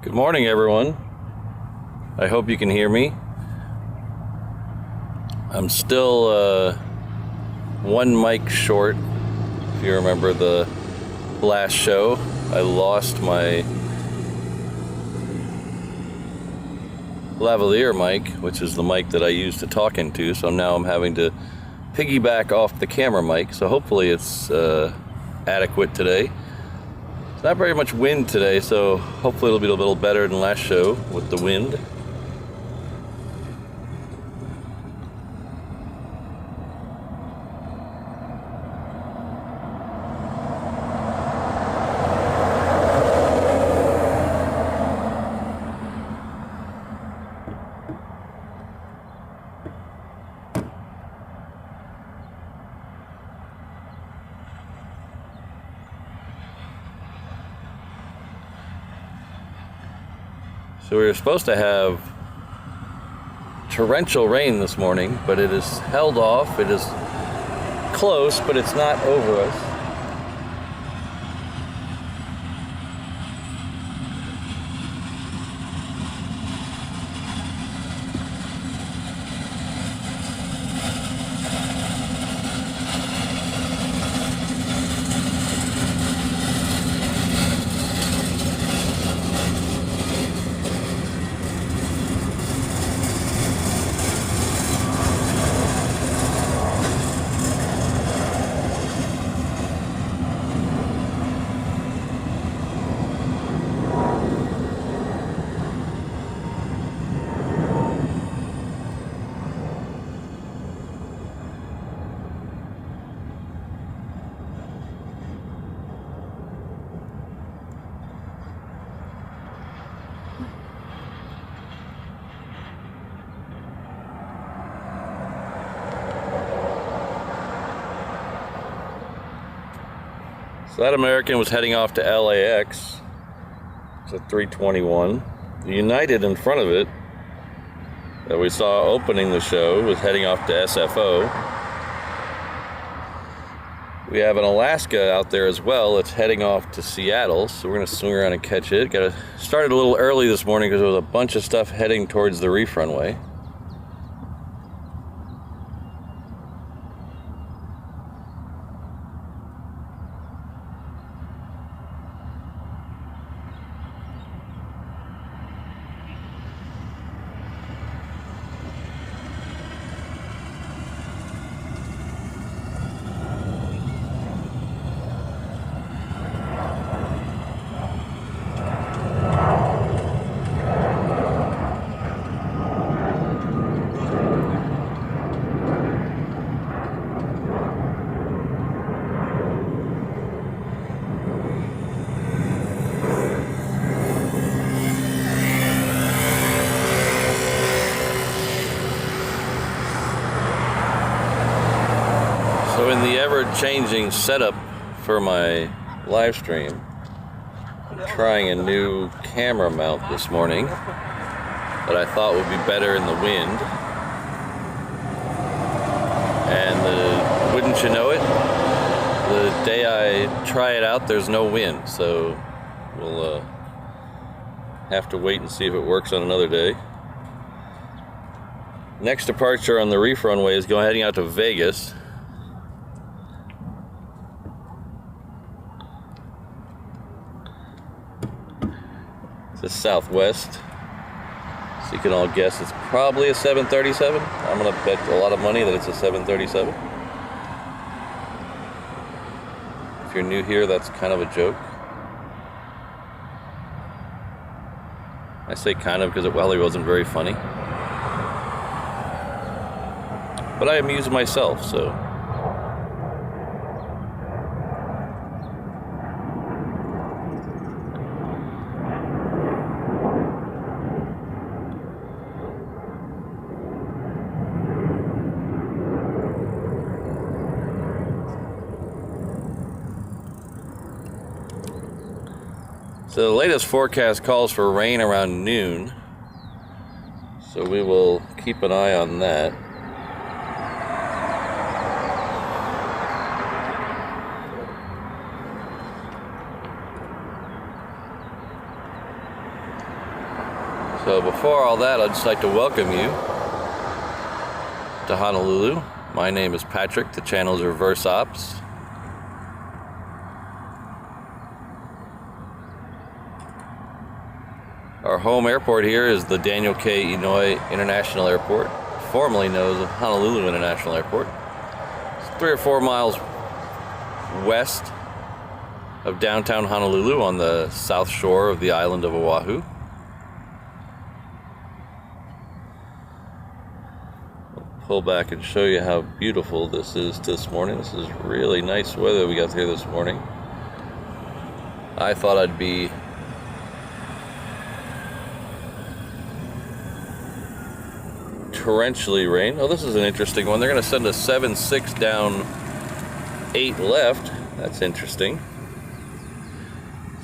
Good morning, everyone. I hope you can hear me. I'm still one mic short. If you remember the last show, I lost my lavalier mic, which is the mic that I use to talk into, so now I'm having to piggyback off the camera mic, so hopefully it's adequate today. It's not very much wind today, so hopefully it'll be a little better than last show with the wind. So we were supposed to have torrential rain this morning, but it is held off. It is close, but it's not over us. So that American was heading off to LAX. It's a 321. The United in front of it that we saw opening the show was heading off to SFO. We have an Alaska out there as well. It's heading off to Seattle, so we're going to swing around and catch it. Started a little early this morning because there was a bunch of stuff heading towards the Reef Runway. So in the ever-changing setup for my live stream, I'm trying a new camera mount this morning that I thought would be better in the wind. And wouldn't you know it, the day I try it out, there's no wind. So we'll have to wait and see if it works on another day. Next departure on the Reef Runway is heading out to Vegas. It's Southwest, so you can all guess it's probably a 737. I'm gonna bet a lot of money that it's a 737. If you're new here, that's kind of a joke. I say kind of because it probably wasn't very funny, but I amuse myself, so. So the latest forecast calls for rain around noon, so we will keep an eye on that. So before all that, I'd just like to welcome you to Honolulu. My name is Patrick. The channel is Reverse Ops. Our home airport here is the Daniel K. Inouye International Airport, formerly known as Honolulu International Airport. It's 3 or 4 miles west of downtown Honolulu on the south shore of the island of Oahu. I'll pull back and show you how beautiful this is this morning. This is really nice weather we got here this morning. I thought I'd be torrentially rain. Oh, this is an interesting one. They're going to send a 7-6 down, 8 left. That's interesting.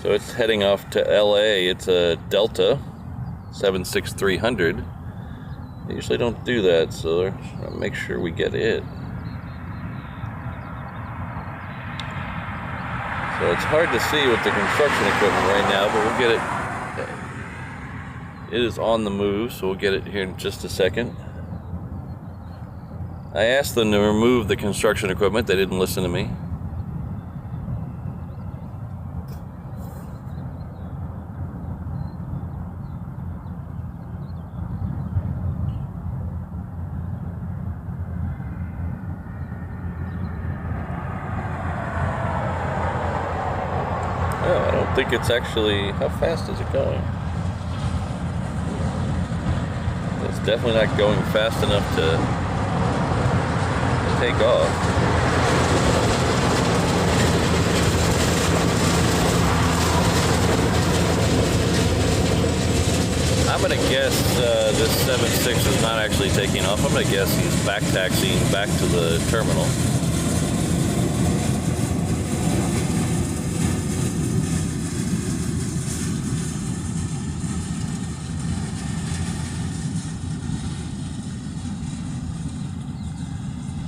So it's heading off to LA. It's a Delta 76300. They usually don't do that, so they're trying to make sure we get it. So it's hard to see with the construction equipment right now, but we'll get it. It is on the move, so we'll get it here in just a second. I asked them to remove the construction equipment. They didn't listen to me. Oh, I don't think it's actually... How fast is it going? It's definitely not going fast enough to take off. I'm gonna guess this 7.6 is not actually taking off. I'm gonna guess he's back taxiing back to the terminal.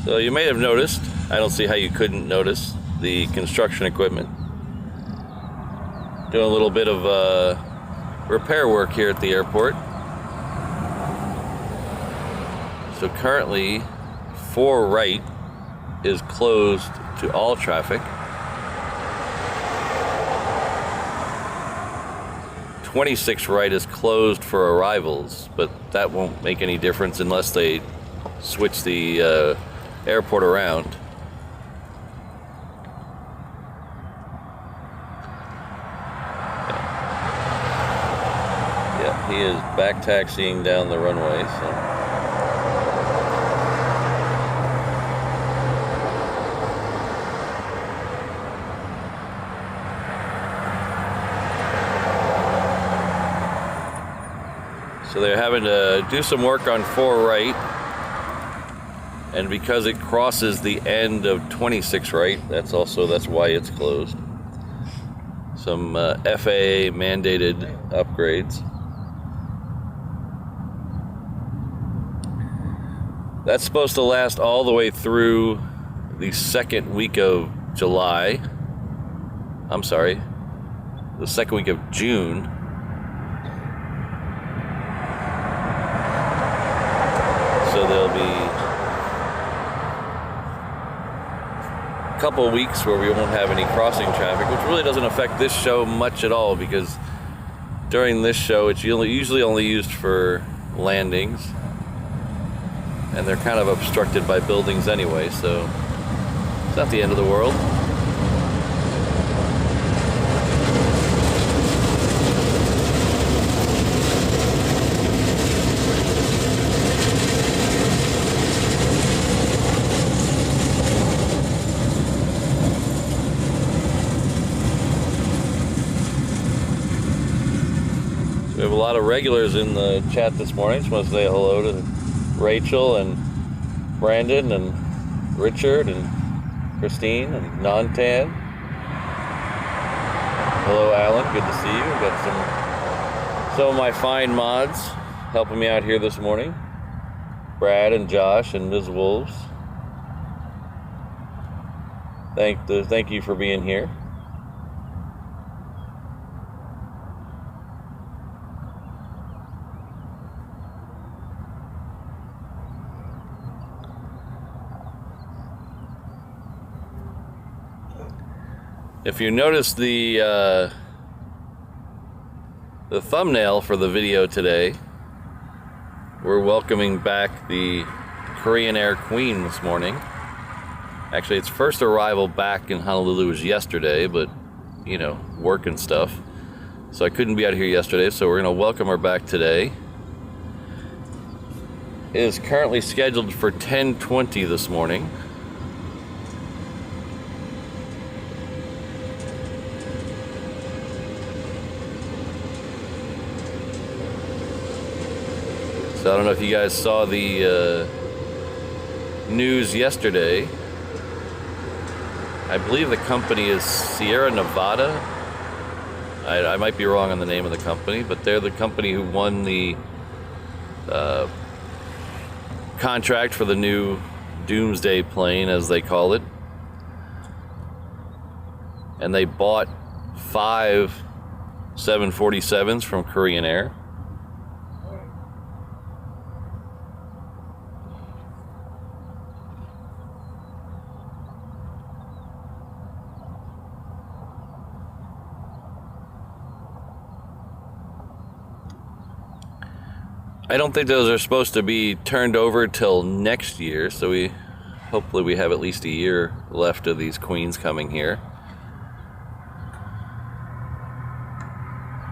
So you may have noticed, I don't see how you couldn't notice, the construction equipment. Doing a little bit of repair work here at the airport. So currently, 4 right is closed to all traffic. 26 right is closed for arrivals, but that won't make any difference unless they switch the airport around. Yeah, he is back taxiing down the runway, so they're having to do some work on 4 right. And because it crosses the end of 26 right, that's why it's closed. Some FAA mandated upgrades. That's supposed to last all the way through the second week of July. I'm sorry, the second week of June. So there'll be couple of weeks where we won't have any crossing traffic, which really doesn't affect this show much at all, because during this show it's usually only used for landings, and they're kind of obstructed by buildings anyway, so it's not the end of the world. We have a lot of regulars in the chat this morning. Just want to say hello to Rachel and Brandon and Richard and Christine and Nantan. Hello, Alan. Good to see you. We've got some of my fine mods helping me out here this morning. Brad and Josh and Ms. Wolves. Thank you for being here. If you notice the thumbnail for the video today, we're welcoming back the Korean Air Queen this morning. Actually, its first arrival back in Honolulu was yesterday, but you know, work and stuff. So I couldn't be out here yesterday, so we're going to welcome her back today. It is currently scheduled for 10:20 this morning. So I don't know if you guys saw the news yesterday. I believe the company is Sierra Nevada. I might be wrong on the name of the company, but they're the company who won the contract for the new Doomsday plane, as they call it. And they bought 5 747s from Korean Air. I don't think those are supposed to be turned over till next year, so hopefully we have at least a year left of these Queens coming here.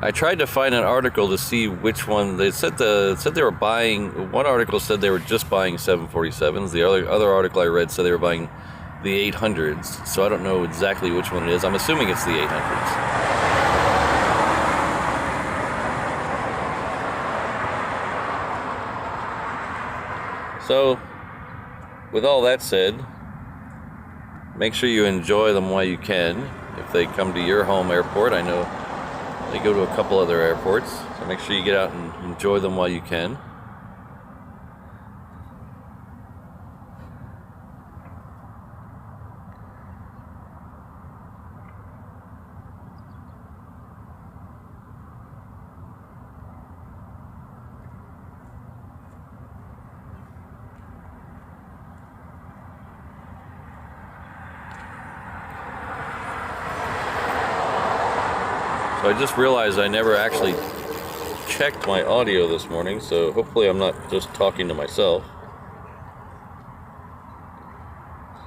I tried to find an article to see which one. They said they were buying. One article said they were just buying 747s. The other article I read said they were buying the 800s. So I don't know exactly which one it is. I'm assuming it's the 800s. So, with all that said, make sure you enjoy them while you can. If they come to your home airport, I know they go to a couple other airports, so make sure you get out and enjoy them while you can. So I just realized I never actually checked my audio this morning, so hopefully I'm not just talking to myself.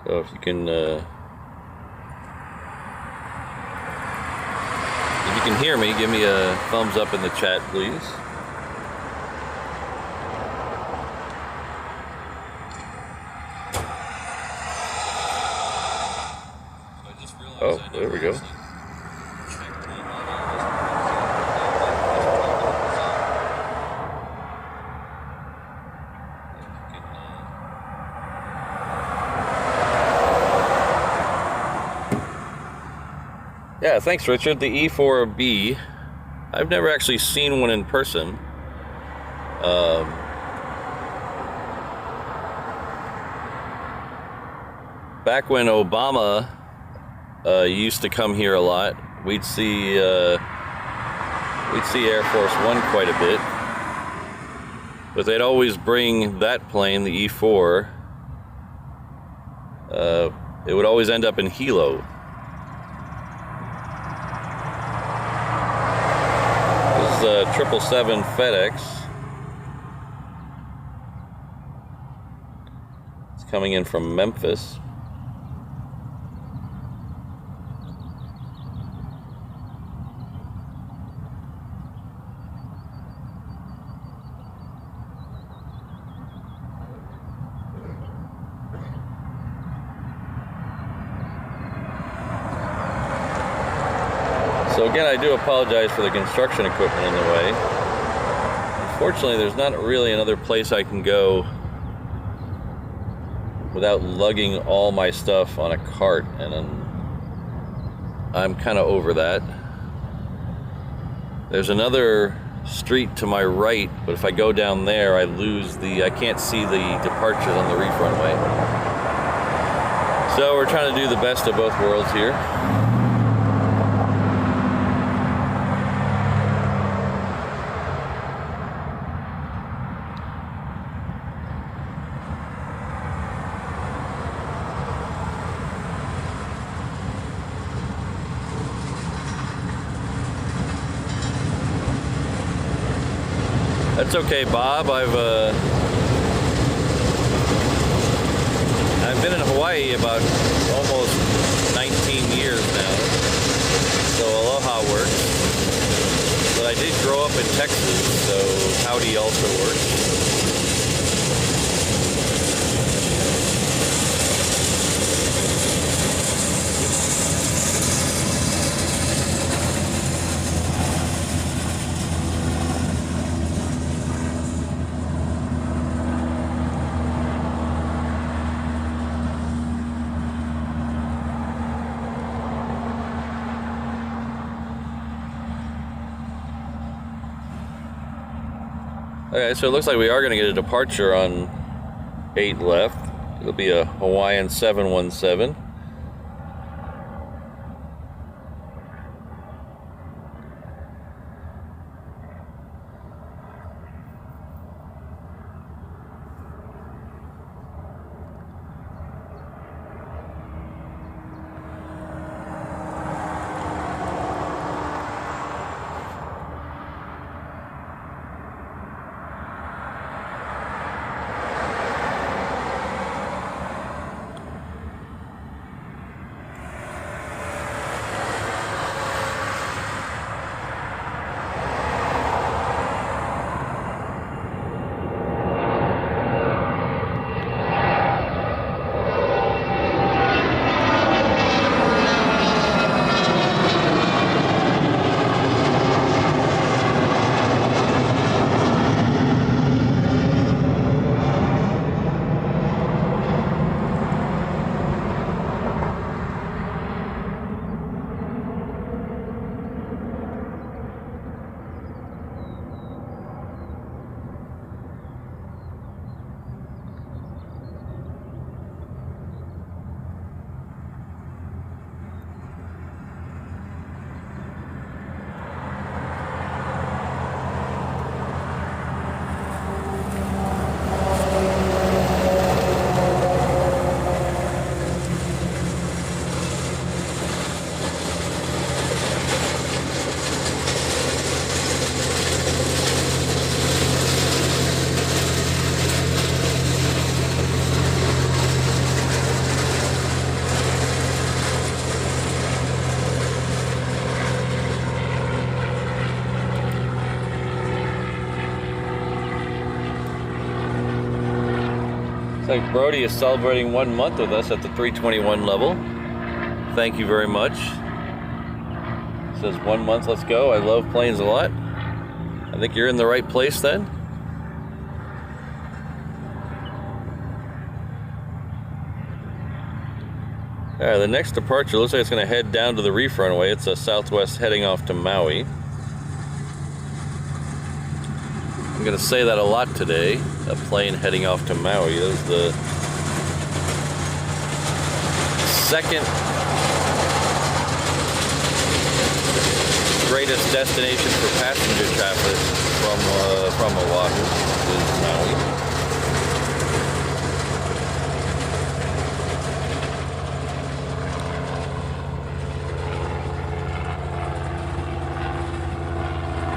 So if you can hear me, give me a thumbs up in the chat, please. Oh, there we go. Yeah, thanks, Richard. The E4B, I've never actually seen one in person. Back when Obama used to come here a lot, we'd see Air Force One quite a bit, but they'd always bring that plane, the E4. It would always end up in Hilo. This is a 777 FedEx. It's coming in from Memphis. So again, I do apologize for the construction equipment in the way. Unfortunately, there's not really another place I can go without lugging all my stuff on a cart, and I'm kind of over that. There's another street to my right, but if I go down there, I can't see the departures on the Reef Runway. So we're trying to do the best of both worlds here. That's okay, Bob. I've been in Hawaii about almost 19 years now, so aloha works. But I did grow up in Texas, so howdy also works. Okay, so it looks like we are going to get a departure on 8 left. It'll be a Hawaiian 717. Looks like Brody is celebrating 1 month with us at the 321 level. Thank you very much. Says 1 month, let's go. I love planes a lot. I think you're in the right place then. Alright, the next departure looks like it's going to head down to the Reef Runway. It's a Southwest heading off to Maui. I'm going to say that a lot today. A plane heading off to Maui. That was the second greatest destination for passenger traffic from Oahu is Maui.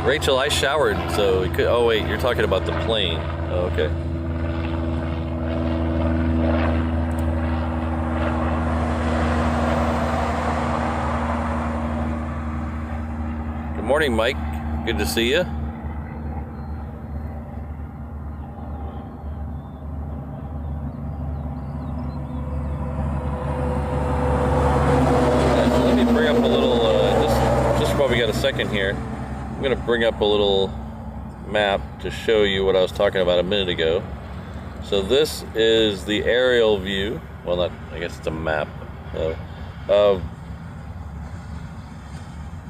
Rachel, I showered, so it could. Oh wait, you're talking about the plane. Oh, okay. Good morning, Mike. Good to see you. Let me bring up a little. Just while we got a second here. I'm going to bring up a little map to show you what I was talking about a minute ago. So this is the aerial view, well not, I guess it's a map, of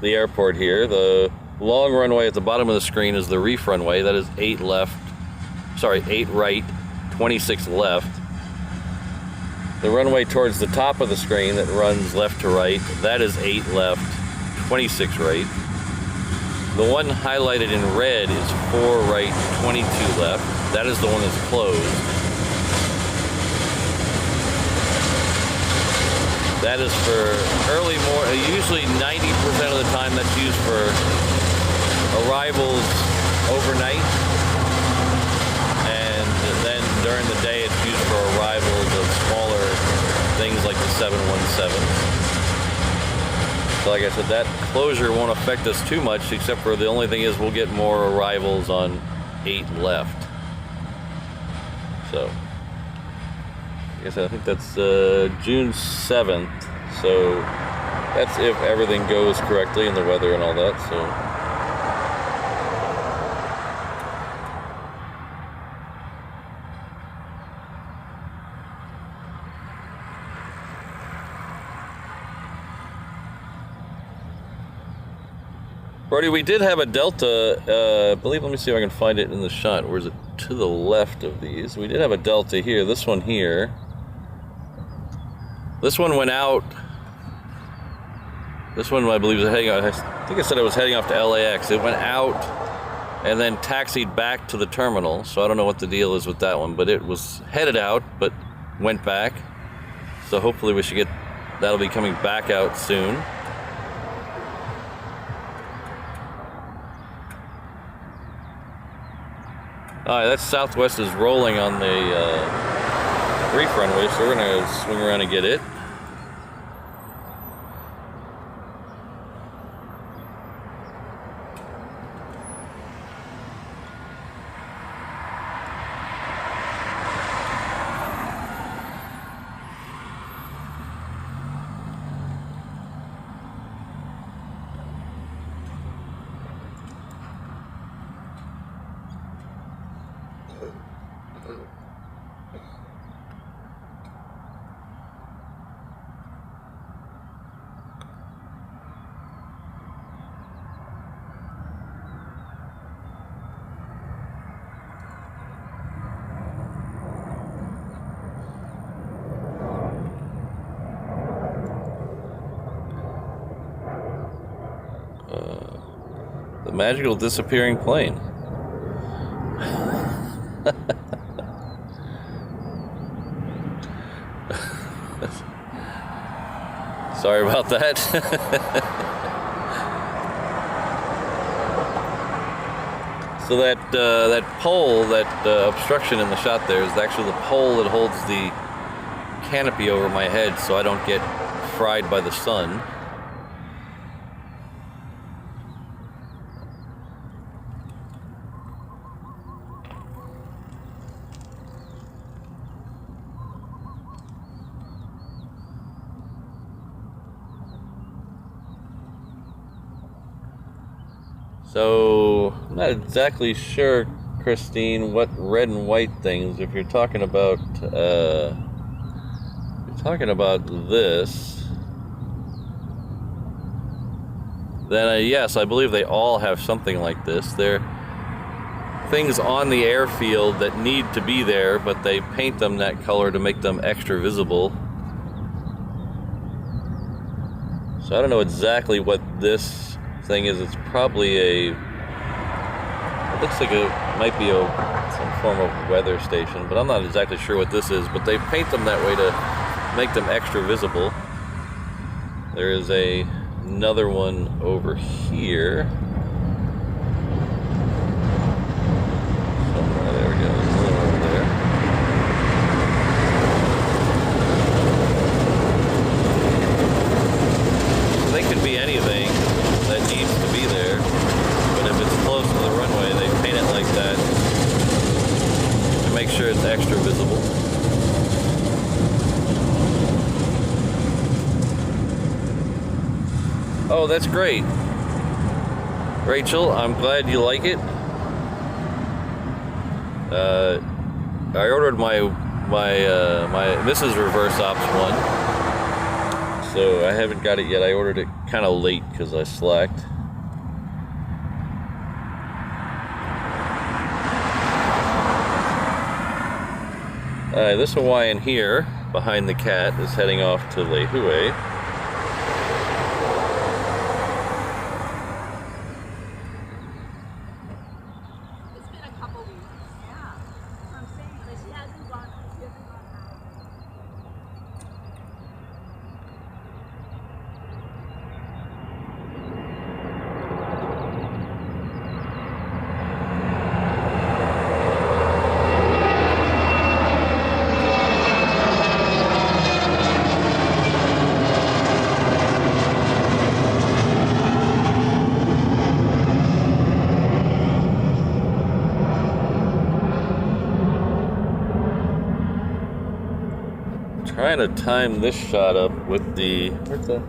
the airport here. The long runway at the bottom of the screen is the Reef Runway. That is 8 left, sorry, 8 right, 26 left. The runway towards the top of the screen that runs left to right, that is 8 left, 26 right. The one highlighted in red is 4 right, 22 left. That is the one that's closed. That is for early morning. Usually 90% of the time that's used for arrivals overnight. during the day it's used for arrivals of smaller things like the 717s. So like I said, that closure won't affect us too much, except for the only thing is we'll get more arrivals on 8 left. So, I guess I think that's June 7th. So that's if everything goes correctly and the weather and all that. So. Brody, we did have a Delta, I believe, let me see if I can find it in the shot. Or is it to the left of these? We did have a Delta here, this one here. This one went out. This one, I believe, was heading out. I think I said it was heading off to LAX. It went out and then taxied back to the terminal. So I don't know what the deal is with that one, but it was headed out, but went back. So hopefully we should get, that'll be coming back out soon. Alright, that Southwest is rolling on the Reef Runway, so we're going to swing around and get it. The magical disappearing plane. Sorry about that. So that pole, that obstruction in the shot there, is actually the pole that holds the canopy over my head so I don't get fried by the sun. So, I'm not exactly sure, Christine, what red and white things. If you're talking about this, then yes, I believe they all have something like this. They're things on the airfield that need to be there, but they paint them that color to make them extra visible. So I don't know exactly what this thing is. It's probably it looks like it might be some form of weather station, but I'm not exactly sure what this is. But they paint them that way to make them extra visible. There is another one over here somewhere. There we go. There's another one over there. So they could be anything that needs to be there, but if it's close to the runway, they paint it like that to make sure it's extra visible. Oh, that's great, Rachel. I'm glad you like it. I ordered my this is reverse ops one. So I haven't got it yet. I ordered it kind of late because I slacked. This Hawaiian here, behind the cat, is heading off to Lehue. It's been a couple weeks. Yeah. So I'm saying, like, she hasn't gone out. trying to time this shot up with the. Where's the?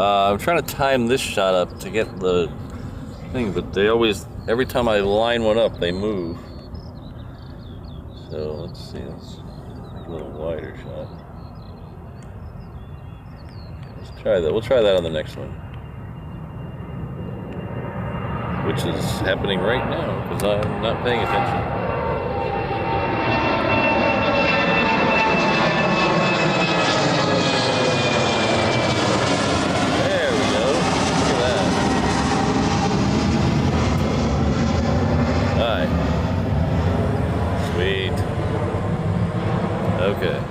I'm trying to time this shot up to get the thing, but they always, every time I line one up, they move. So let's see, let's make a little wider shot. Okay, let's try that. We'll try that on the next one, which is happening right now because I'm not paying attention. Okay,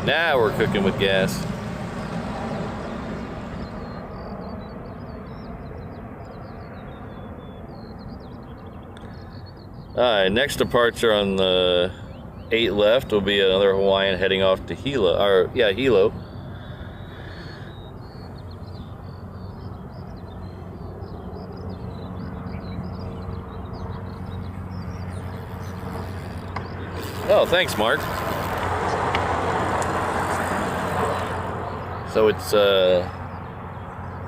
now we're cooking with gas. Alright, next departure on the 8 left will be another Hawaiian heading off to Hilo, or yeah, Hilo. Oh, thanks, Mark. So it's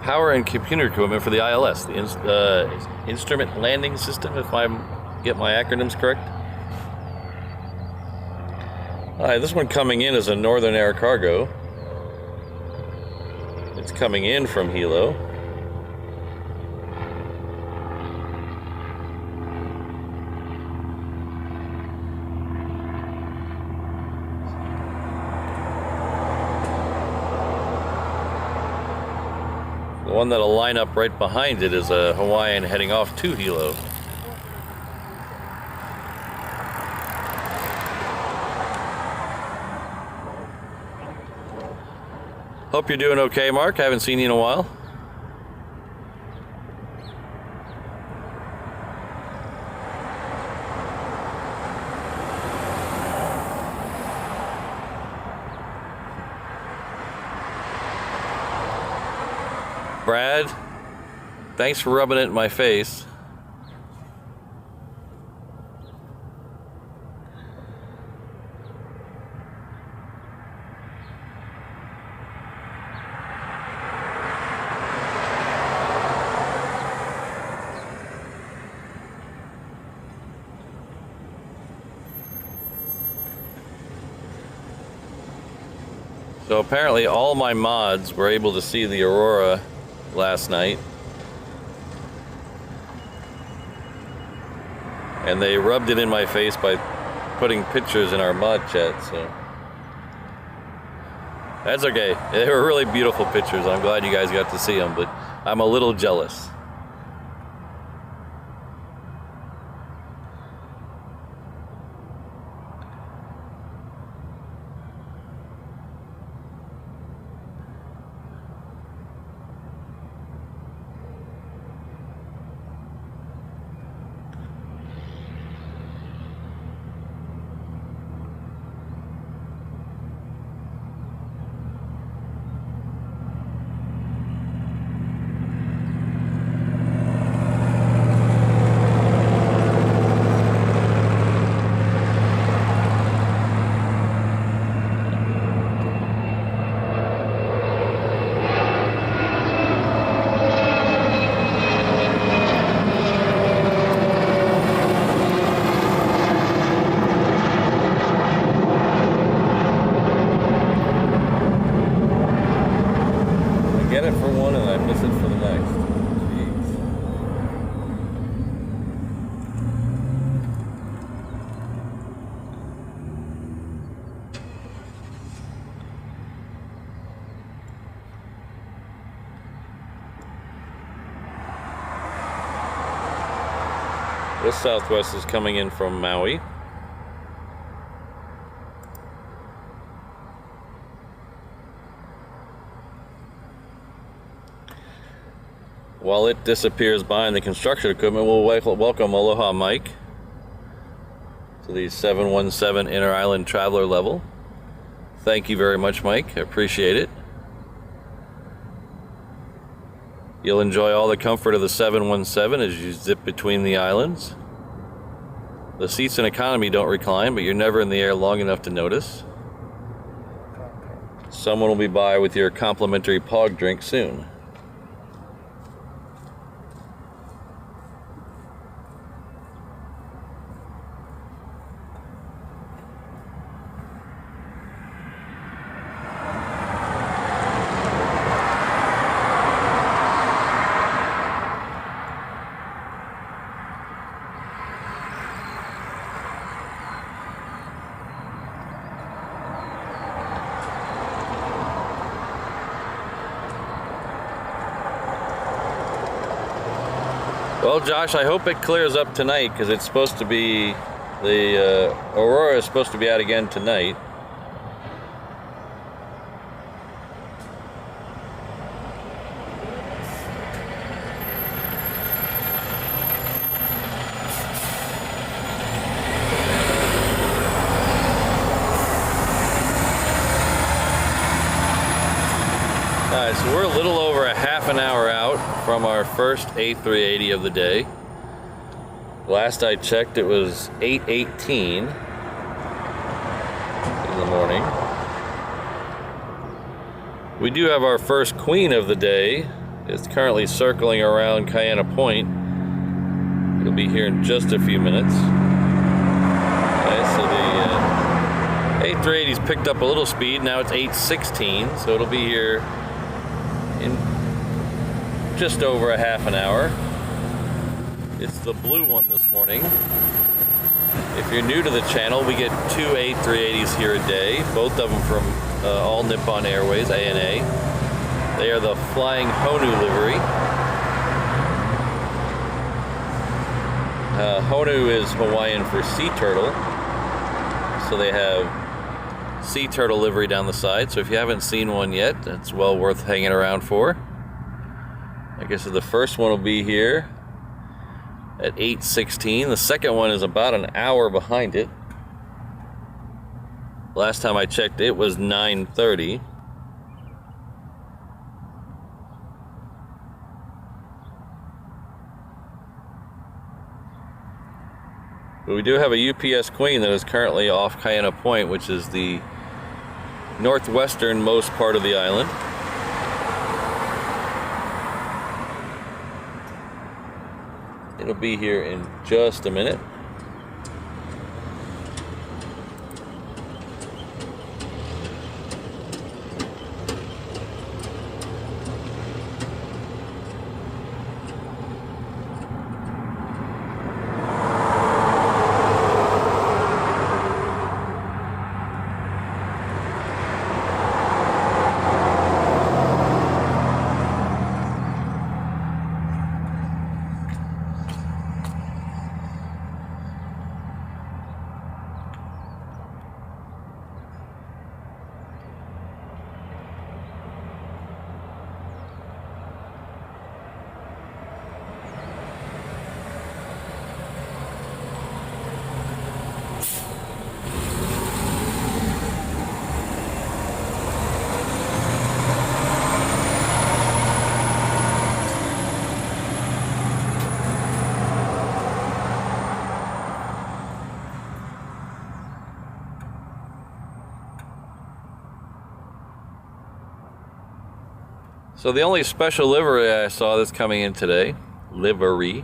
power and computer equipment for the ILS, the Instrument Landing System, if I get my acronyms correct. Alright, this one coming in is a Northern Air Cargo. It's coming in from Hilo. The one that'll line up right behind it is a Hawaiian heading off to Hilo. Hope you're doing okay, Mark. Haven't seen you in a while. Brad, thanks for rubbing it in my face. So apparently all my mods were able to see the Aurora last night, and they rubbed it in my face by putting pictures in our mod chat, so that's okay. They were really beautiful pictures. I'm glad you guys got to see them, but I'm a little jealous. This Southwest is coming in from Maui. While it disappears behind the construction equipment, we'll welcome Aloha Mike to the 717 Inter-Island Traveler level. Thank you very much, Mike. I appreciate it. You'll enjoy all the comfort of the 717 as you zip between the islands. The seats in economy don't recline, but you're never in the air long enough to notice. Someone will be by with your complimentary POG drink soon. Well, Josh, I hope it clears up tonight because it's supposed to be, the Aurora is supposed to be out again tonight. Alright, so we're a little over a half an hour out from our first A380 of the day. Last I checked, it was 8:18 in the morning. We do have our first queen of the day. It's currently circling around Cayena Point. It'll be here in just a few minutes. Okay, so the A380's picked up a little speed. Now it's 8:16, so it'll be here in just over a half an hour. It's the blue one this morning. If you're new to the channel, we get 2 A380s here a day, both of them from all Nippon Airways, ANA. They are the flying Honu livery. Honu is Hawaiian for sea turtle, so they have sea turtle livery down the side. So if you haven't seen one yet, it's well worth hanging around for. I guess the first one will be here at 8:16. The second one is about an hour behind it. Last time I checked, it was 9:30. But we do have a UPS Queen that is currently off Cayena Point, which is the northwesternmost part of the island. It'll be here in just a minute. So the only special livery I saw that's coming in today, livery,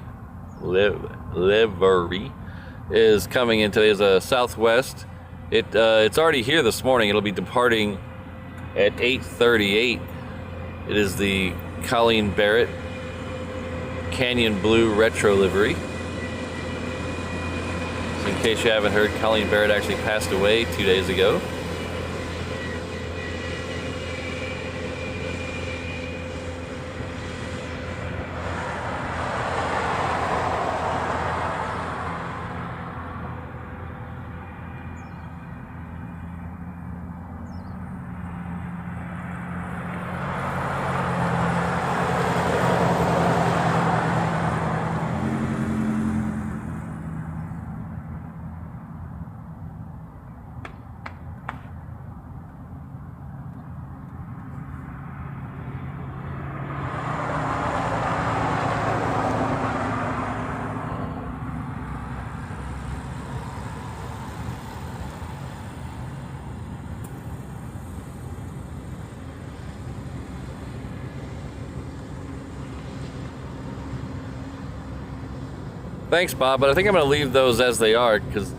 is coming in today is a Southwest. It's already here this morning. It'll be departing at 8:38. It is the Colleen Barrett Canyon Blue Retro livery. So in case you haven't heard, Colleen Barrett actually passed away 2 days ago. Thanks, Bob, but I think I'm going to leave those as they are, because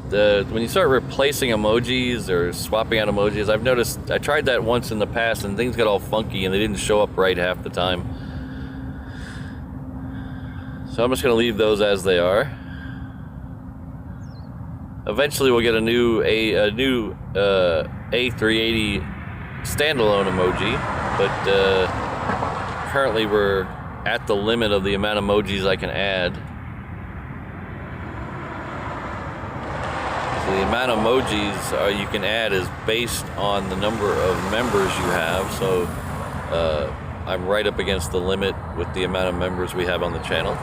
when you start replacing emojis or swapping out emojis, I've noticed, I tried that once in the past and things got all funky and they didn't show up right half the time. So I'm just going to leave those as they are. Eventually we'll get a new A380 standalone emoji, but currently we're at the limit of the amount of emojis I can add. So the amount of emojis you can add is based on the number of members you have, so I'm right up against the limit with the amount of members we have on the channel.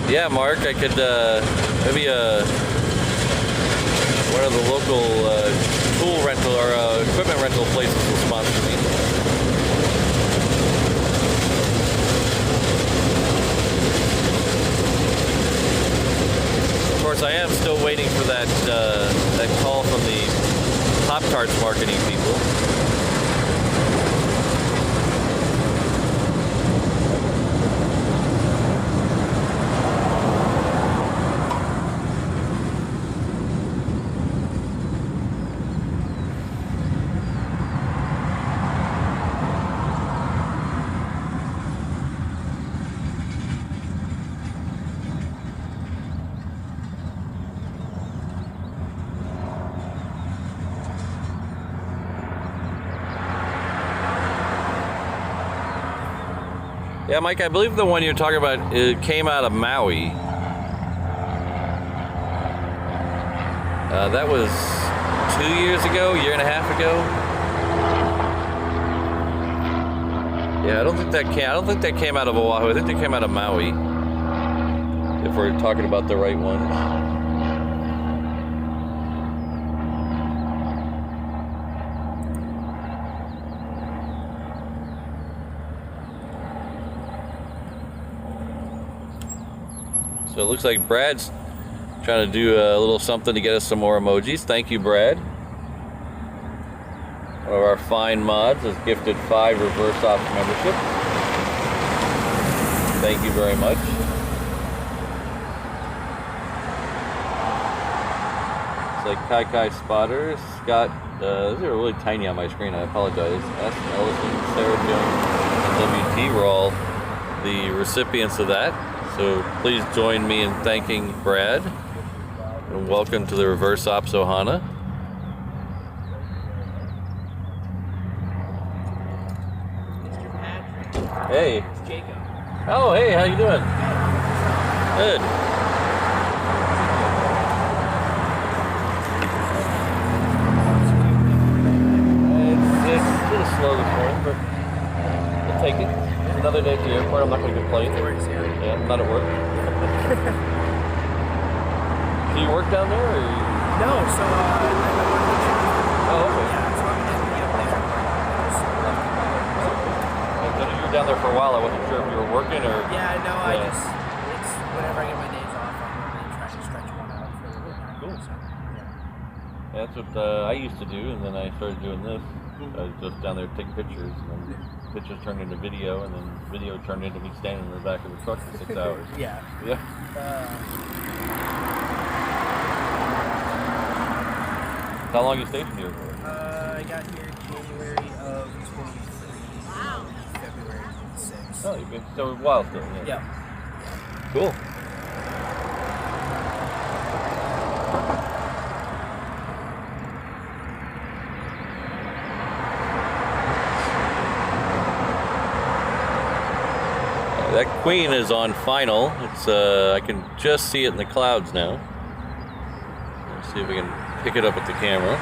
Yeah, Mark, I could maybe one of the local tool rental or equipment rental places will sponsor me. Of course, I am still waiting for that that call from the Pop-Tarts marketing people. Yeah, Mike, I believe the one you're talking about, it came out of Maui. That was 2 years ago, year and a half ago. Yeah, I don't think that came out of Oahu. I think they came out of Maui. If we're talking about the right ones. So it looks like Brad's trying to do a little something to get us some more emojis. Thank you, Brad. One of our fine mods has gifted 5 reverse ops membership. Thank you very much. It's like Kai Kai Spotter, Scott, these are really tiny on my screen, I apologize. S. Ellison, Sarah Jones, and WT were all the recipients of that. So please join me in thanking Brad, and welcome to the Reverse Ops Ohana. Mr. Patrick. Hey. It's Jacob. Oh, hey, how you doing? Good. It's a little slow this morning, but we'll take it. It's another day at the airport. I'm not going to complain. Yeah, I'm not at work. Do you work down there? Or you... No, so I work with Oh, okay. Yeah, so I'm going to be up there. You were down there for a while. I wasn't sure if you were working or... Yeah, no, I just, it's whenever I get my days off, I'm really trying to stretch one out for a little bit. Cool. So, yeah. That's what I used to do, and then I started doing this. I was just down there taking pictures, and then pictures turned into video, and then video turned into me standing in the back of the truck for 6 hours. Yeah. Yeah. How long you stationed here for? I got here January of 23. Wow. February 26. Oh, you've been so a while still. Yeah. Yeah. Cool. That Queen is on final. It's I can just see it in the clouds now. Let's see if we can pick it up with the camera.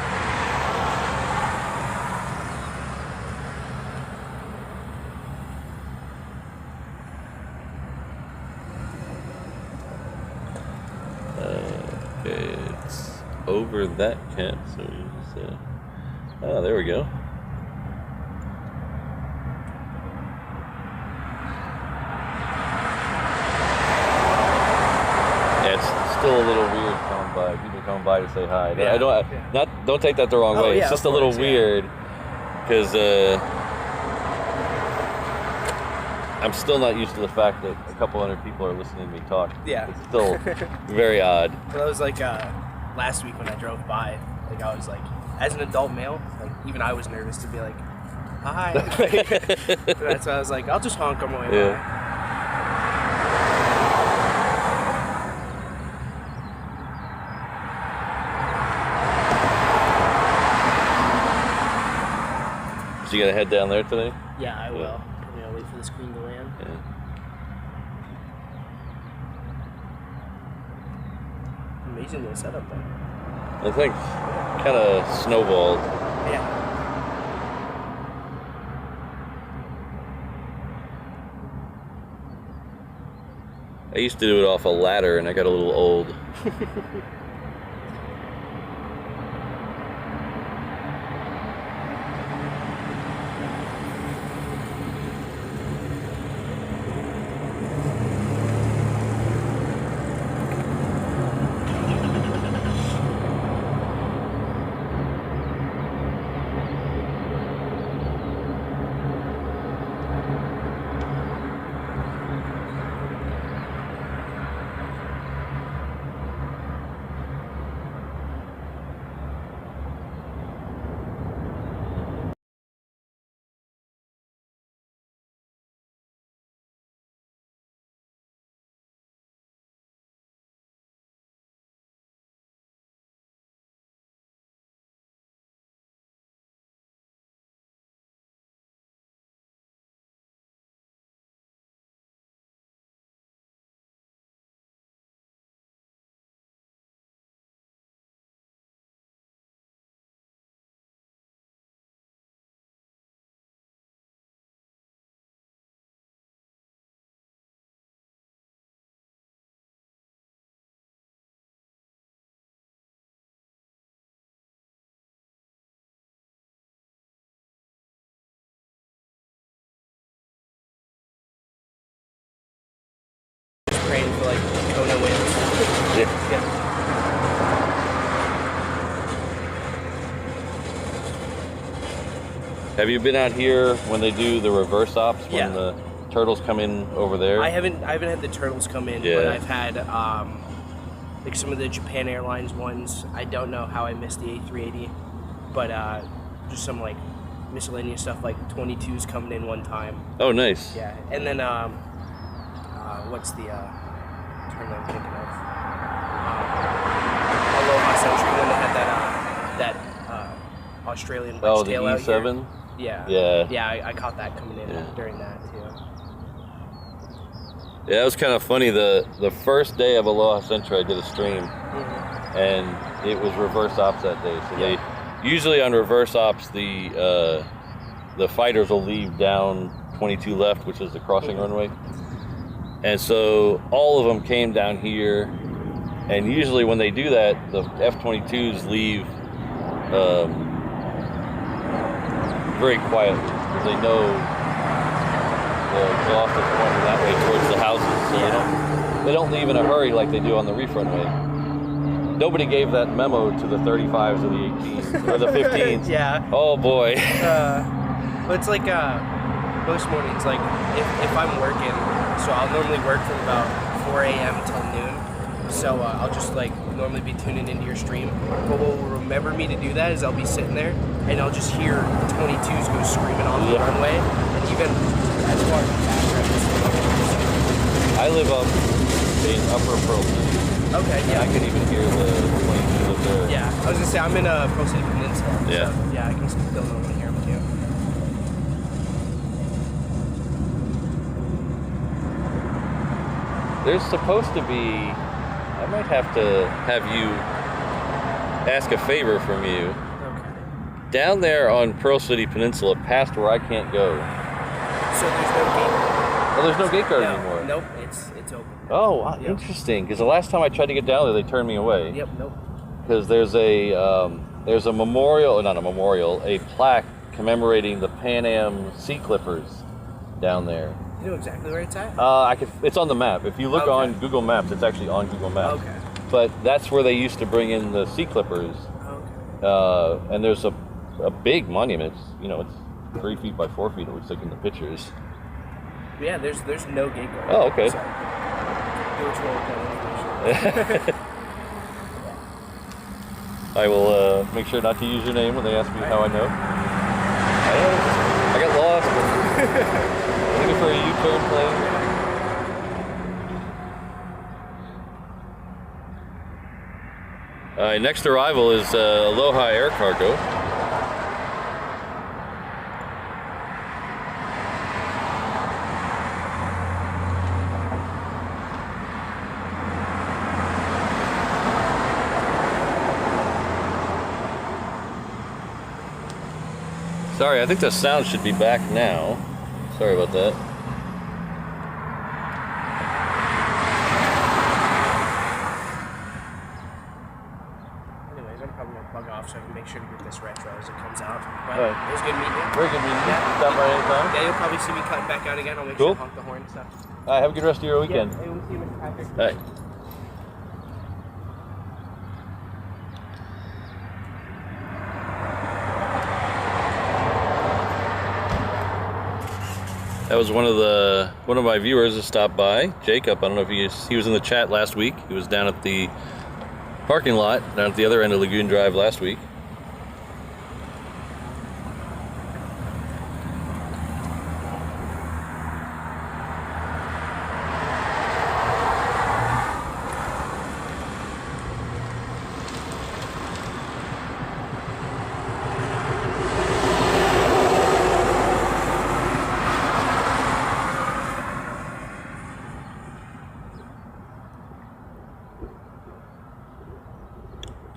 Okay, it's over that cat, so we just, oh, there we go. still a little weird coming by. People coming by to say hi. Yeah, I don't yeah. don't take that the wrong way. Yeah, It's just a of little course, yeah. weird because I'm still not used to the fact that a couple hundred people are listening to me talk. Yeah. It's still very odd. Well, that was like last week when I drove by. Like I was like, as an adult male, like even I was nervous to be like, hi. That's why I was like, I'll just honk on my way by. So you gonna head down there today? Yeah, I will. I'm gonna wait for the screen to land. Yeah. Amazing little setup though. I think kind of snowballed. Yeah. I used to do it off a ladder and I got a little old. Just praying for like Honu wins. Yeah. Have you been out here when they do the reverse ops when Yeah. the turtles come in over there? I haven't had the turtles come in, Yeah. but I've had like some of the Japan Airlines ones. I don't know how I missed the A380, but just some like miscellaneous stuff like 22s coming in one time. Oh, nice. Yeah, and then what's the term I'm thinking of? Aloha Century when they had that Australian wedge Oh, the tail out here. E7? Yeah. Yeah. Yeah, I caught that coming in Yeah. during that too. Yeah, it was kind of funny. The first day of Aloha Century, I did a stream, Mm-hmm. and it was reverse ops that day. So Yeah. they usually on reverse ops, the fighters will leave down 22 left, which is the crossing Mm-hmm. runway. And so all of them came down here, and usually when they do that, the F-22s leave very quietly because they know the exhaust is pointing that way towards the houses, so they don't leave in a hurry like they do on the Reef Runway. Nobody gave that memo to the 35s or the 18s or the 15s. Yeah. Oh boy. But it's like most mornings, like if I'm working, so I'll normally work from about 4 a.m. till noon. So I'll just like normally be tuning into your stream. But what will remember me to do that is I'll be sitting there and I'll just hear the 22s go screaming off the runway, and even as far as the I live up in Upper Pearl City. Okay, yeah. I can even hear the 22s up there. Yeah, I was gonna say I'm in a Pearl City Peninsula. Yeah. So, yeah, I can still normally hear them too. There's supposed to be, I might have to have you ask a favor from you. Okay. Down there on Pearl City Peninsula, past where I can't go. So there's no gate. Oh, there's no gate guard No, anymore. nope, it's open. Oh, wow, Yep. interesting. Because the last time I tried to get down there, they turned me away. Yep, nope. Because there's a memorial, not a memorial, a plaque commemorating the Pan Am Sea Clippers down there. You know exactly where it's at? It's on the map. If you look Okay. on Google Maps, it's actually on Google Maps. Okay. but that's where they used to bring in the sea clippers. Okay. And there's a big monument. You know, it's 3 feet by 4 feet. It looks like in the pictures. Yeah, there's no gate guard. Oh, okay. So, do what you want with that information. I will make sure not to use your name when they ask me how I know. I got lost. Looking for a U-turn plane. Next arrival is Aloha Air Cargo. Sorry, I think the sound should be back now. Sorry about that. Anyways, I'm probably gonna plug off so I can make sure to get this retro as it comes out. But All right. it was good meeting you. Very good meeting you. Yeah. Stop by anytime. Yeah, you'll probably see me cutting back out again. I'll make Cool. sure to honk the horn and stuff. All right, have a good rest of your weekend. Yeah, hey, we'll see you, Mr. Patrick. All right. That was one of my viewers that stopped by, Jacob. I don't know if he was in the chat last week. He was down at the parking lot, down at the other end of Lagoon Drive last week.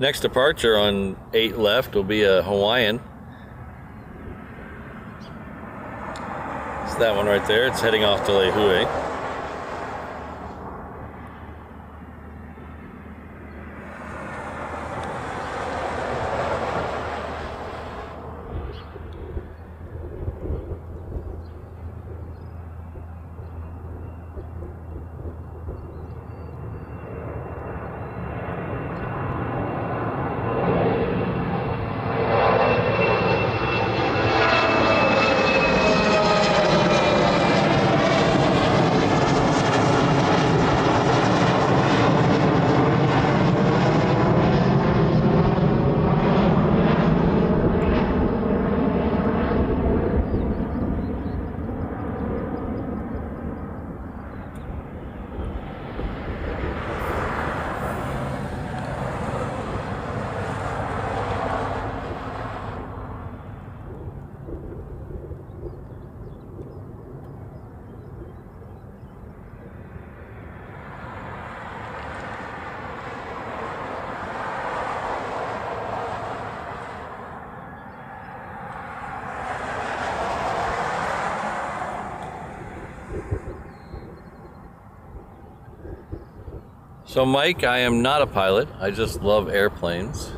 Next departure on 8 left will be a Hawaiian. It's that one right there. It's heading off to Lehue. So Mike, I am not a pilot. I just love airplanes.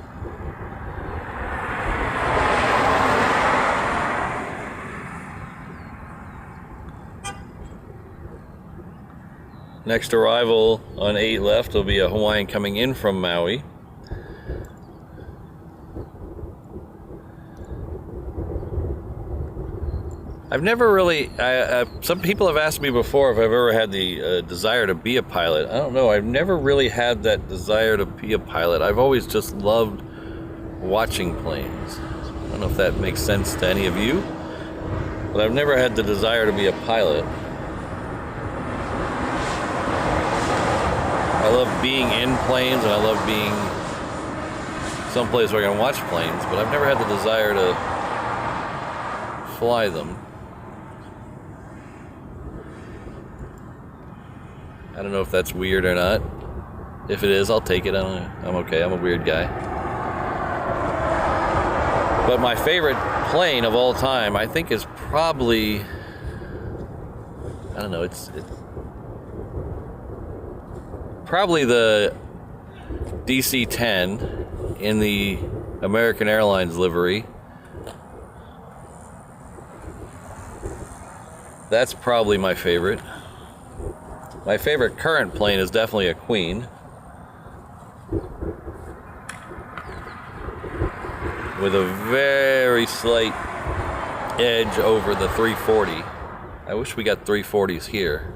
Next arrival on 8 left will be a Hawaiian coming in from Maui. I've never really, some people have asked me before if I've ever had the desire to be a pilot. I don't know, I've never really had that desire to be a pilot. I've always just loved watching planes. I don't know if that makes sense to any of you, but I've never had the desire to be a pilot. I love being in planes and I love being someplace where I can watch planes, but I've never had the desire to fly them. I don't know if that's weird or not. If it is, I'll take it. I'm okay. I'm a weird guy. But my favorite plane of all time, I think, is probably, I don't know, it's probably the DC-10 in the American Airlines livery. That's probably my favorite. My favorite current plane is definitely a Queen. with a very slight edge over the 340. I wish we got 340s here.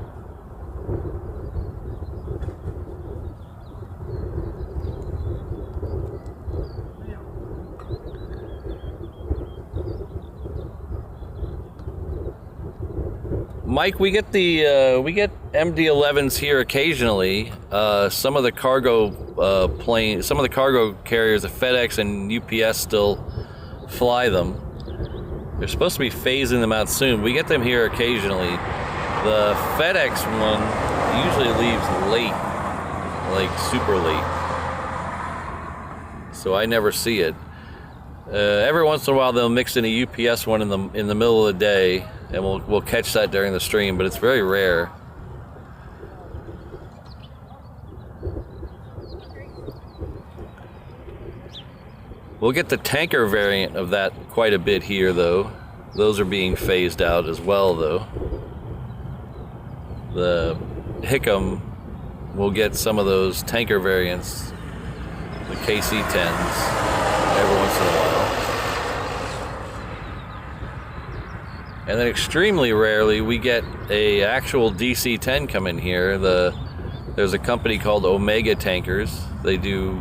Mike, we get the MD-11s here occasionally. Some of the cargo some of the cargo carriers, the FedEx and UPS, still fly them. They're supposed to be phasing them out soon. We get them here occasionally. The FedEx one usually leaves late, like super late, so I never see it. Every once in a while they'll mix in a UPS one in the middle of the day, and we'll catch that during the stream, but it's very rare. We'll get the tanker variant of that quite a bit here, though. Those are being phased out as well, though. The Hickam will get some of those tanker variants, the KC-10s, every once in a while. And then extremely rarely we get a actual DC-10 come in here. There's a company called Omega Tankers. They do...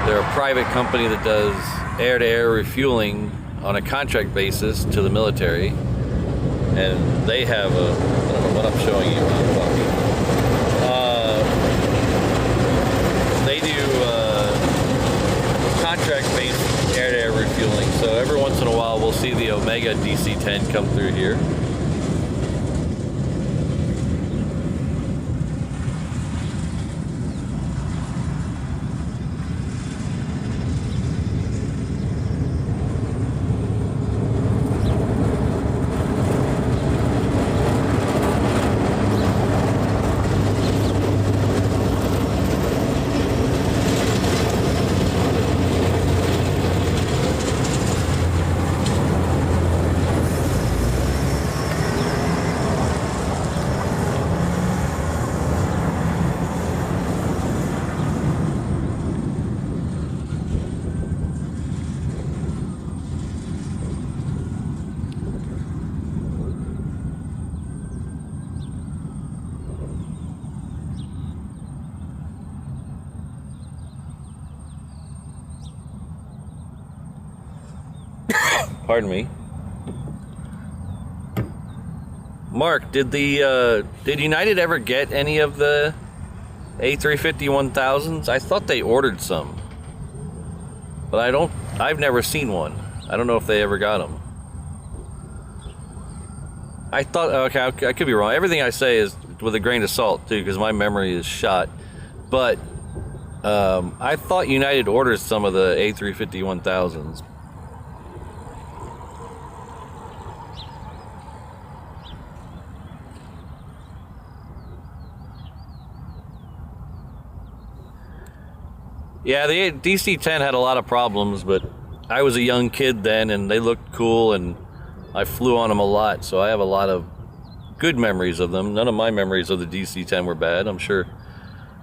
they're a private company that does air-to-air refueling on a contract basis to the military, and they have I don't know what I'm showing you when I'm talking. They do contract-based air-to-air refueling, so every once in a while we'll see the Omega DC-10 come through here. Pardon me. Mark, did United ever get any of the A350-1000s? I thought they ordered some, but I've never seen one. I don't know if they ever got them. I thought, okay, I could be wrong. Everything I say is with a grain of salt too, because my memory is shot. But I thought United ordered some of the A350-1000s. Yeah, the DC-10 had a lot of problems, but I was a young kid then, and they looked cool, and I flew on them a lot, so I have a lot of good memories of them. None of my memories of the DC-10 were bad. I'm sure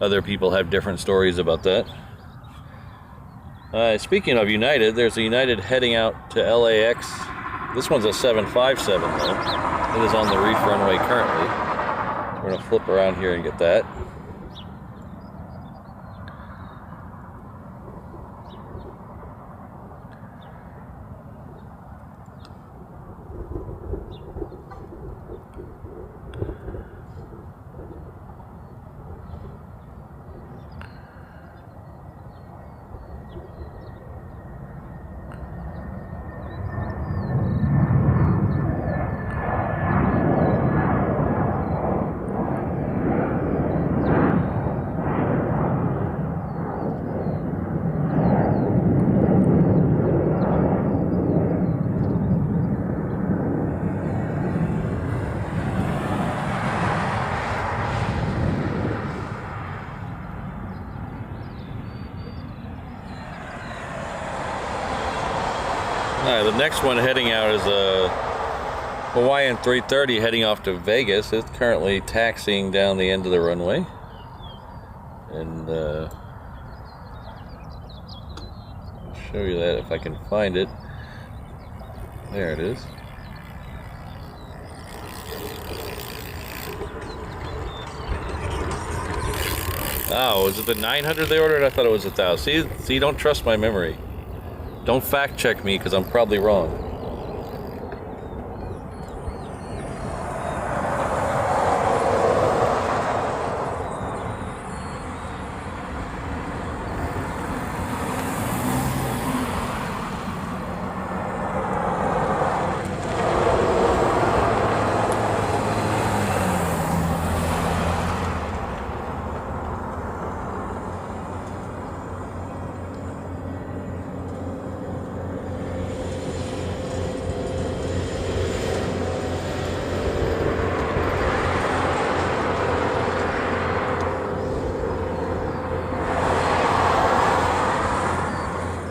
other people have different stories about that. Speaking of United, there's a United heading out to LAX. This one's a 757, though. It is on the Reef Runway currently. We're going to flip around here and get that. The next one heading out is a Hawaiian 330 heading off to Vegas. It's currently taxiing down the end of the runway. And show you that if I can find it. There it is. Oh, was it the 900 they ordered? I thought it was 1,000. See, don't trust my memory. Don't fact check me because I'm probably wrong.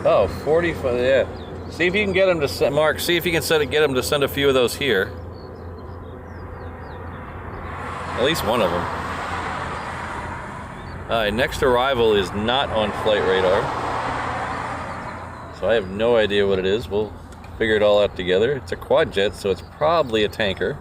Oh, 45, yeah. See if you can get them to send, Mark, see if you can get them to send a few of those here. At least one of them. Alright, next arrival is not on flight radar. So I have no idea what it is. We'll figure it all out together. It's a quad jet, so it's probably a tanker.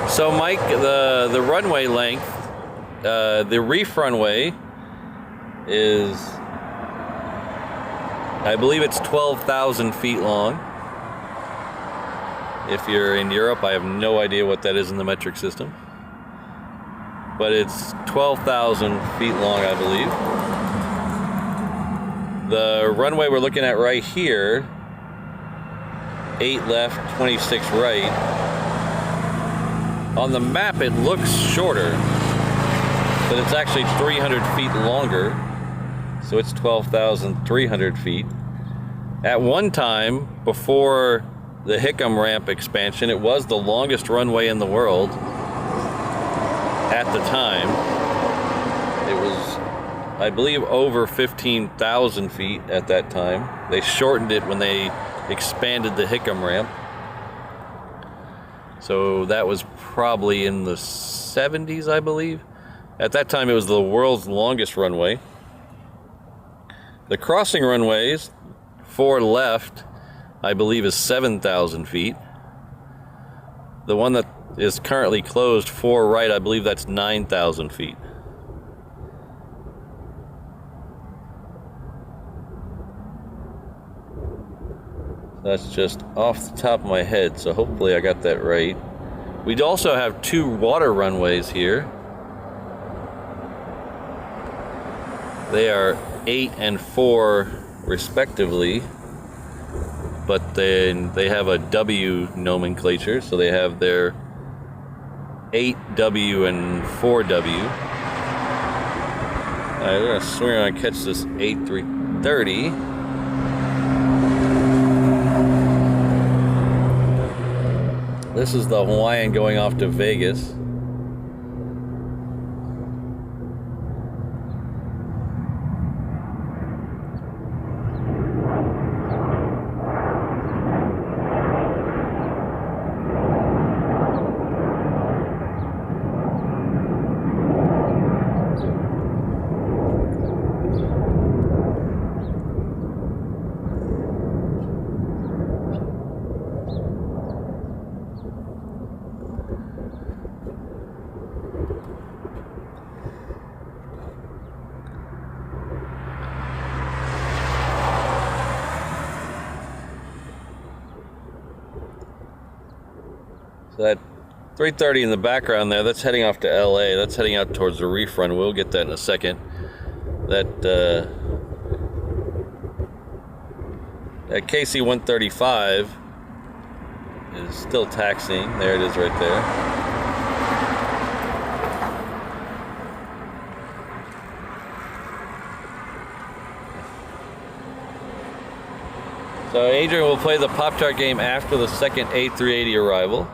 So Mike, the runway length, the Reef Runway is, I believe it's 12,000 feet long. If you're in Europe, I have no idea what that is in the metric system. But it's 12,000 feet long, I believe. The runway we're looking at right here, 8 left, 26 right. On the map, it looks shorter, but it's actually 300 feet longer, so it's 12,300 feet. At one time, before the Hickam ramp expansion, it was the longest runway in the world. At the time, it was, I believe, over 15,000 feet at that time. They shortened it when they expanded the Hickam ramp. So that was probably in the 70s, I believe. At that time, it was the world's longest runway. The crossing runways, 4 left, I believe is 7,000 feet. The one that is currently closed, 4 right, I believe that's 9,000 feet. That's just off the top of my head, so hopefully I got that right. We'd also have 2 water runways here. They are 8 and 4 respectively, but then they have a W nomenclature, so they have their 8W and 4W. Alright, we're gonna swing around and catch this A330. This is the Hawaiian going off to Vegas. That 330 in the background there, that's heading off to LA. That's heading out towards the Reef Runway. We'll get that in a second. That KC-135 is still taxiing. There it is right there. So Adrian will play the Pop-Tart game after the second A380 arrival.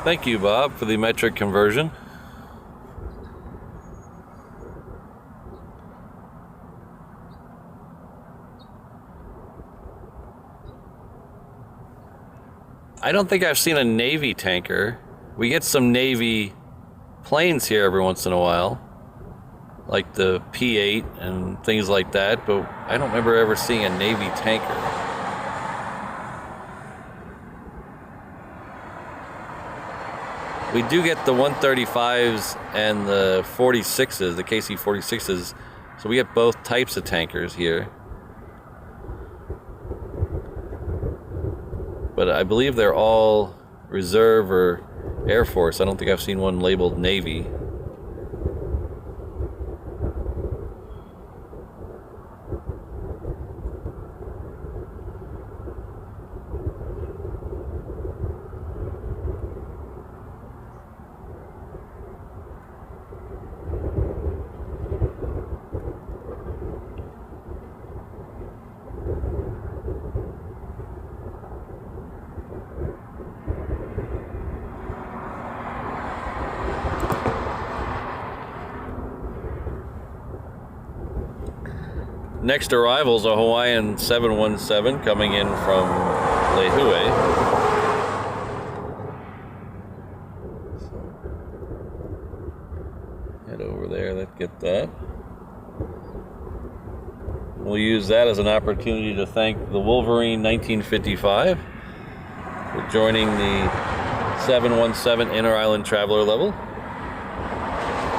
Thank you, Bob, for the metric conversion. I don't think I've seen a Navy tanker. We get some Navy planes here every once in a while, like the P-8 and things like that, but I don't remember ever seeing a Navy tanker. We do get the 135s and the 46s, the KC-46s, so we get both types of tankers here. But I believe they're all Reserve or Air Force. I don't think I've seen one labeled Navy. Next arrival is a Hawaiian 717 coming in from Lehue. Head over there, let's get that. We'll use that as an opportunity to thank the Wolverine 1955 for joining the 717 Inter-Island Traveler level.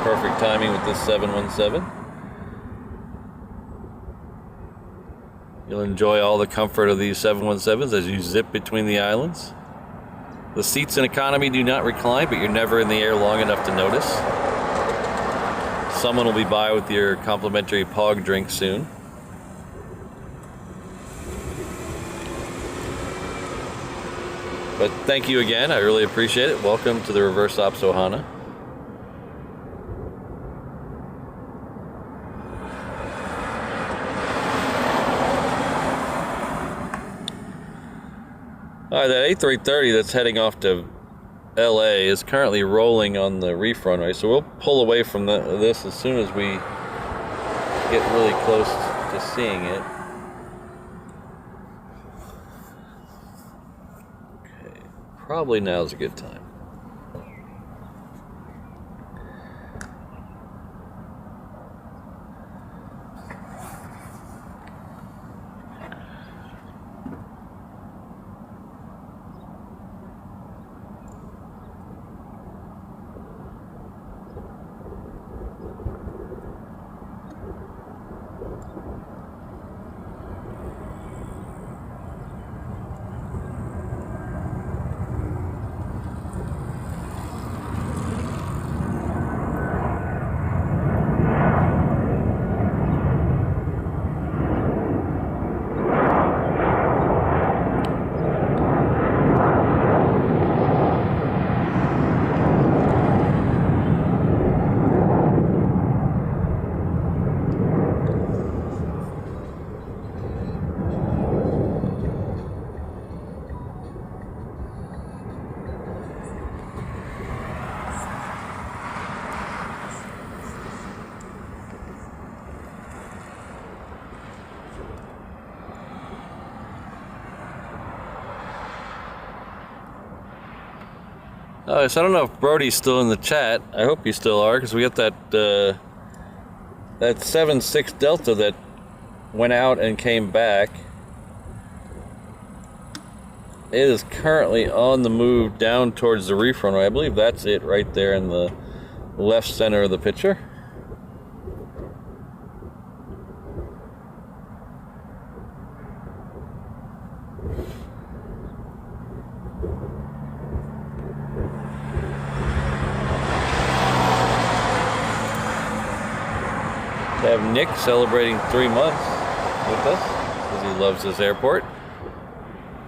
Perfect timing with this 717. You'll enjoy all the comfort of these 717s as you zip between the islands. The seats in economy do not recline, but you're never in the air long enough to notice. Someone will be by with your complimentary POG drink soon. But thank you again, I really appreciate it. Welcome to the Reverse Ops Ohana. Alright, that A330 that's heading off to LA is currently rolling on the Reef Runway, so we'll pull away from this as soon as we get really close to seeing it. Okay, probably now's a good time. So I don't know if Brody's still in the chat. I hope you still are, because we got that that 7.6 Delta that went out and came back. It is currently on the move down towards the Reef Runway. I believe that's it right there in the left center of the picture. To have Nick celebrating 3 months with us because he loves this airport.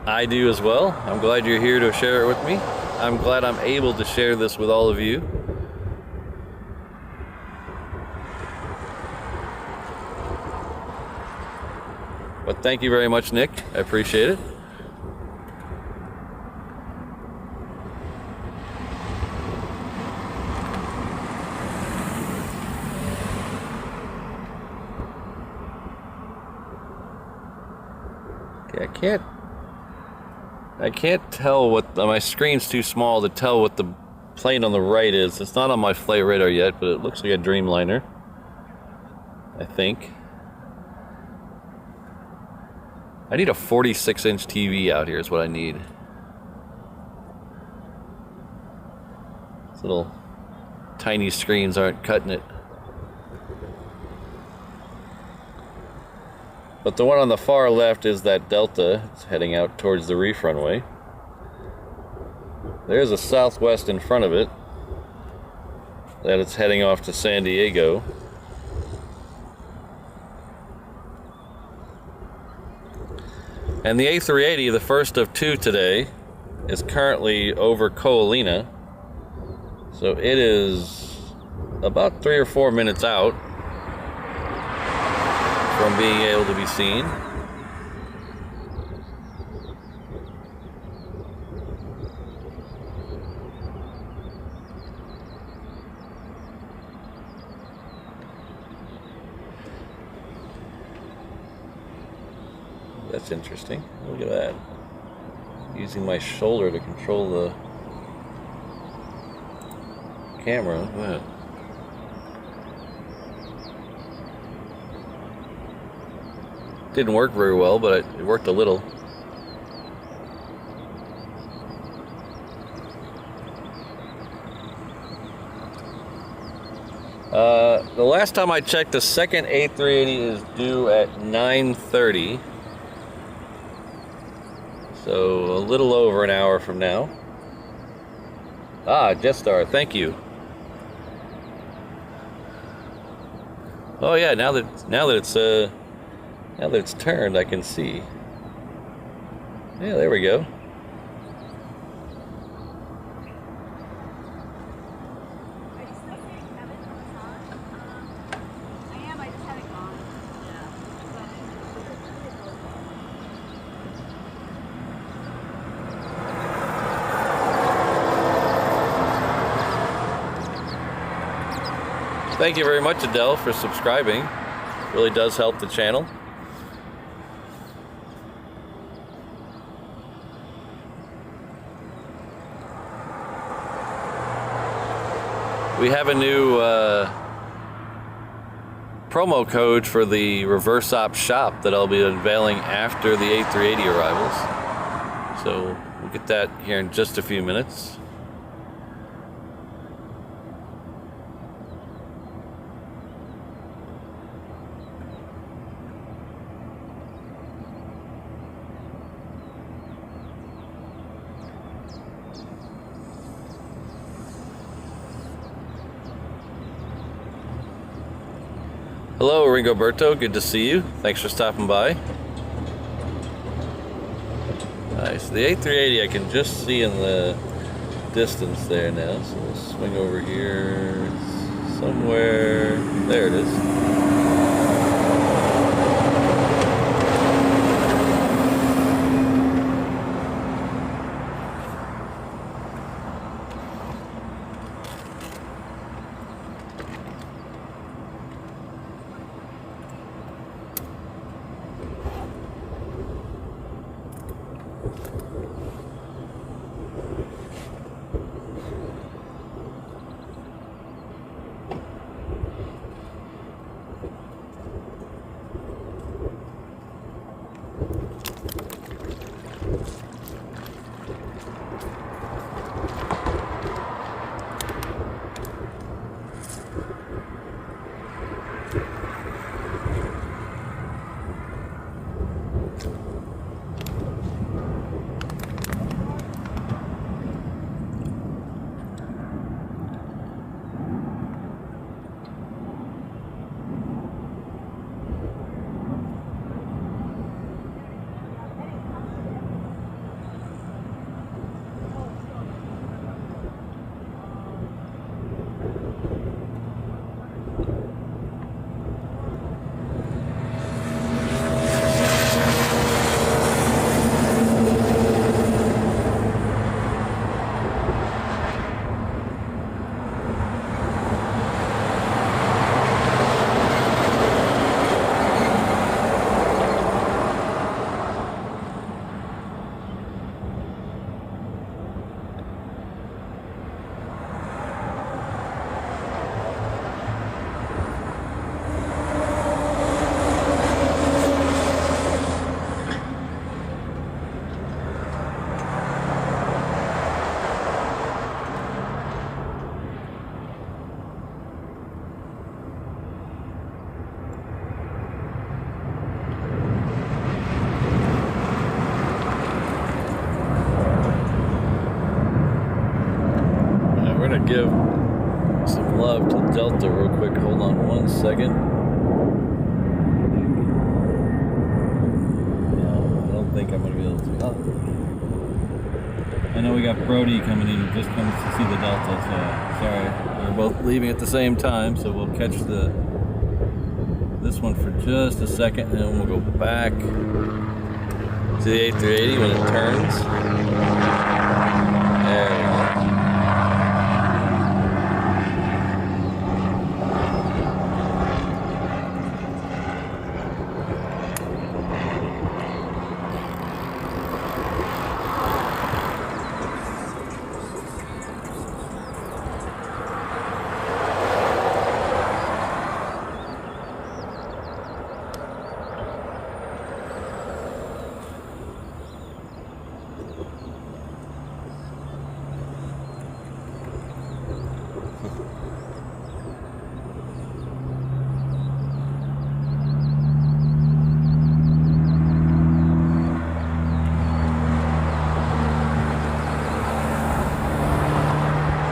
I do as well. I'm glad you're here to share it with me. I'm glad I'm able to share this with all of you. But thank you very much, Nick. I appreciate it. Okay, I can't tell what my screen's too small to tell what the plane on the right is. It's not on my flight radar yet, but it looks like a Dreamliner, I think. I need a 46-inch TV out here is what I need. These little tiny screens aren't cutting it. But the one on the far left is that Delta. It's heading out towards the Reef Runway. There's a Southwest in front of it that it's heading off to San Diego. And the A380, the first of 2 today, is currently over Coalina. So it is about 3 or 4 minutes out from being able to be seen. That's interesting. Look at that. Using my shoulder to control the camera. Look at that. Didn't work very well, but it worked a little. The last time I checked, the second A380 is due at 9:30. So a little over an hour from now. Ah, Jetstar, thank you. Oh yeah, now that it's turned, I can see. Yeah, there we go. Are you still seeing Kevin on the side? I am, I just had it gone. Thank you very much, Adele, for subscribing. Really does help the channel. We have a new promo code for the reverse op shop that I'll be unveiling after the A380 arrivals. So we'll get that here in just a few minutes. Hello, Ringoberto. Good to see you. Thanks for stopping by. Nice. The A380 I can just see in the distance there now. So we'll swing over here somewhere. There it is. Give some love to Delta real quick. Hold on 1 second. No, I don't think I'm going to be able to. I know we got Brody coming in, just comes to see the Delta, so sorry. We're both leaving at the same time, so we'll catch this one for just a second, and then we'll go back to the A380 when it turns. There we go.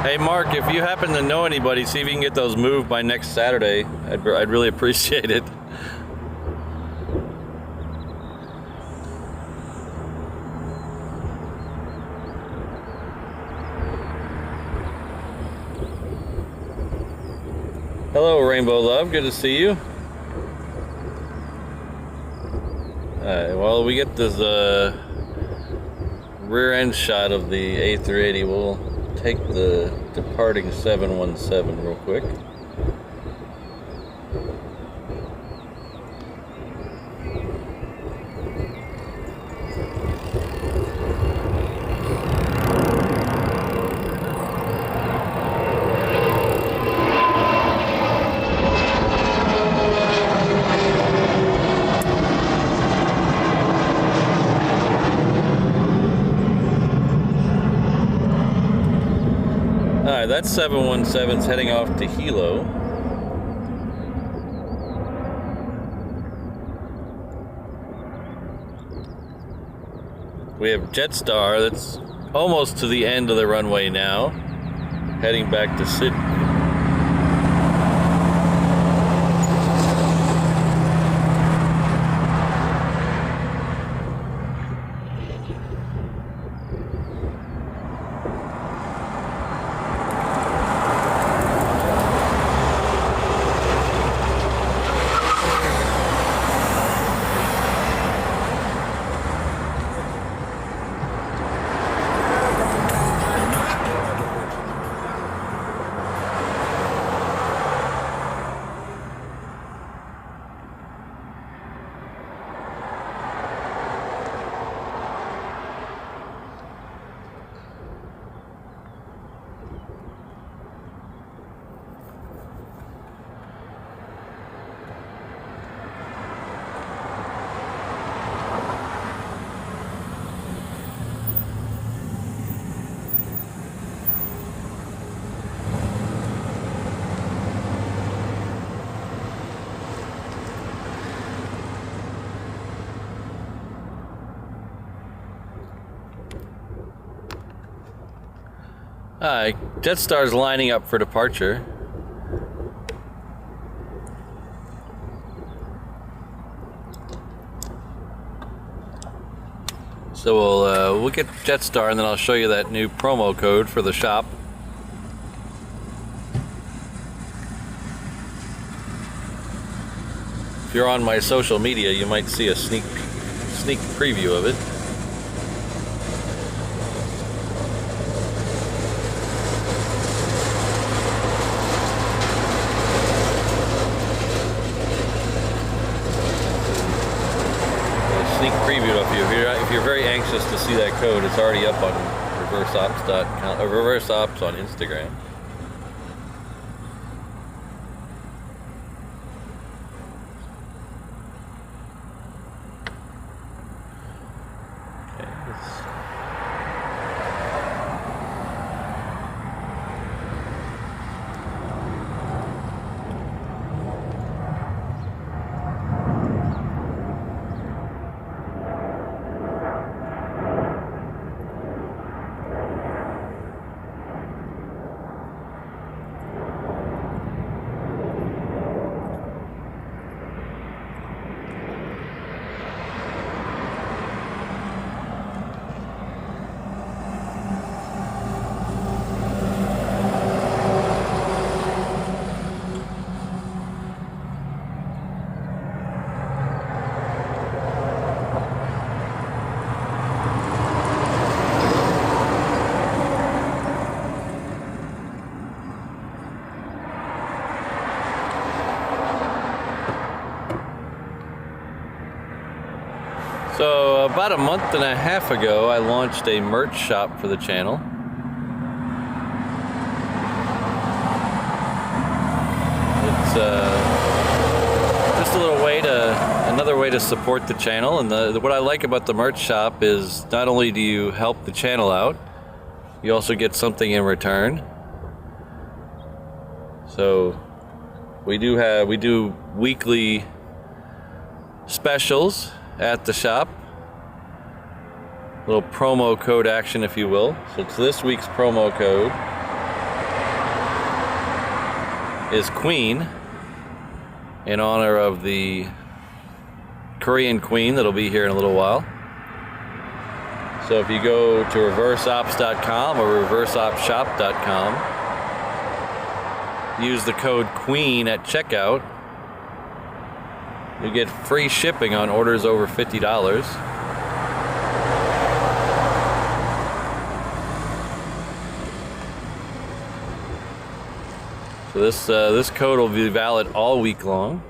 Hey Mark, if you happen to know anybody, see if you can get those moved by next Saturday. I'd really appreciate it. Hello Rainbow Love, good to see you. Alright, well we get this rear end shot of the A380. We'll take the departing 717 real quick. Alright, that 717's heading off to Hilo. We have Jetstar that's almost to the end of the runway now, heading back to Sydney. Jetstar's lining up for departure. So we'll get Jetstar, and then I'll show you that new promo code for the shop. If you're on my social media, you might see a sneak preview of it. Preview of you. If you're very anxious to see that code, it's already up on reverseops.com, reverse ops on Instagram. So about a month and a half ago, I launched a merch shop for the channel. It's just a little way to, another way to support the channel. And what I like about the merch shop is not only do you help the channel out, you also get something in return. So we do weekly specials at the shop. Little promo code action, if you will. So it's this week's promo code is Queen, in honor of the Korean Queen that'll be here in a little while. So if you go to reverseops.com or reverseopshop.com, use the code Queen at checkout, you get free shipping on orders over $50. So this code will be valid all week long.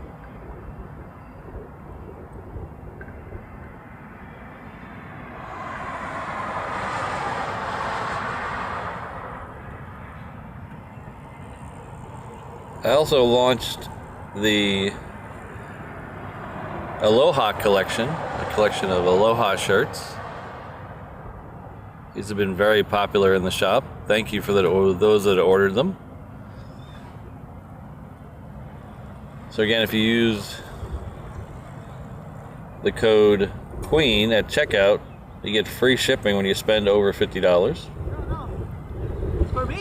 I also launched the Aloha collection, a collection of Aloha shirts. These have been very popular in the shop. Thank you for those that ordered them. So again, if you use the code Queen at checkout, you get free shipping when you spend over $50.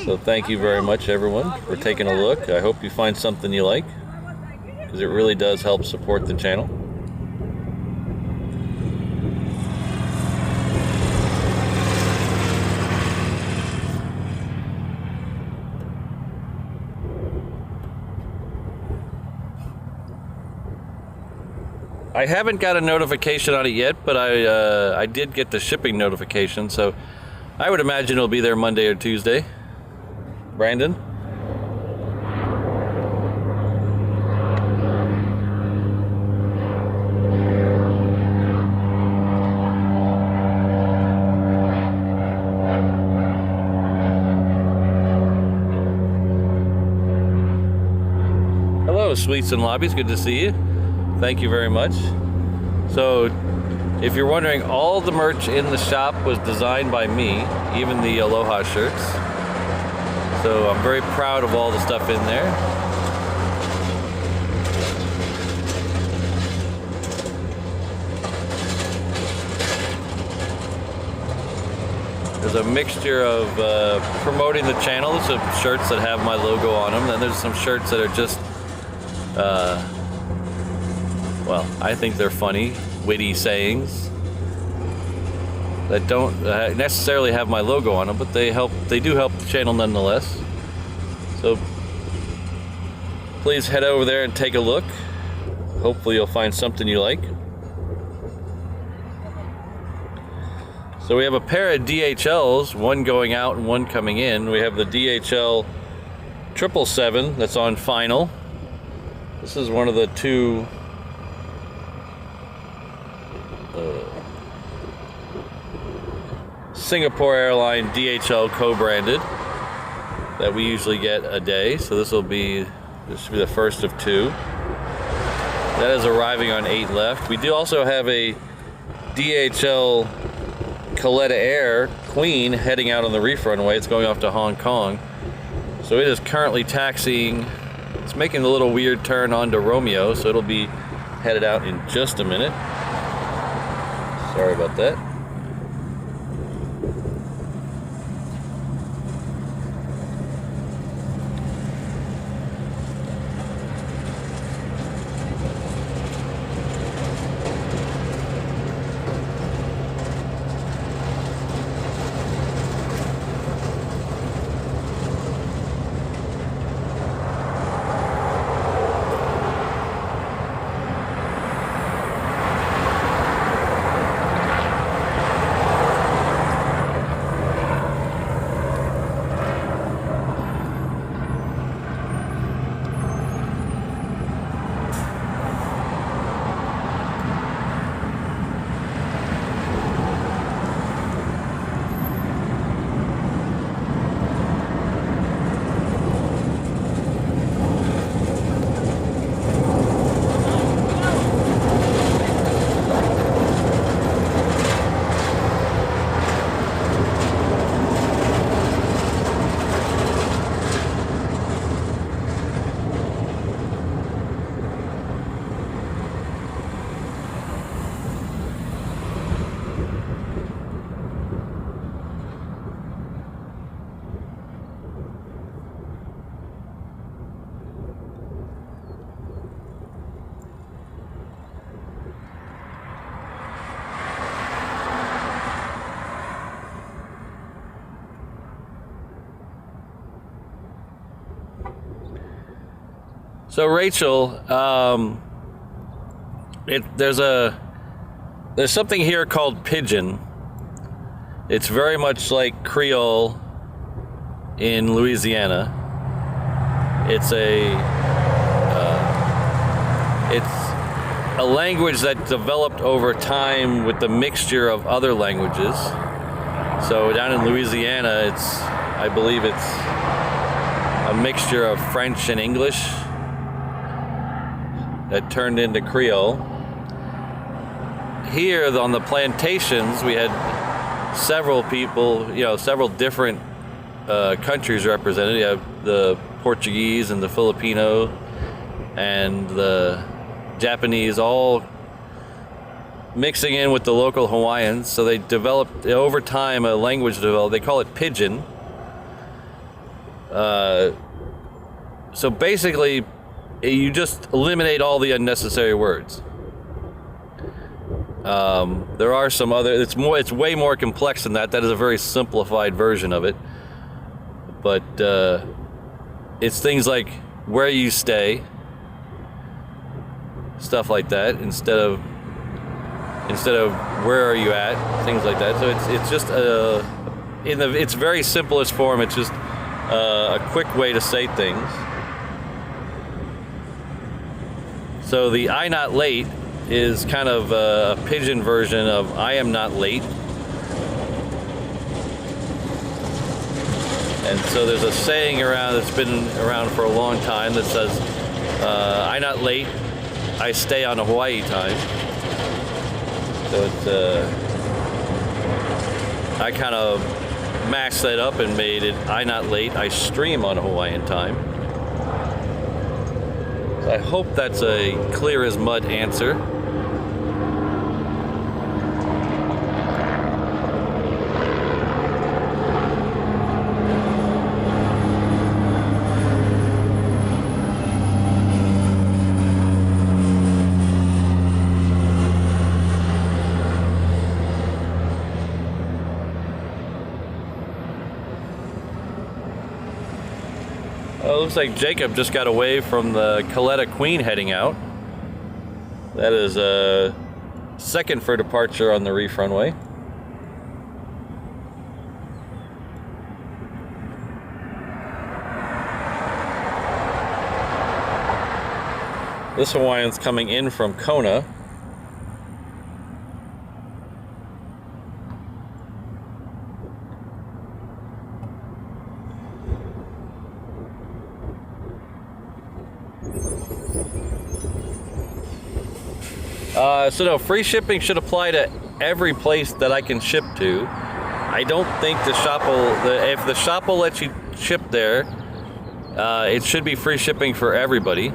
So thank you very much, everyone, for taking a look. I hope you find something you like, because it really does help support the channel. I haven't got a notification on it yet, but I did get the shipping notification, so I would imagine it'll be there Monday or Tuesday. Brandon? Hello, Sweets and Lobbies. Good to see you. Thank you very much. So, if you're wondering, all the merch in the shop was designed by me, even the Aloha shirts. So I'm very proud of all the stuff in there. There's a mixture of promoting the channel. There's some shirts that have my logo on them. Then there's some shirts that are just, well, I think they're funny, witty sayings that don't necessarily have my logo on them, but they do help the channel nonetheless. So please head over there and take a look. Hopefully you'll find something you like. So we have a pair of DHLs, one going out and one coming in. We have the DHL 777 that's on final. This is one of the two Singapore airline DHL co-branded that we usually get a day. So this should be the first of two. That is arriving on 8 left. We do also have a DHL Coletta Air Queen heading out on the Reef Runway. It's going off to Hong Kong. So it is currently taxiing. It's making a little weird turn onto Romeo, so it'll be headed out in just a minute. Sorry about that. So Rachel, there's something here called pidgin. It's very much like Creole in Louisiana. It's a language that developed over time with the mixture of other languages. So down in Louisiana, I believe it's a mixture of French and English that turned into Creole. Here on the plantations, we had several people, several different countries represented. You have the Portuguese and the Filipino and the Japanese all mixing in with the local Hawaiians. So they developed, over time, a language developed. They call it pidgin. So basically, you just eliminate all the unnecessary words. There are some other, it's way more complex than that. That is a very simplified version of it. But it's things like where you stay, stuff like that, instead of where are you at, things like that. So it's just in its very simplest form. It's just a quick way to say things. So the I not late is kind of a pidgin version of I am not late. And so there's a saying around that's been around for a long time that says, I not late, I stay on Hawaii time. So it's, I kind of mashed that up and made it I not late, I stream on Hawaiian time. So I hope that's a clear as mud answer. looks like Jacob just got away from the Coletta Queen heading out. That is second for departure on the Reef Runway. This Hawaiian's coming in from Kona. So no, free shipping should apply to every place that I can ship to. I don't think the shop will, if the shop will let you ship there, it should be free shipping for everybody.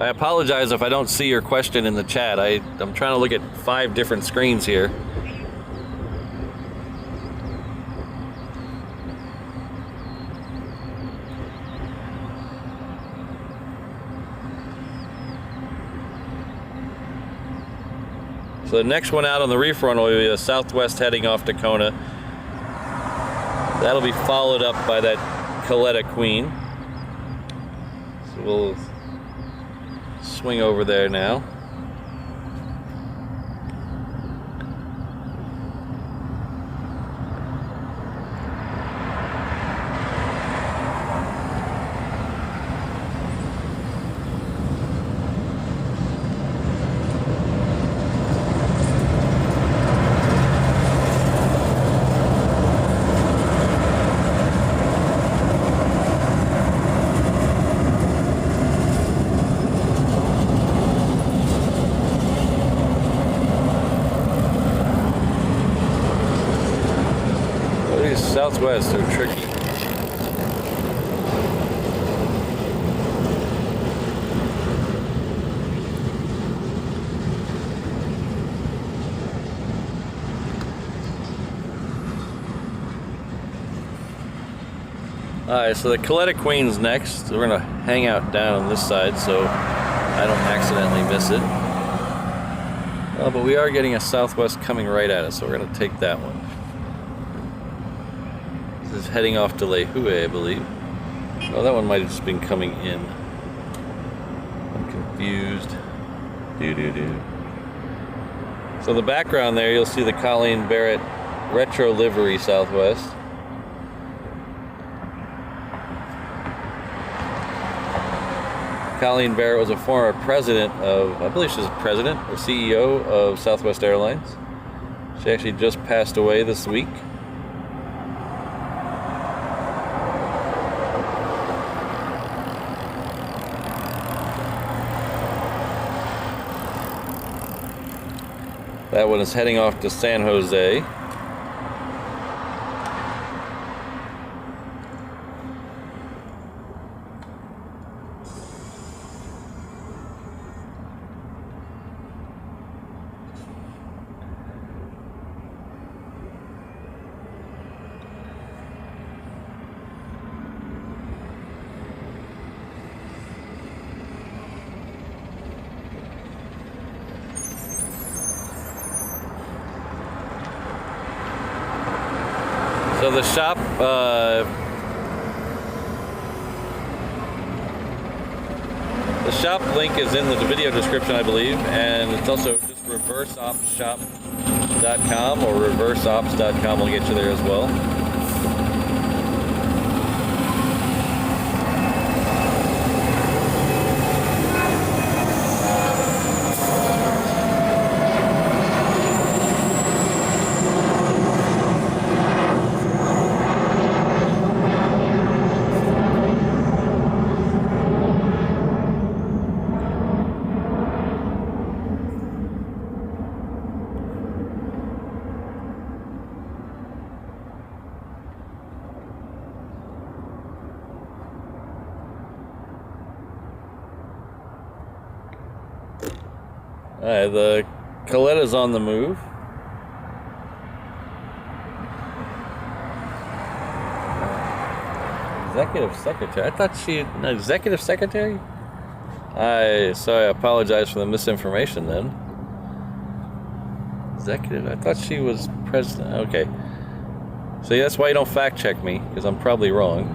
I apologize if I don't see your question in the chat. I'm trying to look at 5 different screens here. So the next one out on the Reef Runway will be a Southwest heading off to Kona. That'll be followed up by that Coletta Queen. So we'll swing over there now. Southwest are tricky. Alright, so the Coletta Queen's next. We're gonna hang out down on this side so I don't accidentally miss it. But we are getting a Southwest coming right at us, so we're gonna take that one. This is heading off to Lehue, I believe. Oh, that one might have just been coming in. I'm confused. So in the background there, you'll see the Colleen Barrett Retro Livery Southwest. Colleen Barrett was a former president of, I believe she's president or CEO of Southwest Airlines. She actually just passed away this week. That one is heading off to San Jose. So the shop, link is in the video description, I believe, and it's also just reverseopshop.com or reverseops.com will get you there as well. Alright, the Coletta's on the move. Executive secretary. I thought she an executive secretary. I apologize for the misinformation then. Executive. I thought she was president. Okay. See, that's why you don't fact check me, because I'm probably wrong.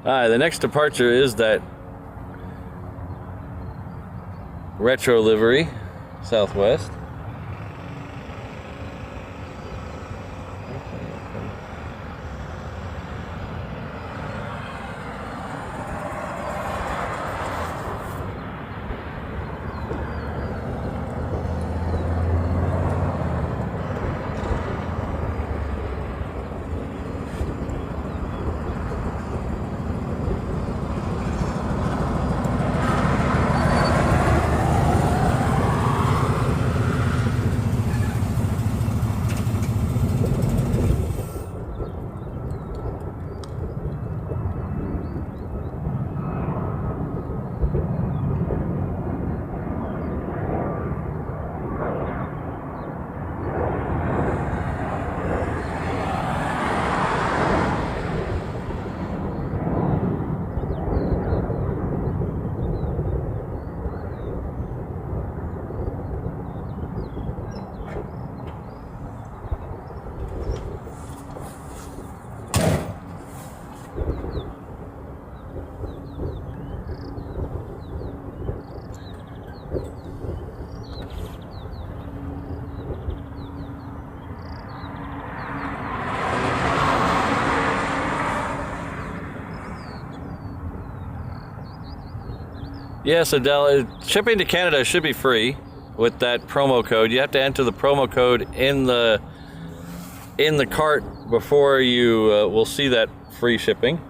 Alright, the next departure is that retro livery, Southwest. Yes, Adele, shipping to Canada should be free with that promo code. You have to enter the promo code in the cart before you will see that free shipping.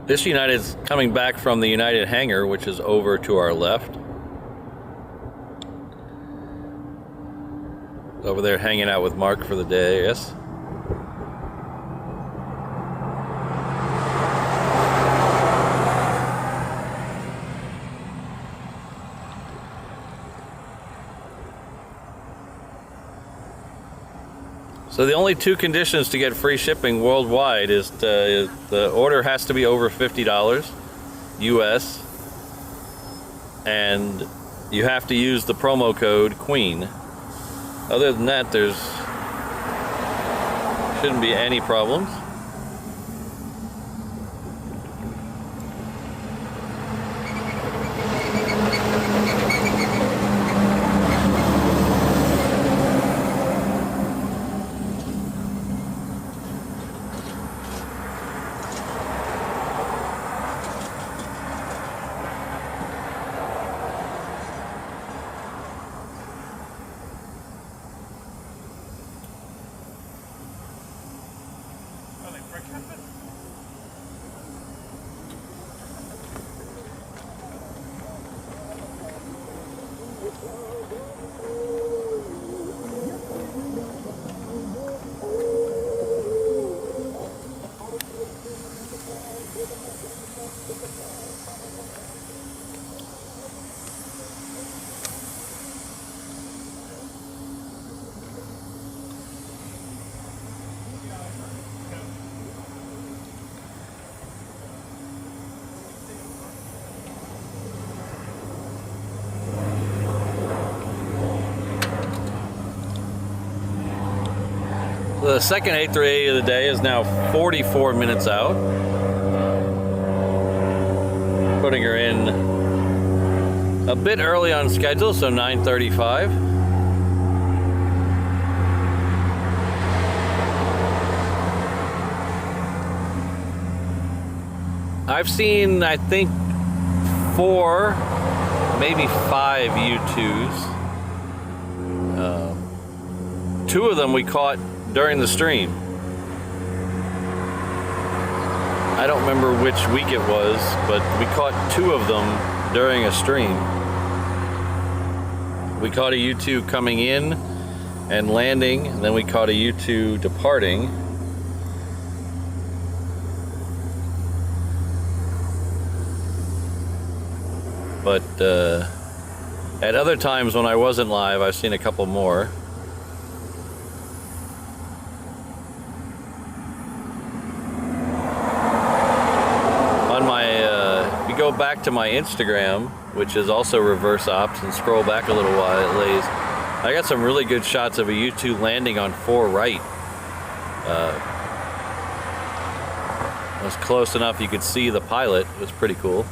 This United's coming back from the United hangar, which is over to our left. Over there hanging out with Mark for the day, yes. So the only two conditions to get free shipping worldwide is the order has to be over $50 US, and you have to use the promo code QUEEN. Other than that, there's shouldn't be any problems. The second A380 of the day is now 44 minutes out. Putting her in a bit early on schedule, so 9:35. I've seen, I think, 4, maybe 5 U2s. 2 of them we caught during the stream. I don't remember which week it was, but we caught 2 of them during a stream. We caught a U2 coming in and landing, and then we caught a U2 departing. But at other times when I wasn't live, I've seen a couple more. Go back to my Instagram, which is also reverse ops, and scroll back a little while it lays. I got some really good shots of a U2 landing on 4 right. It was close enough you could see the pilot. It was pretty cool.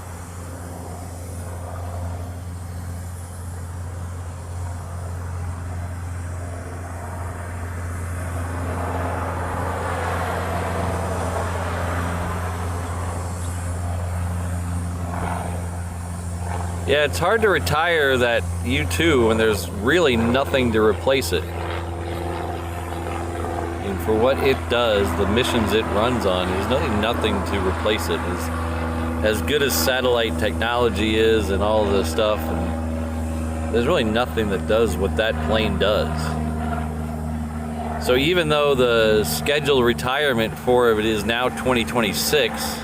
Yeah, it's hard to retire that U2 when there's really nothing to replace it. And for what it does, the missions it runs on, there's nothing to replace it. As good as satellite technology is and all the stuff, and there's really nothing that does what that plane does. So even though the scheduled retirement for it is now 2026,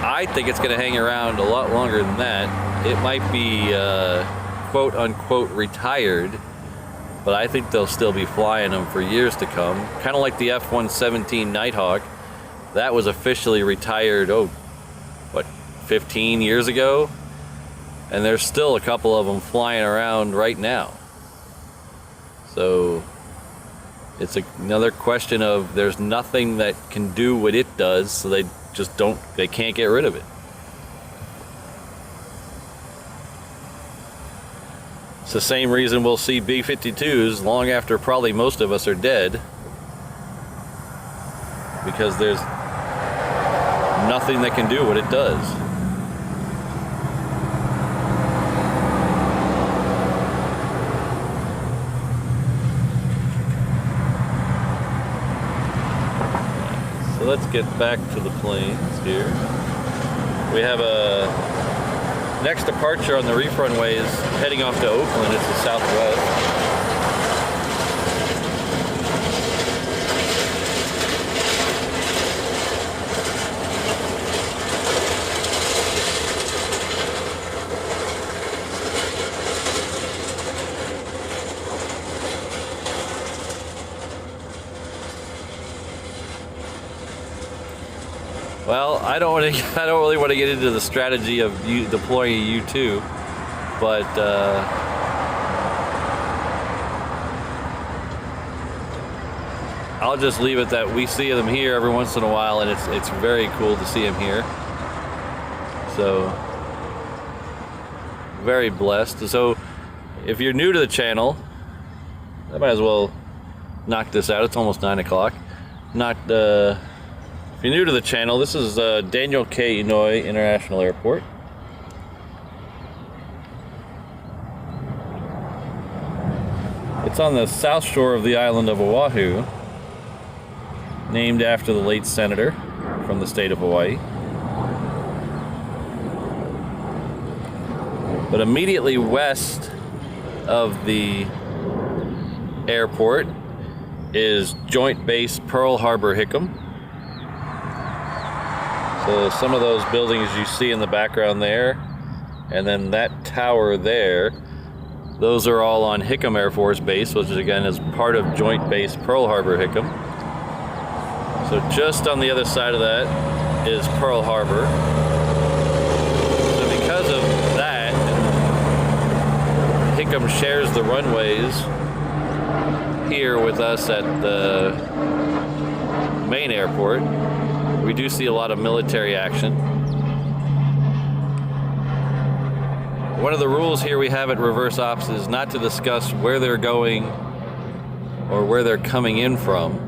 I think it's going to hang around a lot longer than that. It might be quote unquote retired, but I think they'll still be flying them for years to come. Kind of like the F-117 Nighthawk. That was officially retired, 15 years ago? And there's still a couple of them flying around right now. So it's another question of there's nothing that can do what it does, so they can't get rid of it. It's the same reason we'll see B-52s long after probably most of us are dead, because there's nothing that can do what it does. So let's get back to the planes here. We have a next departure on the Reef Runway is heading off to Oakland. It's the southwest. Well, I don't want to. I don't really want to get into the strategy of deploying a U-2, but I'll just leave it that we see them here every once in a while, and it's very cool to see them here. So very blessed. So if you're new to the channel, I might as well knock this out. It's almost 9 o'clock. If you're new to the channel, this is Daniel K. Inouye International Airport. It's on the south shore of the island of Oahu, named after the late senator from the state of Hawaii. But immediately west of the airport is Joint Base Pearl Harbor Hickam. So some of those buildings you see in the background there, and then that tower there, those are all on Hickam Air Force Base, which again is part of Joint Base Pearl Harbor Hickam. So just on the other side of that is Pearl Harbor. So because of that, Hickam shares the runways here with us at the main airport. We do see a lot of military action. One of the rules here we have at Reverse Ops is not to discuss where they're going or where they're coming in from.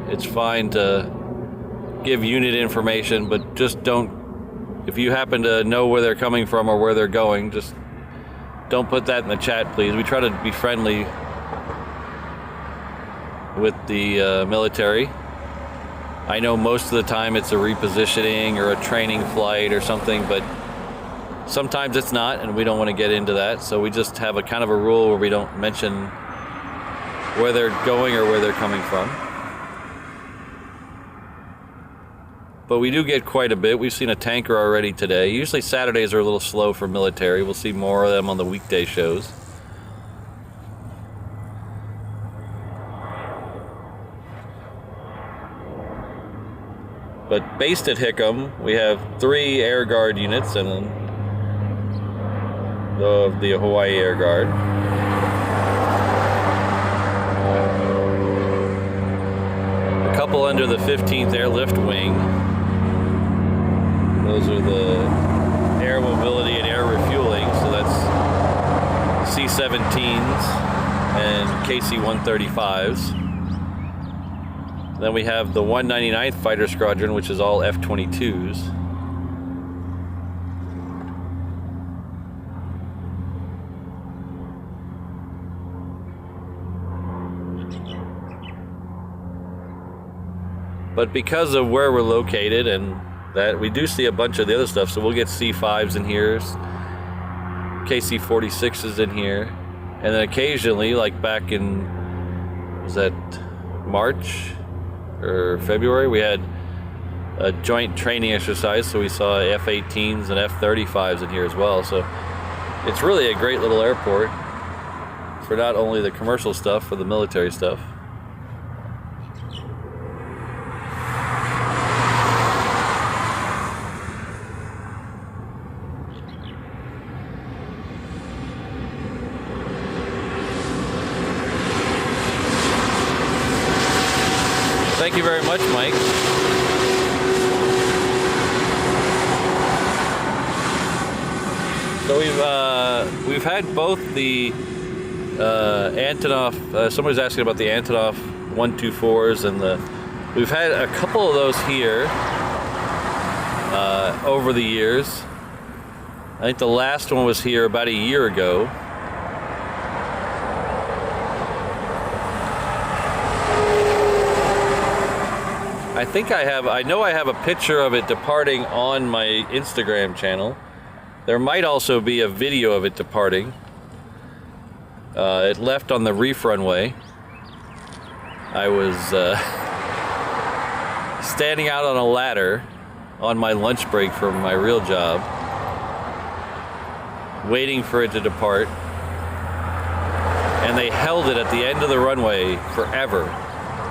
It's fine to give unit information, but just don't, if you happen to know where they're coming from or where they're going, just don't put that in the chat, please. We try to be friendly with the military. I know most of the time it's a repositioning or a training flight or something, but sometimes it's not, and we don't want to get into that. So we just have a kind of a rule where we don't mention where they're going or where they're coming from. But we do get quite a bit. We've seen a tanker already today. Usually Saturdays are a little slow for military. We'll see more of them on the weekday shows. But based at Hickam, we have 3 Air Guard units and then of the Hawaii Air Guard. A couple under the 15th Airlift Wing. Those are the air mobility and air refueling, so that's C-17s and KC-135s. Then we have the 199th Fighter Squadron, which is all F-22s. But because of where we're located and that, we do see a bunch of the other stuff, so we'll get C-5s in here, KC-46s in here, and then occasionally, like back in, was that March or February, we had a joint training exercise, so we saw F-18s and F-35s in here as well. So it's really a great little airport for not only the commercial stuff, for the military stuff. Thank you very much, Mike. So we've had both the Antonov. Somebody's asking about the Antonov 124s, and we've had a couple of those here over the years. I think the last one was here about a year ago. I know I have a picture of it departing on my Instagram channel. There might also be a video of it departing. It left on the Reef Runway. I was standing out on a ladder on my lunch break from my real job, waiting for it to depart. And they held it at the end of the runway forever.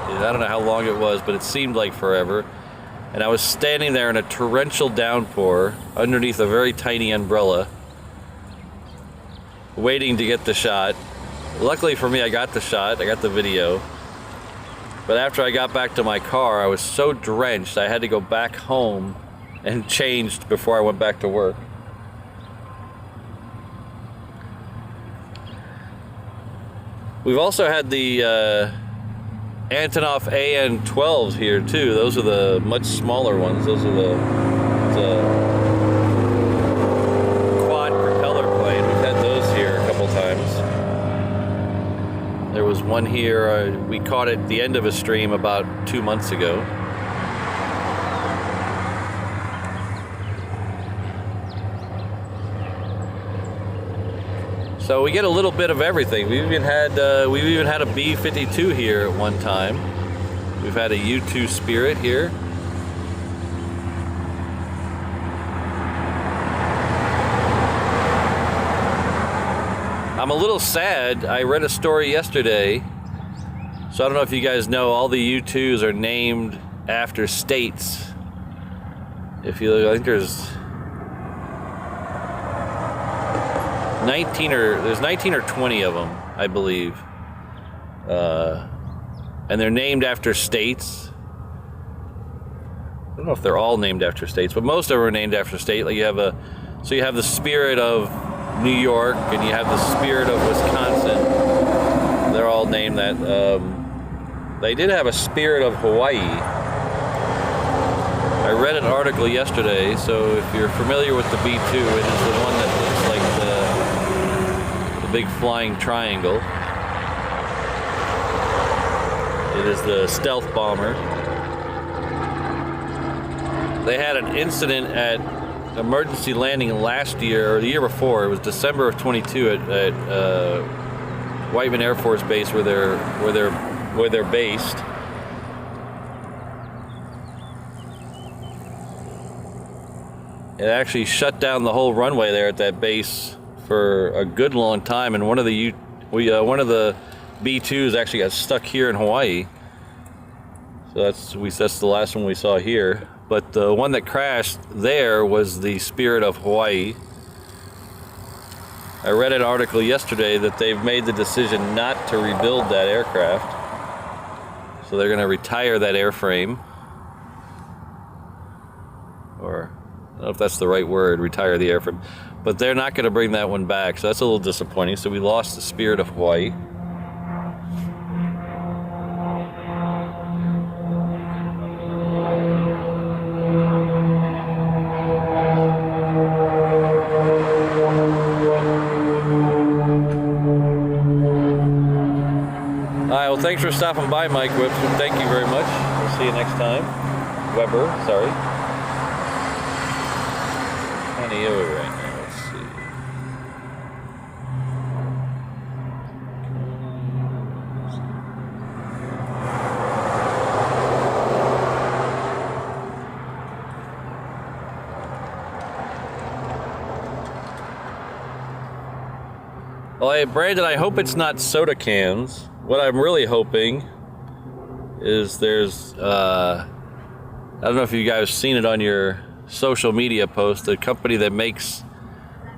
I don't know how long it was, but it seemed like forever. And I was standing there in a torrential downpour underneath a very tiny umbrella, waiting to get the shot. Luckily for me, I got the shot, I got the video. But after I got back to my car, I was so drenched, I had to go back home and changed before I went back to work. We've also had the Antonov AN-12s here too. Those are the much smaller ones. Those are the quad propeller plane. We've had those here a couple times. There was one here, we caught it at the end of a stream about 2 months ago. So we get a little bit of everything. We've even had a B-52 here at one time. We've had a U-2 Spirit here. I'm a little sad. I read a story yesterday. So I don't know if you guys know, all the U-2s are named after states. If you look, I think there's 19 or 20 of them, I believe, and they're named after states. I don't know if they're all named after states, but most of them are named after state. Like you have the Spirit of New York, and you have the Spirit of Wisconsin. They're all named that. They did have a Spirit of Hawaii. I read an article yesterday, so if you're familiar with the B-2, it is the one that looks like the big flying triangle. It is the stealth bomber. They had an incident at emergency landing last year, or the year before. It was December of 22 at Whiteman Air Force Base, where they're based. It actually shut down the whole runway there at that base for a good long time, and one of the B-2s actually got stuck here in Hawaii. So that's the last one we saw here. But the one that crashed there was the Spirit of Hawaii. I read an article yesterday that they've made the decision not to rebuild that aircraft. So they're going to retire that airframe. Or, I don't know if that's the right word, retire the airframe. But they're not going to bring that one back, so that's a little disappointing. So we lost the Spirit of Hawaii. Alright, well, thanks for stopping by, Mike Whips. Thank you very much. We'll see you next time. Weber, sorry. Right now, let's see. Well, hey, Brandon, I hope it's not soda cans. What I'm really hoping is there's, I don't know if you guys have seen it on your social media post, the company that makes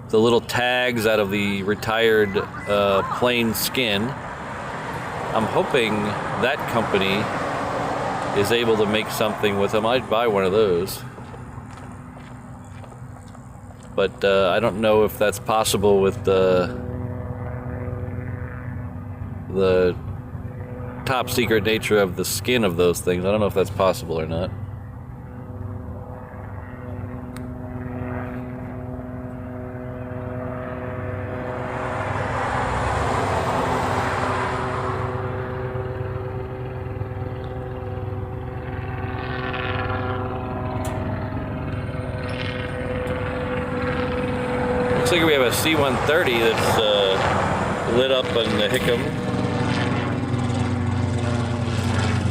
the little tags out of the retired plane skin. I'm hoping that company is able to make something with them. I'd buy one of those. But I don't know if that's possible with the top secret nature of the skin of those things. I don't know if that's possible or not. Looks like we have a C-130 that's lit up on the Hickam.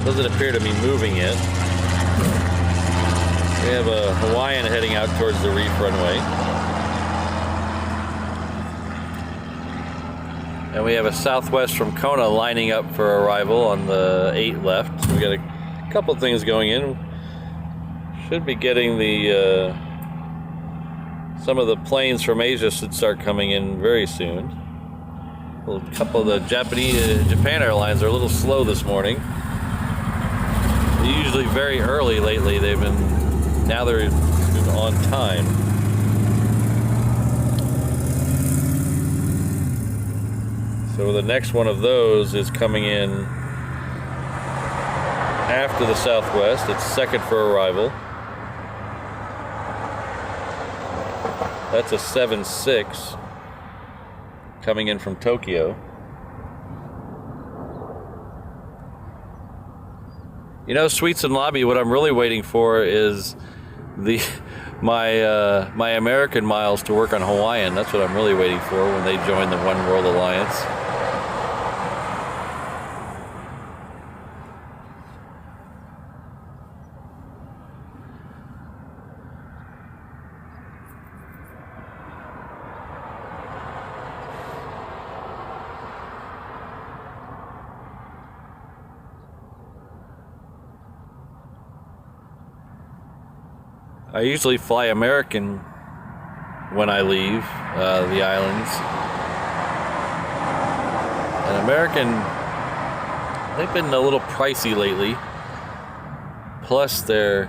Doesn't appear to be moving yet. We have a Hawaiian heading out towards the Reef Runway. And we have a Southwest from Kona lining up for arrival on the 8 left. So we got a couple things going in. Should be getting the some of the planes from Asia should start coming in very soon. A couple of the Japan Airlines are a little slow this morning. They're usually very early lately. Now they're on time. So the next one of those is coming in after the Southwest. It's second for arrival. That's a 7-6 coming in from Tokyo. You know, Suites and Lobby, what I'm really waiting for is my American miles to work on Hawaiian. That's what I'm really waiting for when they join the One World Alliance. I usually fly American when I leave the islands. And American, they've been a little pricey lately. Plus their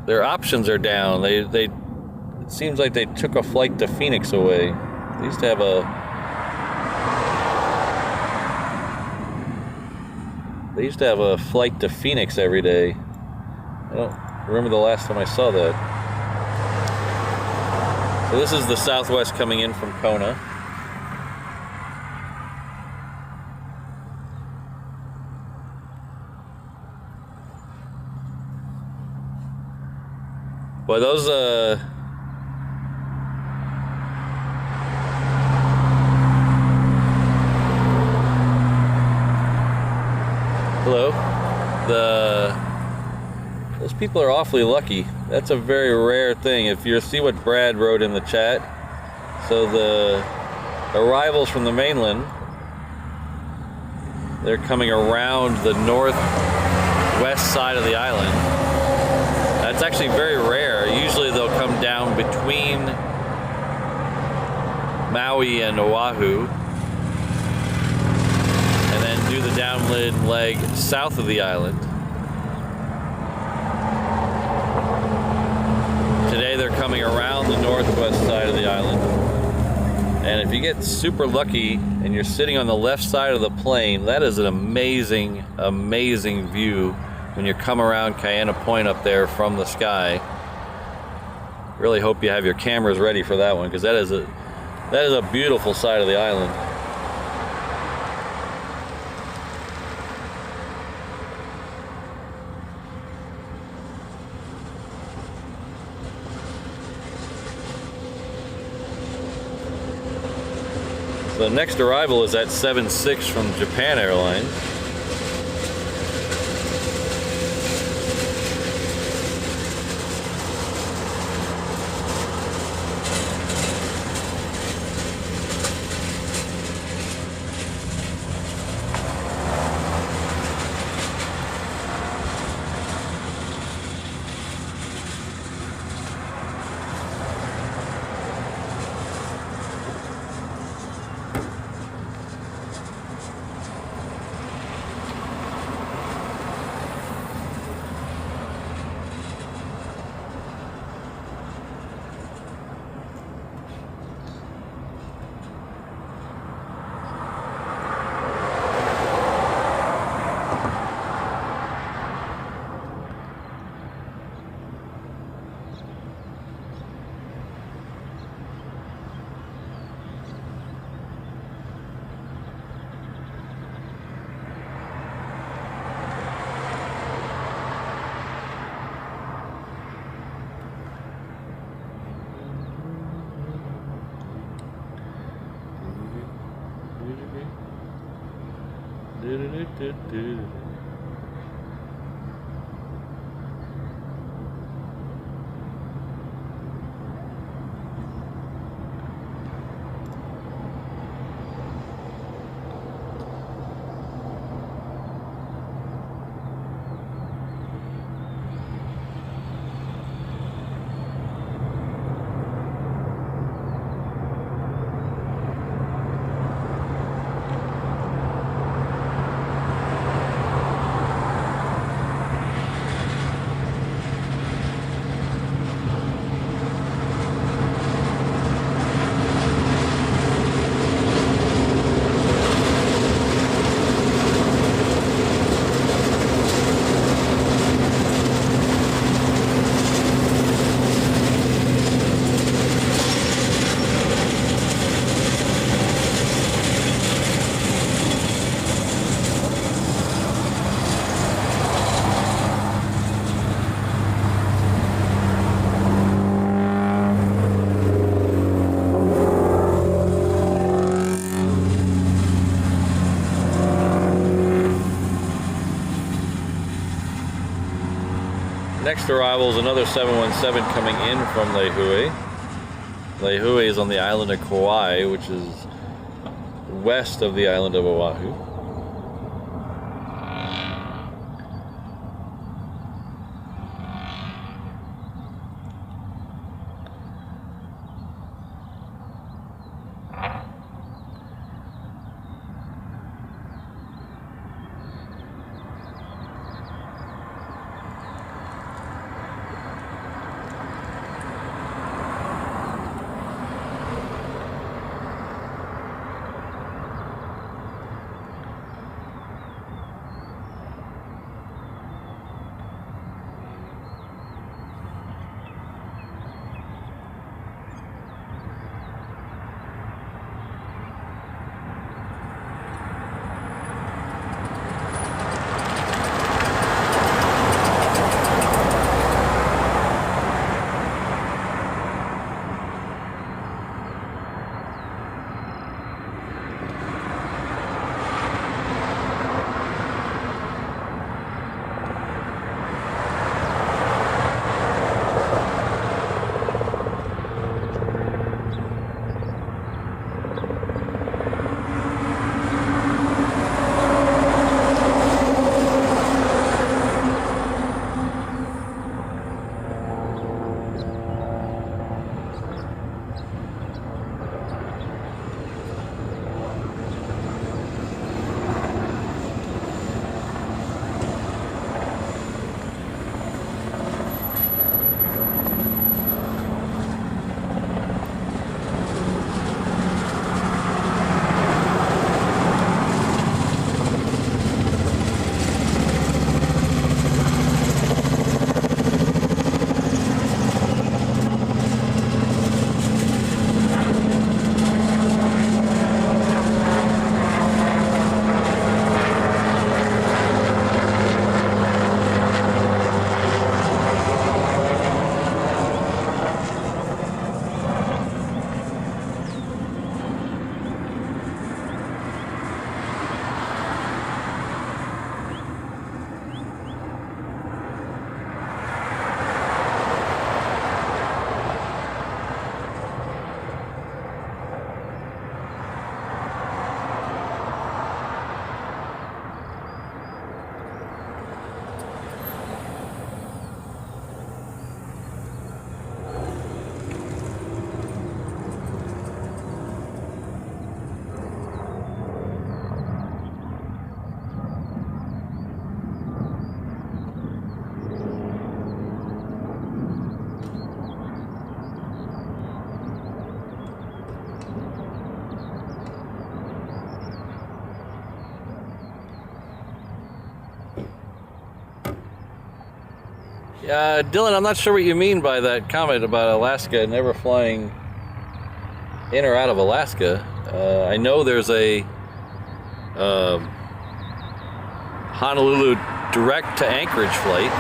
options are down. It seems like they took a flight to Phoenix away. They used to have a flight to Phoenix every day. I don't remember the last time I saw that. So this is the Southwest coming in from Kona. Boy, those hello. Those people are awfully lucky. That's a very rare thing. If you see what Brad wrote in the chat, so the arrivals from the mainland, they're coming around the northwest side of the island. That's actually very rare. Usually they'll come down between Maui and Oahu, and then do the downwind leg south of the island. Today they're coming around the northwest side of the island. And if you get super lucky and you're sitting on the left side of the plane, that is an amazing, amazing view when you come around Kaena Point up there from the sky. Really hope you have your cameras ready for that one, because that is a beautiful side of the island. The next arrival is at 7-6 from Japan Airlines. next arrival is another 717 coming in from Lihue. Lihue is on the island of Kauai, which is west of the island of Oahu. Dylan, I'm not sure what you mean by that comment about Alaska never flying in or out of Alaska. I know there's a Honolulu direct to Anchorage flight.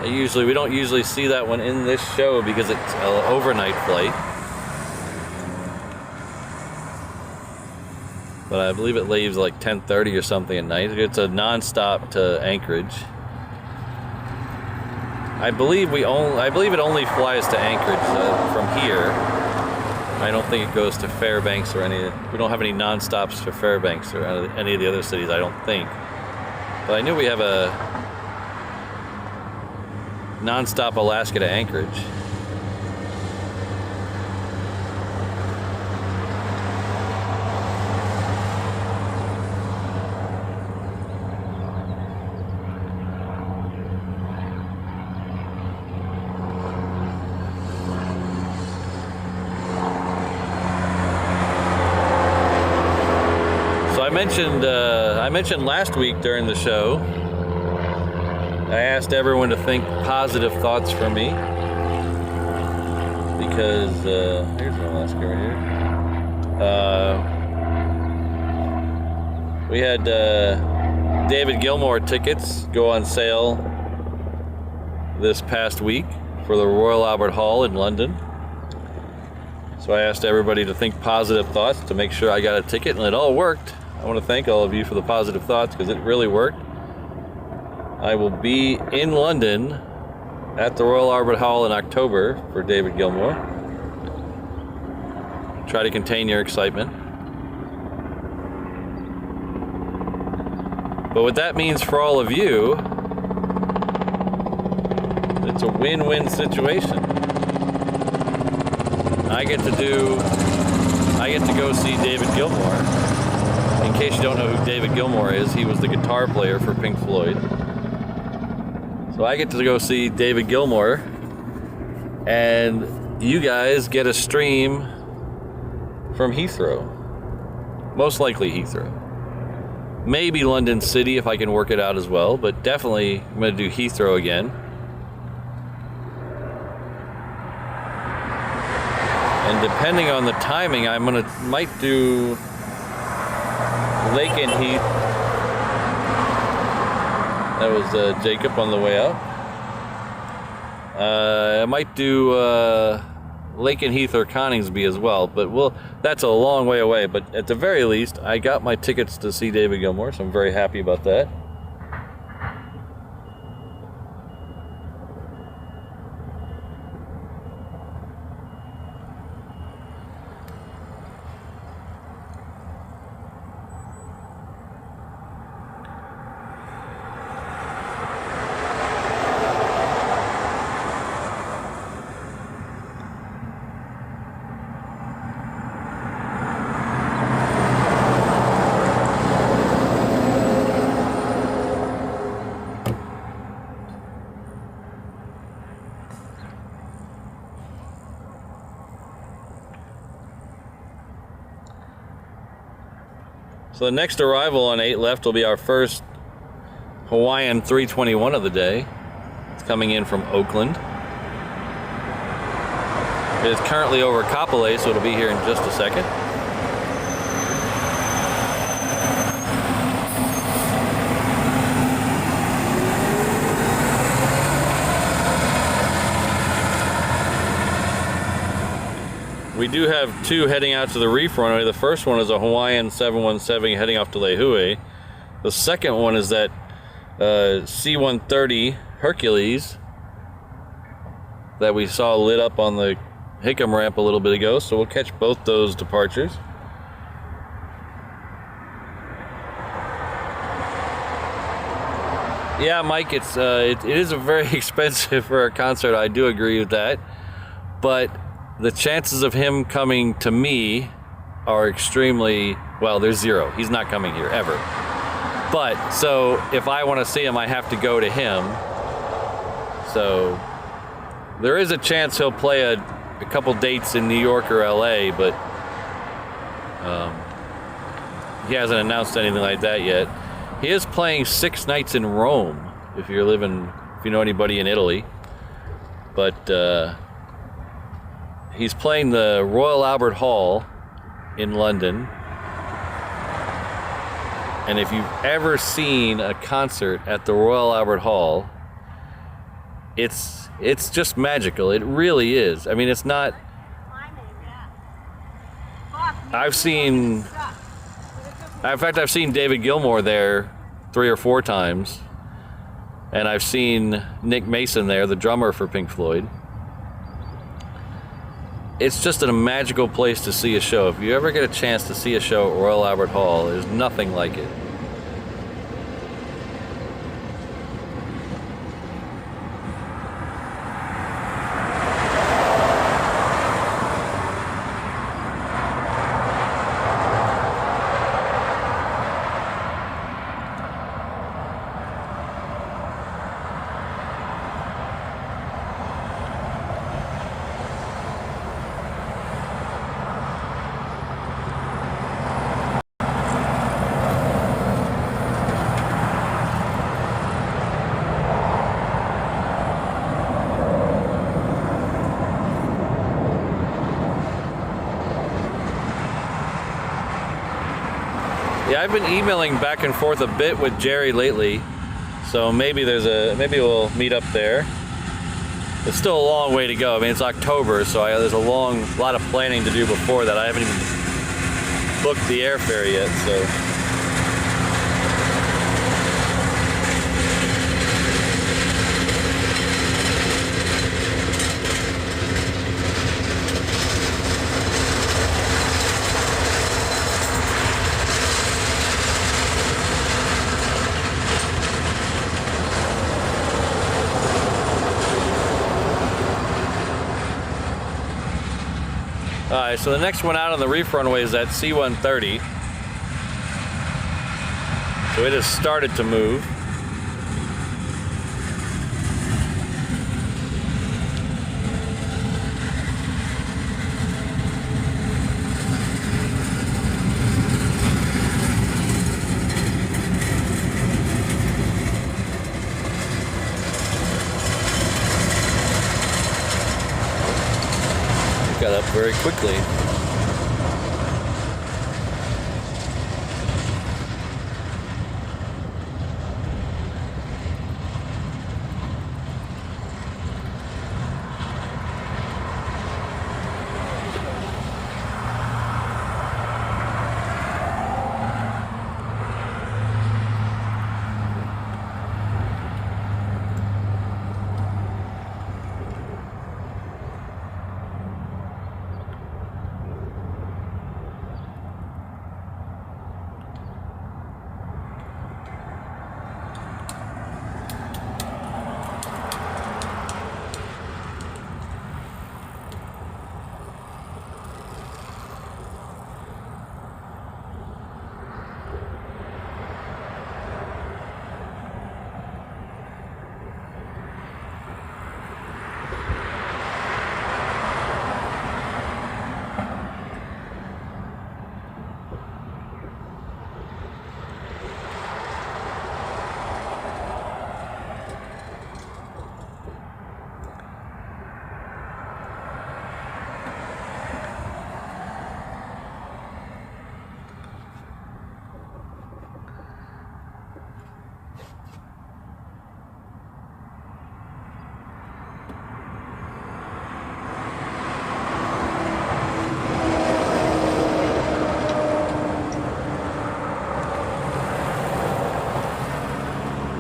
We don't usually see that one in this show because it's an overnight flight. But I believe it leaves like 10:30 or something at night. It's a non-stop to Anchorage. I believe it only flies to Anchorage from here. I don't think it goes to Fairbanks or any. We don't have any non-stops to Fairbanks or any of the other cities, I don't think. But I knew we have a non-stop Alaska to Anchorage. I mentioned last week during the show, I asked everyone to think positive thoughts for me because here's an Alaska right here. We had David Gilmour tickets go on sale this past week for the Royal Albert Hall in London. So I asked everybody to think positive thoughts to make sure I got a ticket, and it all worked. I want to thank all of you for the positive thoughts because it really worked. I will be in London at the Royal Albert Hall in October for David Gilmour. Try to contain your excitement. But what that means for all of you, it's a win-win situation. I get to go see David Gilmour. In case you don't know who David Gilmour is, he was the guitar player for Pink Floyd. So I get to go see David Gilmour, and you guys get a stream from Heathrow. Most likely Heathrow. Maybe London City if I can work it out as well, but definitely I'm going to do Heathrow again. And depending on the timing, might do Lakenheath. That was Jacob on the way up. I might do Lakenheath or Coningsby as well, but that's a long way away. But at the very least, I got my tickets to see David Gilmour, so I'm very happy about that. So the next arrival on 8 left will be our first Hawaiian 321 of the day. It's coming in from Oakland. It is currently over Kapolei, so it'll be here in just a second. We do have two heading out to the Reef Runway. The first one is a Hawaiian 717 heading off to Lehue. The second one is that C-130 Hercules that we saw lit up on the Hickam ramp a little bit ago. So we'll catch both those departures. Yeah, Mike, it is a very expensive for a concert. I do agree with that, but the chances of him coming to me are extremely, well, there's zero. He's not coming here, ever. But, so, if I want to see him, I have to go to him. So, there is a chance he'll play a couple dates in New York or LA, but he hasn't announced anything like that yet. He is playing 6 nights in Rome, if you know anybody in Italy. But, he's playing the Royal Albert Hall in London. And if you've ever seen a concert at the Royal Albert Hall, it's just magical. It really is. I mean, it's not... I've seen David Gilmour there 3 or 4 times. And I've seen Nick Mason there, the drummer for Pink Floyd. It's just a magical place to see a show. If you ever get a chance to see a show at Royal Albert Hall, there's nothing like it. Yeah, I've been emailing back and forth a bit with Jerry lately, so maybe we'll meet up there. It's still a long way to go. I mean, it's October, so there's a lot of planning to do before that. I haven't even booked the airfare yet, so. Alright, so the next one out on the Reef Runway is that C-130. So it has started to move. Got up very quickly.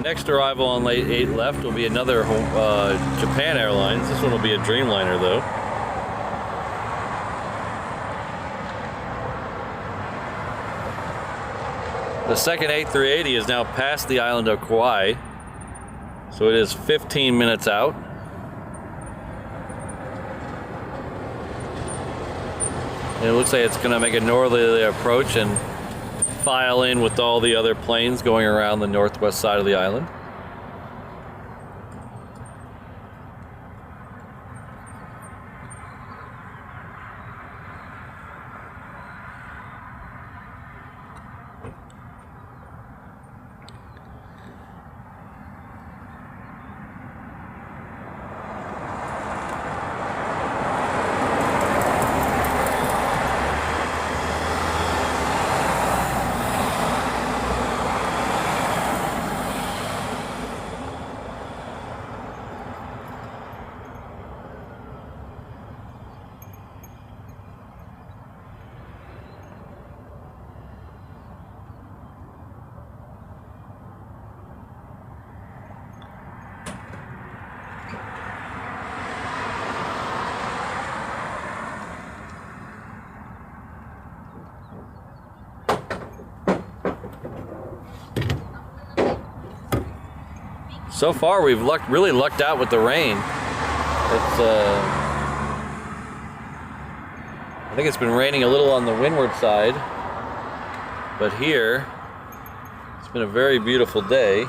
Next arrival on late 8 left will be another Japan Airlines. This one will be a Dreamliner though. The second A380 is now past the island of Kauai, so it is 15 minutes out. And it looks like it's going to make a northerly approach and file in with all the other planes going around the northwest side of the island. So far, we've really lucked out with the rain. I think it's been raining a little on the windward side, but here, it's been a very beautiful day.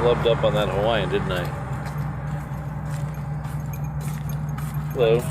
Flubbed up on that Hawaiian, didn't I? Hello.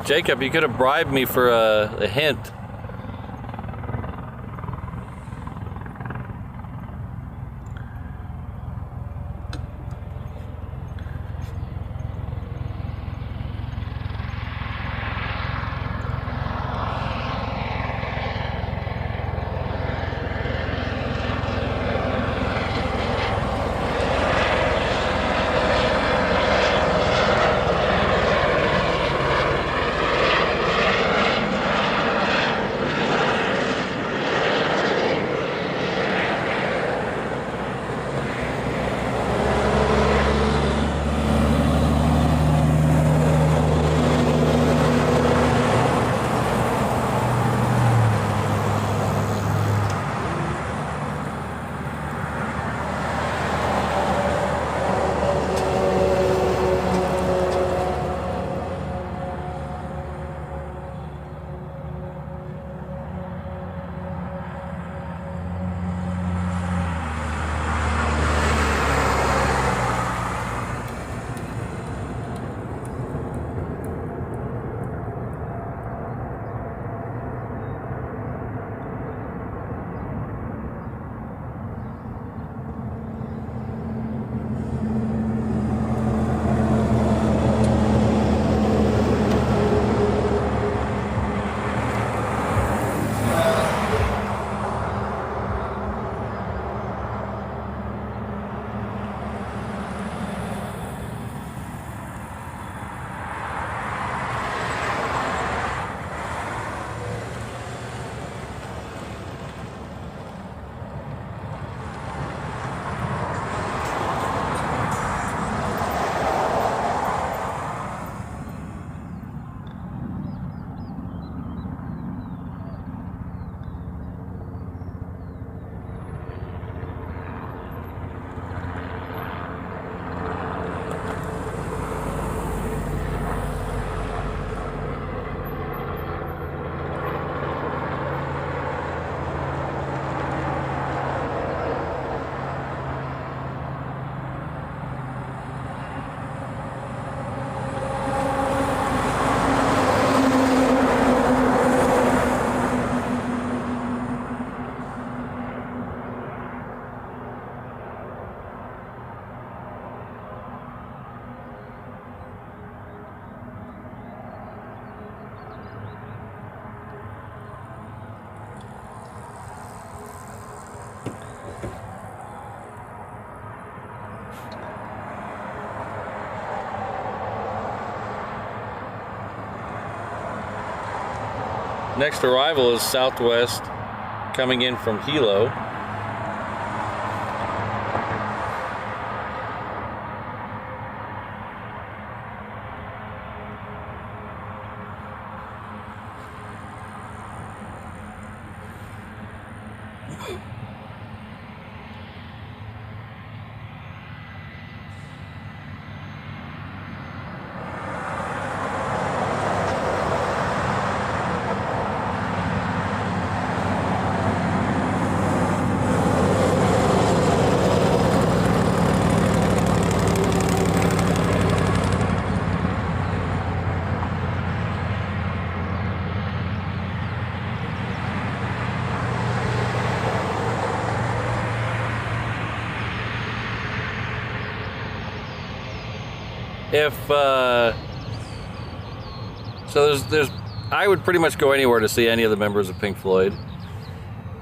Jacob, you could have bribed me for a hint. Next arrival is Southwest coming in from Hilo. If so, there's I would pretty much go anywhere to see any of the members of Pink Floyd.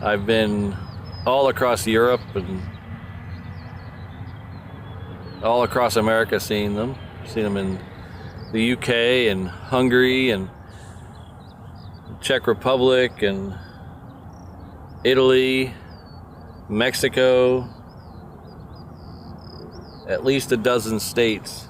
I've been all across Europe and all across America seeing them. Seen them in the UK and Hungary and Czech Republic and Italy, Mexico, at least a dozen states.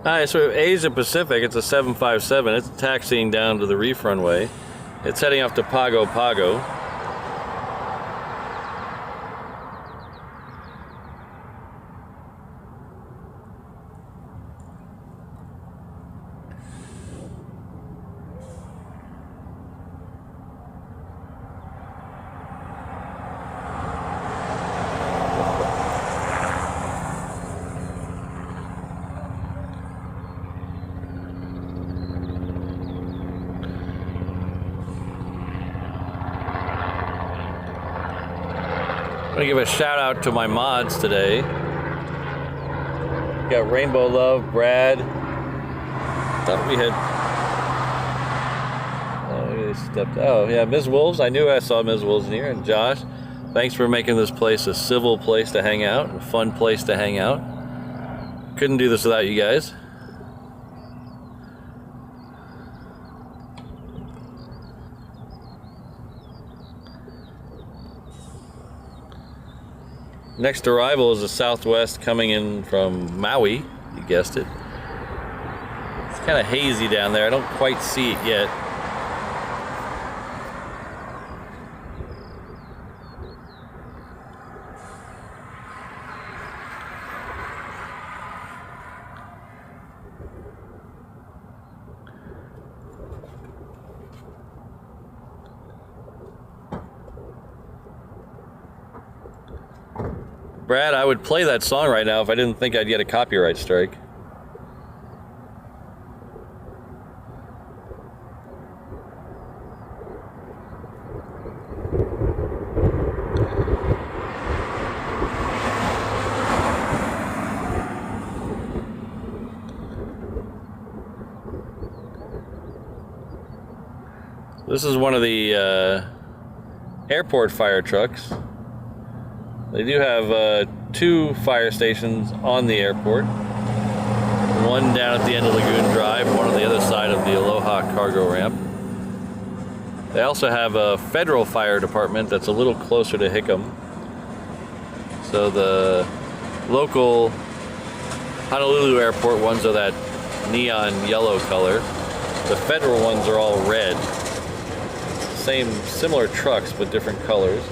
Alright, so Asia Pacific, it's a 757. It's taxiing down to the Reef Runway. It's heading off to Pago Pago. to give a shout out to my mods today. Got Rainbow Love, Brad. Thought we had. Oh, they stepped. Oh, yeah, Ms. Wolves. I knew I saw Ms. Wolves in here. And Josh, thanks for making this place a civil place to hang out, a fun place to hang out. Couldn't do this without you guys. Next arrival is a Southwest coming in from Maui. You guessed it. It's kind of hazy down there. I don't quite see it yet. Brad, I would play that song right now if I didn't think I'd get a copyright strike. This is one of the airport fire trucks. They do have 2 fire stations on the airport. One down at the end of Lagoon Drive, one on the other side of the Aloha cargo ramp. They also have a federal fire department that's a little closer to Hickam. So the local Honolulu airport ones are that neon yellow color. The federal ones are all red. Same, similar trucks, but different colors.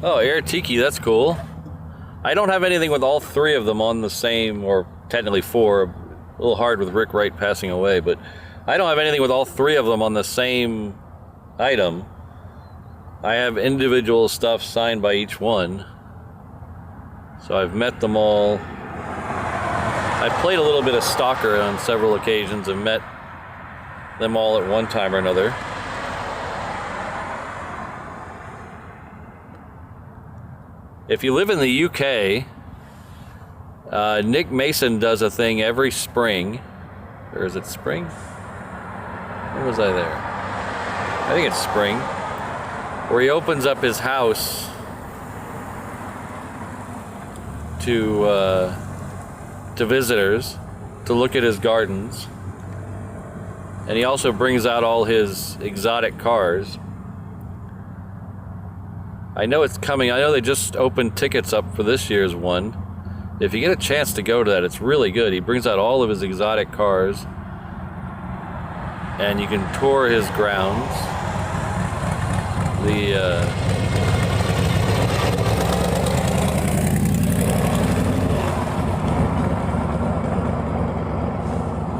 Oh, Air Tiki, that's cool. I don't have anything with all 3 of them on the same, or technically 4. A little hard with Rick Wright passing away, but I don't have anything with all 3 of them on the same item. I have individual stuff signed by each one. So I've met them all. I've played a little bit of Stalker on several occasions and met them all at one time or another. If you live in the UK, Nick Mason does a thing every spring. Or is it spring? When was I there? I think it's spring. Where he opens up his house to visitors to look at his gardens. And he also brings out all his exotic cars. I know it's coming. I know they just opened tickets up for this year's one. If you get a chance to go to that, it's really good. He brings out all of his exotic cars, and you can tour his grounds.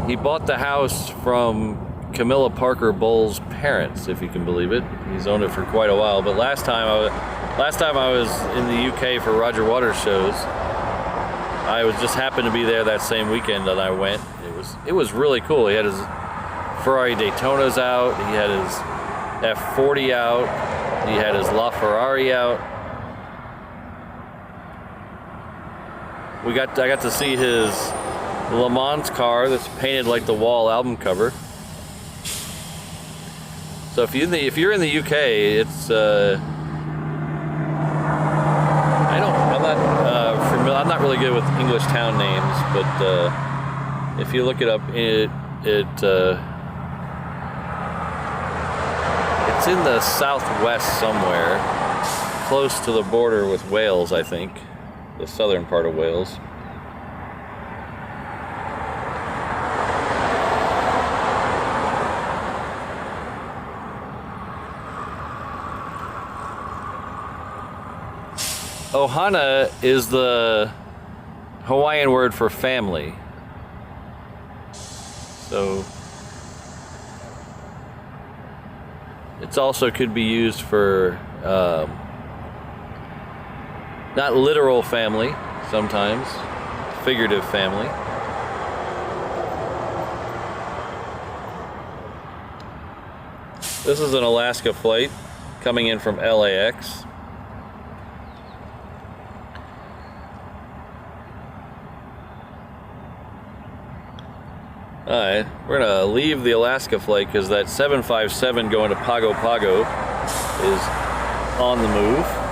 He bought the house from Camilla Parker Bowles' parents, if you can believe it. He's owned it for quite a while. But last time I was in the UK for Roger Waters shows, I was just happened to be there that same weekend that I went. It was really cool. He had his Ferrari Daytonas out. He had his F40 out. He had his LaFerrari out. I got to see his Le Mans car that's painted like the Wall album cover. So if you're in the UK, it's I'm not really good with English town names, but if you look it up, it's in the southwest somewhere, close to the border with Wales, I think, the southern part of Wales. Ohana is the Hawaiian word for family. So it's also could be used for not literal family, sometimes figurative family. This is an Alaska flight coming in from LAX. Alright, we're gonna leave the Alaska flight because that 757 going to Pago Pago is on the move.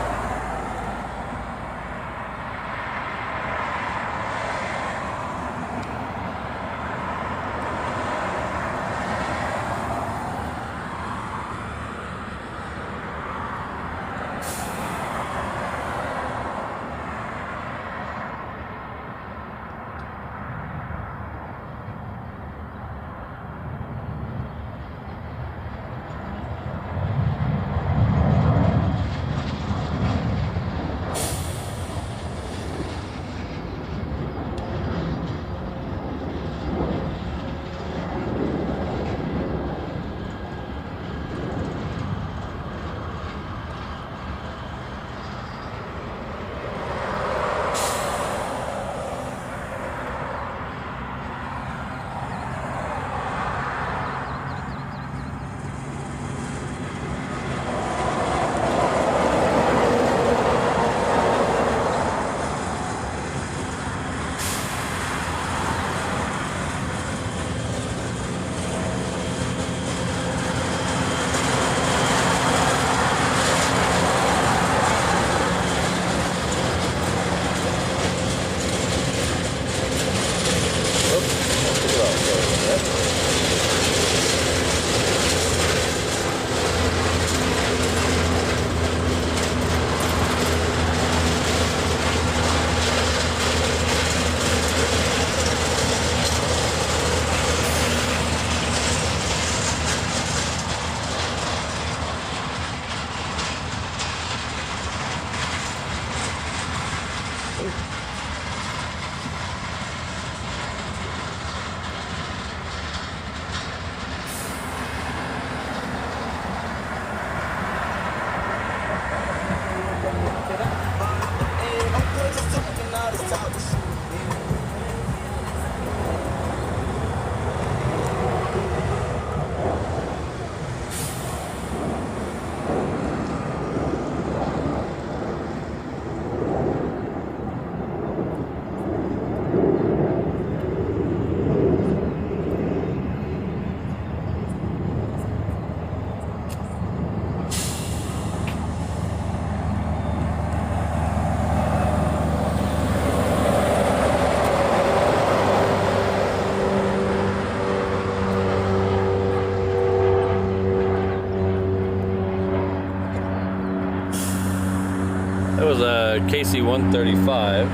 That was a KC-135.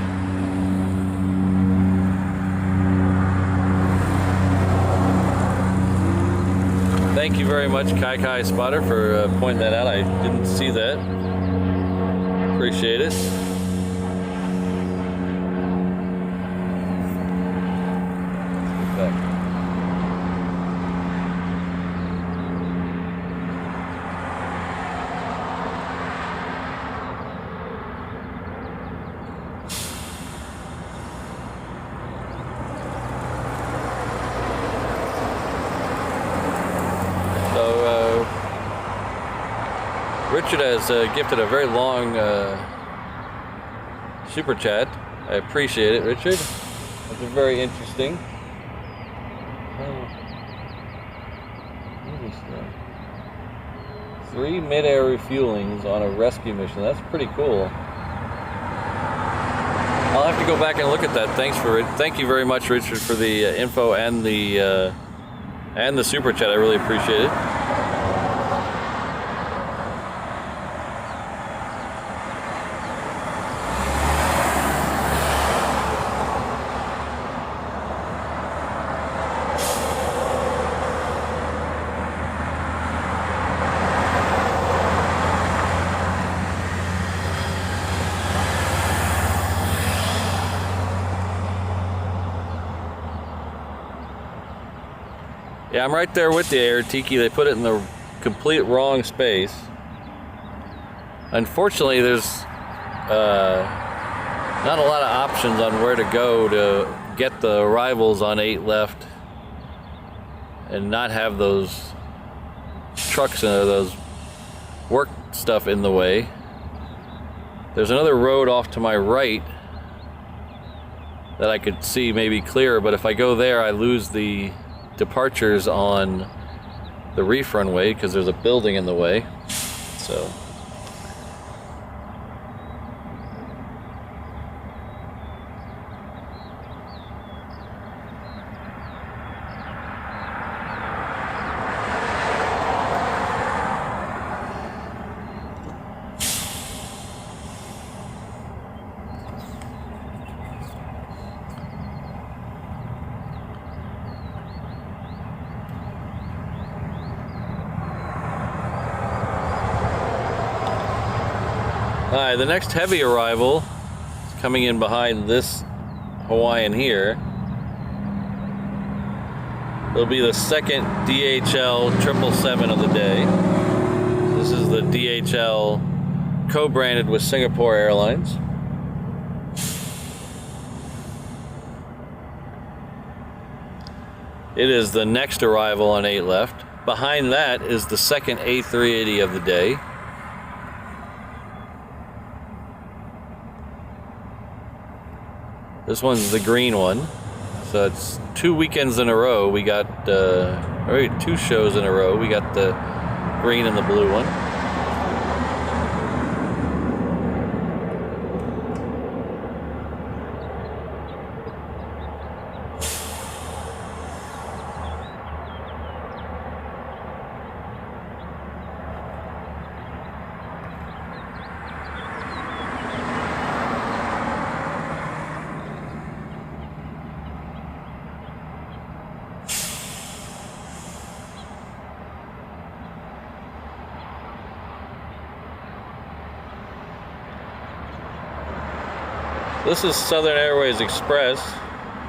Thank you very much, Kai Kai Spotter, for pointing that out. I didn't see that. Appreciate it. Back. Richard has gifted a very long super chat. I appreciate it, Richard. That's very interesting. What is that? 3 mid-air refuelings on a rescue mission. That's pretty cool. I'll have to go back and look at that. Thank you very much, Richard, for the info and the super chat. I really appreciate it. Yeah, I'm right there with the Air Tiki. They put it in the complete wrong space. Unfortunately, there's not a lot of options on where to go to get the arrivals on 8 left and not have those trucks or those work stuff in the way. There's another road off to my right that I could see maybe clearer, but if I go there, I lose the departures on the Reef Runway because there's a building in the way. So alright, the next heavy arrival is coming in behind this Hawaiian here. It'll be the second DHL 777 of the day. This is the DHL co-branded with Singapore Airlines. It is the next arrival on 8 left. Behind that is the second A380 of the day. This one's the green one. So it's 2 weekends in a row. We got, or 2 shows in a row. We got the green and the blue one. This is Southern Airways Express.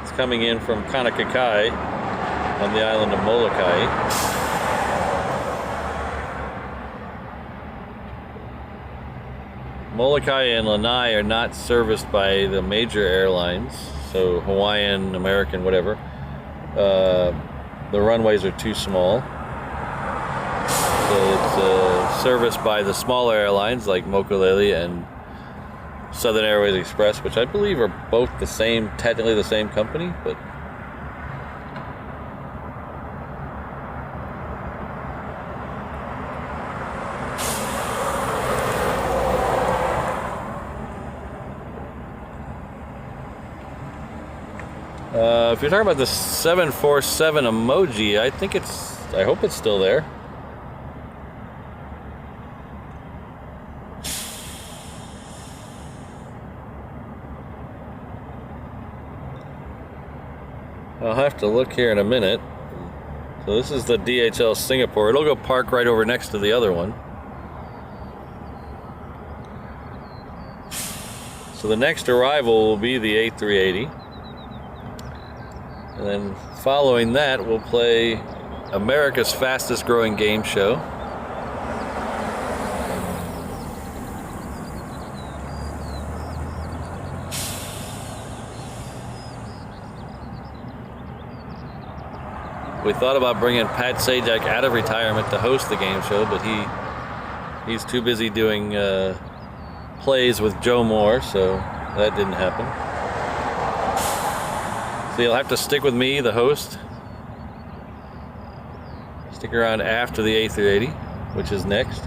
It's coming in from Kanakakai on the island of Molokai. Molokai and Lanai are not serviced by the major airlines, so Hawaiian, American, whatever. The runways are too small. So it's serviced by the smaller airlines like Mokulele and Southern Airways Express, which I believe are both the same, technically the same company, but if you're talking about the 747 emoji, I hope it's still there. I'll have to look here in a minute. So this is the DHL Singapore. It'll go park right over next to the other one. So the next arrival will be the A380. And then following that, we'll play America's fastest growing game show. We thought about bringing Pat Sajak out of retirement to host the game show, but he's too busy doing plays with Joe Moore, so that didn't happen. So you'll have to stick with me, the host. Stick around after the A380, which is next.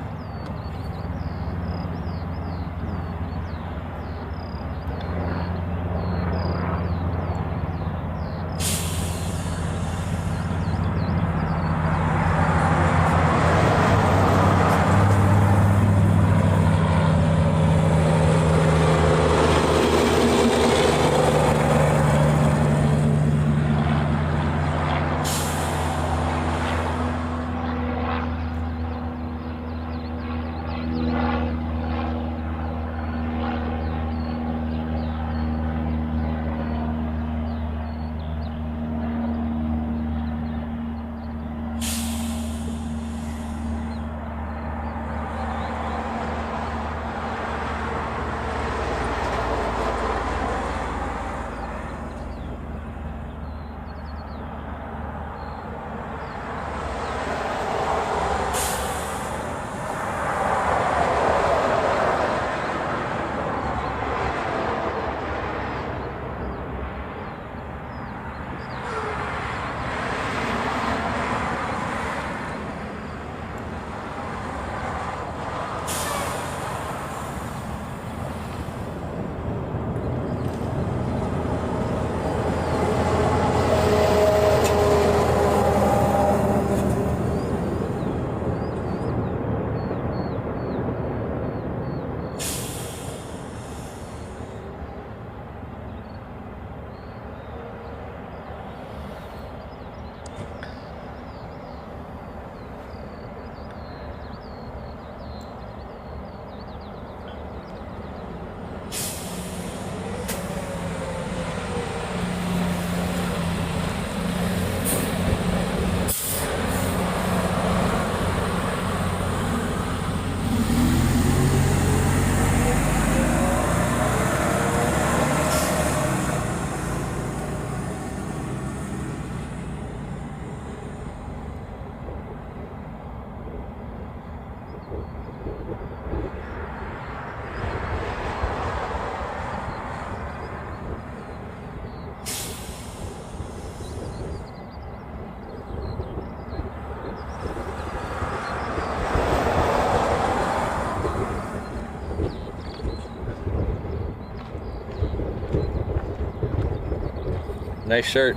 Nice shirt.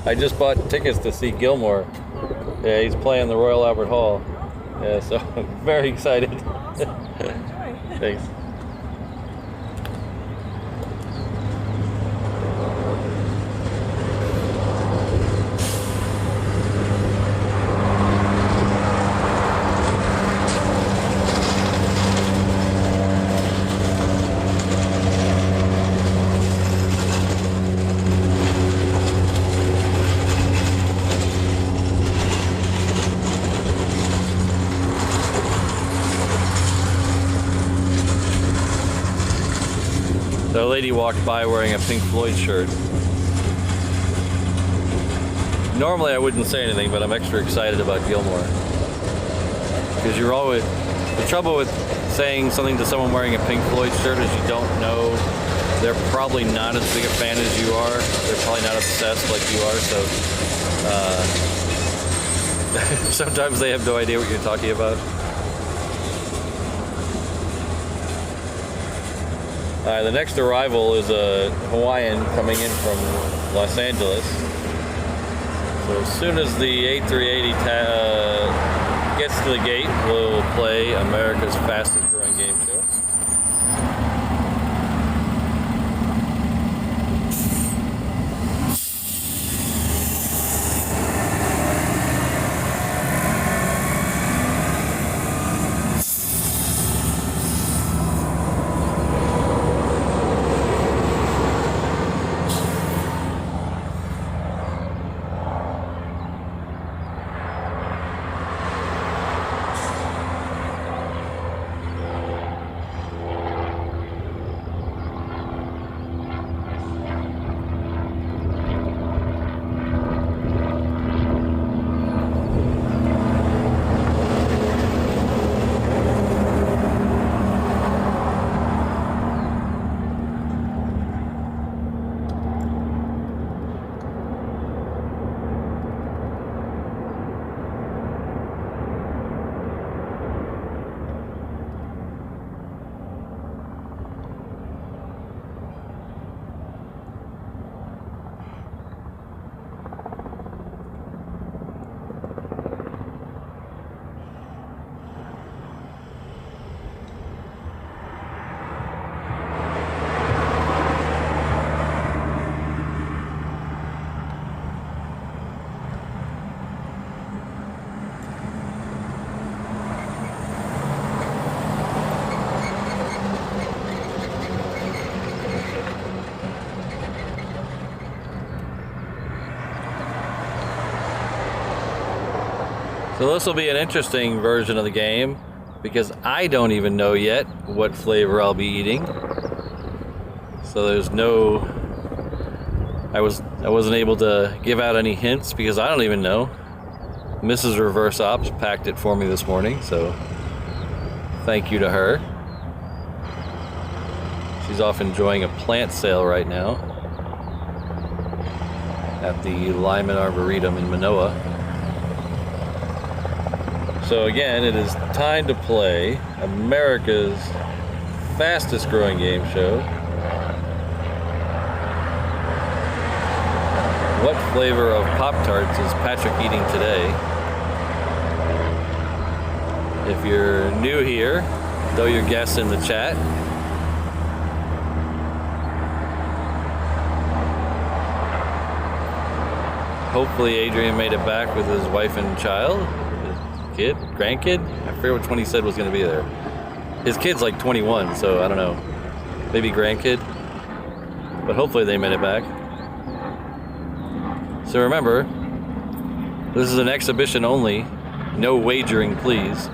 I just bought tickets to see Gilmore. Yeah, he's playing the Royal Albert Hall. Yeah, so I'm very excited. Awesome. Enjoy. Thanks. The lady walked by wearing a Pink Floyd shirt. Normally I wouldn't say anything, but I'm extra excited about Gilmore. Because you're always... The trouble with saying something to someone wearing a Pink Floyd shirt is you don't know. They're probably not as big a fan as you are. They're probably not obsessed like you are, so... sometimes they have no idea what you're talking about. The next arrival is a Hawaiian coming in from Los Angeles. So as soon as the A380 gets to the gate, we'll play America's fastest growing game show. So this will be an interesting version of the game because I don't even know yet what flavor I'll be eating. So there's no, I wasn't able to give out any hints because I don't even know. Mrs. Reverse Ops packed it for me this morning, so thank you to her. She's off enjoying a plant sale right now at the Lyman Arboretum in Manoa. So again, it is time to play America's fastest growing game show. What flavor of Pop-Tarts is Patrick eating today? If you're new here, throw your guess in the chat. Hopefully Adrian made it back with his wife and child. Kid, grandkid? I forget which one he said was going to be there. His kid's like 21, so I don't know. Maybe grandkid. But hopefully they made it back. So remember, this is an exhibition only. No wagering, please.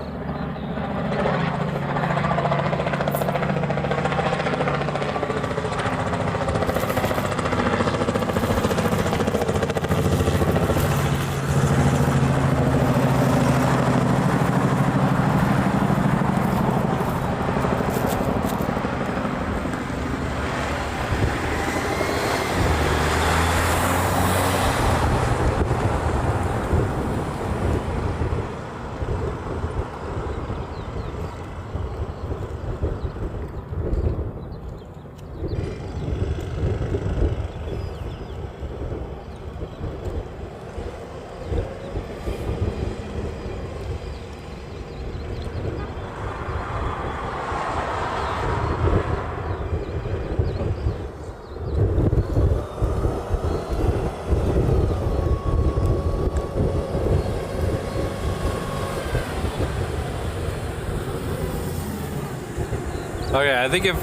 Okay, I think if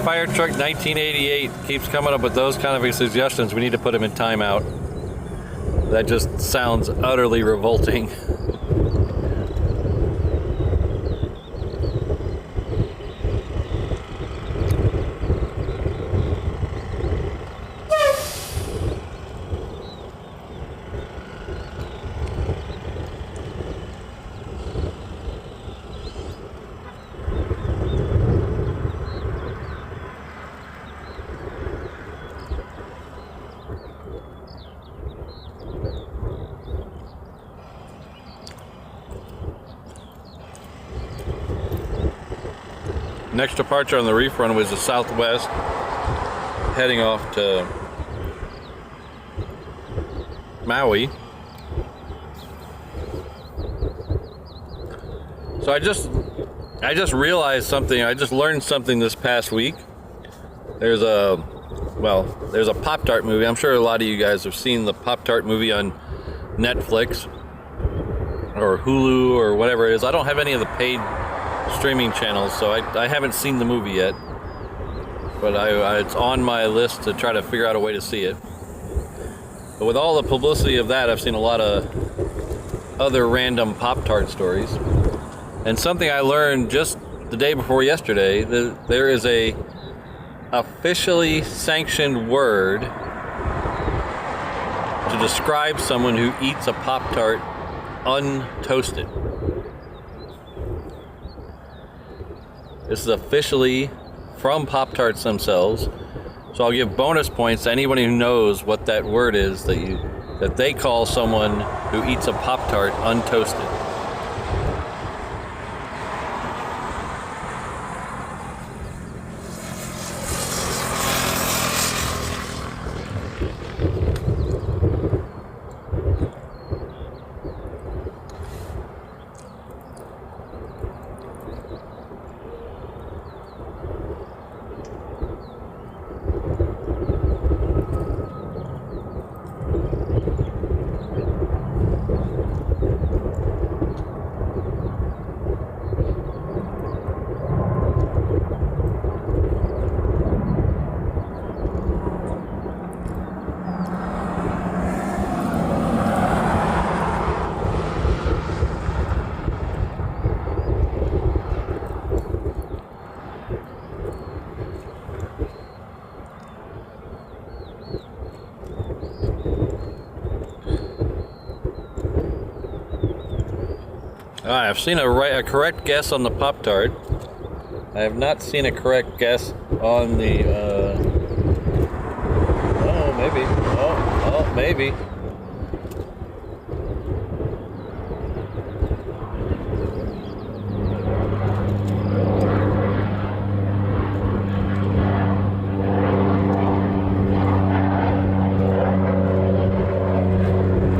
Fire Truck 1988 keeps coming up with those kind of suggestions, we need to put him in timeout. That just sounds utterly revolting. Next departure on the Reef Runway is the Southwest, heading off to Maui. So I just realized something. I just learned something this past week. There's a Pop-Tart movie. I'm sure a lot of you guys have seen the Pop-Tart movie on Netflix or Hulu or whatever it is. I don't have any of the paid streaming channels, so I haven't seen the movie yet, but it's on my list to try to figure out a way to see it. But with all the publicity of that, I've seen a lot of other random Pop-Tart stories, and something I learned just the day before yesterday, that there is a officially sanctioned word to describe someone who eats a Pop-Tart untoasted. This is officially from Pop-Tarts themselves. So I'll give bonus points to anyone who knows what that word is that they call someone who eats a Pop-Tart untoasted. I've seen a correct guess on the Pop-Tart. I have not seen a correct guess on the, maybe.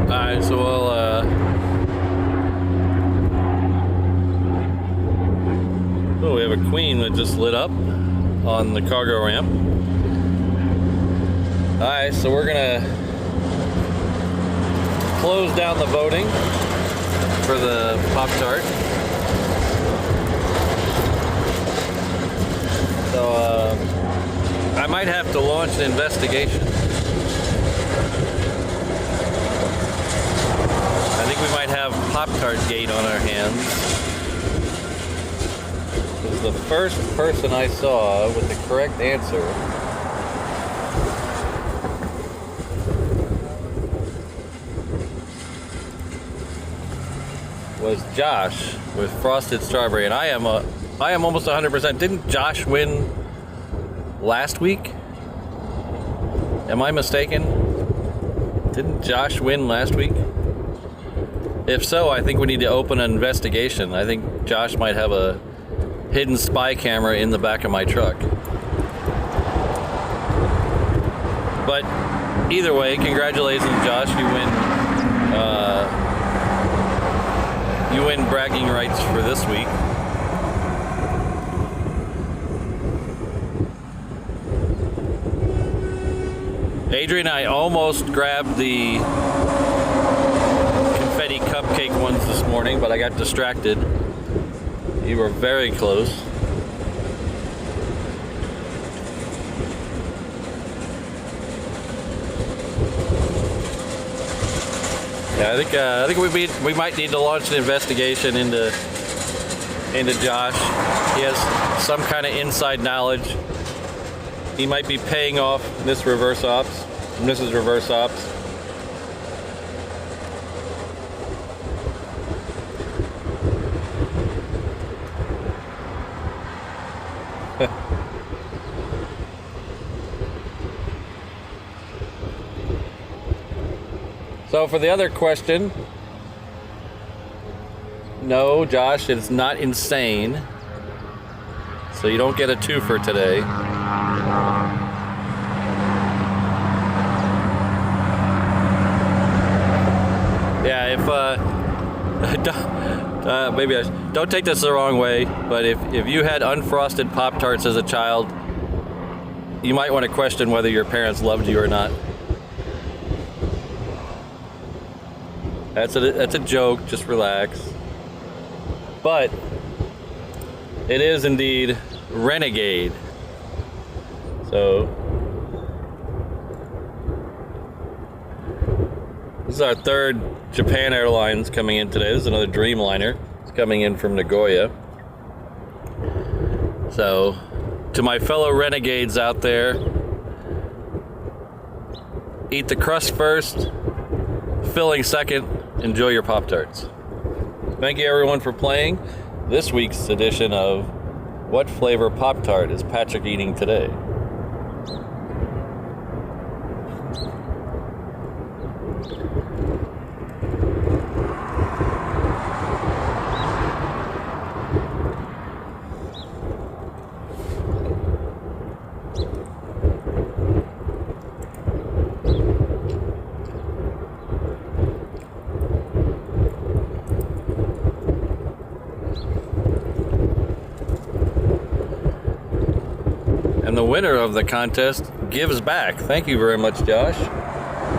Alright, so we have a Queen that just lit up on the cargo ramp. Alright, so we're gonna close down the voting for the Pop-Tart. So I might have to launch an investigation. I think we might have Pop-Tart gate on our hands. The first person I saw with the correct answer was Josh with Frosted Strawberry, and I am almost 100%. Didn't Josh win last week? Am I mistaken? Didn't Josh win last week? If so, I think we need to open an investigation. I think Josh might have a hidden spy camera in the back of my truck. But either way, congratulations, Josh. You win bragging rights for this week. Adrian and I almost grabbed the confetti cupcake ones this morning, but I got distracted. You were very close. Yeah, I think we might need to launch an investigation into Josh. He has some kind of inside knowledge. He might be paying off Mrs. Reverse Ops. So for the other question, no, Josh, it's not insane. So you don't get a twofer today. Yeah, if maybe don't take this the wrong way, but if you had unfrosted Pop-Tarts as a child, you might want to question whether your parents loved you or not. That's a joke, just relax. But it is indeed Renegade. So this is our third Japan Airlines coming in today. This is another Dreamliner. It's coming in from Nagoya. So to my fellow renegades out there, eat the crust first, filling second, enjoy your Pop-Tarts. Thank you everyone for playing this week's edition of What Flavor Pop-Tart is Patrick Eating Today? And the winner of the contest gives back. Thank you very much, Josh.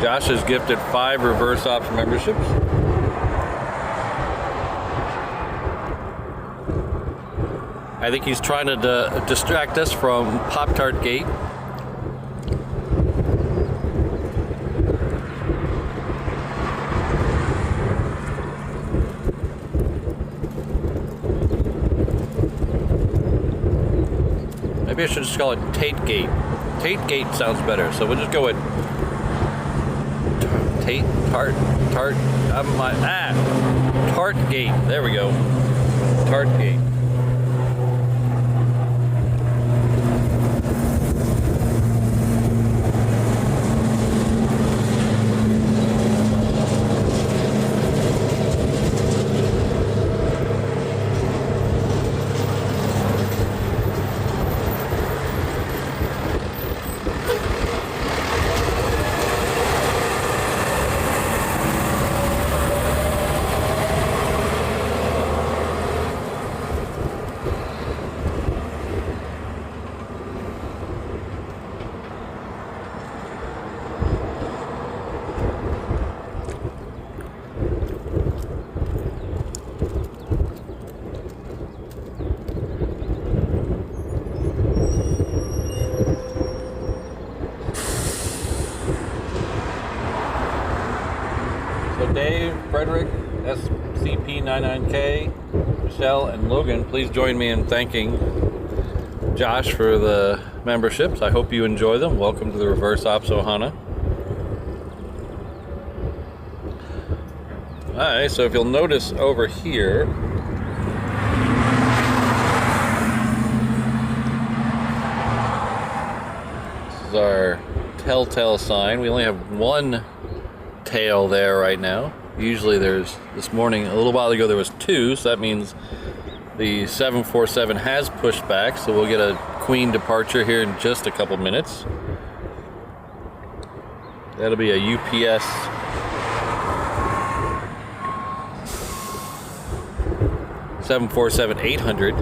Josh has gifted 5 Reverse Ops memberships. I think he's trying to distract us from Pop-Tart Gate. Maybe I should just call it Tate Gate. Tate Gate sounds better, so we'll just go with Tart Gate. There we go. Tart Gate. Dave, Frederick, SCP-99K, Michelle, and Logan, please join me in thanking Josh for the memberships. I hope you enjoy them. Welcome to the Reverse Ops Ohana. Alright, so if you'll notice over here, this is our telltale sign. We only have one tail there right now. Usually there's, this morning, a little while ago, there was 2, so that means the 747 has pushed back, so we'll get a Queen departure here in just a couple minutes. That'll be a UPS 747-800.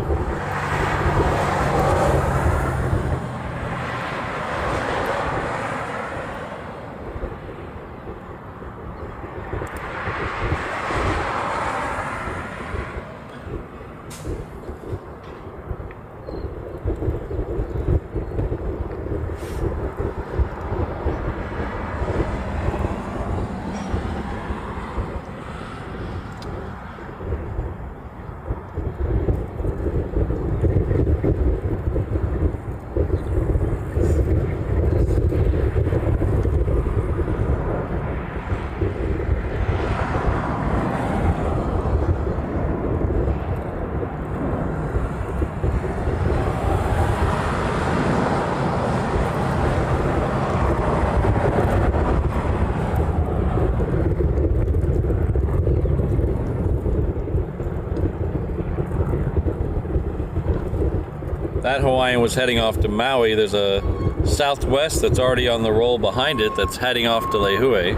That Hawaiian was heading off to Maui. There's a Southwest that's already on the roll behind it that's heading off to Lehue.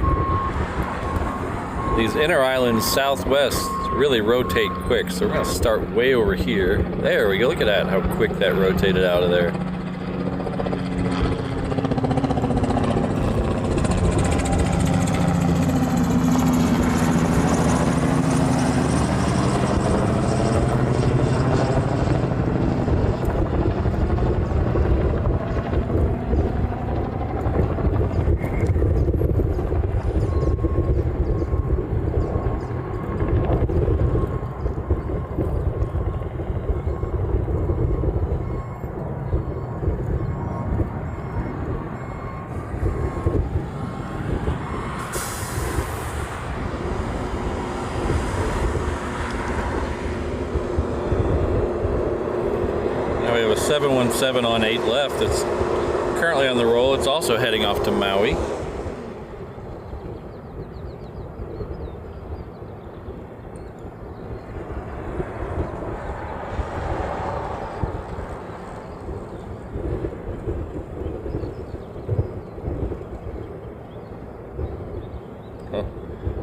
These inter-island Southwests really rotate quick, so we're going to start way over here. There we go. Look at that, how quick that rotated out of there. We have a 717 on 8 left that's currently on the roll. It's also heading off to Maui.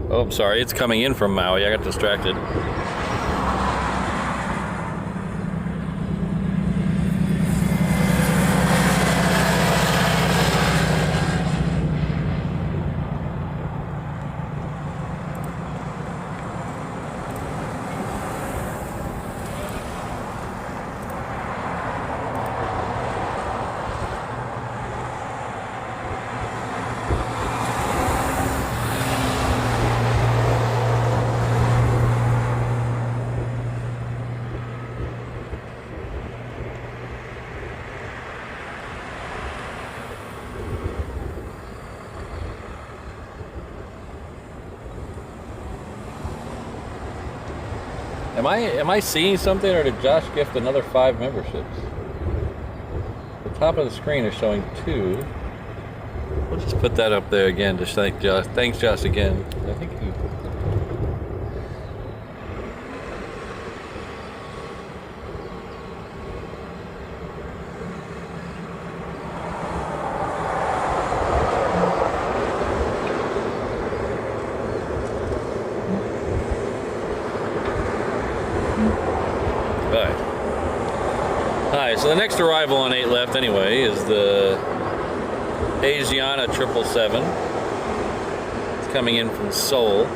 Oh, I'm sorry. It's coming in from Maui. I got distracted. Am I seeing something, or did Josh gift another 5 memberships? The top of the screen is showing 2. We'll just put that up there again to thank Josh. Thanks, Josh, again. I think he... Alright, so the next arrival on 8 left anyway is the Asiana 777. It's coming in from Seoul.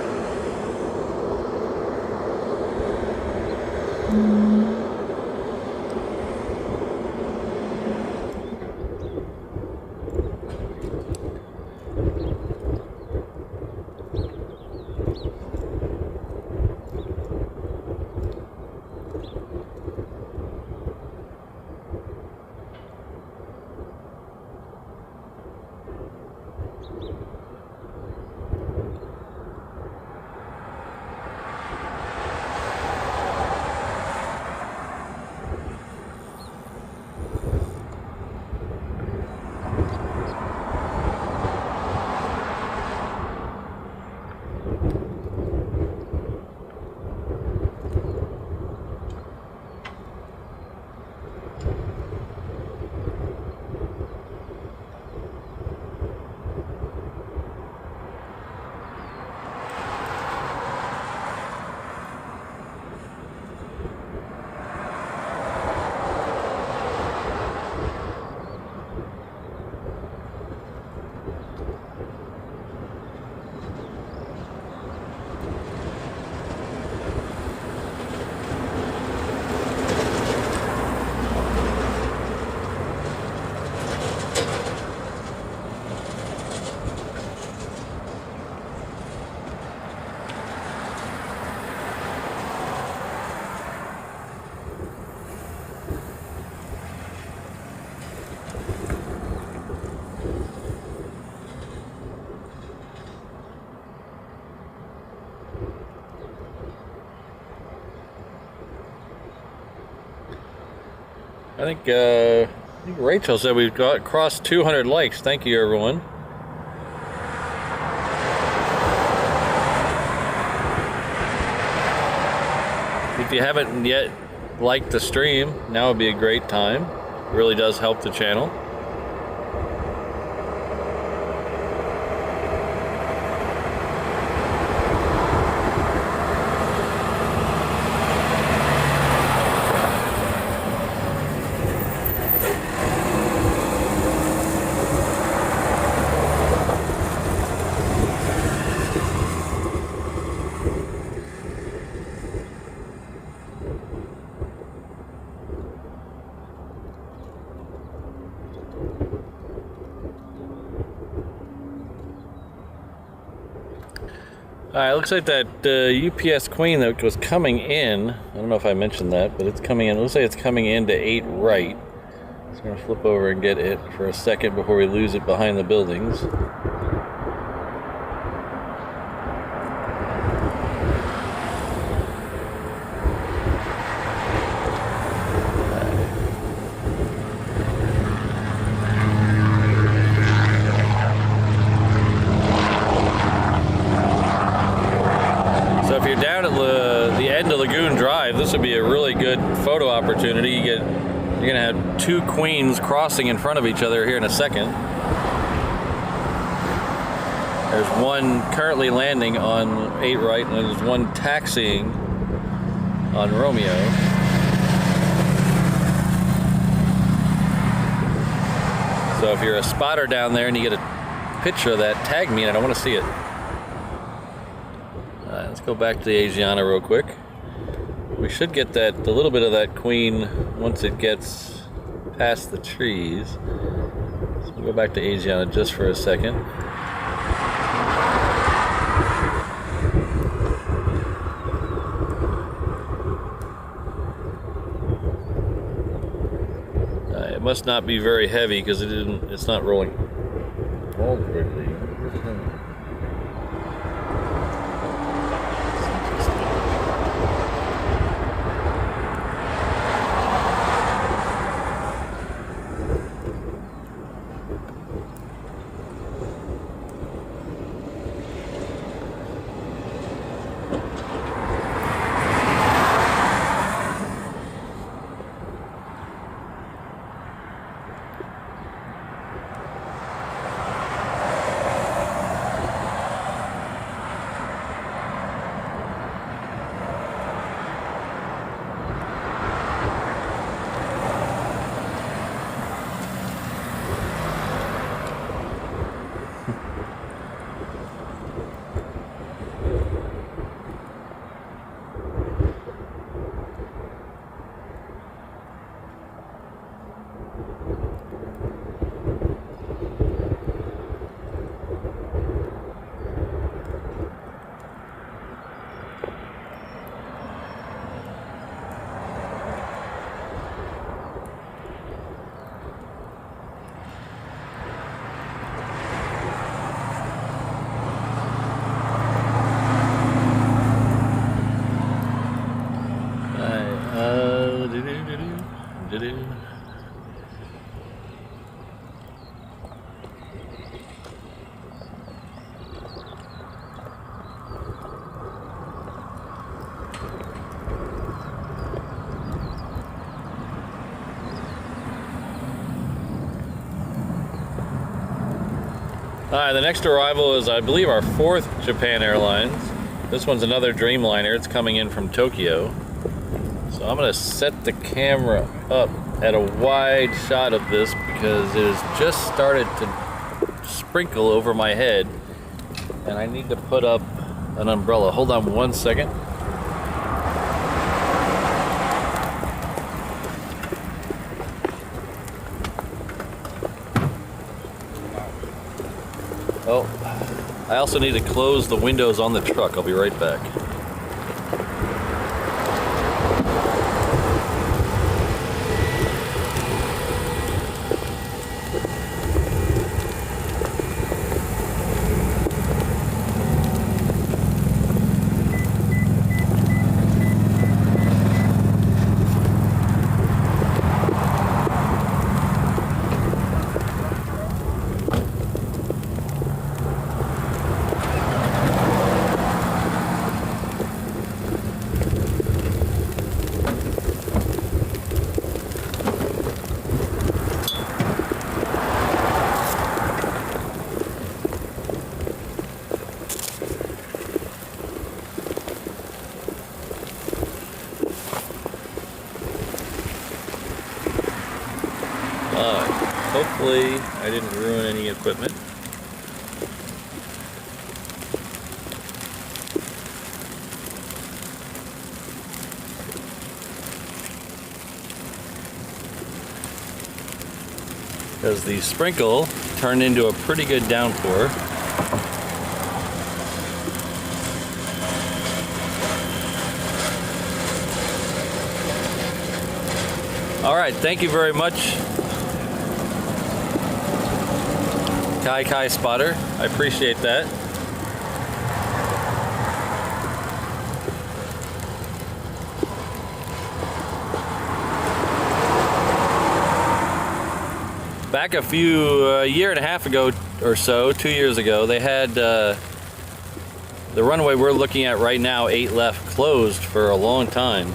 I think Rachel said we've crossed 200 likes. Thank you, everyone. If you haven't yet liked the stream, now would be a great time. really does help the channel. Alright, looks like that UPS Queen that was coming in, I don't know if I mentioned that, but it's coming in, it looks like it's coming in to 8 right. So I'm going to flip over and get it for a second before we lose it behind the buildings. This would be a really good photo opportunity. You're gonna have 2 queens crossing in front of each other here in a second. There's one currently landing on 8 right, and there's one taxiing on Romeo. So if you're a spotter down there and you get a picture of that, tag me, and I want to see it. Let's go back to the Asiana real quick. We should get that, a little bit of that queen once it gets past the trees. So we'll go back to Asiana just for a second. It must not be very heavy because it's not rolling. Alright, the next arrival is, I believe, our 4th Japan Airlines. This one's another Dreamliner. It's coming in from Tokyo. So I'm going to set the camera up at a wide shot of this because it has just started to sprinkle over my head. And I need to put up an umbrella. Hold on one second. Oh, I also need to close the windows on the truck. I'll be right back. Hopefully I didn't ruin any equipment. Because the sprinkle turned into a pretty good downpour. All right, thank you very much, Kai Spotter. I appreciate that. Back a year and a half ago or so, 2 years ago, they had the runway we're looking at right now, 8 left, closed for a long time.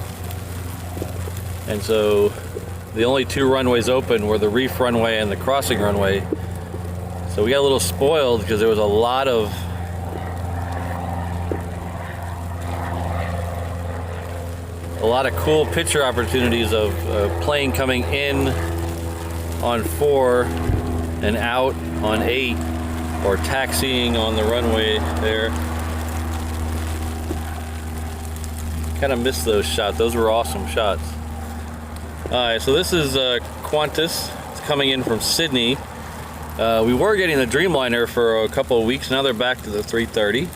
And so the only 2 runways open were the Reef Runway and the crossing runway. So we got a little spoiled because there was a lot of cool picture opportunities of plane coming in on 4 and out on 8, or taxiing on the runway there. Kind of missed those shots. Those were awesome shots. Alright, so this is Qantas. It's coming in from Sydney. We were getting the Dreamliner for a couple of weeks. Now they're back to the 330.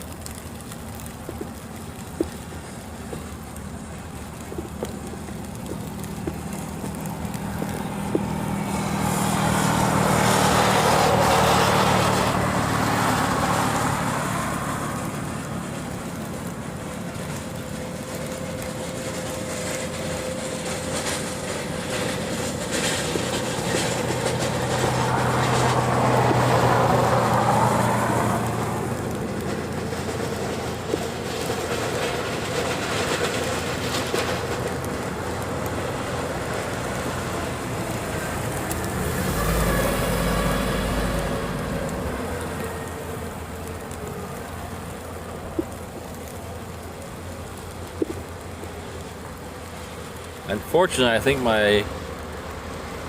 Unfortunately, I think my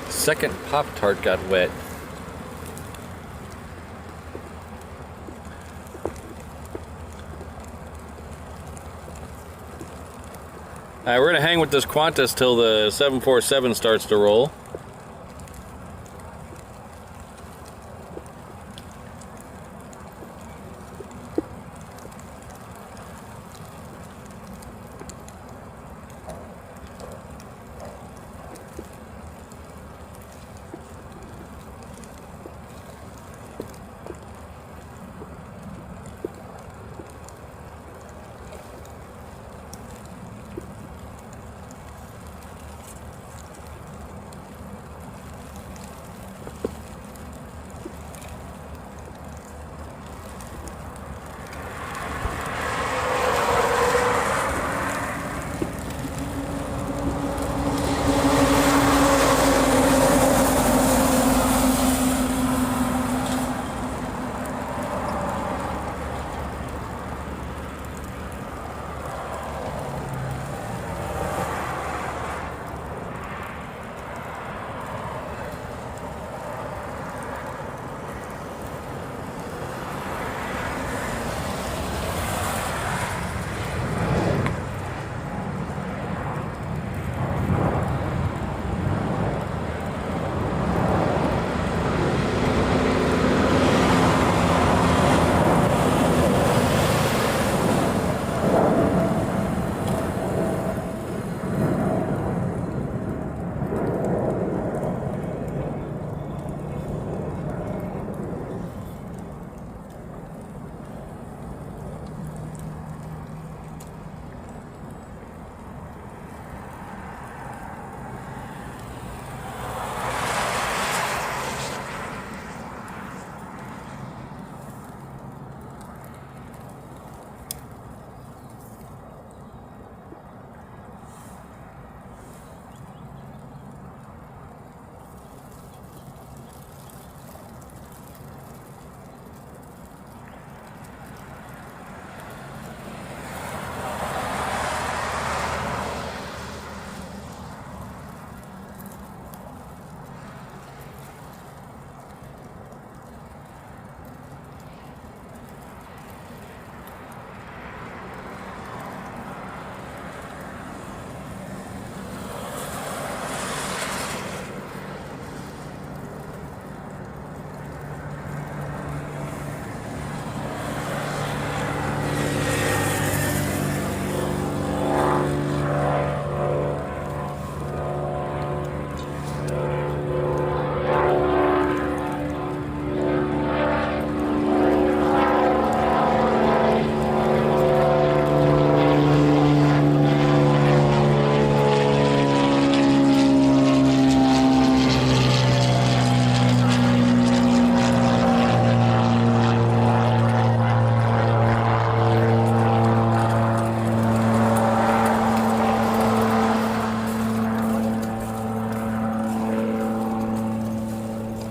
second Pop-Tart got wet. Alright, we're gonna hang with this Qantas till the 747 starts to roll.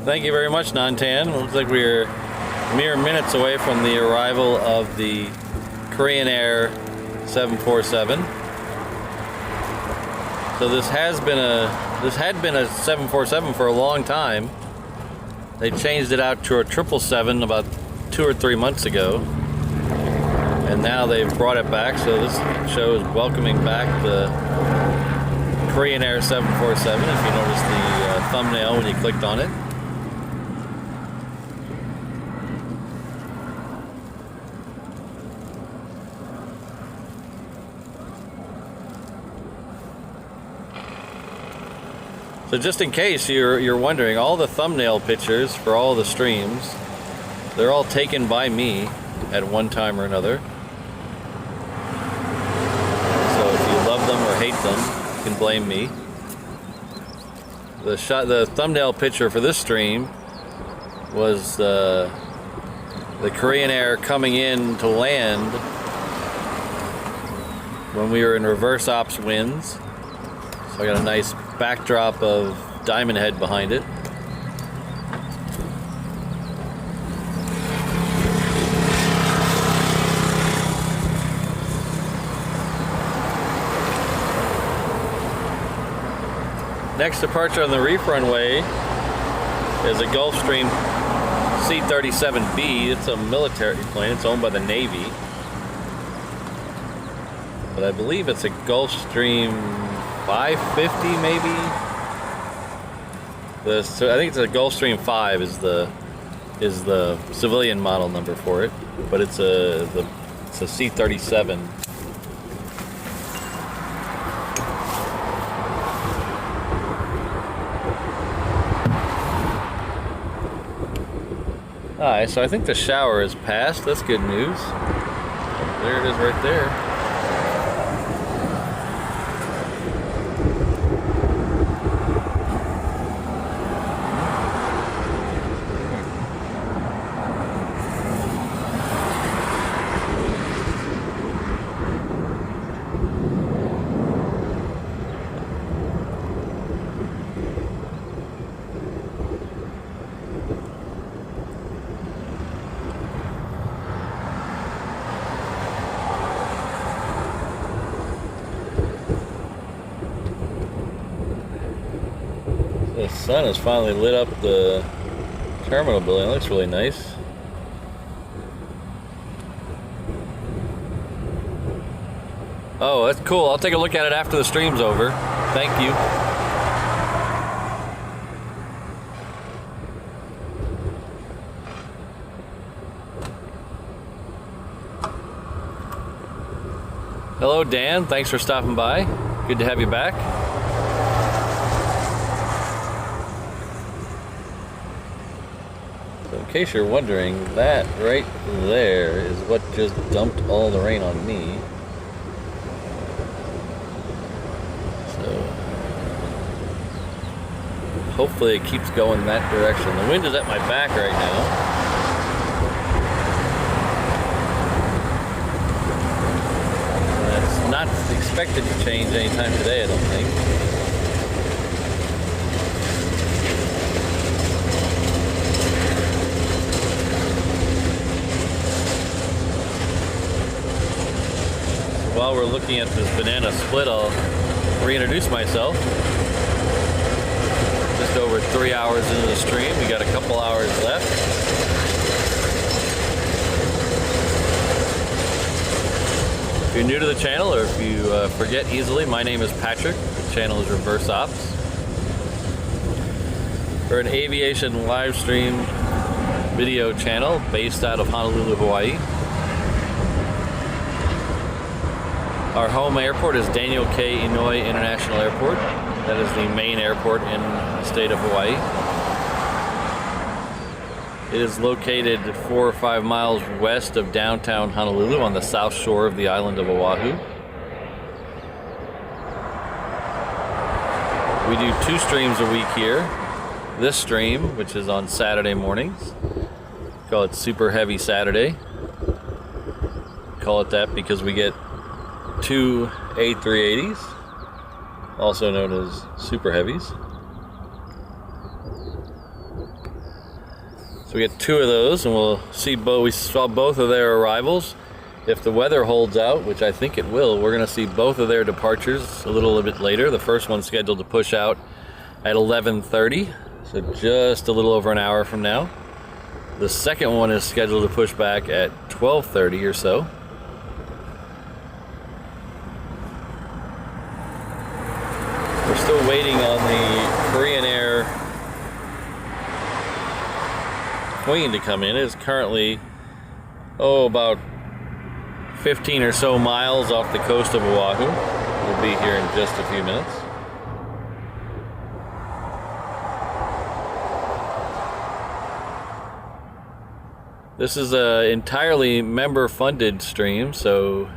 Thank you very much, Nantan. Looks like we're mere minutes away from the arrival of the Korean Air 747. So this had been a 747 for a long time. They changed it out to a 777 about 2 or 3 months ago, and now they've brought it back. So this show is welcoming back the Korean Air 747. If you notice the thumbnail when you clicked on it. So just in case you're wondering, all the thumbnail pictures for all the streams, they're all taken by me at one time or another. So if you love them or hate them, you can blame me. The thumbnail picture for this stream was the Korean Air coming in to land when we were in reverse ops winds. So I got a nice backdrop of Diamond Head behind it. Next departure on the Reef Runway is a Gulfstream C-37B. It's a military plane. It's owned by the Navy. But I believe it's a Gulfstream 550 maybe. So I think it's a Gulfstream 5 is the civilian model number for it, but it's a C-37. Alright, so I think the shower is passed. That's good news. There it is right there. The sun has finally lit up the terminal building. It looks really nice. Oh, that's cool. I'll take a look at it after the stream's over. Thank you. Hello, Dan. Thanks for stopping by. Good to have you back. In case you're wondering, that right there is what just dumped all the rain on me. So hopefully it keeps going that direction. The wind is at my back right now. That's not expected to change anytime today, I don't think. While we're looking at this banana split, I'll reintroduce myself. Just over 3 hours into the stream. We got a couple hours left. If you're new to the channel, or if you forget easily, my name is Patrick. The channel is Reverse Ops. We're an aviation live stream video channel based out of Honolulu, Hawaii. Our home airport is Daniel K. Inouye International Airport. That is the main airport in the state of Hawaii. It is located 4 or 5 miles west of downtown Honolulu on the south shore of the island of Oahu. We do 2 streams a week here. This stream, which is on Saturday mornings, call it Super Heavy Saturday. Call it that because we get 2 A380s, also known as Super Heavies. we get 2 of those, and we'll see both. We saw both of their arrivals. If the weather holds out, which I think it will, we're going to see both of their departures a little bit later. The first one's scheduled to push out at 11:30, so just a little over an hour from now. The second one is scheduled to push back at 12:30 or so. We're still waiting on the Korean Air Queen to come in. It is currently, about 15 or so miles off the coast of Oahu. We'll be here in just a few minutes. This is an entirely member-funded stream, so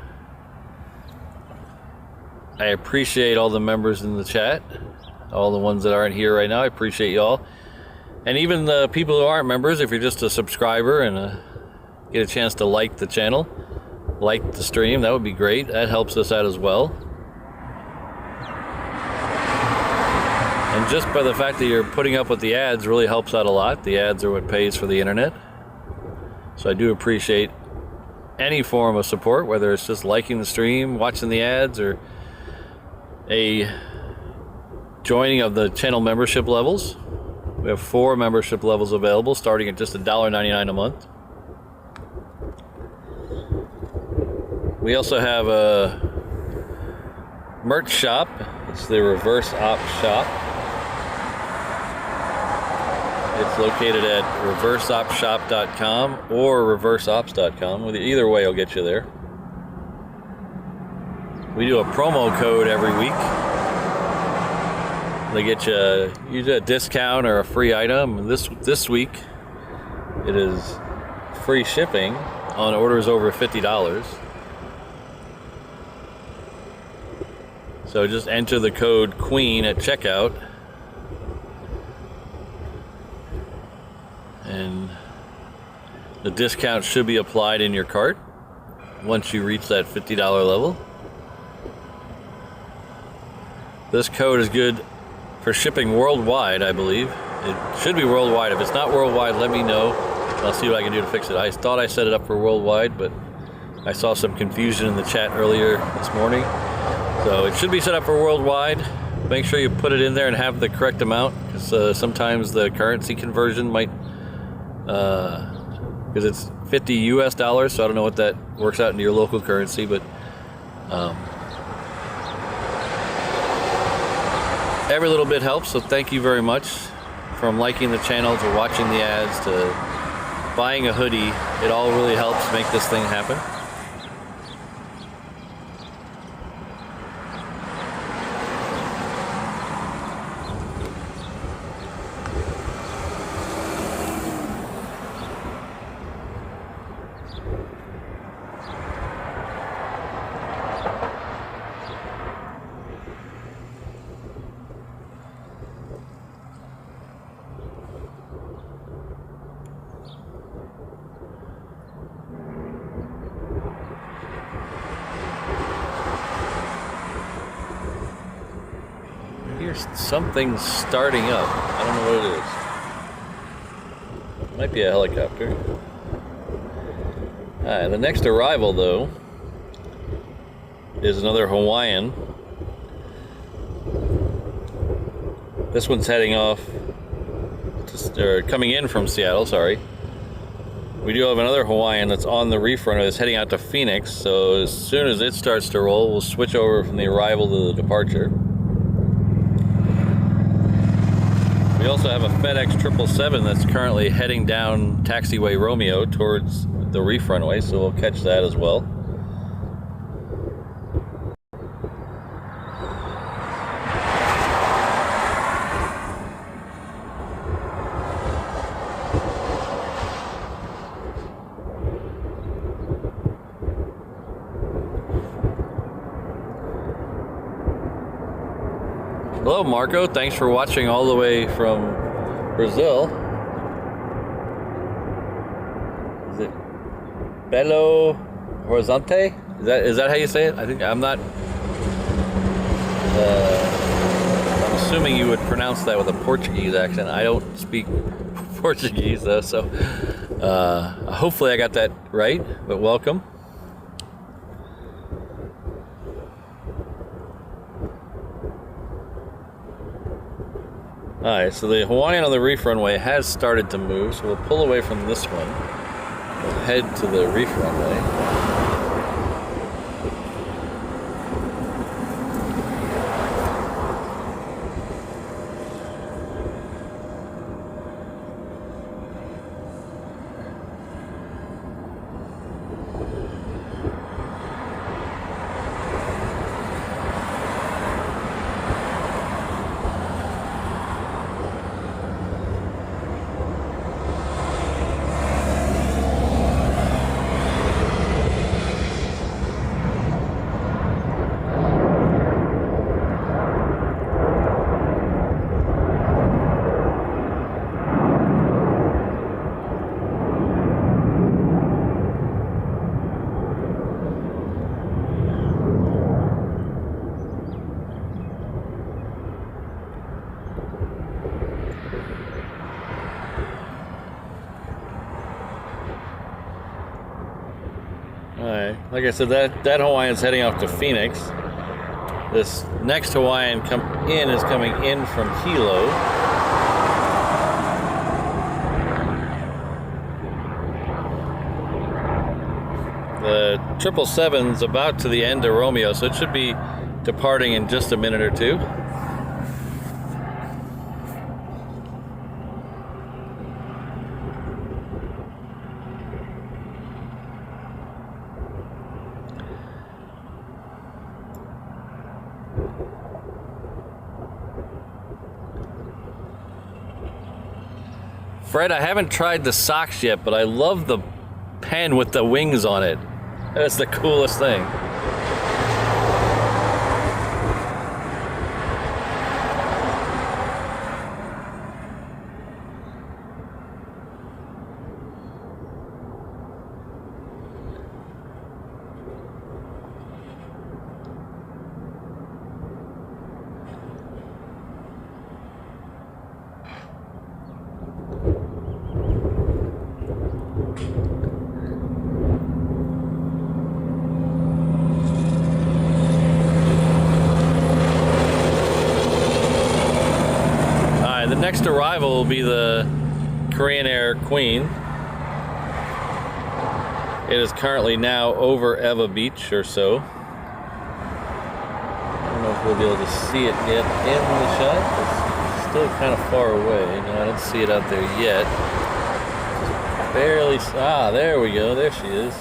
I appreciate all the members in the chat, all the ones that aren't here right now. I appreciate y'all. And even the people who aren't members, if you're just a subscriber and get a chance to like the channel, like the stream, that would be great. That helps us out as well. And just by the fact that you're putting up with the ads really helps out a lot. The ads are what pays for the internet. So I do appreciate any form of support, whether it's just liking the stream, watching the ads, or a joining of the channel membership levels. We have 4 membership levels available, starting at just $1.99 a month. We also have a merch shop. It's the Reverse Op Shop. It's located at reverseopshop.com or reverseops.com. Either way will get you there. We do a promo code every week. They get you usually a discount or a free item. This week it is free shipping on orders over $50. So just enter the code QUEEN at checkout, and the discount should be applied in your cart once you reach that $50 level. This code is good for shipping worldwide, I believe. It should be worldwide. If it's not worldwide, let me know. I'll see what I can do to fix it. I thought I set it up for worldwide, but I saw some confusion in the chat earlier this morning. So it should be set up for worldwide. Make sure you put it in there and have the correct amount, because sometimes the currency conversion might, because it's 50 US dollars, so I don't know what that works out into your local currency, but every little bit helps, so thank you very much. From liking the channel to watching the ads to buying a hoodie, it all really helps make this thing happen. Something's starting up. I don't know what it is. Might be a helicopter. Alright, the next arrival, though, is another Hawaiian. This one's heading off, or coming in from Seattle, sorry. We do have another Hawaiian that's on the Reef Runway that's heading out to Phoenix, so as soon as it starts to roll, we'll switch over from the arrival to the departure. We also have a FedEx 777 that's currently heading down Taxiway Romeo towards the Reef Runway, so we'll catch that as well. Hello Marco, thanks for watching all the way from Brazil. Is it Belo Horizonte? Is that how you say it? I think I'm not. I'm assuming you would pronounce that with a Portuguese accent. I don't speak Portuguese though, so hopefully I got that right, but welcome. Alright, so the Hawaiian on the Reef Runway has started to move, so we'll pull away from this one. We'll head to the Reef Runway. Alright, like I said, that Hawaiian's heading off to Phoenix. This next Hawaiian is coming in from Hilo. The 777's about to the end of Romeo, so it should be departing in just a minute or two. Fred, I haven't tried the socks yet, but I love the pen with the wings on it. That's the coolest thing. The next arrival will be the Korean Air Queen. It is currently now over Eva Beach or so. I don't know if we'll be able to see it yet in the shot. It's still kind of far away. No, I don't see it out there yet. Just barely. Ah, there we go. There she is.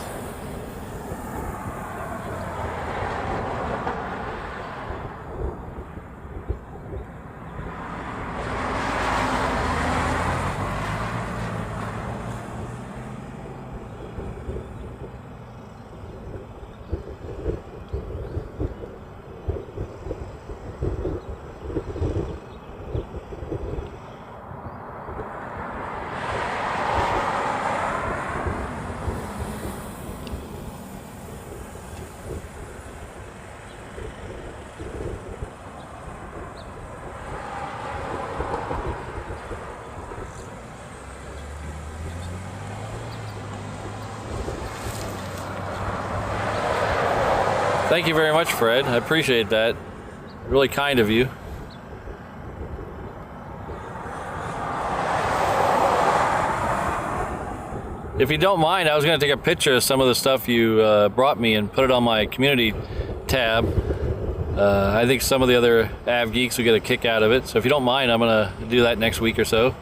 Thank you very much, Fred. I appreciate that. Really kind of you. If you don't mind, I was going to take a picture of some of the stuff you brought me and put it on my community tab. I think some of the other Av geeks will get a kick out of it. So if you don't mind, I'm going to do that next week or so.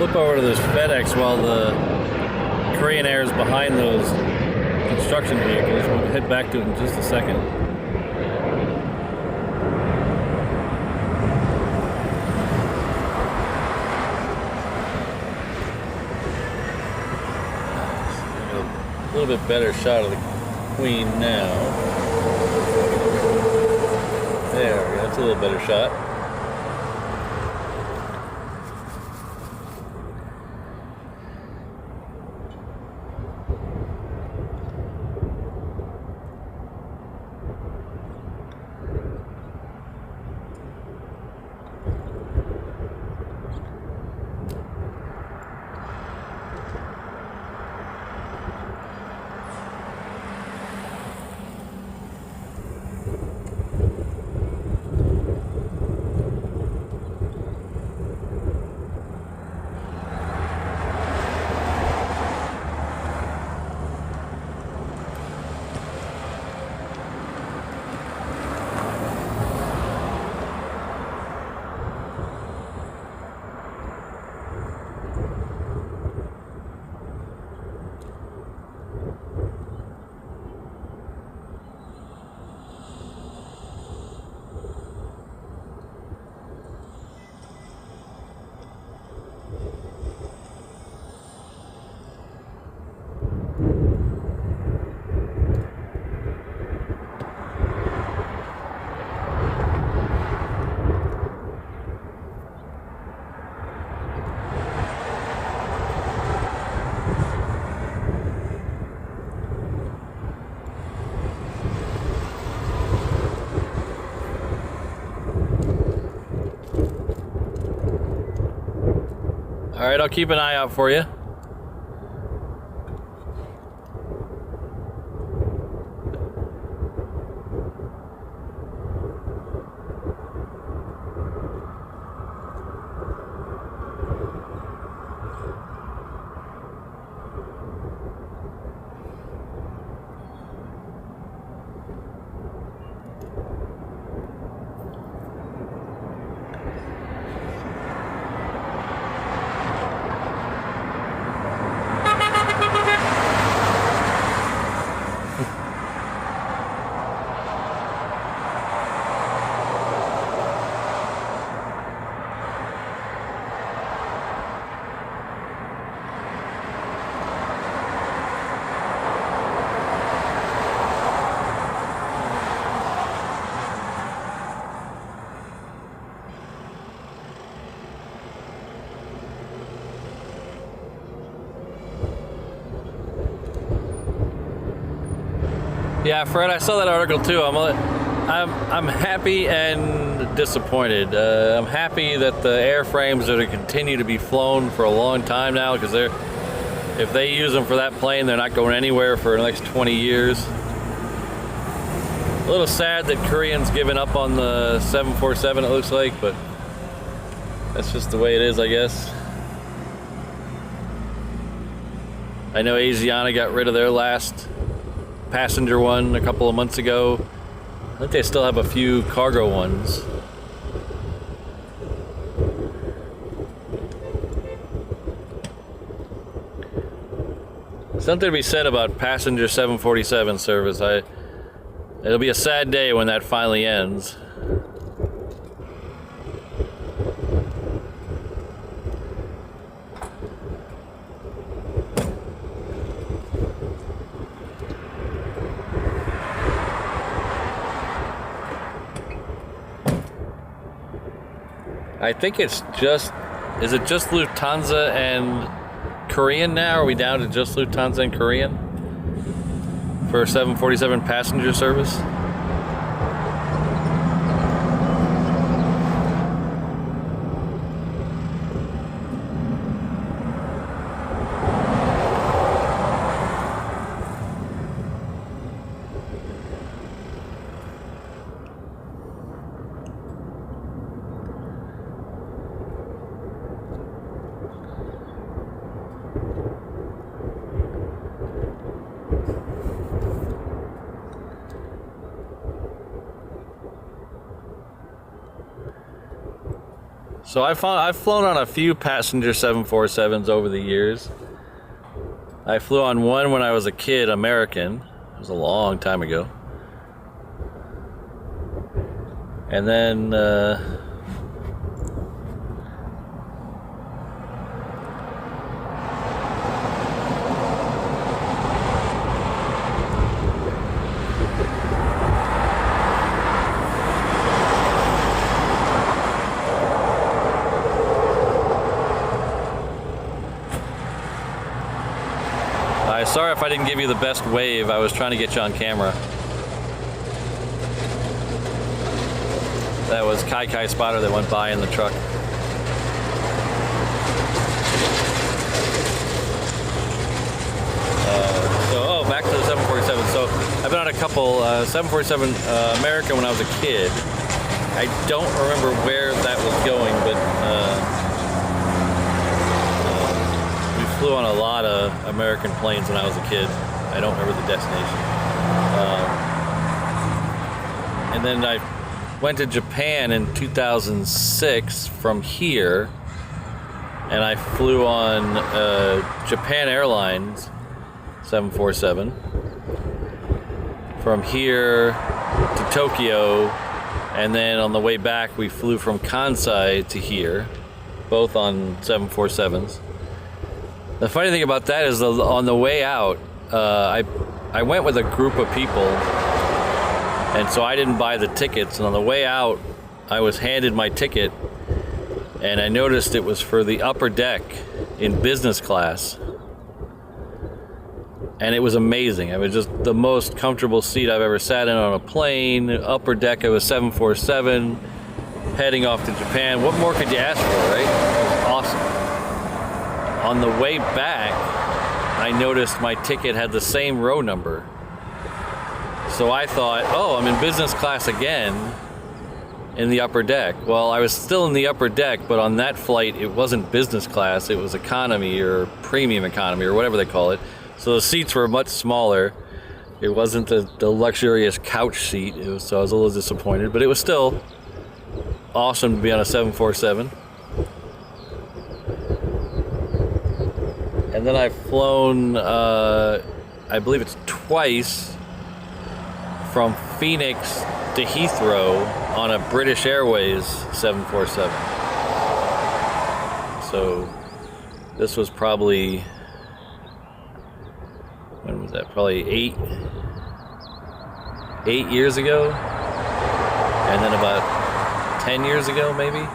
flip over to this FedEx while the Korean Air is behind those construction vehicles. We'll head back to it in just a second. A little bit better shot of the Queen now. There, that's a little better shot. All right, I'll keep an eye out for you. Yeah, Fred, I saw that article too. I'm happy and disappointed. I'm happy that the airframes are to continue to be flown for a long time now, because if they use them for that plane, they're not going anywhere for the next 20 years. A little sad that Koreans giving up on the 747, it looks like, but that's just the way it is, I guess. I know Asiana got rid of their last passenger one a couple of months ago. I think they still have a few cargo ones. Something to be said about passenger 747 service. It'll be a sad day when that finally ends. I think it's just, is it just Lufthansa and Korean now? Are we down to just Lufthansa and Korean for 747 passenger service? So I've flown on a few passenger 747s over the years. I flew on one when I was a kid, American. It was a long time ago. And then sorry if I didn't give you the best wave. I was trying to get you on camera. That was Kai Kai Spotter that went by in the truck. Back to the 747. So I've been on a couple 747 American when I was a kid. I don't remember where that was going, but we flew on a lot of American planes when I was a kid. I don't remember the destination. And then I went to Japan in 2006 from here, and I flew on Japan Airlines 747 from here to Tokyo, and then on the way back we flew from Kansai to here, both on 747s. The funny thing about that is on the way out, I went with a group of people, and so I didn't buy the tickets, and on the way out I was handed my ticket, and I noticed it was for the upper deck in business class. And it was amazing. It was just the most comfortable seat I've ever sat in on a plane. Upper deck of a 747, heading off to Japan. What more could you ask for, right? It was awesome. On the way back, I noticed my ticket had the same row number. So I thought, oh, I'm in business class again in the upper deck. Well, I was still in the upper deck, but on that flight, it wasn't business class. It was economy or premium economy or whatever they call it. So the seats were much smaller. It wasn't the luxurious couch seat, so I was a little disappointed, but it was still awesome to be on a 747. And then I've flown, I believe it's twice, from Phoenix to Heathrow on a British Airways 747. So this was probably, when was that? Probably eight years ago, and then about 10 years ago, maybe.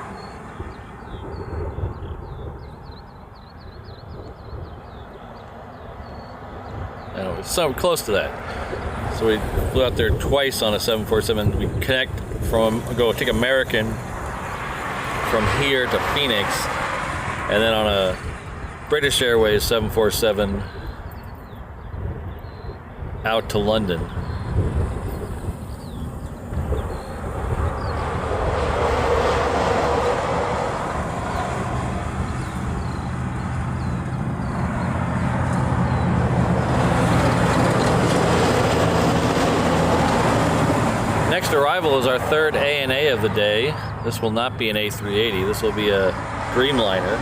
I don't know, so close to that. So we flew out there twice on a 747. We go take American from here to Phoenix, and then on a British Airways 747 out to London. Next arrival is our third ANA of the day. This will not be an A380. This will be a Dreamliner.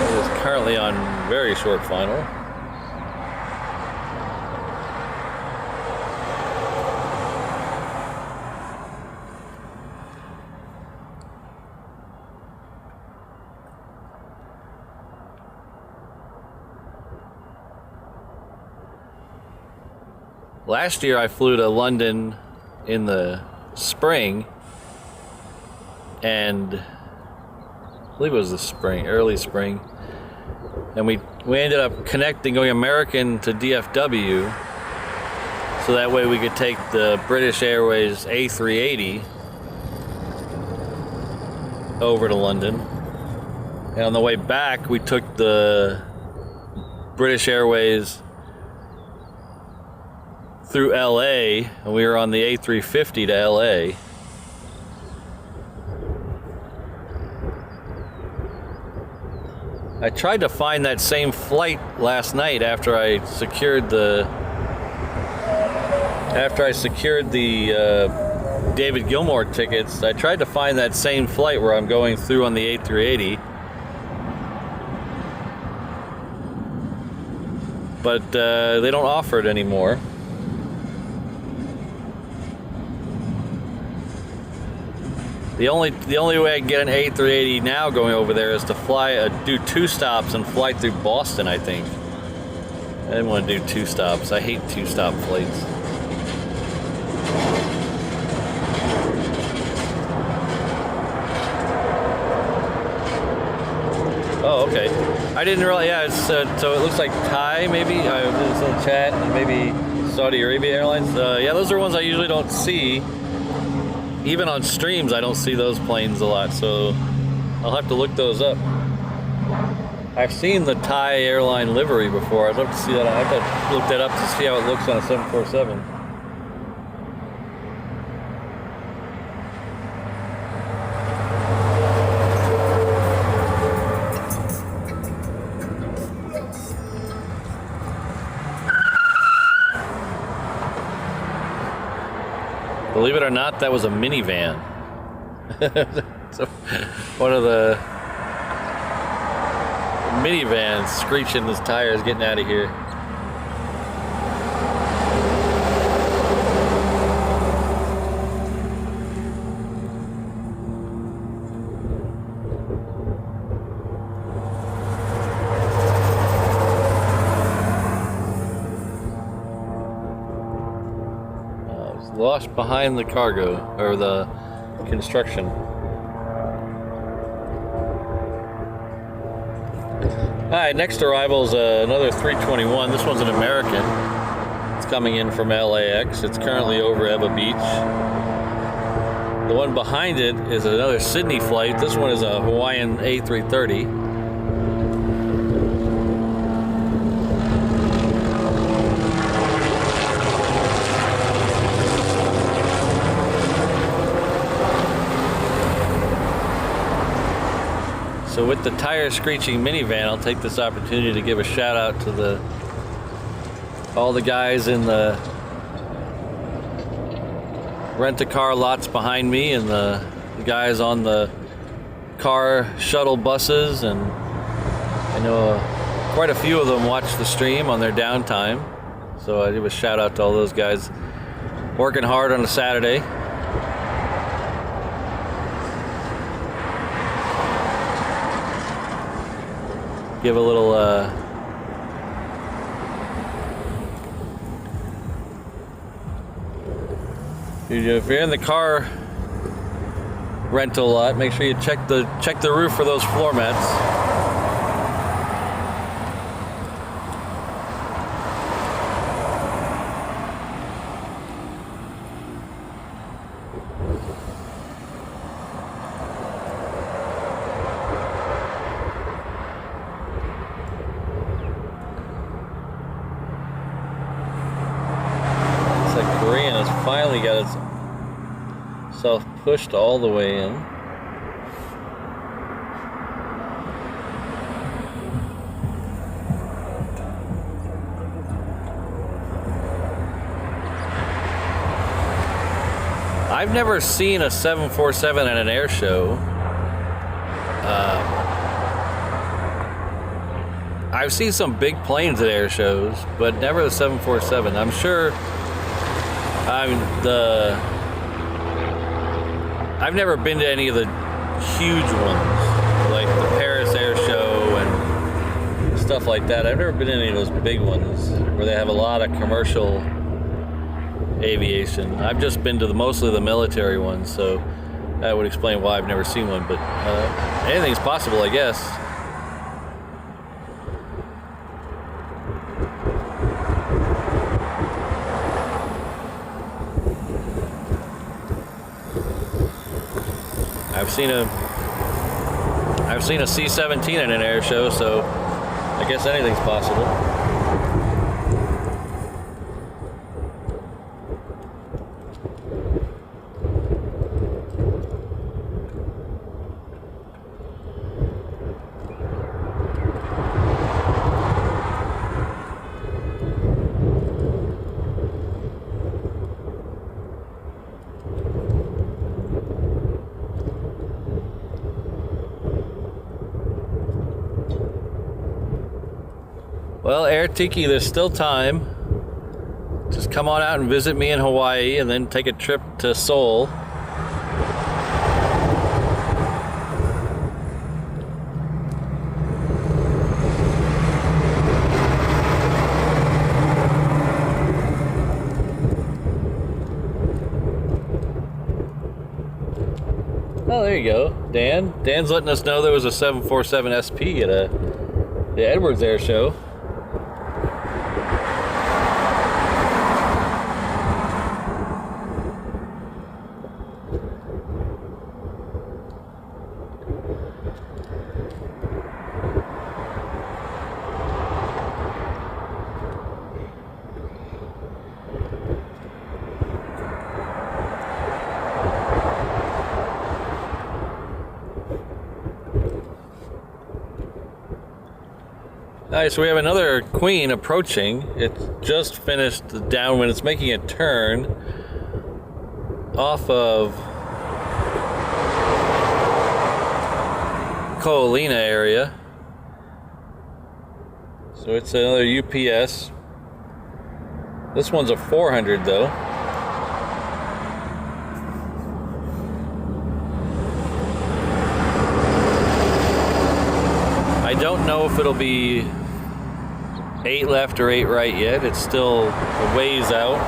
It is currently on very short final. Last year I flew to London in the spring, and I believe it was the spring, early spring, and we ended up going American to DFW, so that way we could take the British Airways A380 over to London, and on the way back we took the British Airways through LA, and we were on the A350 to LA. I tried to find that same flight last night after I secured the David Gilmour tickets. I tried to find that same flight where I'm going through on the A380, but they don't offer it anymore. The only way I can get an A380 now going over there is to do 2 stops and fly through Boston, I think. I didn't want to do 2 stops. I hate 2-stop flights. Oh, okay. I didn't realize. Yeah, it's so it looks like Thai, maybe. It's in the chat, and maybe Saudi Arabia Airlines. Yeah, those are ones I usually don't see. Even on streams, I don't see those planes a lot, so I'll have to look those up. I've seen the Thai airline livery before. I'd love to see that. I have to look that up to see how it looks on a 747. Believe it or not, that was a minivan. So one of the minivans screeching his tires getting out of here. Lost behind the cargo, or the construction. Alright, next arrival is another 321. This one's an American. It's coming in from LAX. It's currently over Eva Beach. The one behind it is another Sydney flight. This one is a Hawaiian A330. So with the tire screeching minivan, I'll take this opportunity to give a shout out to all the guys in the rent-a-car lots behind me, and the guys on the car shuttle buses, and I know quite a few of them watch the stream on their downtime. So I give a shout out to all those guys working hard on a Saturday. Give a little if you're in the car rental lot, make sure you check the roof for those floor mats. Finally got itself pushed all the way in. I've never seen a 747 at an air show. I've seen some big planes at air shows, but never the 747. I'm sure. I've never been to any of the huge ones, like the Paris Air Show and stuff like that. I've never been to any of those big ones where they have a lot of commercial aviation. I've just been to mostly the military ones, so that would explain why I've never seen one, but anything's possible, I guess. I've seen a C-17 in an air show, so I guess anything's possible. Well, Air Tiki, there's still time. Just come on out and visit me in Hawaii and then take a trip to Seoul. Oh, there you go, Dan. Dan's letting us know there was a 747 SP at the Edwards Air Show. Alright, so we have another Queen approaching. It's just finished the downwind. It's making a turn off of Koalina area. So it's another UPS. This one's a 400 though. I don't know if it'll be 8 left or 8 right yet. It's still a ways out.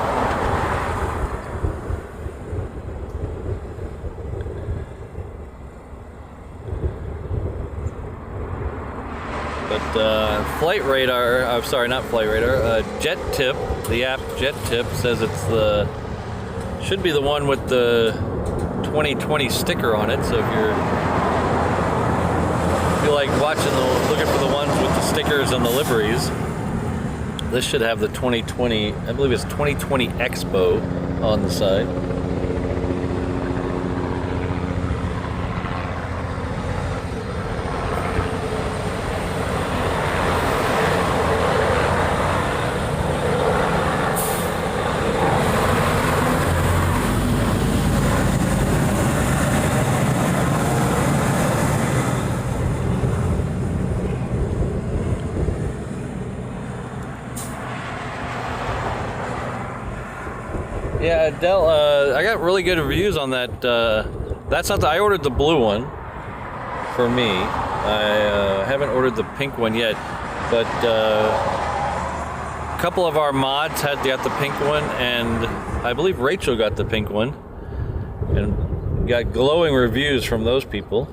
But Flight Radar, I'm sorry, not Flight Radar, Jet Tip, the app Jet Tip says it's should be the one with the 2020 sticker on it. So if you like looking for the ones with the stickers and the liveries, this should have the 2020, I believe it's 2020 Expo on the side. Yeah, Adele, I got really good reviews on that. That's not I ordered the blue one for me. I haven't ordered the pink one yet, but a couple of our mods got the pink one, and I believe Rachel got the pink one, and got glowing reviews from those people.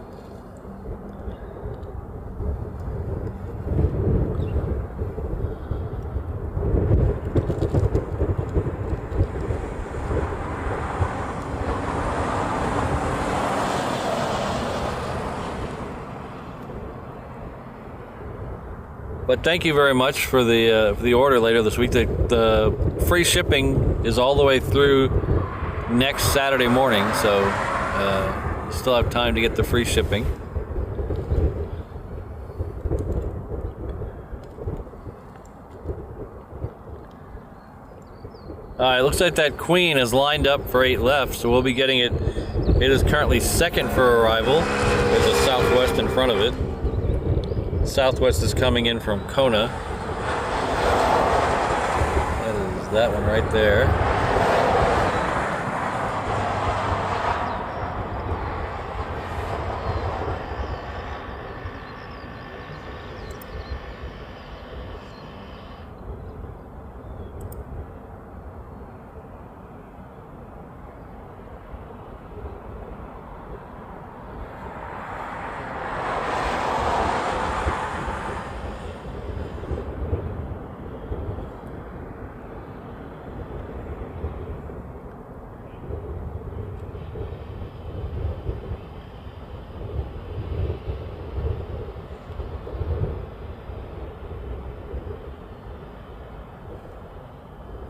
But thank you very much for the order later this week. The free shipping is all the way through next Saturday morning, so you still have time to get the free shipping. It looks like that Queen is lined up for 8 left, so we'll be getting it. It is currently second for arrival. There's a Southwest in front of it. Southwest is coming in from Kona. That is that one right there.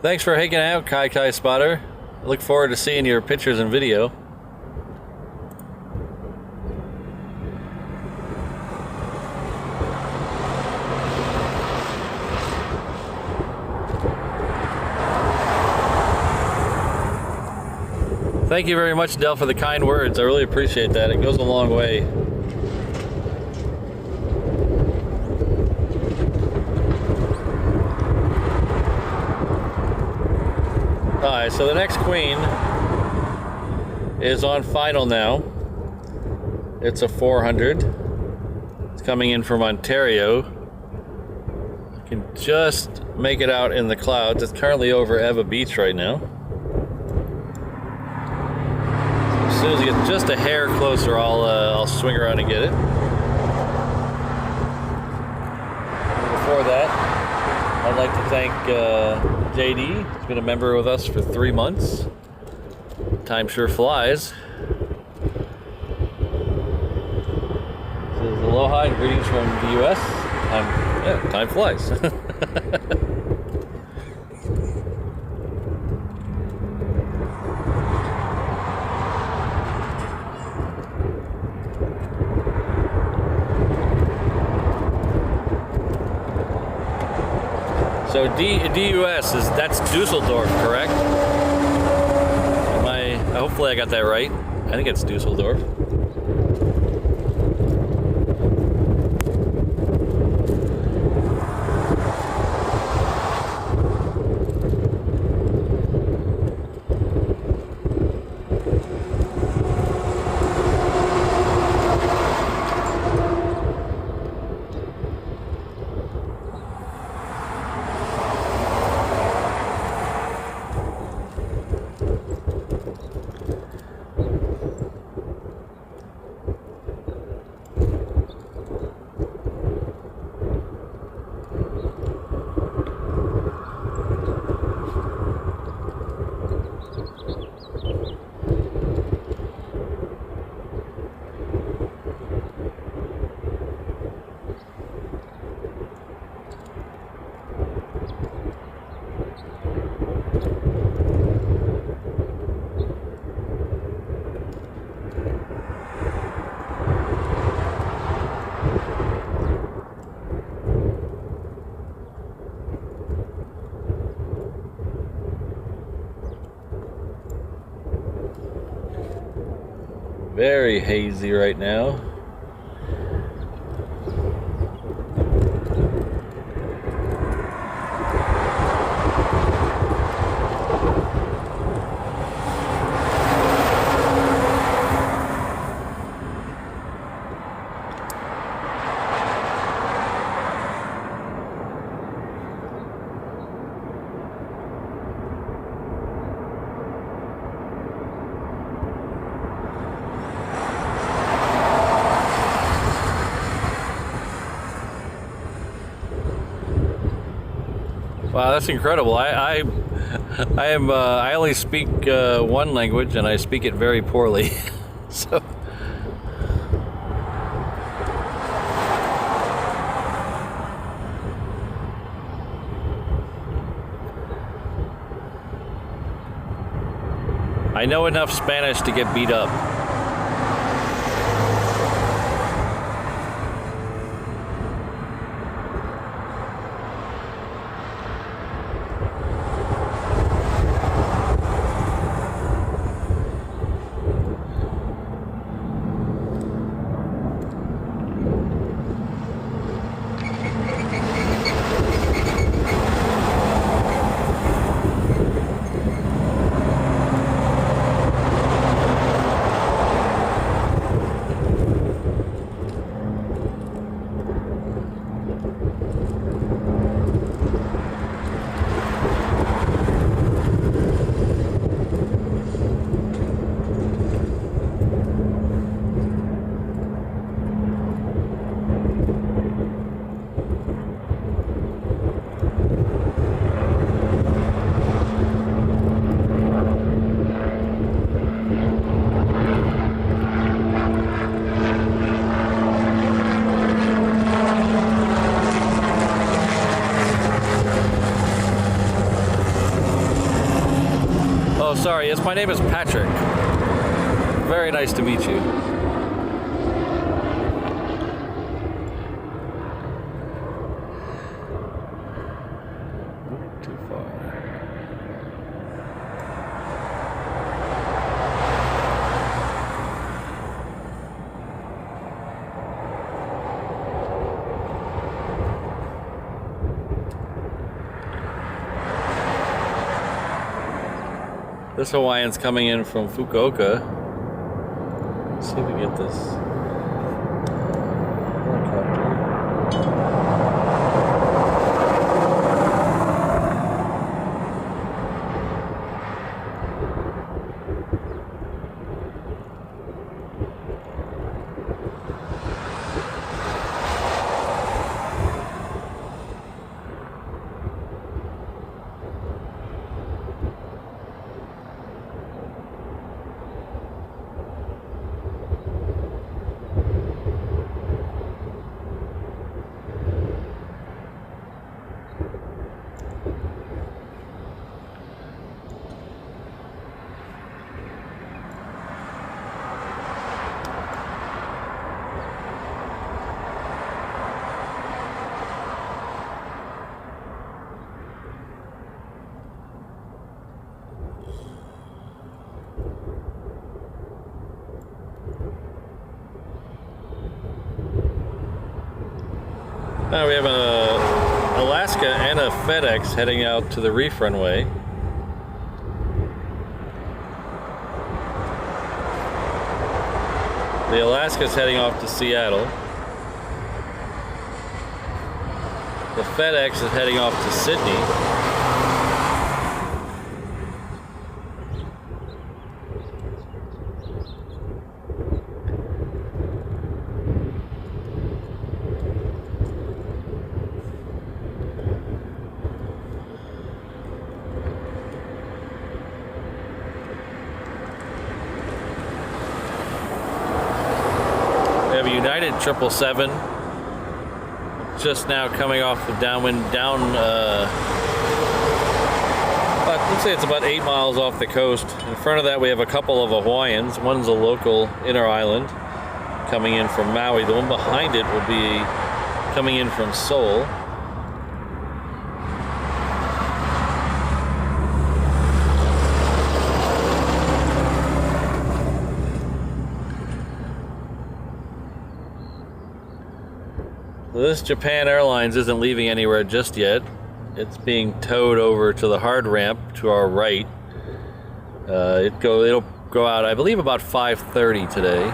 Thanks for hanging out, Kai Kai Spotter. I look forward to seeing your pictures and video. Thank you very much, Del, for the kind words. I really appreciate that. It goes a long way. Alright, so the next queen is on final now. It's a 400. It's coming in from Ontario. You can just make it out in the clouds. It's currently over Eva Beach right now. So as soon as it gets just a hair closer, I'll swing around and get it. Before that, I'd like to thank JD. He's been a member with us for 3 months. Time sure flies. This is aloha and greetings from the U.S. Time flies. So DUS that's Dusseldorf, correct? Hopefully I got that right. I think it's Dusseldorf. Very hazy right now. Wow, that's incredible. I only speak one language, and I speak it very poorly. So I know enough Spanish to get beat up. Oh, sorry. Yes, my name is Patrick. Very nice to meet you. Too far. This Hawaiian's coming in from Fukuoka. Let's see if we get this. Now we have a Alaska and a FedEx heading out to the Reef Runway. The Alaska's heading off to Seattle. The FedEx is heading off to Sydney. We have a United 777 just now coming off the downwind, let's say it's about 8 miles off the coast. In front of that we have a couple of Hawaiians. One's a local inner island coming in from Maui. The one behind it will be coming in from Seoul. This Japan Airlines isn't leaving anywhere just yet. It's being towed over to the hard ramp to our right. It'll go out, I believe, about 5:30 today.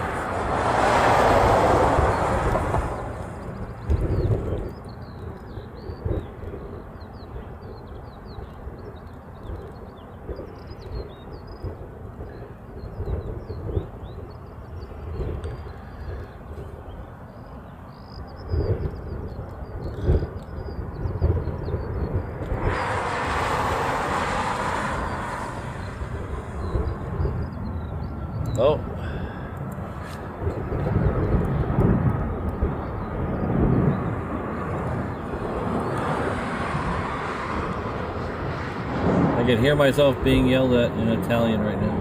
Oh. I can hear myself being yelled at in Italian right now.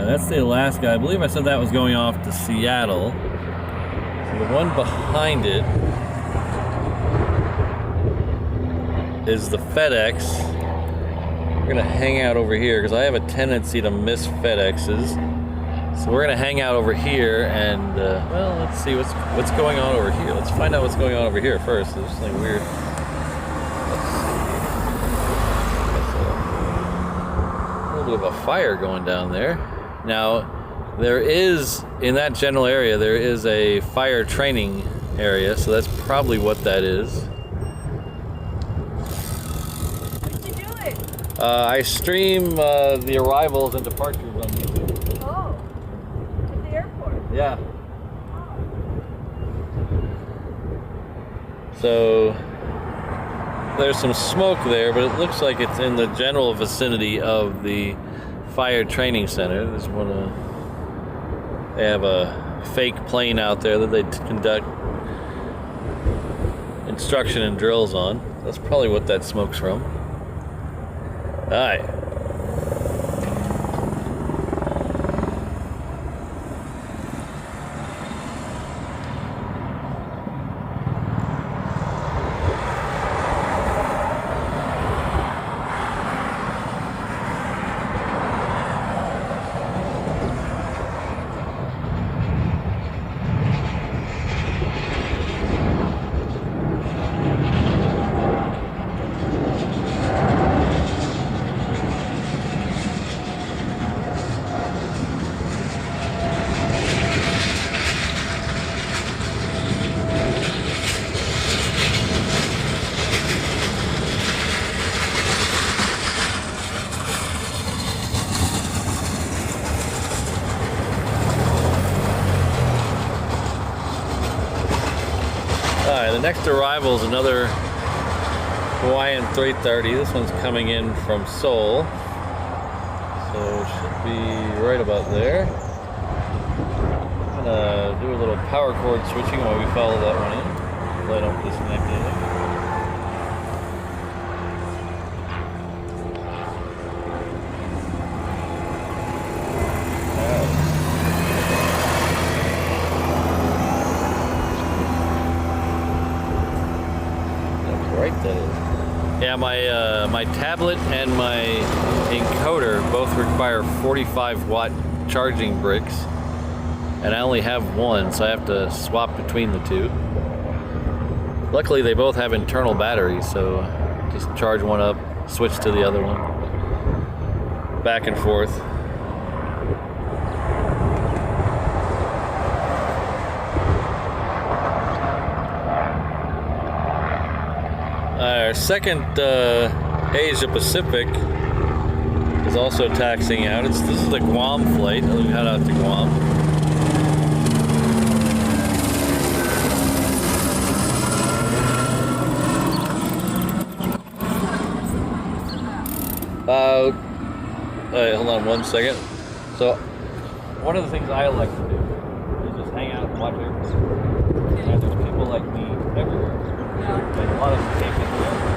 That's the Alaska. I believe I said that was going off to Seattle. So the one behind it is the FedEx. We're gonna hang out over here because I have a tendency to miss FedExes. So we're gonna hang out over here and well, let's see what's going on over here. Let's find out what's going on over here first. There's something weird. Let's see. A little bit of a fire going down there. Now, there is in that general area there is a fire training area, so that's probably what that is. I stream the arrivals and departures on YouTube. Oh, at the airport. Yeah. So there's some smoke there, but it looks like it's in the general vicinity of the fire training center. There's they have a fake plane out there that they conduct instruction and drills on. That's probably what that smoke's from. Alright. next arrival is another Hawaiian 330. This one's coming in from Seoul. So it should be right about there. I'm gonna do a little power cord switching while we follow that one in. So I don't disconnect anything. Yeah, my tablet and my encoder both require 45-watt charging bricks, and I only have one, so I have to swap between the two. Luckily, they both have internal batteries, so just charge one up, switch to the other one, back and forth. Our second Asia Pacific is also taxiing out. This is the Guam flight. We head out to Guam. Hold on one second. So, one of the things I like to do is just hang out and watch airplanes. And there's people like me everywhere. And a lot of them can't get the airplane.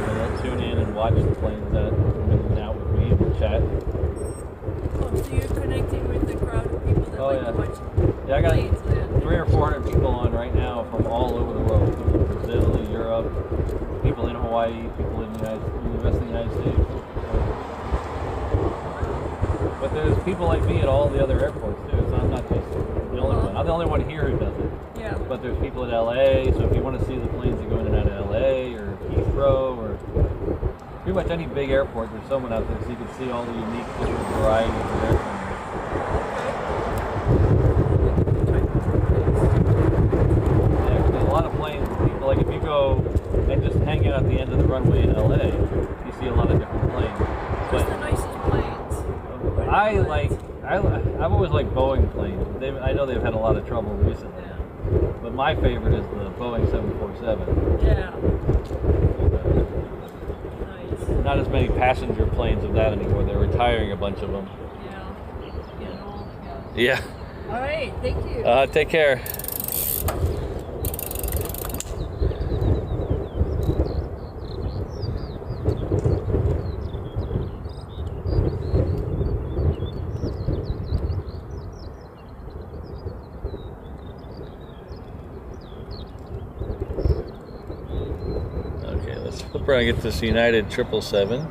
So they'll tune in and watch the planes that come in and out with me and chat. Oh, so you're connecting with the crowd of people that like to watch Yeah, I got planes then. 300 or 400 people on right now from all over the world. People in Brazil, Europe, people in Hawaii, people in the rest of the United States. But there's people like me at all the other airports too, so I'm not just the only one. I'm the only one here who does it. Yeah. But there's people at LA, so if you want to see the planes that go in and out of LA or Heathrow or pretty much any big airport, there's someone out there so you can see all the unique different varieties of airplanes. Yeah, 'cause there's a lot of planes, people, like if you go and just hang out at the end of the runway in LA, you see a lot of different planes. What's the nicest planes? I've always liked Boeing planes. I know they've had a lot of trouble recently. Yeah. But my favorite is the Boeing 747. Yeah. Nice. Not as many passenger planes of that anymore. They're retiring a bunch of them. Yeah. Getting old, I guess. Yeah. All right. Thank you. Take care. We'll probably get this United 777.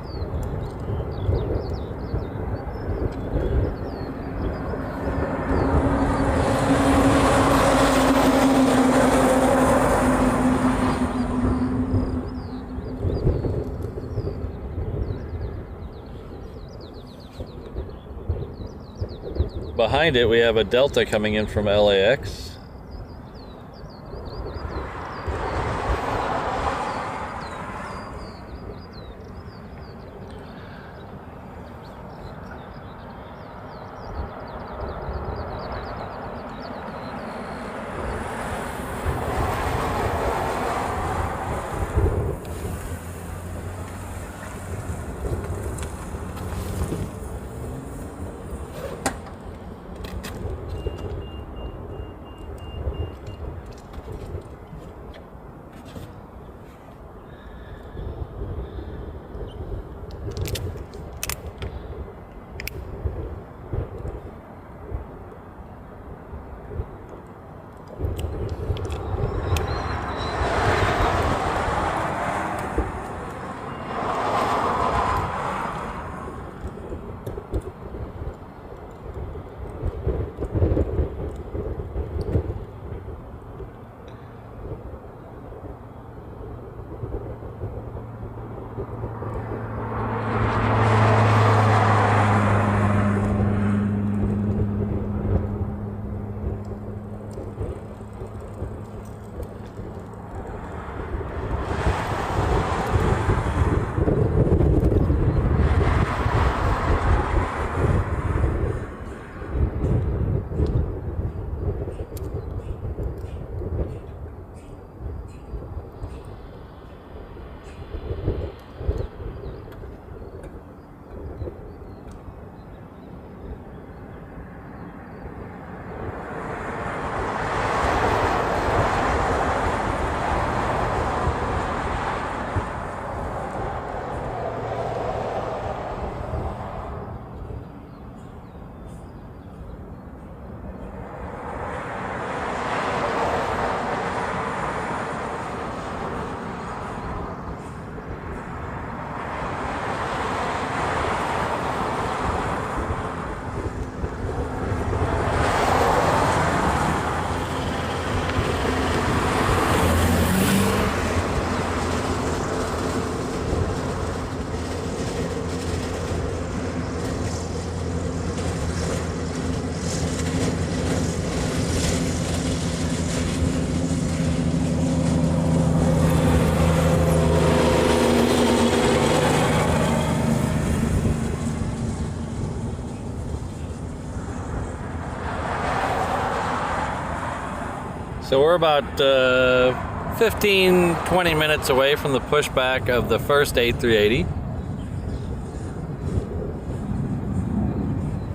Behind it, we have a Delta coming in from LAX. So we're about 15-20 minutes away from the pushback of the first A380.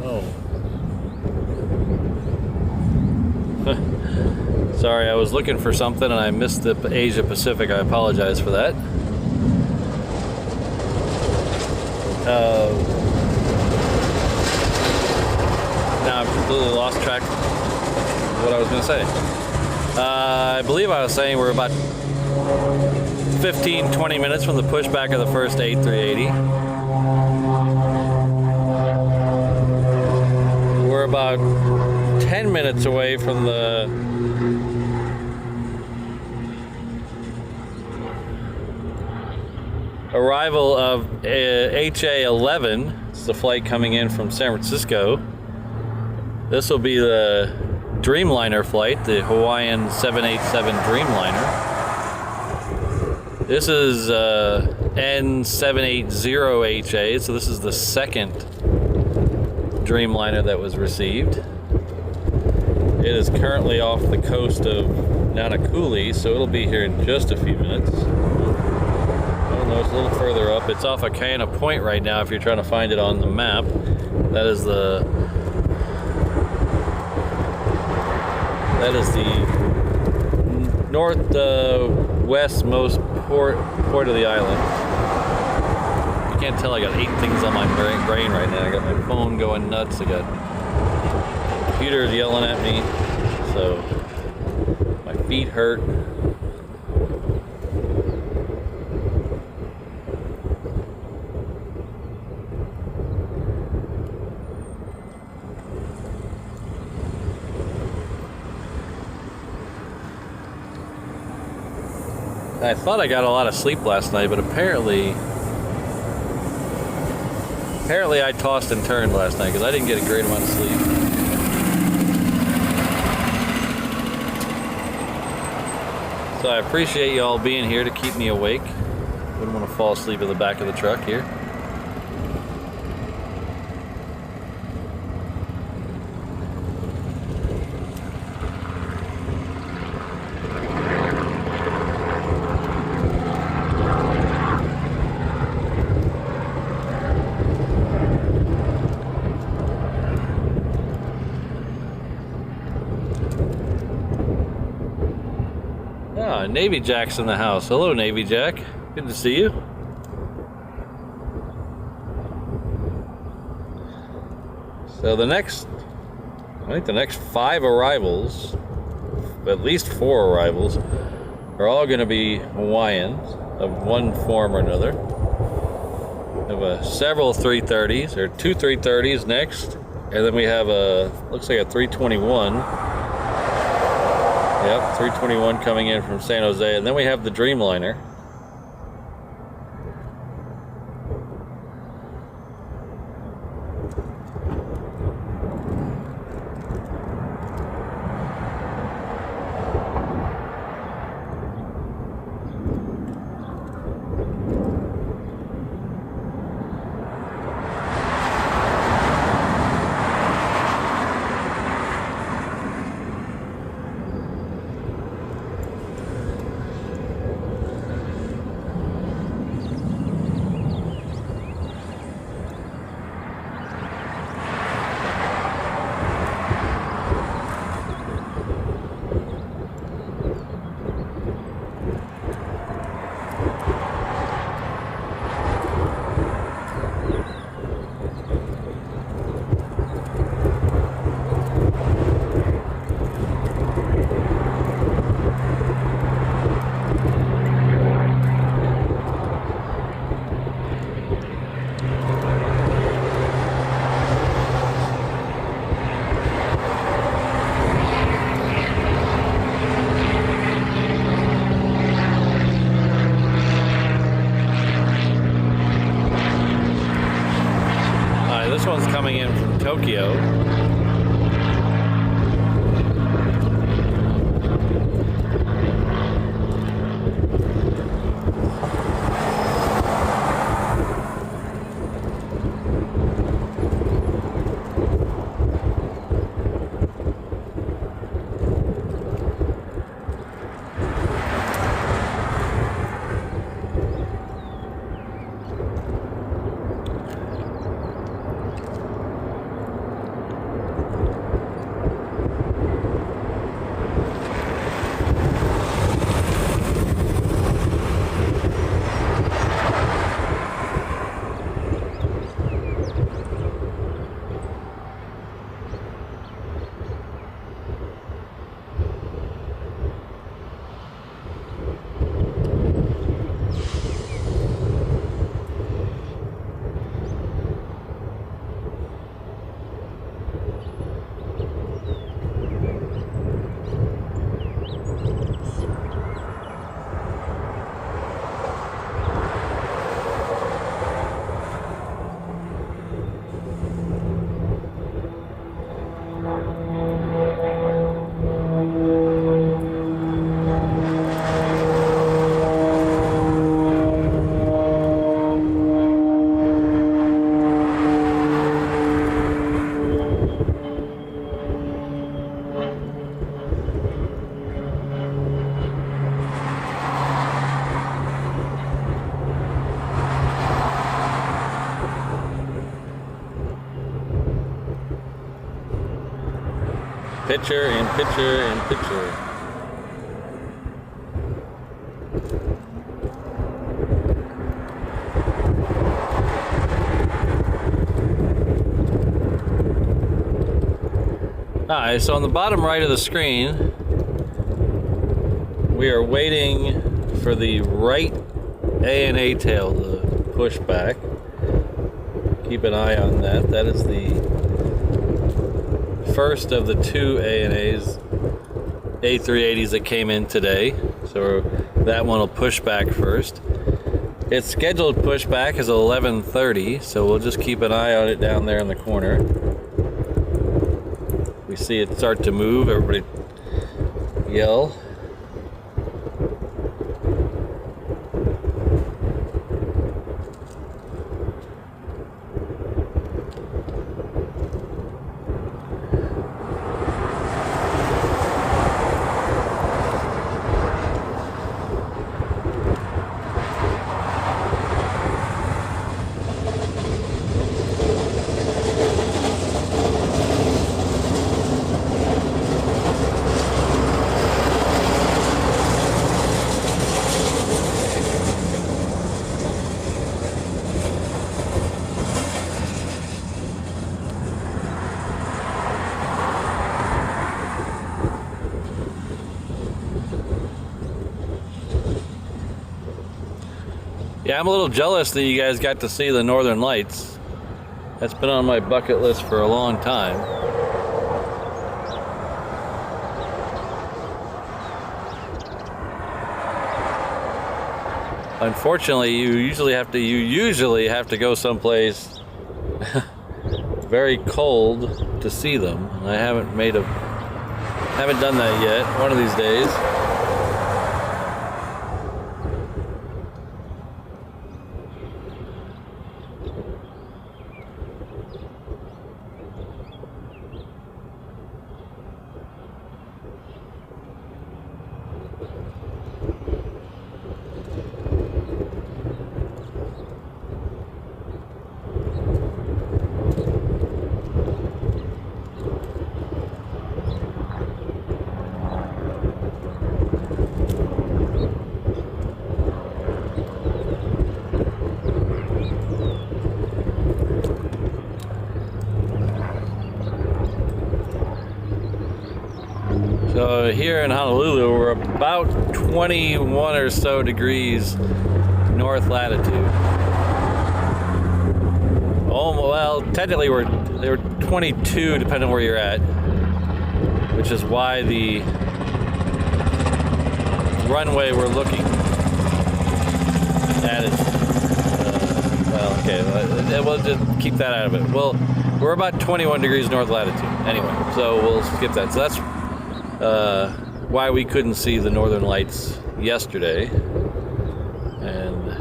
Oh. Sorry, I was looking for something and I missed the Asia Pacific. I apologize for that. Now I've completely lost track of what I was going to say. I believe I was saying we're about 15-20 minutes from the pushback of the first A380. We're about 10 minutes away from the arrival of HA11. It's the flight coming in from San Francisco. This will be the Dreamliner flight, the Hawaiian 787 Dreamliner. This is N780HA, so this is the second Dreamliner that was received. It is currently off the coast of Nanakuli, so it'll be here in just a few minutes. Oh no, it's a little further up. It's off Akaina Point right now if you're trying to find it on the map. That is the northwestmost port of the island. You can't tell I got 8 things on my brain right now. I got my phone going nuts. I got computers yelling at me. So my feet hurt. I thought I got a lot of sleep last night, but apparently I tossed and turned last night because I didn't get a great amount of sleep. So I appreciate you all being here to keep me awake. Wouldn't want to fall asleep in the back of the truck here. Navy Jack's in the house. Hello, Navy Jack. Good to see you. So the next 5 arrivals, at least 4 arrivals, are all going to be Hawaiians of one form or another. We have several 330s, or 2 330s next, and then we have looks like a 321. Yep, 321 coming in from San Jose, and then we have the Dreamliner. Coming in from Tokyo. picture, in picture, in picture. Alright, so on the bottom right of the screen, we are waiting for the right ANA tail to push back. Keep an eye on that. That is the first of the two ANAs, A380s that came in today. So that one will push back first. Its scheduled pushback is 11:30, so we'll just keep an eye on it down there in the corner. We see it start to move, everybody yell. Yeah, I'm a little jealous that you guys got to see the Northern Lights. That's been on my bucket list for a long time. Unfortunately, you usually have to go someplace very cold to see them. I haven't done that yet. One of these days. So here in Honolulu, we're about 21 or so degrees north latitude. Oh, well, technically they were 22 depending on where you're at, which is why the runway we're looking at is, well, okay, we'll just keep that out of it. Well, we're about 21 degrees north latitude anyway, so we'll skip that. So that's why we couldn't see the Northern Lights yesterday, and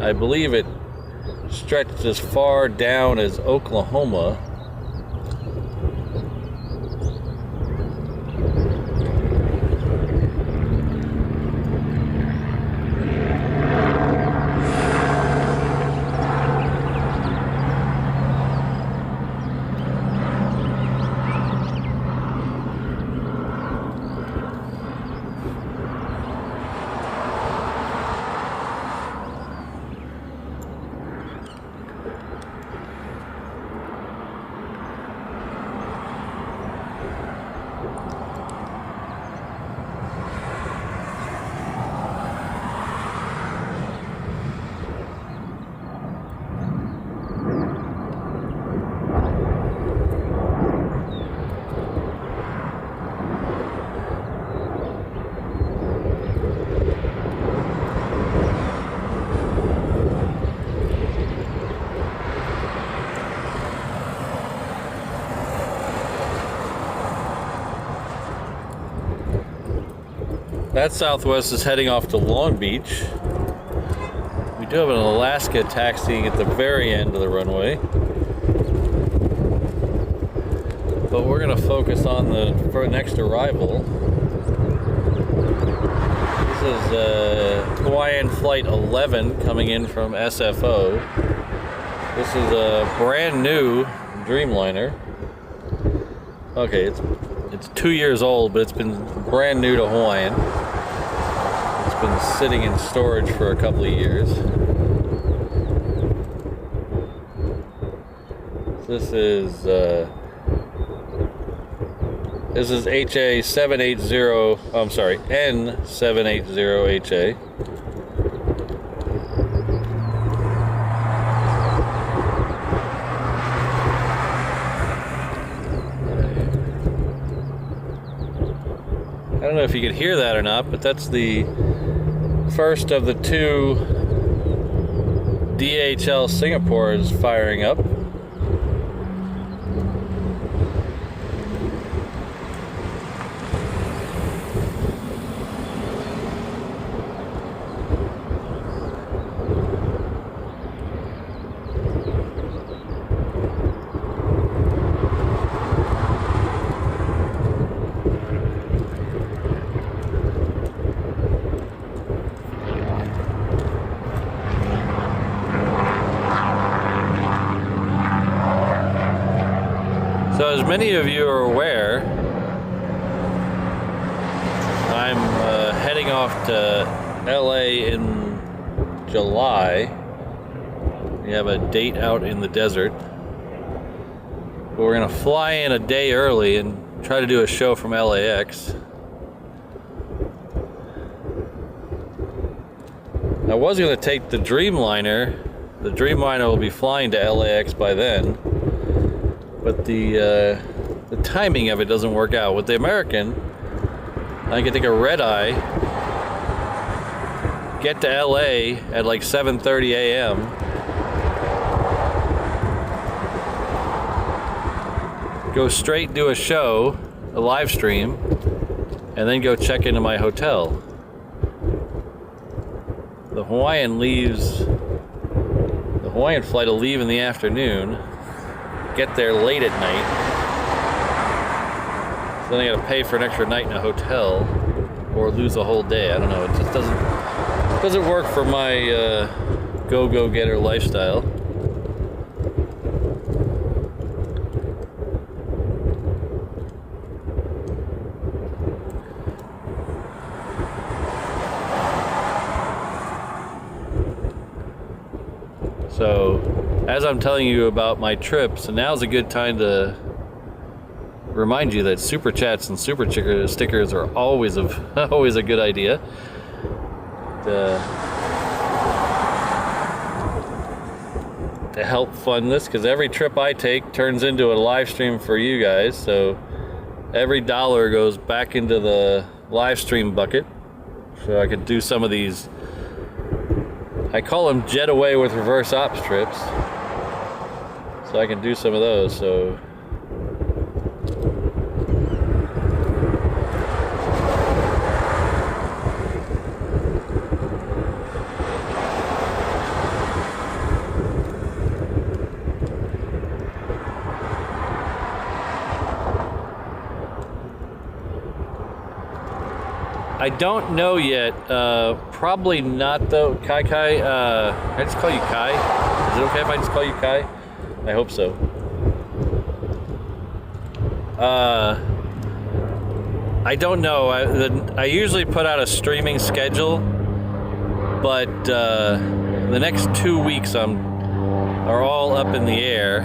I believe it stretched as far down as Oklahoma. That Southwest is heading off to Long Beach. We do have an Alaska taxiing at the very end of the runway. But we're going to focus on the next arrival. This is Hawaiian Flight 11 coming in from SFO. This is a brand new Dreamliner. Okay, it's It's 2 years old, but it's been brand new to Hawaiian. It's been sitting in storage for a couple of years. This is HA780. I'm sorry, N780HA. I don't know if you could hear that or not, but that's the first of the 2 DHL Singapores firing up. So as many of you are aware, I'm heading off to LA in July. We have a date out in the desert. But we're gonna fly in a day early and try to do a show from LAX. I was gonna take the Dreamliner. The Dreamliner will be flying to LAX by then. But the timing of it doesn't work out. With the American, I can take a red eye, get to LA at like 7:30 a.m. Go straight, do a show, a live stream, and then go check into my hotel. The Hawaiian flight will leave in the afternoon. Get there late at night, so then I gotta pay for an extra night in a hotel or lose a whole day. I don't know, it just doesn't work for my go-getter lifestyle. So as I'm telling you about my trips, and now's a good time to remind you that super chats and super stickers are always a good idea. To help fund this, because every trip I take turns into a live stream for you guys. So every dollar goes back into the live stream bucket, so I could do some of these. I call them jet away with reverse ops trips. So I can do some of those. So I don't know yet. Probably not though. Kai. Can I just call you Kai? Is it okay if I just call you Kai? I hope so. I don't know. I usually put out a streaming schedule, but the next 2 weeks are all up in the air.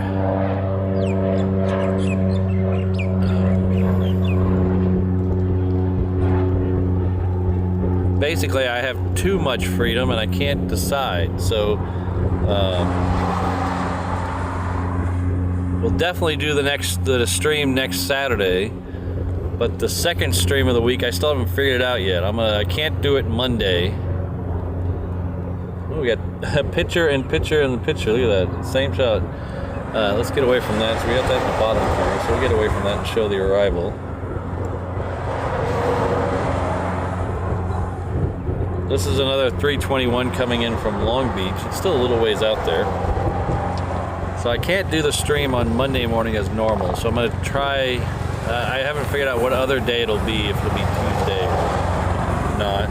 Basically, I have too much freedom and I can't decide. So we'll definitely do the stream next Saturday, but the second stream of the week I still haven't figured it out yet. I can't do it Monday. Oh, we got a picture and picture and picture. Look at that, same shot. Let's get away from that. So we got that in the bottom corner. So we'll get away from that and show the arrival. This is another 321 coming in from Long Beach. It's still a little ways out there. So I can't do the stream on Monday morning as normal. So I'm going to try, I haven't figured out what other day it'll be, if it'll be Tuesday or not.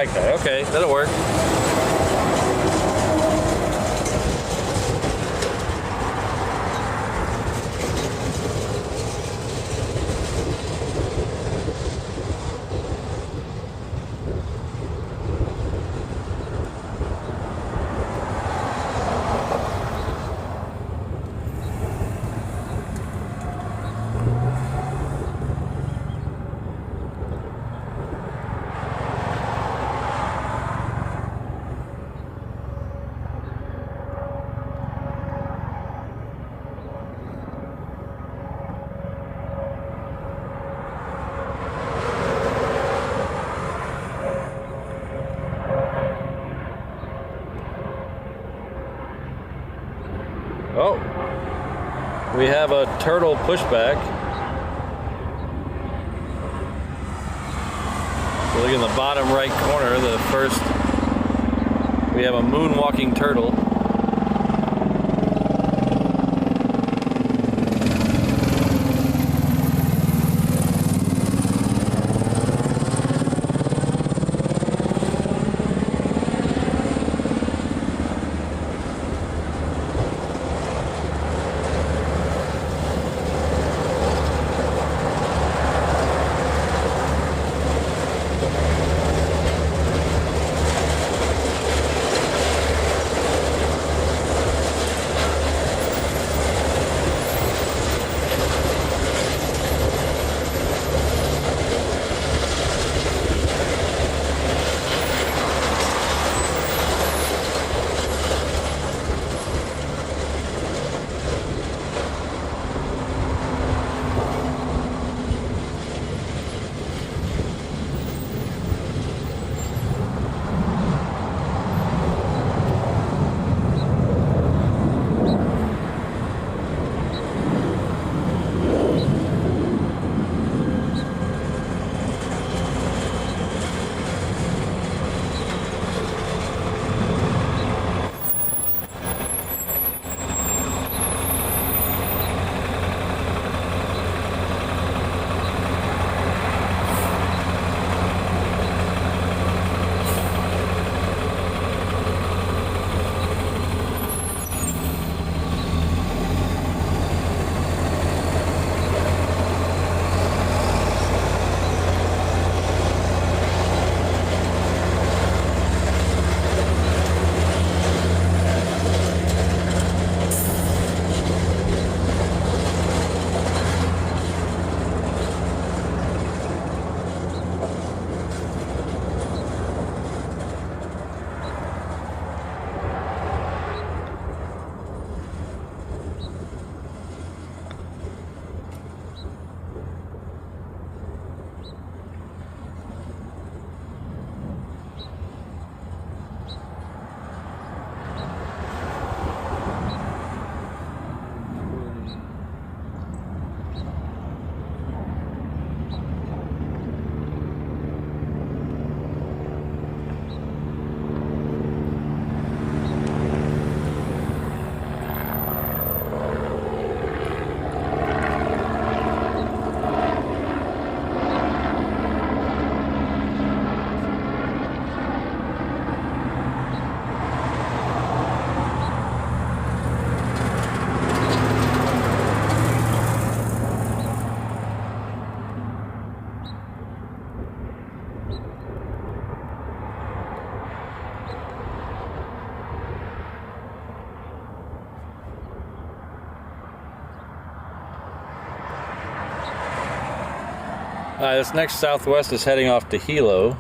Kai. Okay, that'll work. Oh, we have a turtle pushback. So look in the bottom right corner, the first, we have a moonwalking turtle. This next Southwest is heading off to Hilo.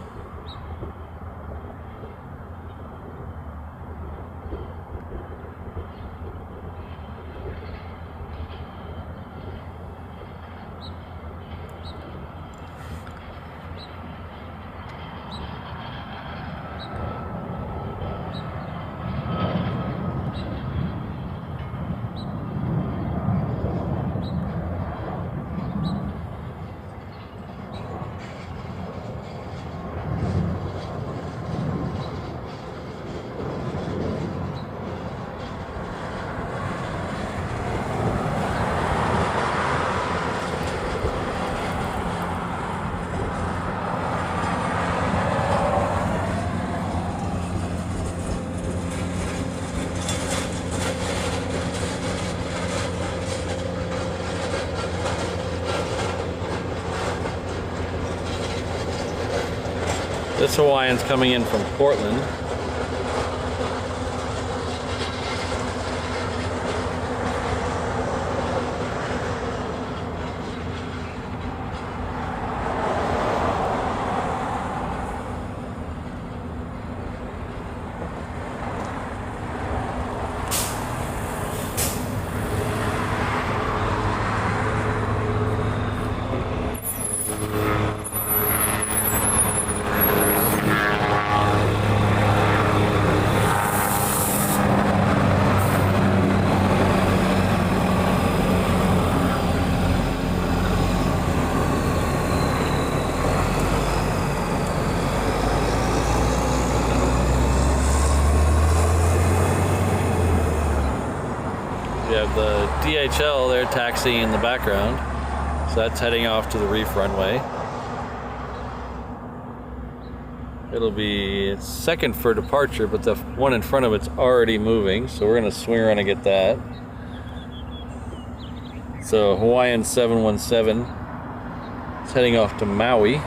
This Hawaiian's coming in from Portland. We have the DHL, they're taxiing in the background. So that's heading off to the Reef Runway. It'll be its second for departure, but the one in front of it's already moving, so we're gonna swing around and get that. So Hawaiian 717, it's heading off to Maui.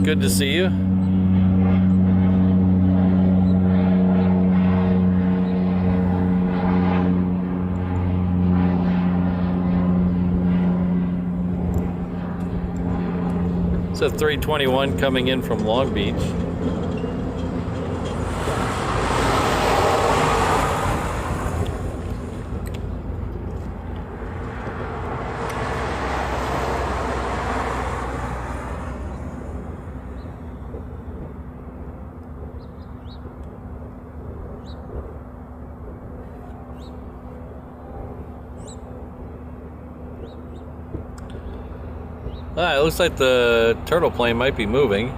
Good to see you. It's a 321 coming in from Long Beach. It looks like the turtle plane might be moving.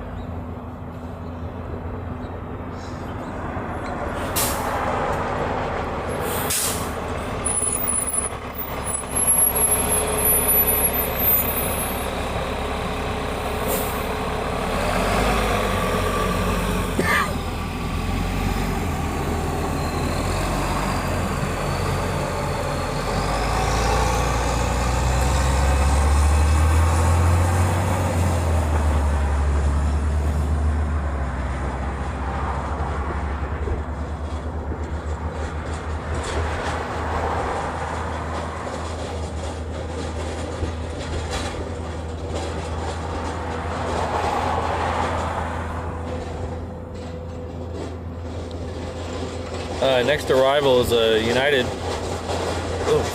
Next arrival is a United,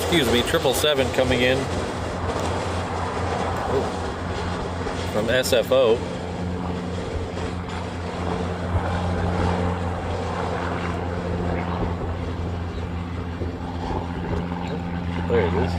777 coming in from SFO. There it is.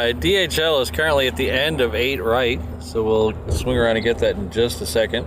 DHL is currently at the end of 8 right, so we'll swing around and get that in just a second.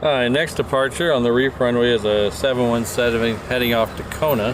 All right, next departure on the Reef Runway is a 717 heading off to Kona.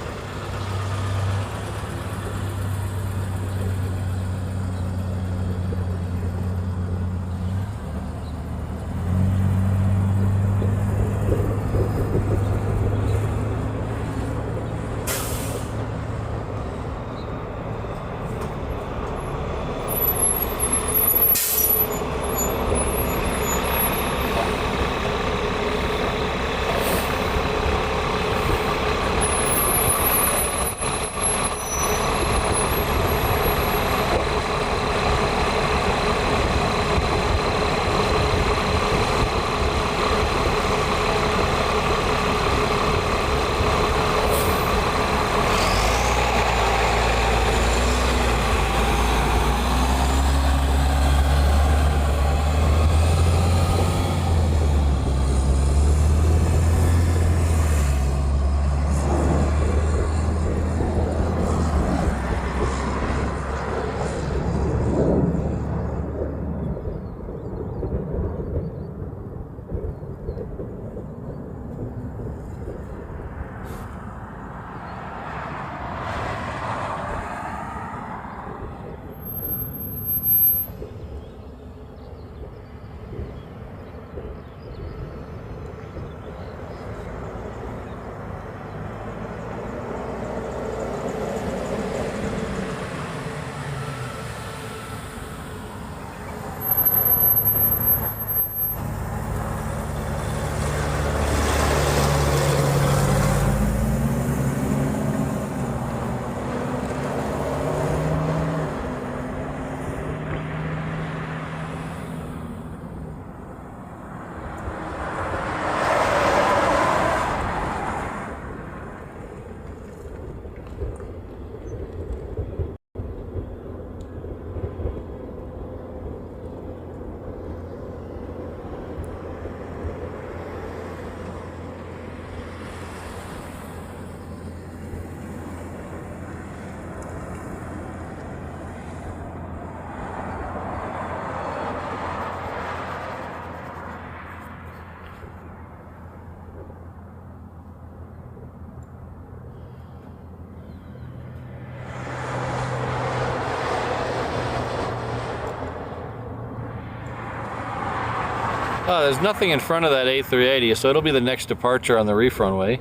Oh, there's nothing in front of that A380, so it'll be the next departure on the Reef Runway.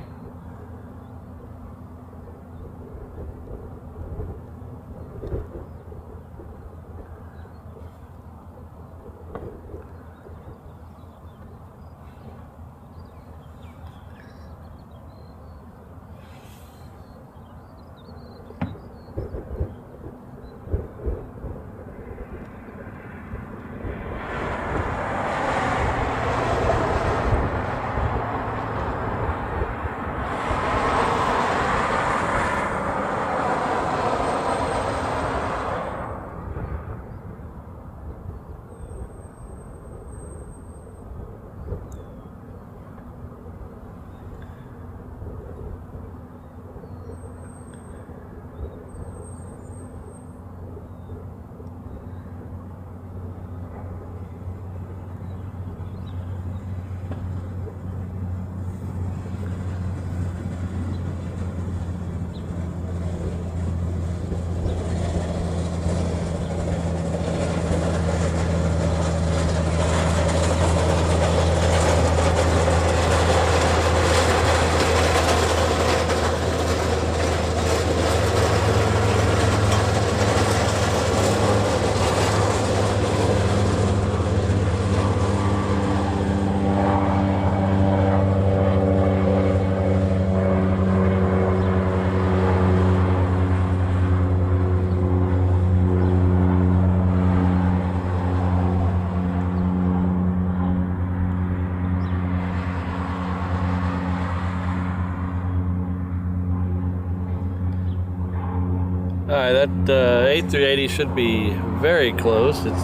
Alright, that A380 should be very close. It's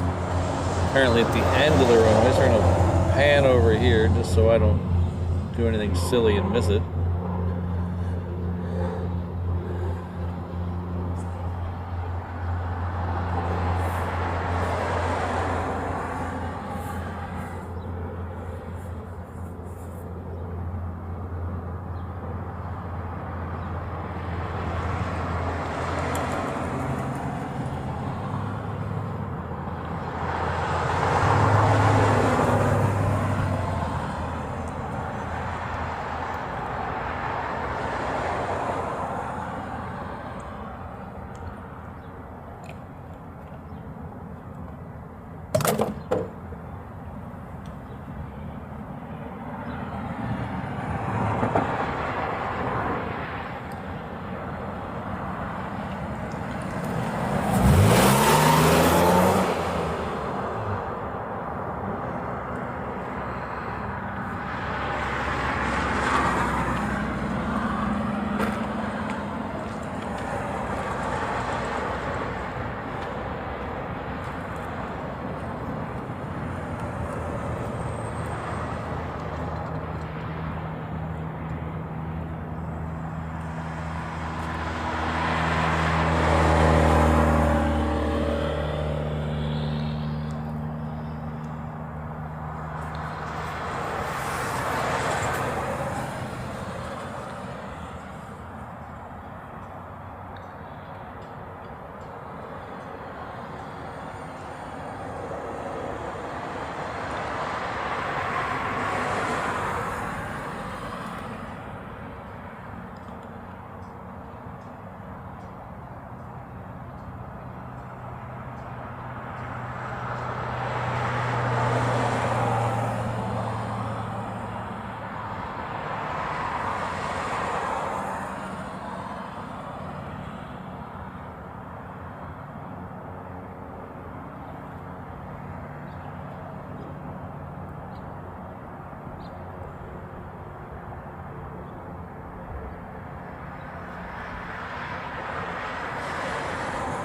apparently at the end of the runway, so we're going to pan over here just so I don't do anything silly and miss it.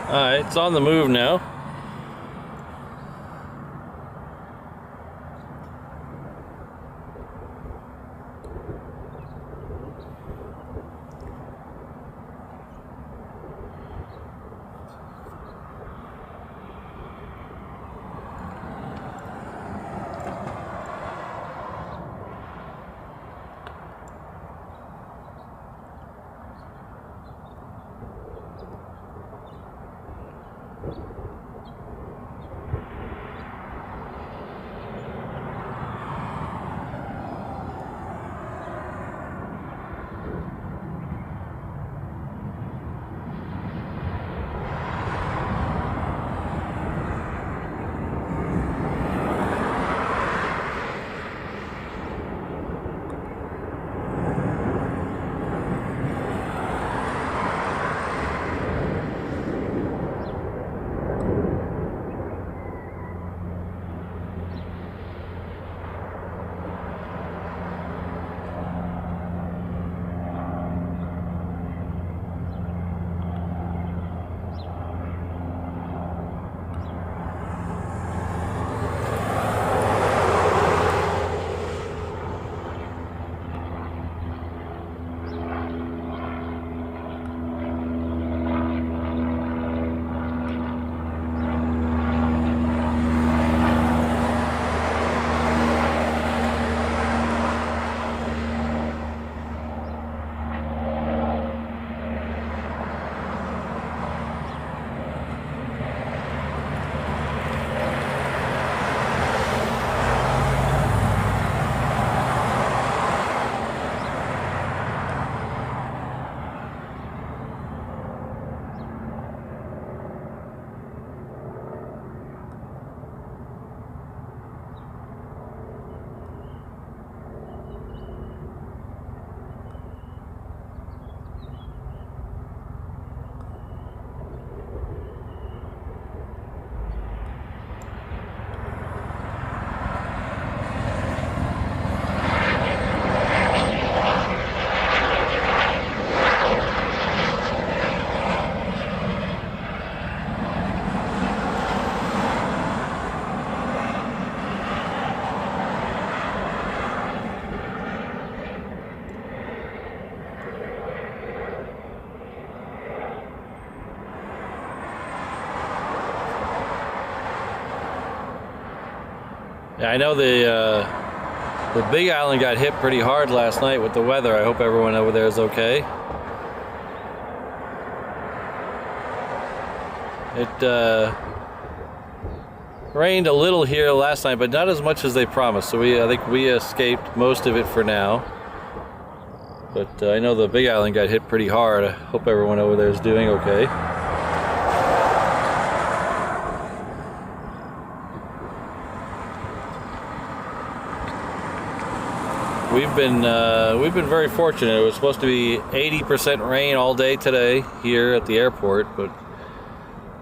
Alright, it's on the move now. Yeah, I know the Big Island got hit pretty hard last night with the weather. I hope everyone over there is okay. It rained a little here last night, but not as much as they promised. So I think we escaped most of it for now. But I know the Big Island got hit pretty hard. I hope everyone over there is doing okay. we've been very fortunate. It was supposed to be 80% rain all day today here at the airport, but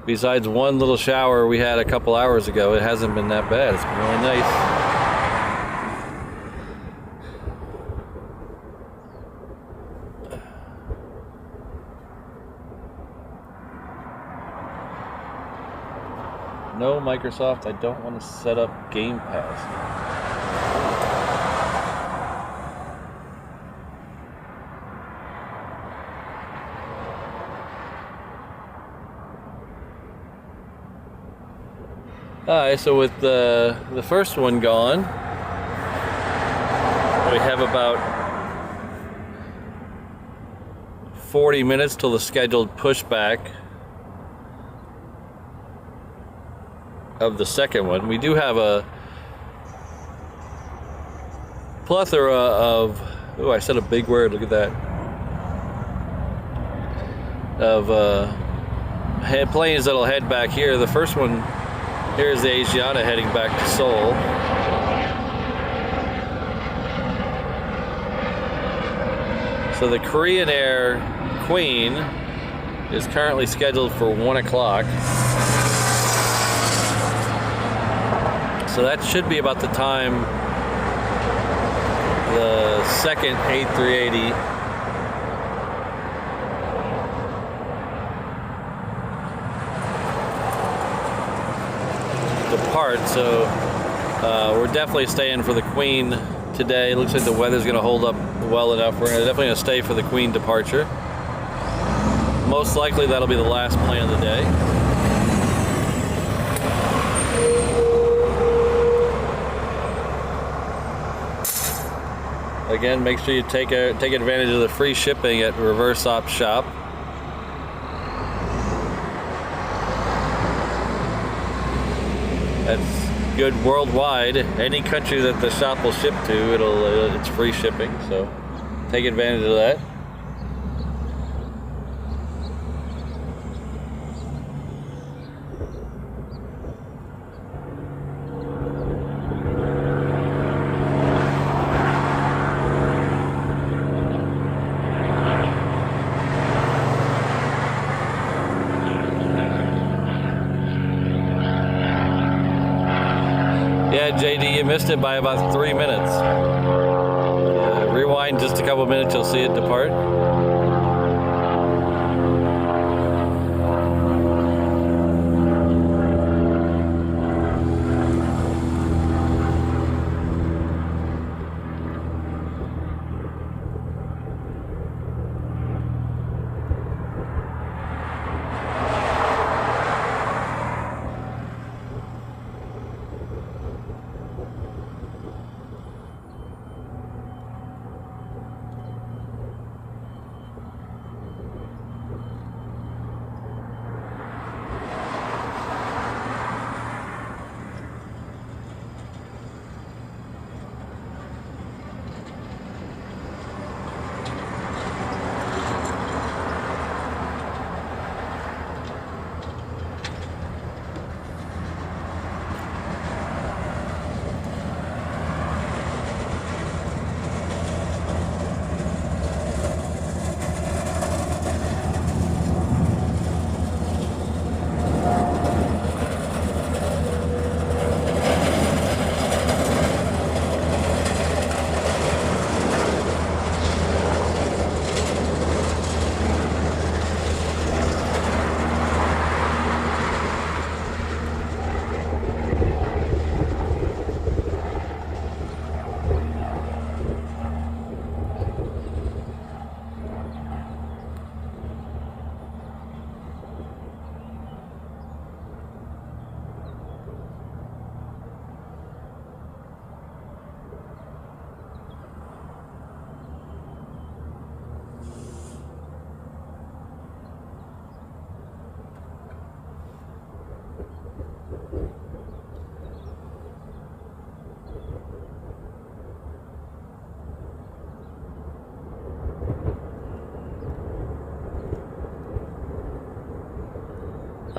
besides one little shower we had a couple hours ago, it hasn't been that bad. It's been really nice. No, Microsoft, I don't want to set up Game Pass. Alright, so with the first one gone, we have about 40 minutes till the scheduled pushback of the second one. We do have a plethora of, oh, I said a big word, look at that, of planes that'll head back here. The first one, here's the Asiana heading back to Seoul. So the Korean Air Queen is currently scheduled for 1 o'clock. So that should be about the time the second A380 depart. So we're definitely staying for the Queen today. Looks like the weather's going to hold up well enough. We're definitely going to stay for the Queen departure. Most likely that'll be the last plane of the day. Again, make sure you take advantage of the free shipping at Reverse Op Shop. That's good worldwide. Any country that the shop will ship to, it's free shipping. So take advantage of that. JD, you missed it by about 3 minutes. Rewind just a couple minutes, you'll see it depart.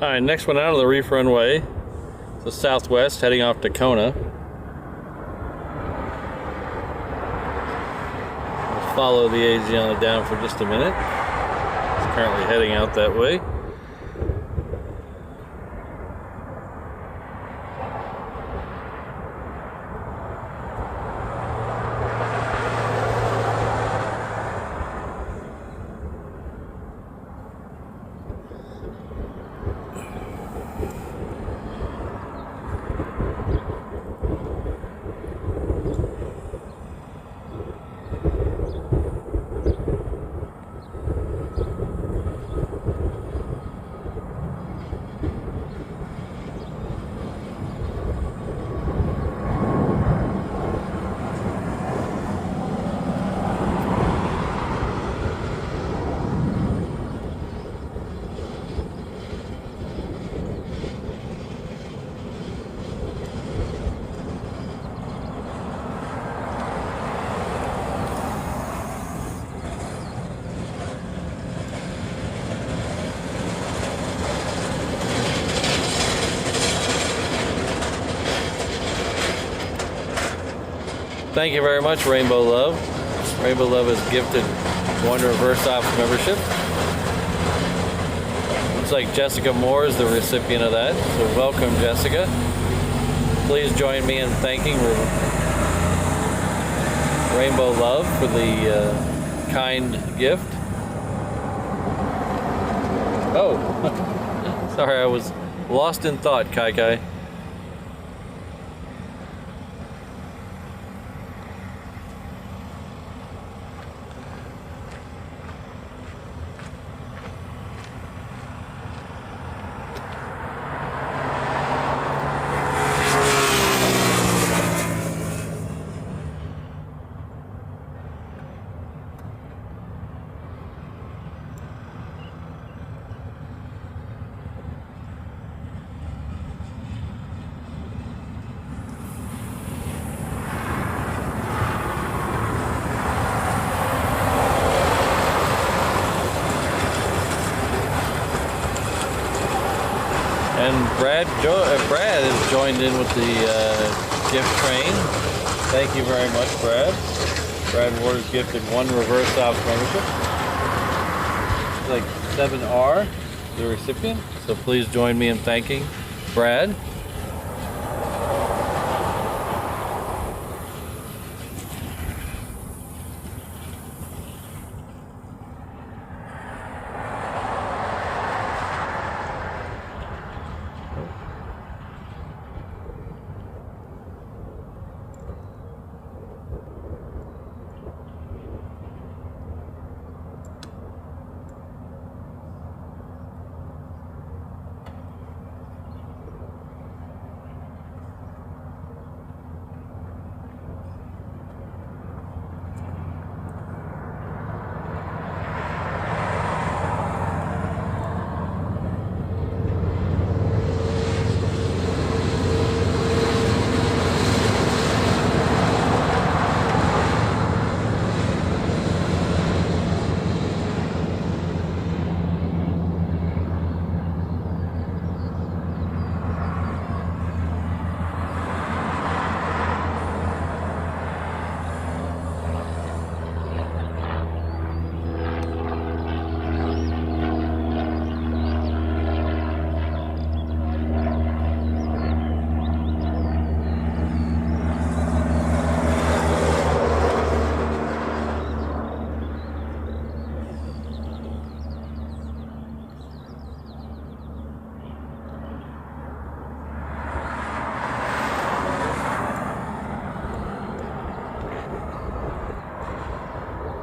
Alright, next one out of the Reef Runway, the Southwest, heading off to Kona. follow the Aviation down for just a minute. It's currently heading out that way. Thank you very much, Rainbow Love. Rainbow Love has gifted one reverse ops membership. Looks like Jessica Moore is the recipient of that, so welcome, Jessica. Please join me in thanking Rainbow Love for the kind gift. Oh, sorry, I was lost in thought, Kai Kai. And Brad has joined in with the gift train. Thank you very much, Brad. Brad Ward has gifted one reverse ops membership. It's like 7R, the recipient. So please join me in thanking Brad.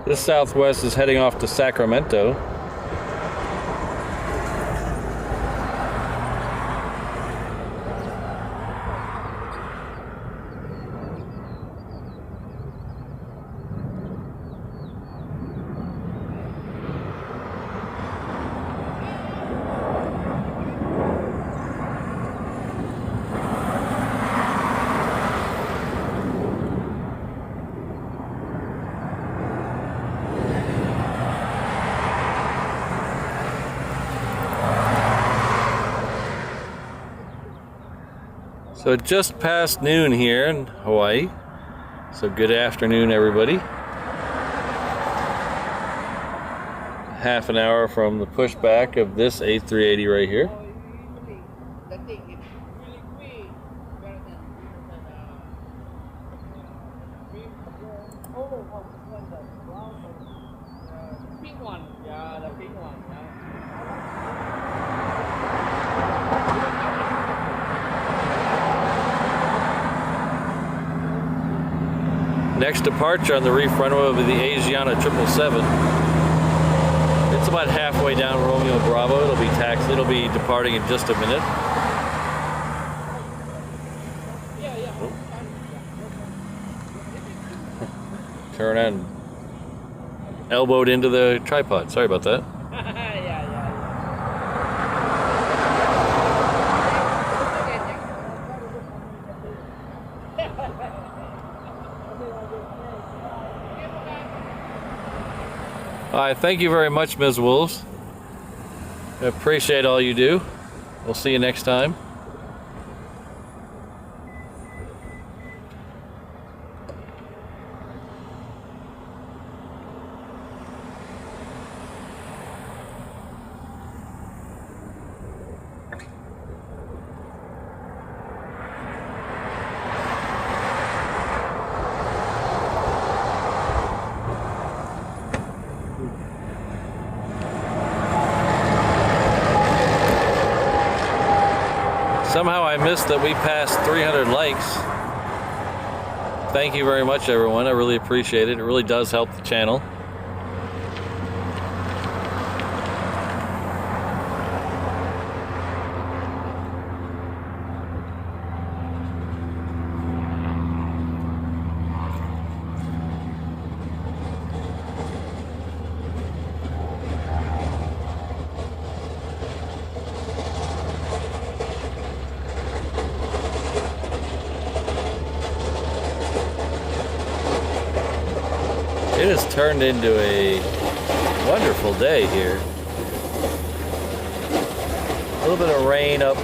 This Southwest is heading off to Sacramento. So just past noon here in Hawaii. So good afternoon, everybody. half an hour from the pushback of this A380 right here. Next departure on the Reef Runway will be the Asiana 777. It's about halfway down Romeo Bravo. It'll be taxi. It'll be departing in just a minute. Turn and elbowed into the tripod. Sorry about that. All right, thank you very much, Ms. Wolves. I appreciate all you do. We'll see you next time. Somehow I missed that we passed 300 likes. Thank you very much, everyone. I really appreciate it. It really does help the channel. It has turned into a wonderful day here. A little bit of rain up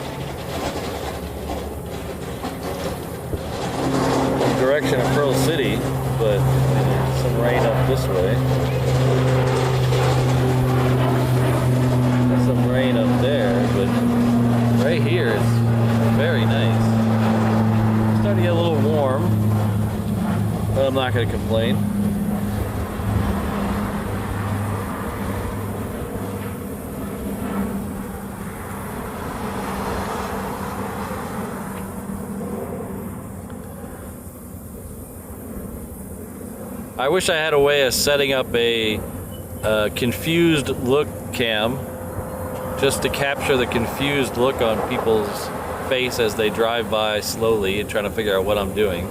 in the direction of Pearl City, but some rain up this way. Some rain up there, but right here is very nice. It's starting to get a little warm, but I'm not going to complain. I wish I had a way of setting up a confused look cam just to capture the confused look on people's face as they drive by slowly and trying to figure out what I'm doing.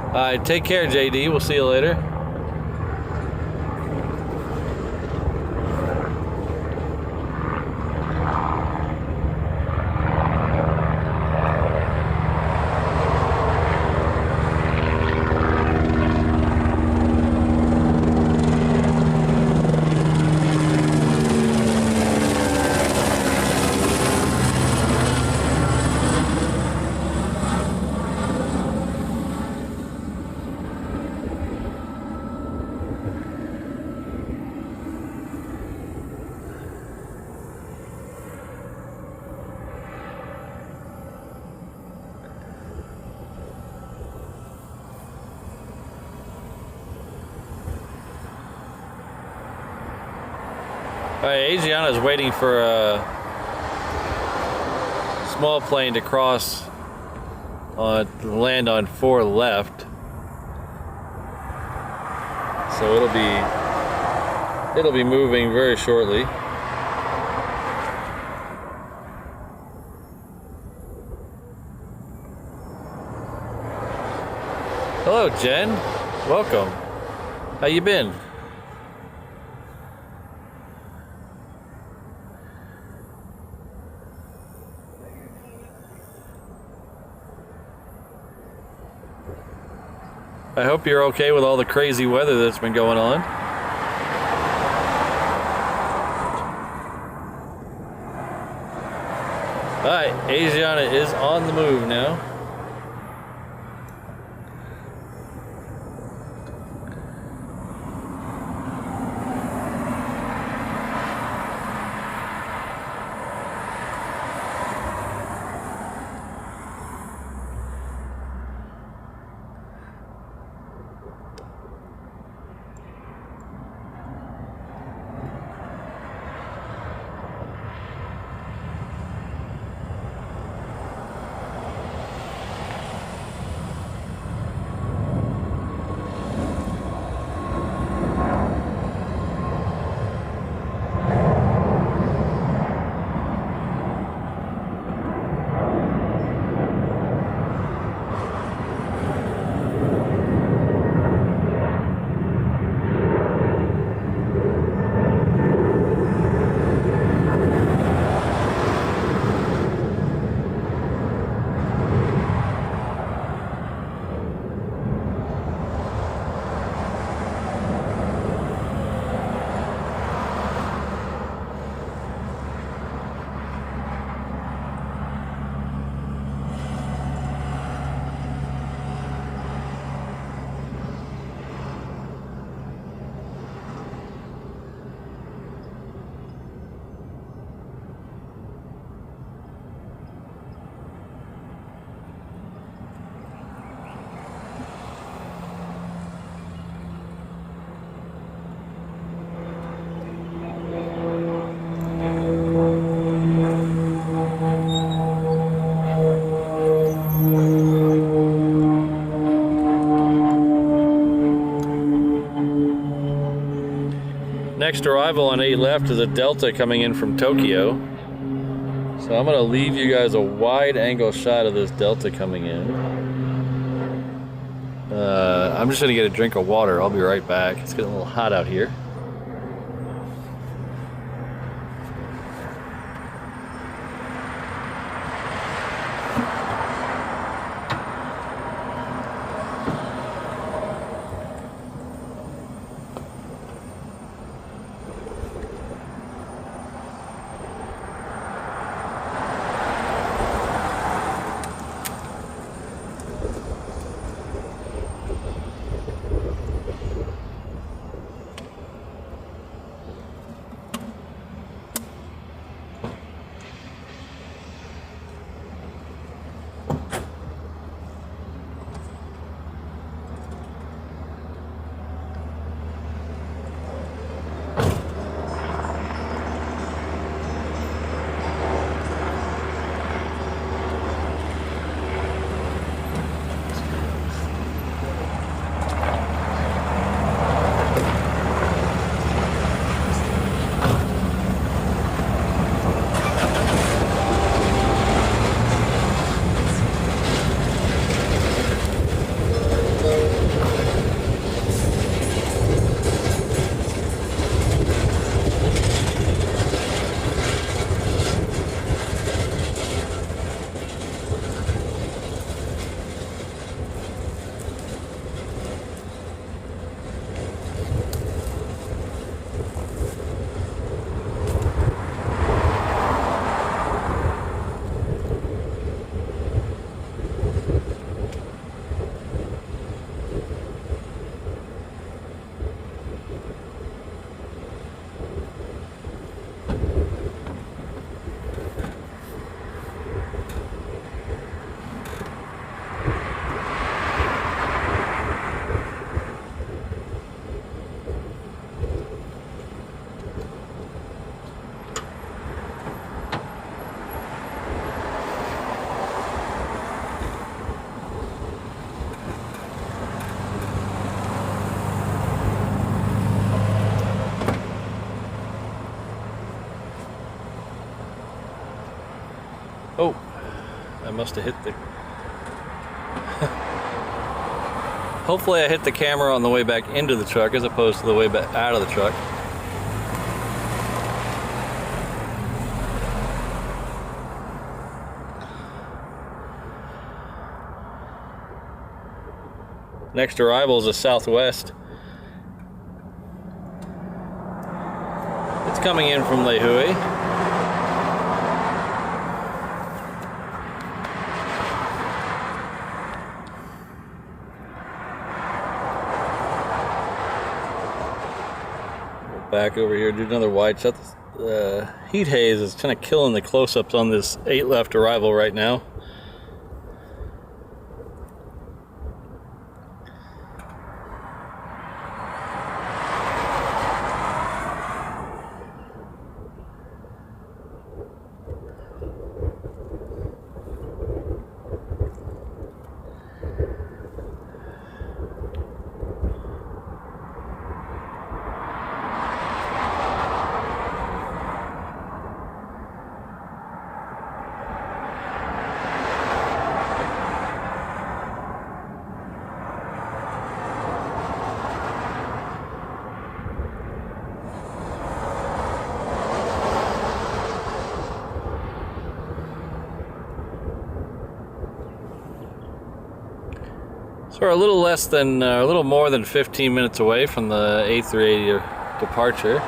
All right, take care, JD. We'll see you later. All right, Asiana is waiting for a small plane to cross land on 4 left. So it'll be moving very shortly. Hello, Jen. Welcome. How you been? I hope you're okay with all the crazy weather that's been going on. Alright, Asiana is on the move now. Next arrival on 8 left is a Delta coming in from Tokyo. So I'm gonna leave you guys a wide angle shot of this Delta coming in. I'm just gonna get a drink of water. I'll be right back. It's getting a little hot out here. Oh, I must have hit the... Hopefully I hit the camera on the way back into the truck as opposed to the way back out of the truck. Next arrival is a Southwest. It's coming in from Lihue. Back over here, do another wide shot. This heat haze is kind of killing the close-ups on this 8 left arrival right now. So we're a little more than 15 minutes away from the A380 departure.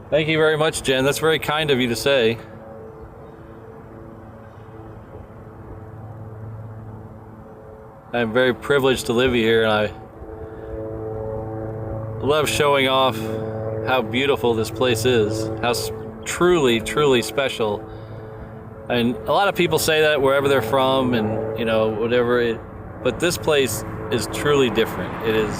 Thank you very much, Jen. That's very kind of you to say. I'm very privileged to live here, and I love showing off how beautiful this place is, how truly, truly special. And a lot of people say that wherever they're from, and you know, whatever. But this place is truly different. It is.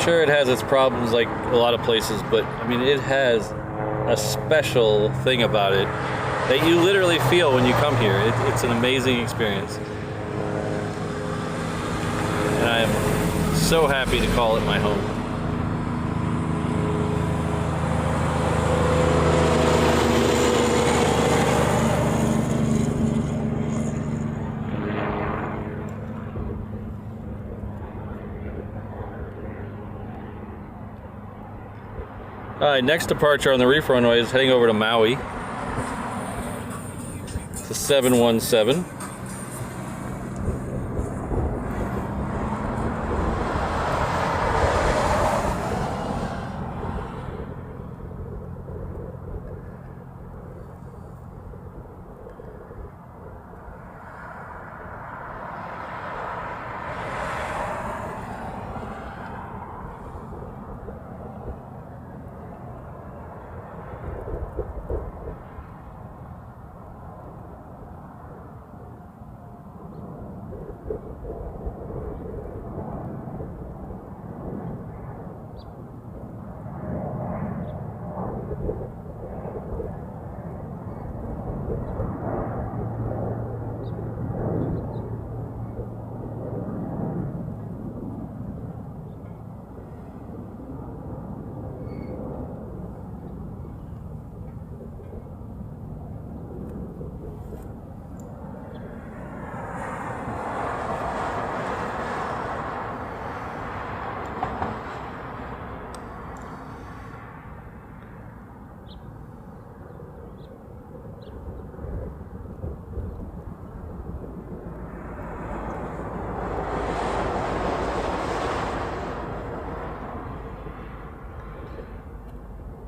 Sure, it has its problems like a lot of places, but I mean, it has a special thing about it that you literally feel when you come here. It's an amazing experience. And I am so happy to call it my home. All right, next departure on the Reef Runway is heading over to Maui. It's a 717.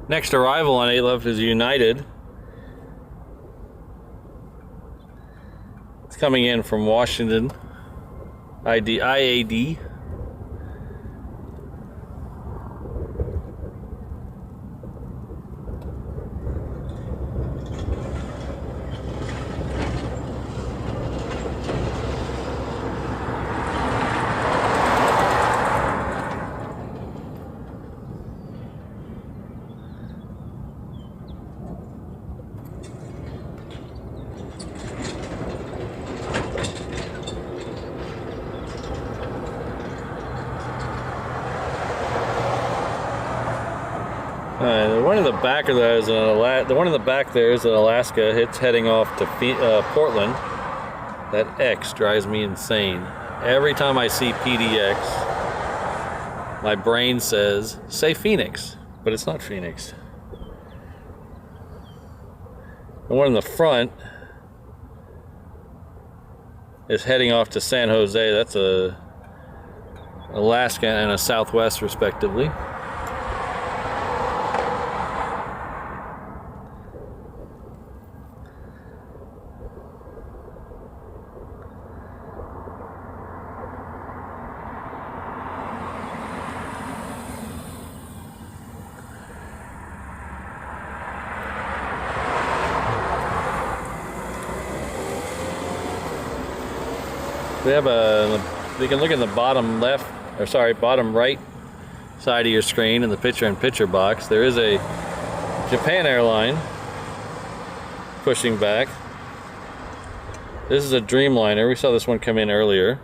Next arrival on 8 left is United. It's coming in from Washington, IAD. The one in the back of that is the one in the back there is an Alaska. It's heading off to Portland. That X drives me insane. Every time I see PDX, my brain says, say Phoenix, but it's not Phoenix. The one in the front is heading off to San Jose. That's a Alaska and a Southwest, respectively. We have you can look in the bottom left, or sorry, bottom right side of your screen in the picture-in-picture box. There is a Japan airline pushing back. This is a Dreamliner. We saw this one come in earlier.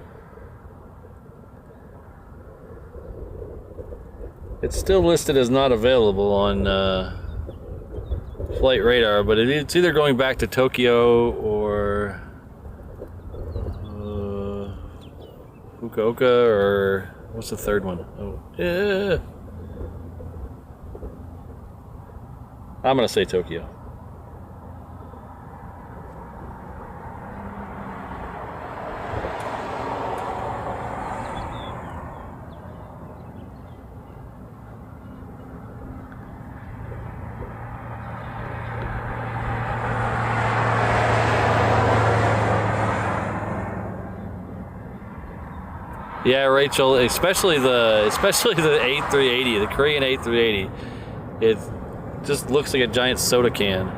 It's still listed as not available on Flight Radar, but it's either going back to Tokyo or Fukuoka, or what's the third one? Oh, yeah. I'm gonna say Tokyo. Yeah, Rachel, especially the A380, the Korean A380. It just looks like a giant soda can.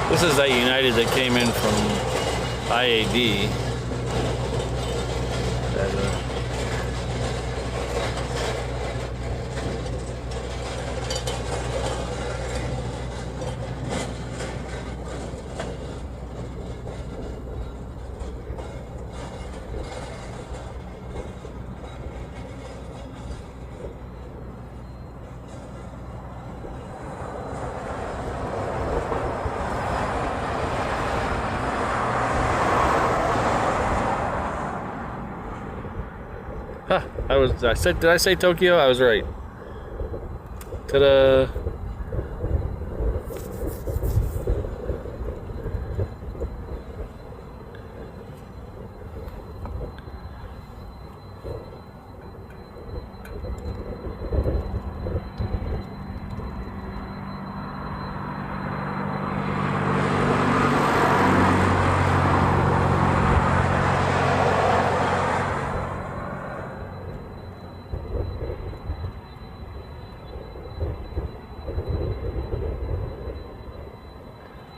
This is that United that came in from IAD. Huh, did I say Tokyo? I was right. Ta-da!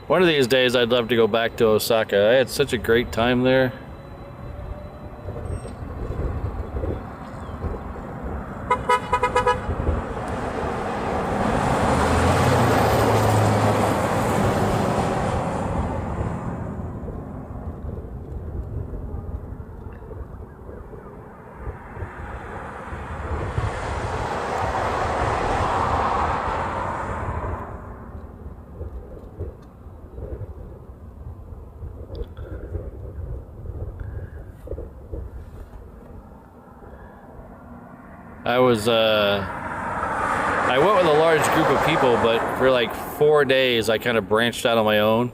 One of these days I'd love to go back to Osaka. I had such a great time there. I went with a large group of people, but for like 4 days I kind of branched out on my own.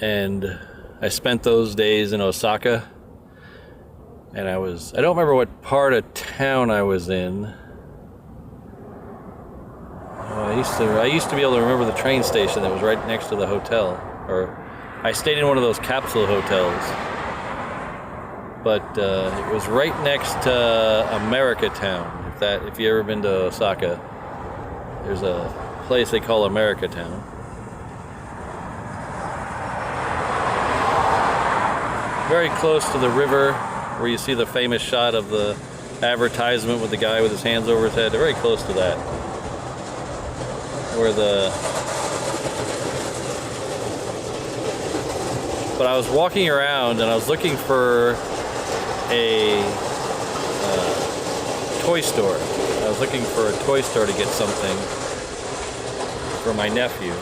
And I spent those days in Osaka. And I don't remember what part of town I was in. I used to be able to remember the train station that was right next to the hotel. Or I stayed in one of those capsule hotels. But it was right next to America Town. If you ever been to Osaka, there's a place they call America Town. Very close to the river, where you see the famous shot of the advertisement with the guy with his hands over his head. They're very close to that. But I was walking around and I was looking for a toy store. I was looking for a toy store to get something for my nephew.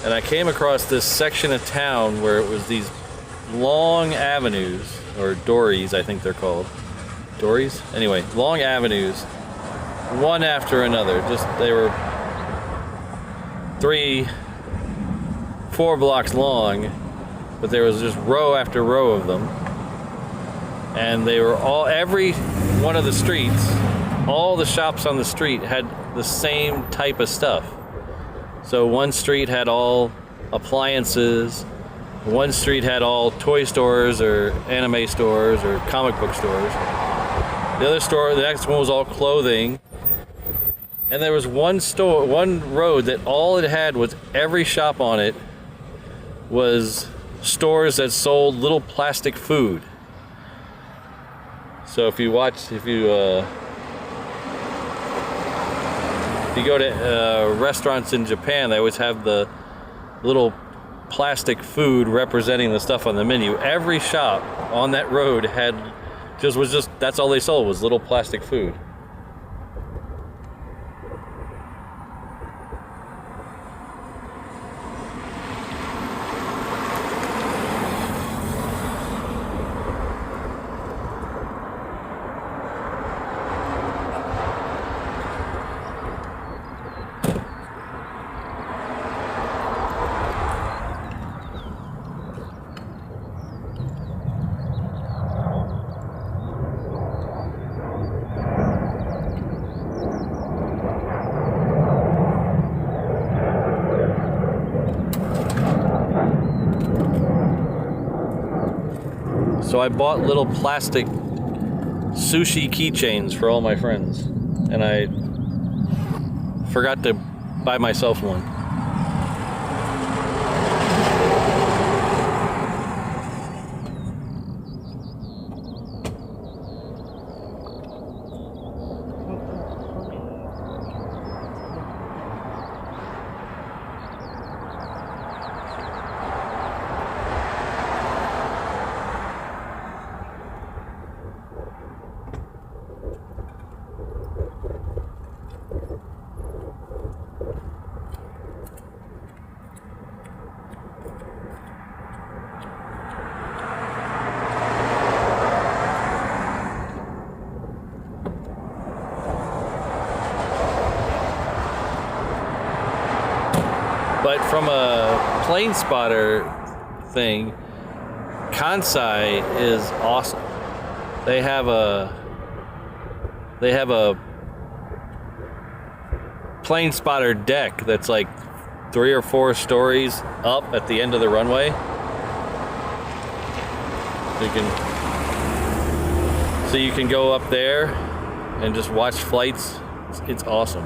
And I came across this section of town where it was these long avenues, or dories I think they're called. Dories? Anyway, long avenues, one after another. They were 3-4 blocks long, but there was just row after row of them. And they were every one of the streets, all the shops on the street had the same type of stuff. So one street had all appliances, one street had all toy stores or anime stores or comic book stores. The next one was all clothing. And there was one road that all it had was every shop on it was stores that sold little plastic food. So if you go to restaurants in Japan, they always have the little plastic food representing the stuff on the menu. Every shop on that road that's all they sold was little plastic food. So I bought little plastic sushi keychains for all my friends, and I forgot to buy myself one. But from a plane spotter thing, Kansai is awesome. They have a plane spotter deck that's like 3 or 4 stories up at the end of the runway. So you can go up there and just watch flights. It's awesome.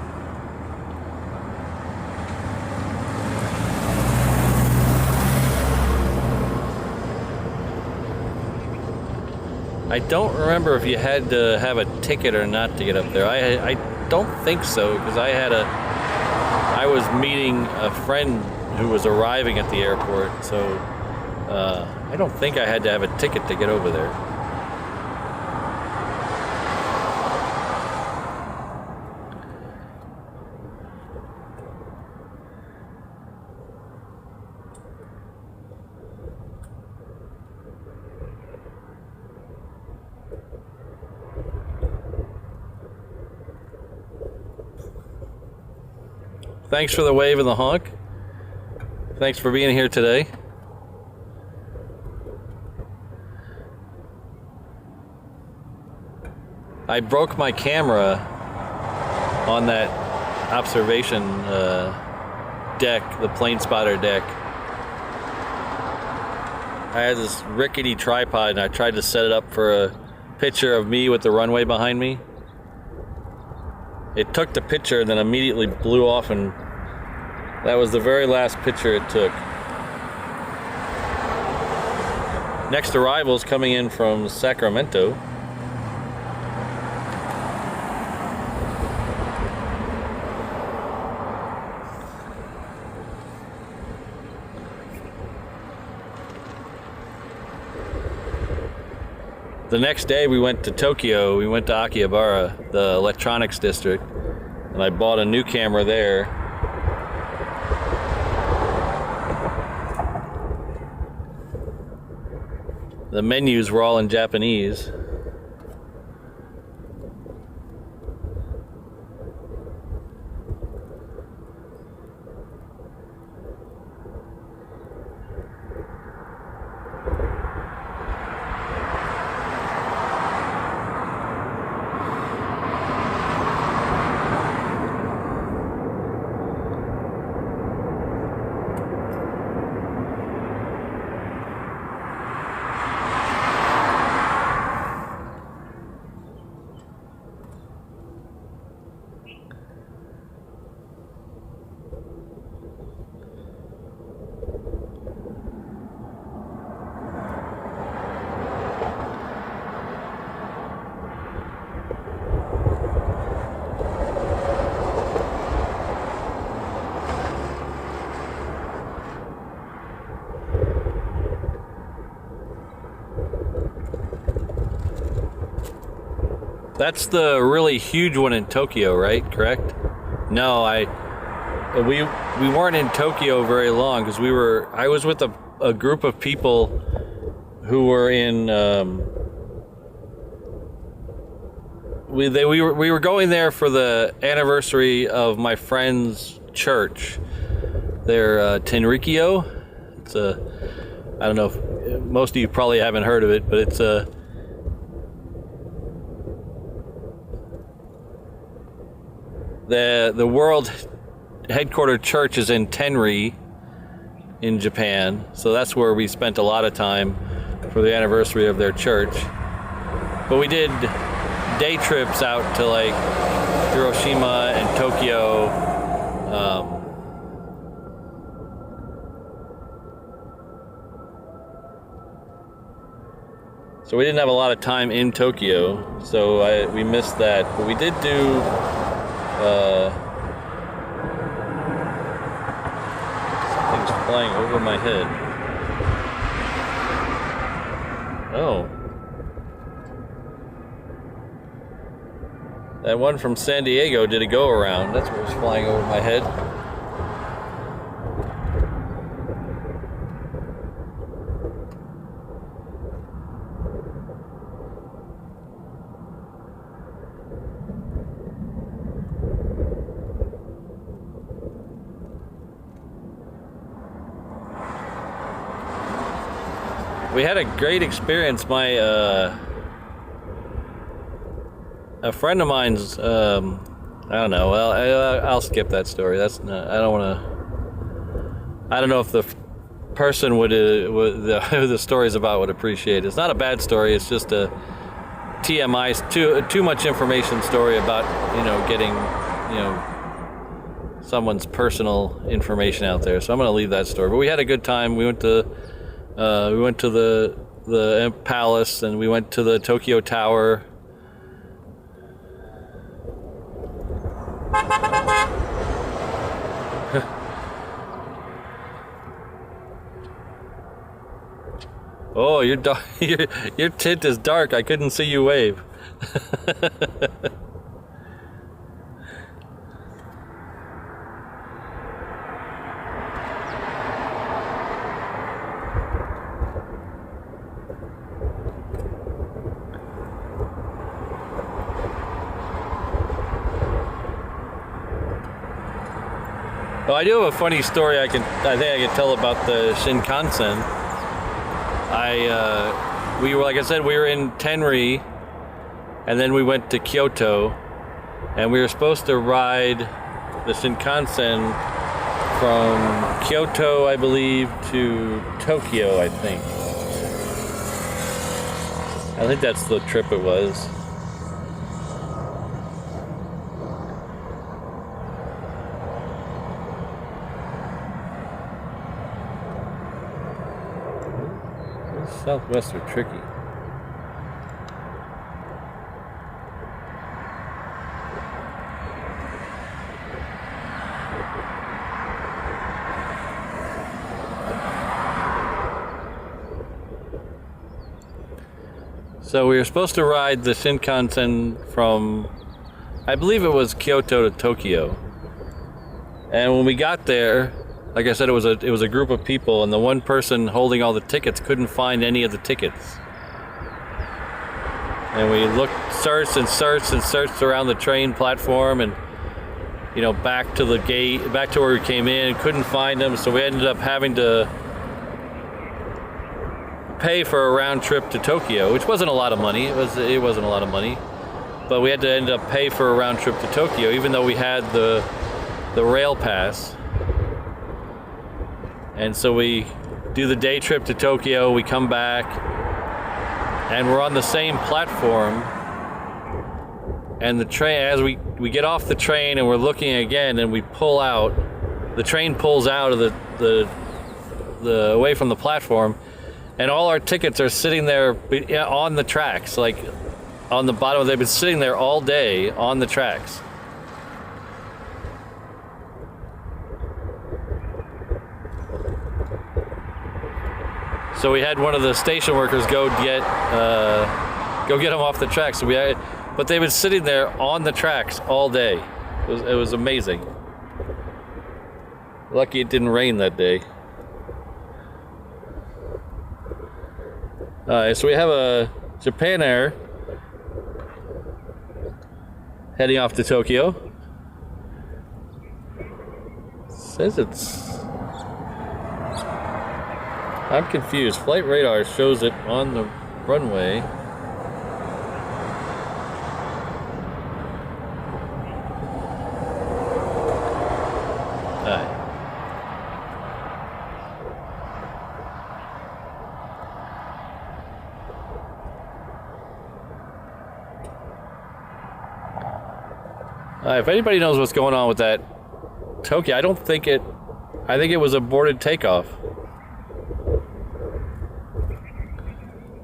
I don't remember if you had to have a ticket or not to get up there. I don't think so, because I was meeting a friend who was arriving at the airport, so I don't think I had to have a ticket to get over there. Thanks for the wave and the honk. Thanks for being here today. I broke my camera on that observation deck, the plane spotter deck. I had this rickety tripod and I tried to set it up for a picture of me with the runway behind me. It took the picture and then immediately blew off, and that was the very last picture it took. Next arrival's coming in from Sacramento. The next day we went to Tokyo, we went to Akihabara, the electronics district, and I bought a new camera there. The menus were all in Japanese. That's the really huge one in Tokyo, right? Correct? No, we weren't in Tokyo very long because I was with a group of people who were in we were going there for the anniversary of my friend's church. Their Tenrikyo. It's I don't know if most of you probably haven't heard of it, but it's the world headquartered church is in Tenri in Japan, so that's where we spent a lot of time for the anniversary of their church. But we did day trips out to like Hiroshima and Tokyo. So we didn't have a lot of time in Tokyo, so we missed that. But we did do something's flying over my head. Oh. That one from San Diego did a go around. That's what was flying over my head. We had a great experience. A friend of mine's, I don't know. Well, I'll skip that story. That's not, I don't want to. I don't know if the person who the story's about would appreciate it. It's not a bad story. It's just a TMI, too much information story about getting someone's personal information out there. So I'm going to leave that story. But we had a good time. We went to the palace, and we went to the Tokyo Tower. Oh, your tint is dark. I couldn't see you wave. Well, I do have a funny story I think I can tell about the Shinkansen. We were, like I said, we were in Tenri, and then we went to Kyoto, and we were supposed to ride the Shinkansen from Kyoto, I believe, to Tokyo, I think. I think that's the trip it was. Southwest are tricky. So we were supposed to ride the Shinkansen from, I believe it was Kyoto to Tokyo. And when we got there, like I said, it was a group of people, and the one person holding all the tickets couldn't find any of the tickets. And we searched and searched and searched around the train platform, and back to the gate, back to where we came in, couldn't find them. So we ended up having to pay for a round trip to Tokyo, which wasn't a lot of money. It wasn't a lot of money, but we had to end up pay for a round trip to Tokyo, even though we had the rail pass. And so we do the day trip to Tokyo, we come back, and we're on the same platform. And the train, as we get off the train and we're looking again, and we pull out, the train pulls out of the away from the platform, and all our tickets are sitting there on the tracks, like on the bottom. They've been sitting there all day on the tracks. So we had one of the station workers go get them off the tracks. But they've been sitting there on the tracks all day. It was amazing. Lucky it didn't rain that day. So we have a Japan Air heading off to Tokyo. Says it's... I'm confused. Flight radar shows it on the runway. Alright. If anybody knows what's going on with that Tokyo, I think it was aborted takeoff.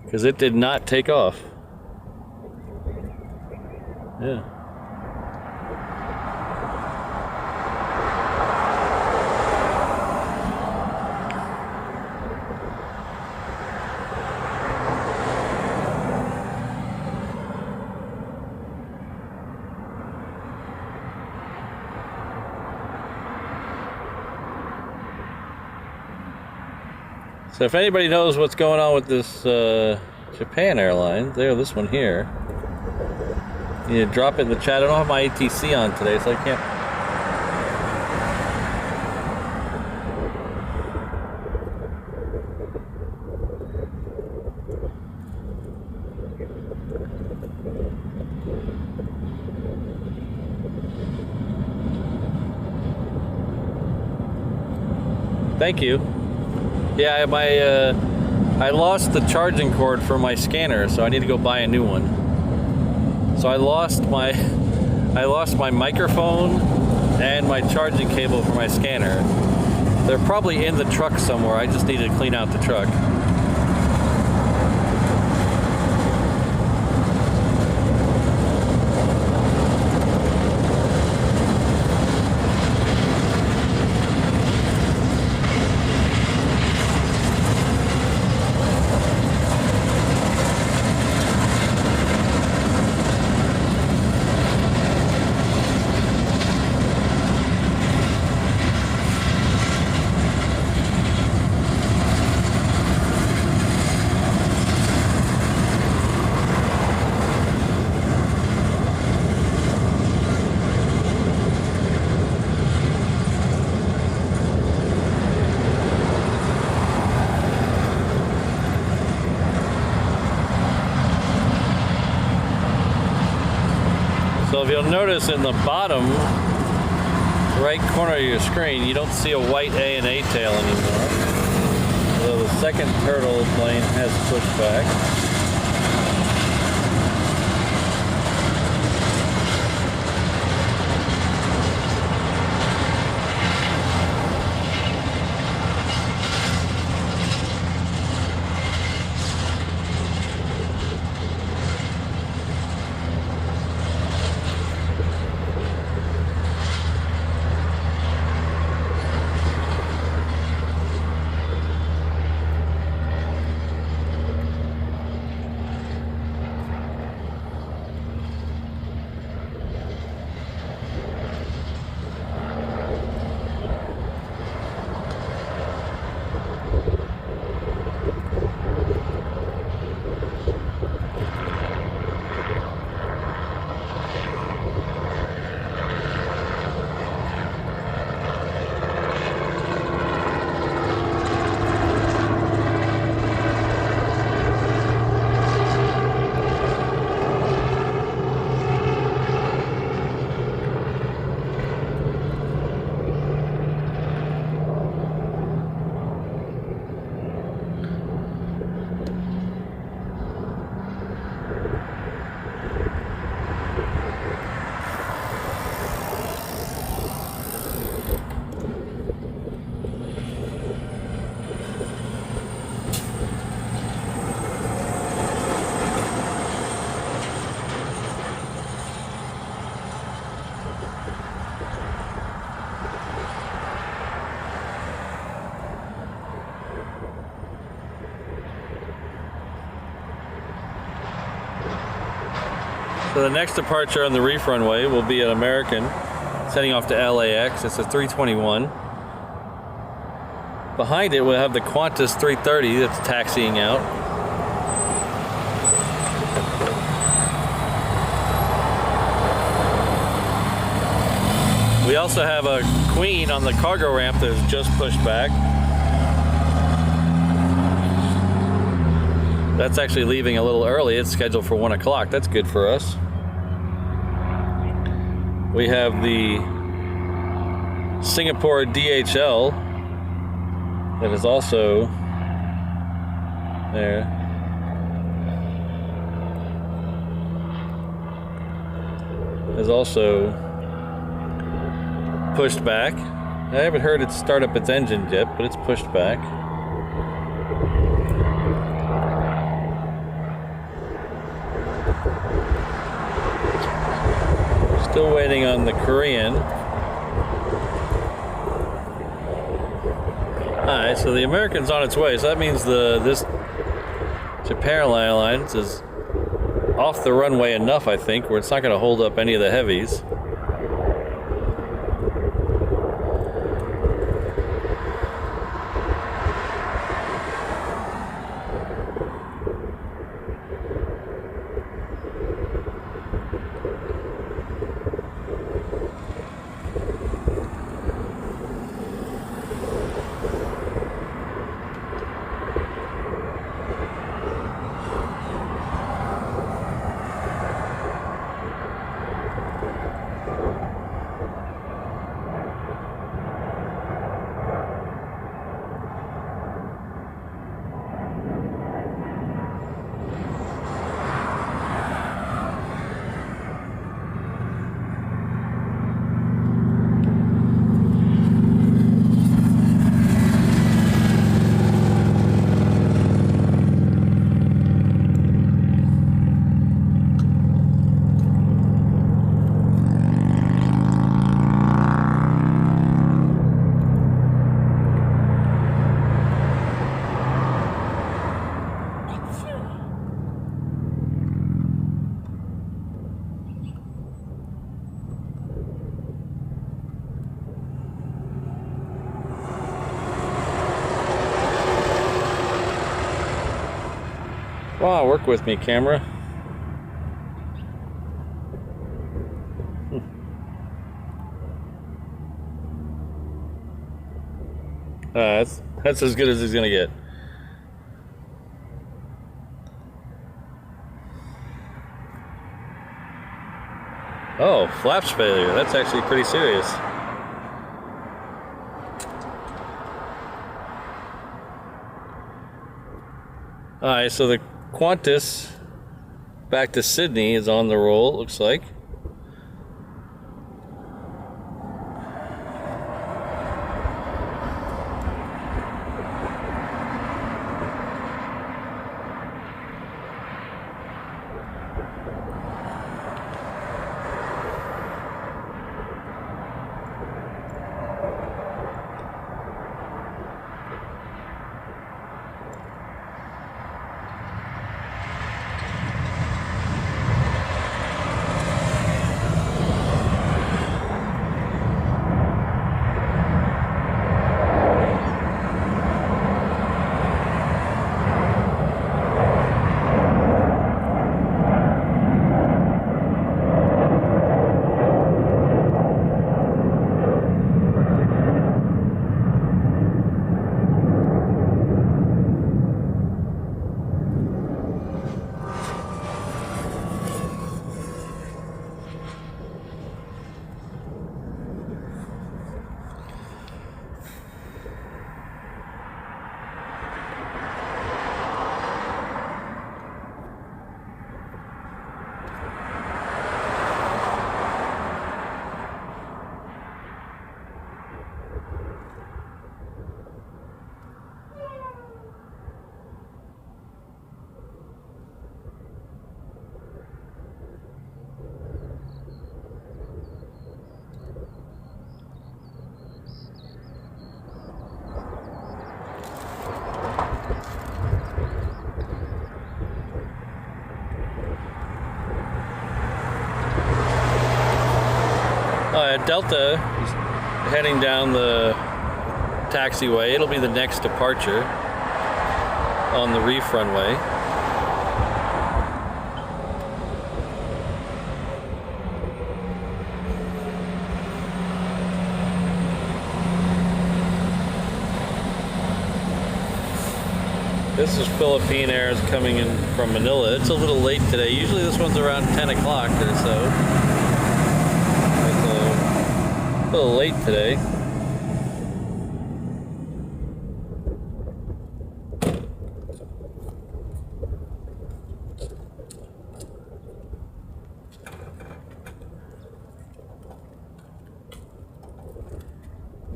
Because it did not take off. Yeah. So if anybody knows what's going on with this Japan Airlines, this one here, you need to drop it in the chat. I don't have my ATC on today, so I can't. Thank you. Yeah, I lost the charging cord for my scanner, so I need to go buy a new one. So I lost my microphone and my charging cable for my scanner. They're probably in the truck somewhere. I just need to clean out the truck. So if you'll notice in the bottom right corner of your screen, you don't see a white A and A tail anymore. So the second turtle plane has pushed back. So the next departure on the Reef Runway will be an American setting off to LAX. It's a 321. Behind it, we'll have the Qantas 330 that's taxiing out. We also have a Queen on the cargo ramp that has just pushed back. That's actually leaving a little early. It's scheduled for 1 o'clock. That's good for us. We have the Singapore DHL that is also there. Has also pushed back. I haven't heard it start up its engine yet, but it's pushed back. Still waiting on the Korean. Alright, so the American's on its way. So that means this Japan Airlines is off the runway enough, I think, where it's not going to hold up any of the heavies. Wow, work with me, camera. That's as good as it's gonna get. Oh, flaps failure. That's actually pretty serious. Alright, so the Qantas back to Sydney is on the roll, it looks like. Delta is heading down the taxiway. It'll be the next departure on the Reef Runway. This is Philippine Air's coming in from Manila. It's a little late today. Usually this one's around 10 o'clock or so. A little late today.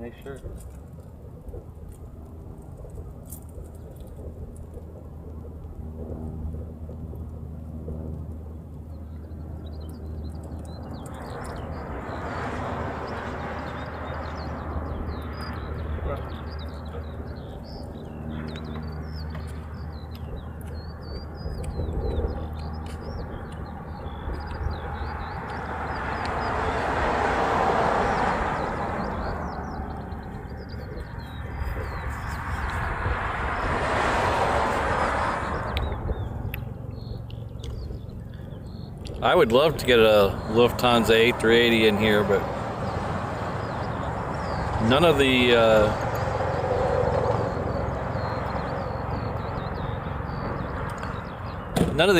Nice shirt. I would love to get a Lufthansa A380 in here, but none of the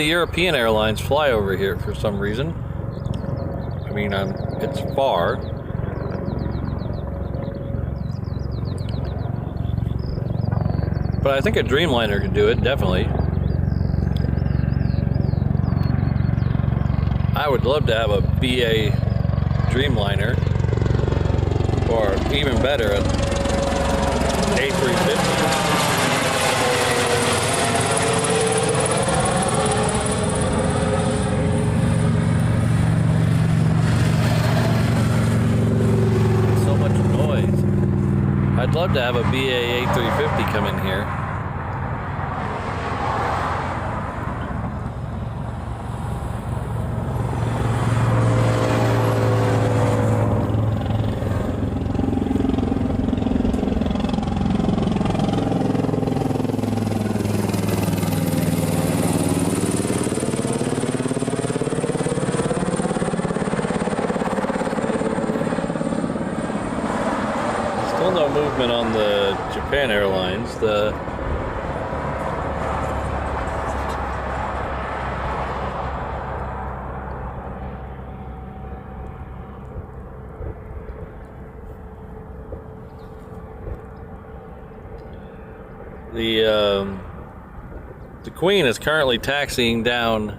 European airlines fly over here for some reason. I mean, it's far. But I think a Dreamliner could do it, definitely. I would love to have a BA Dreamliner, or even better, an A350. So much noise. I'd love to have a BA A350 come in here. No movement on the Japan Airlines. the Queen is currently taxiing down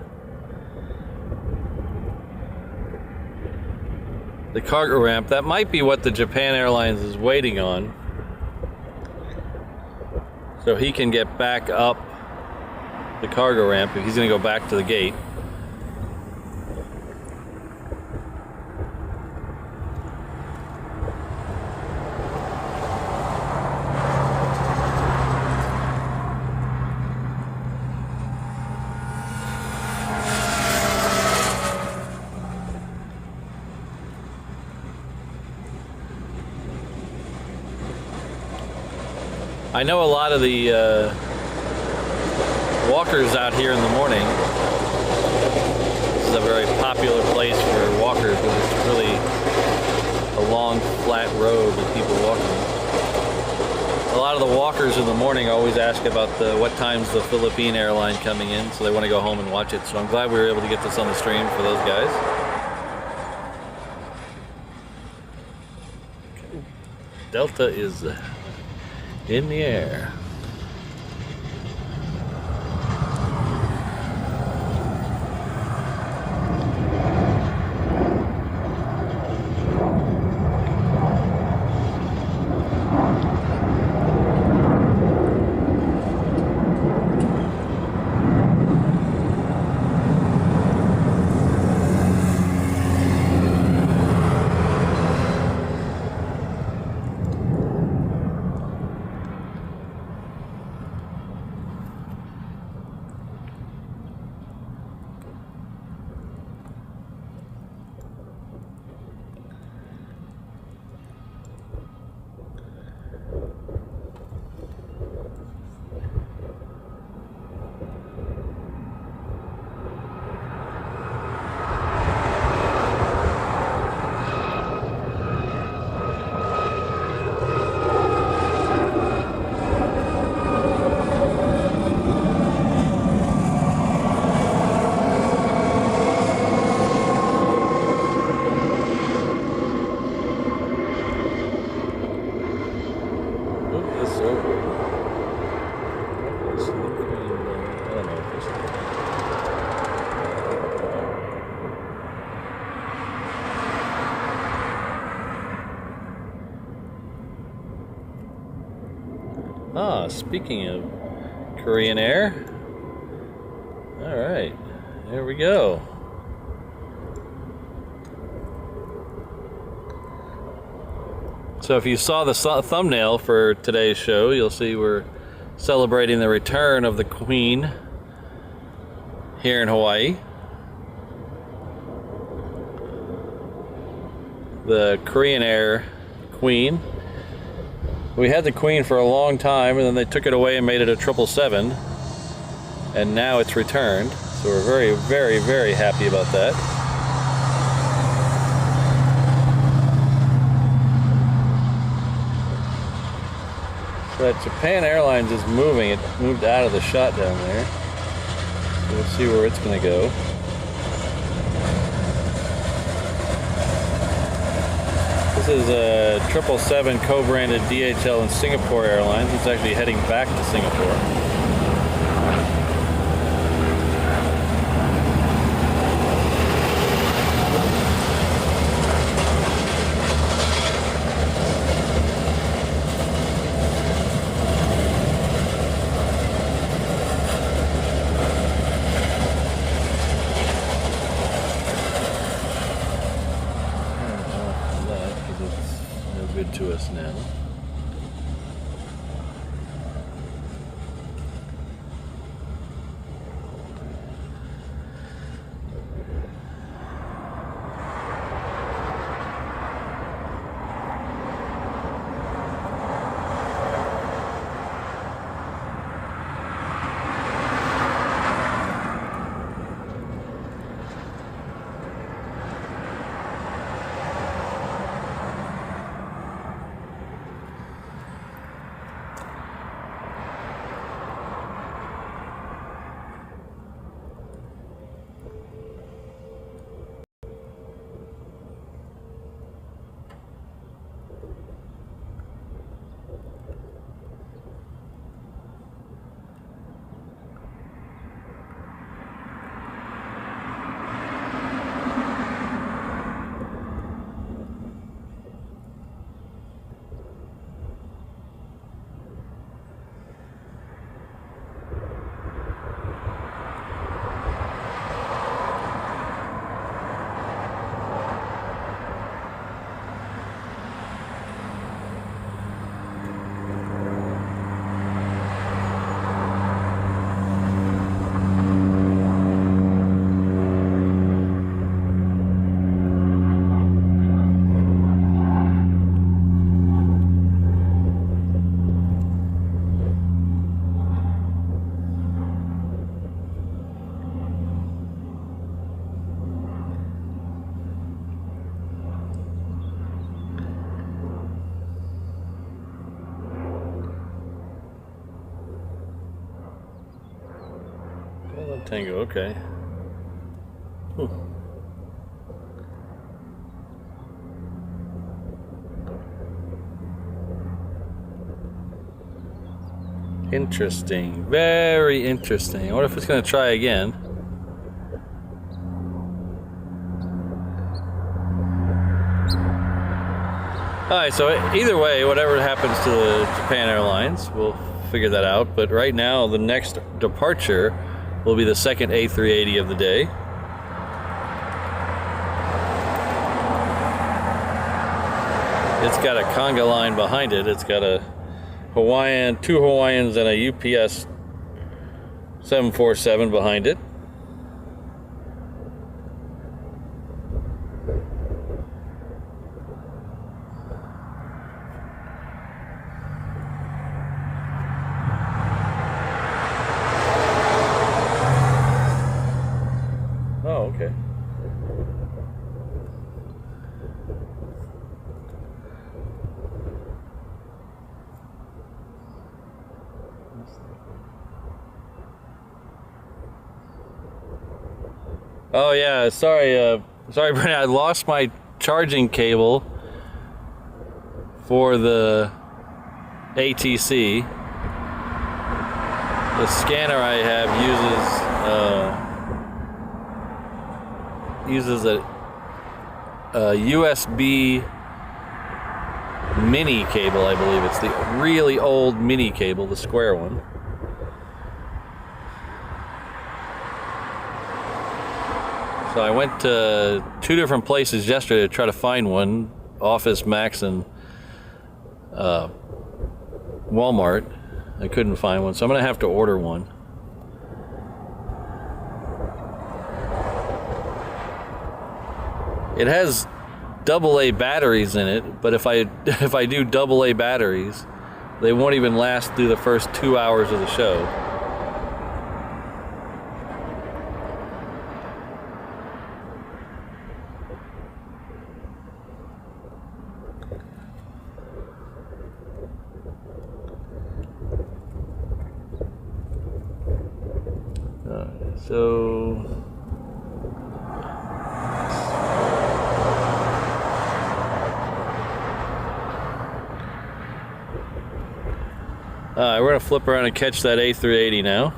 the cargo ramp. That might be what the Japan Airlines is waiting on, so he can get back up the cargo ramp if he's going to go back to the gate. I know a lot of the walkers out here in the morning. This is a very popular place for walkers because it's really a long, flat road that people walk on. A lot of the walkers in the morning always ask about what time's the Philippine airline coming in, so they want to go home and watch it. So I'm glad we were able to get this on the stream for those guys. Okay. Delta is in the air. Speaking of Korean Air, all right, there we go. So if you saw the thumbnail for today's show, you'll see we're celebrating the return of the Queen here in Hawaii. The Korean Air Queen. We had the Queen for a long time, and then they took it away and made it a 777, and now it's returned. So we're very, very, very happy about that. So that Japan Airlines is moving. It moved out of the shot down there. So we'll see where it's going to go. This is a 777 co-branded DHL and Singapore Airlines. It's actually heading back to Singapore. To us now. Tango, okay. Hmm. Interesting. Very interesting. I wonder if it's going to try again. Alright, so either way, whatever happens to the Japan Airlines, we'll figure that out. But right now, the next departure will be the second A380 of the day. It's got a conga line behind it. It's got a Hawaiian, 2 Hawaiians and a UPS 747 behind it. Oh, okay. Oh yeah, sorry, Brandon. I lost my charging cable for the ATC. The scanner I have uses a USB mini cable, I believe. It's the really old mini cable, the square one. So I went to 2 different places yesterday to try to find one, Office Max and Walmart. I couldn't find one, so I'm gonna have to order one. It has AA batteries in it, but if I do AA batteries, they won't even last through the first 2 hours of the show. So we're gonna flip around and catch that A380 now.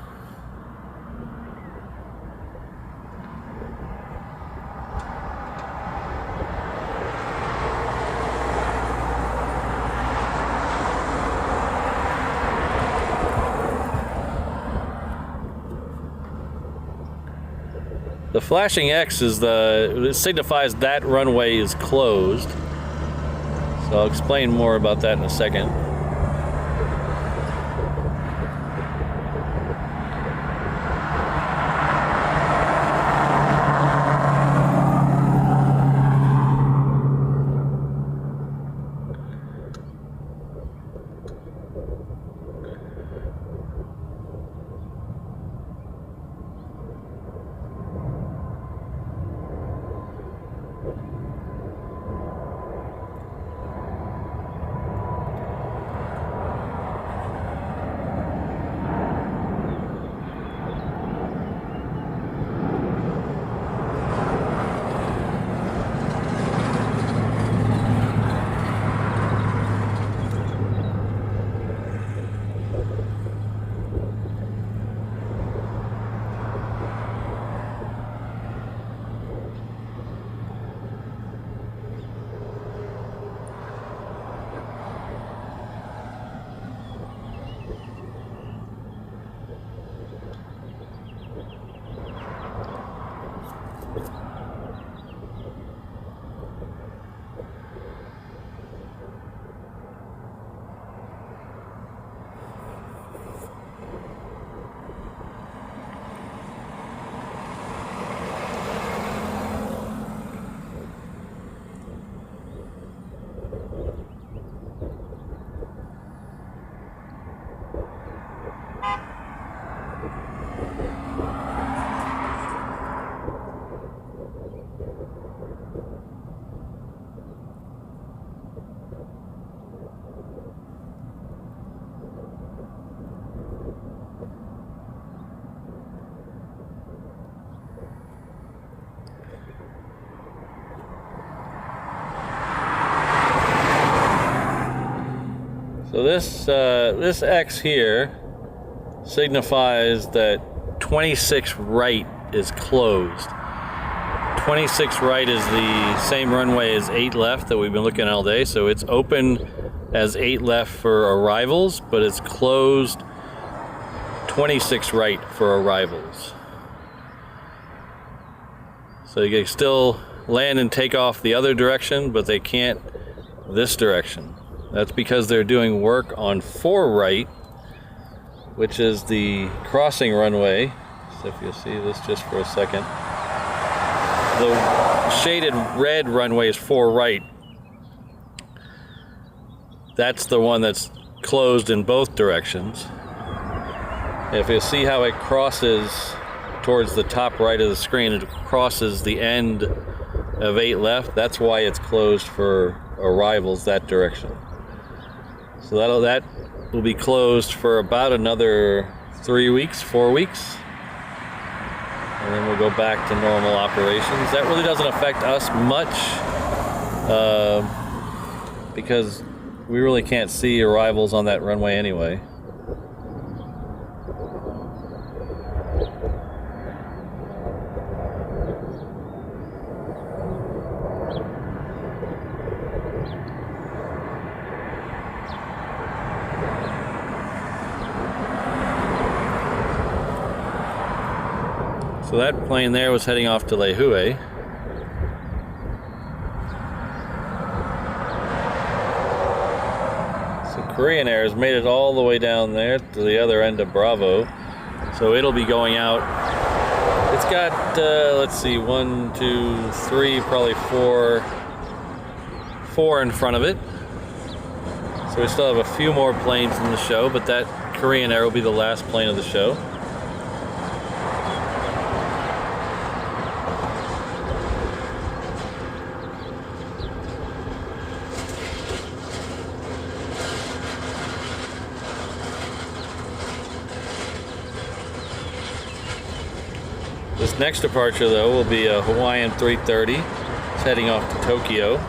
The flashing X is it signifies that runway is closed. So I'll explain more about that in a second. So this X here signifies that 26 right is closed. 26 right is the same runway as 8 left that we've been looking at all day. So it's open as 8 left for arrivals, but it's closed 26 right for arrivals. So you can still land and take off the other direction, but they can't this direction. That's because they're doing work on 4 right, which is the crossing runway. So if you'll see this just for a second. The shaded red runway is 4 right. That's the one that's closed in both directions. If you see how it crosses towards the top right of the screen, it crosses the end of 8 left. That's why it's closed for arrivals that direction. So that will be closed for about another 3 weeks, 4 weeks. And then we'll go back to normal operations. That really doesn't affect us much because we really can't see arrivals on that runway anyway. So that plane there was heading off to Lehue. So Korean Air has made it all the way down there to the other end of Bravo. So it'll be going out. It's got, let's see, 1, 2, 3, probably four in front of it. So we still have a few more planes in the show, but that Korean Air will be the last plane of the show. This next departure, though, will be a Hawaiian 330. It's heading off to Tokyo.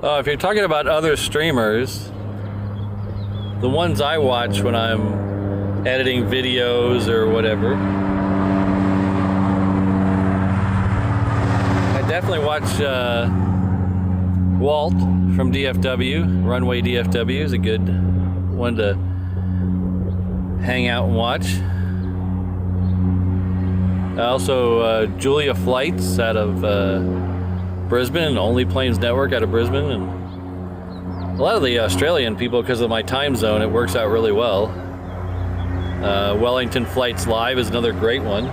If you're talking about other streamers, the ones I watch when I'm editing videos or whatever, I definitely watch Walt from DFW. Runway DFW is a good one to hang out and watch. Also, Julia Flights out of Brisbane, and Only Planes Network out of Brisbane, and a lot of the Australian people, because of my time zone, it works out really well. Wellington Flights Live is another great one.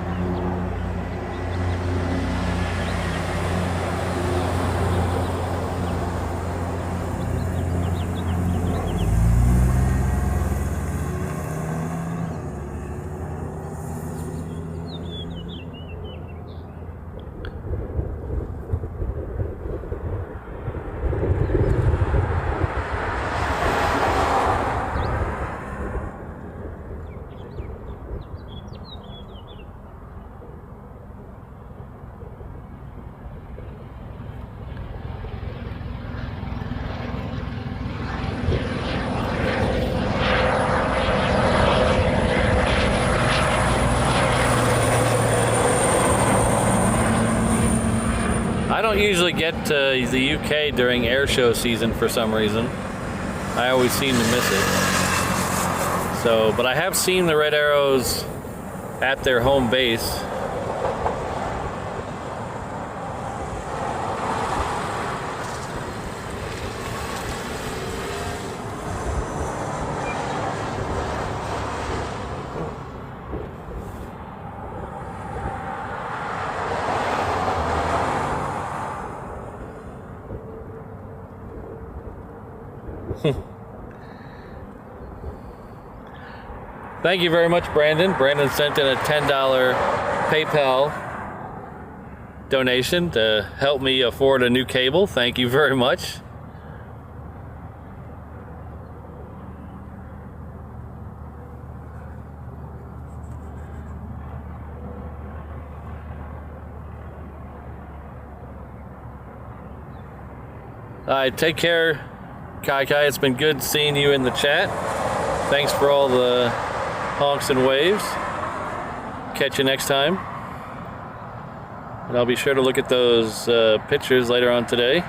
I don't usually get to the UK during air show season for some reason. I always seem to miss it. So, but I have seen the Red Arrows at their home base. Thank you very much, Brandon. Brandon sent in a $10 PayPal donation to help me afford a new cable. Thank you very much. All right, take care, Kai Kai. It's been good seeing you in the chat. Thanks for all the honks and waves. Catch you next time. And I'll be sure to look at those pictures later on today.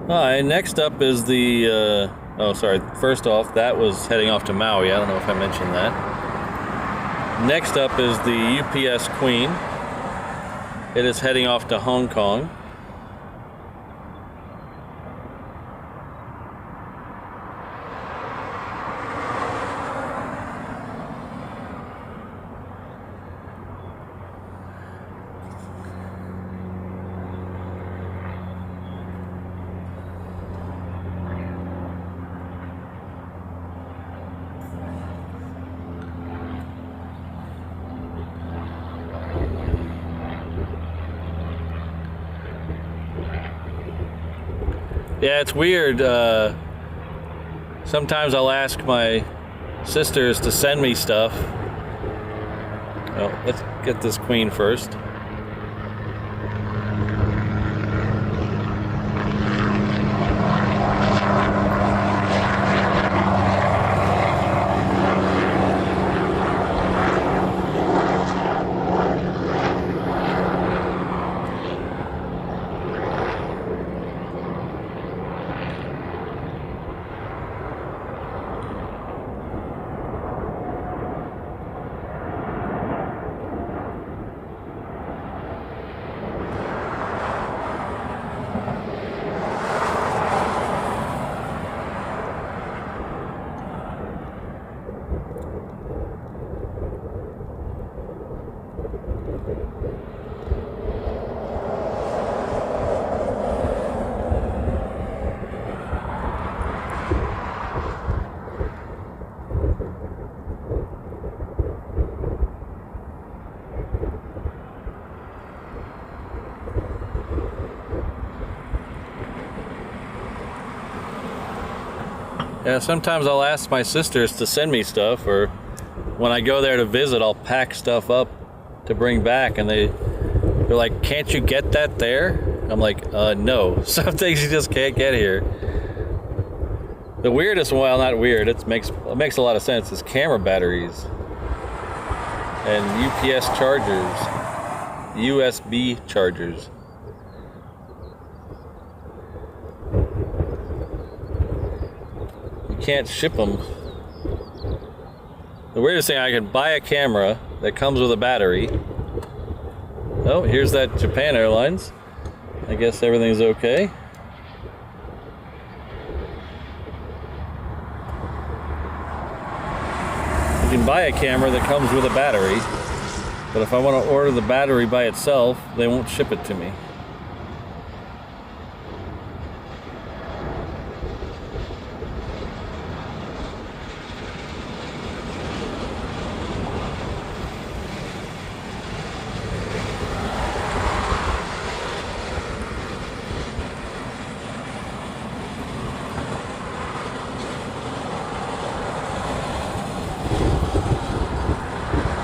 Alright, next up is the, first off, that was heading off to Maui. I don't know if I mentioned that. Next up is the UPS Queen. It is heading off to Hong Kong. Yeah, it's weird. Sometimes I'll ask my sisters to send me stuff. Well, let's get this Queen first. Yeah, sometimes I'll ask my sisters to send me stuff, or when I go there to visit, I'll pack stuff up to bring back, and they're like, "Can't you get that there?" I'm like, no. Some things you just can't get here. The weirdest one, well, not weird, it makes a lot of sense, is camera batteries and UPS chargers, USB chargers. Can't ship them. The weirdest thing, I can buy a camera that comes with a battery. Oh, here's that Japan Airlines. I guess everything's okay. You can buy a camera that comes with a battery, but if I want to order the battery by itself, they won't ship it to me.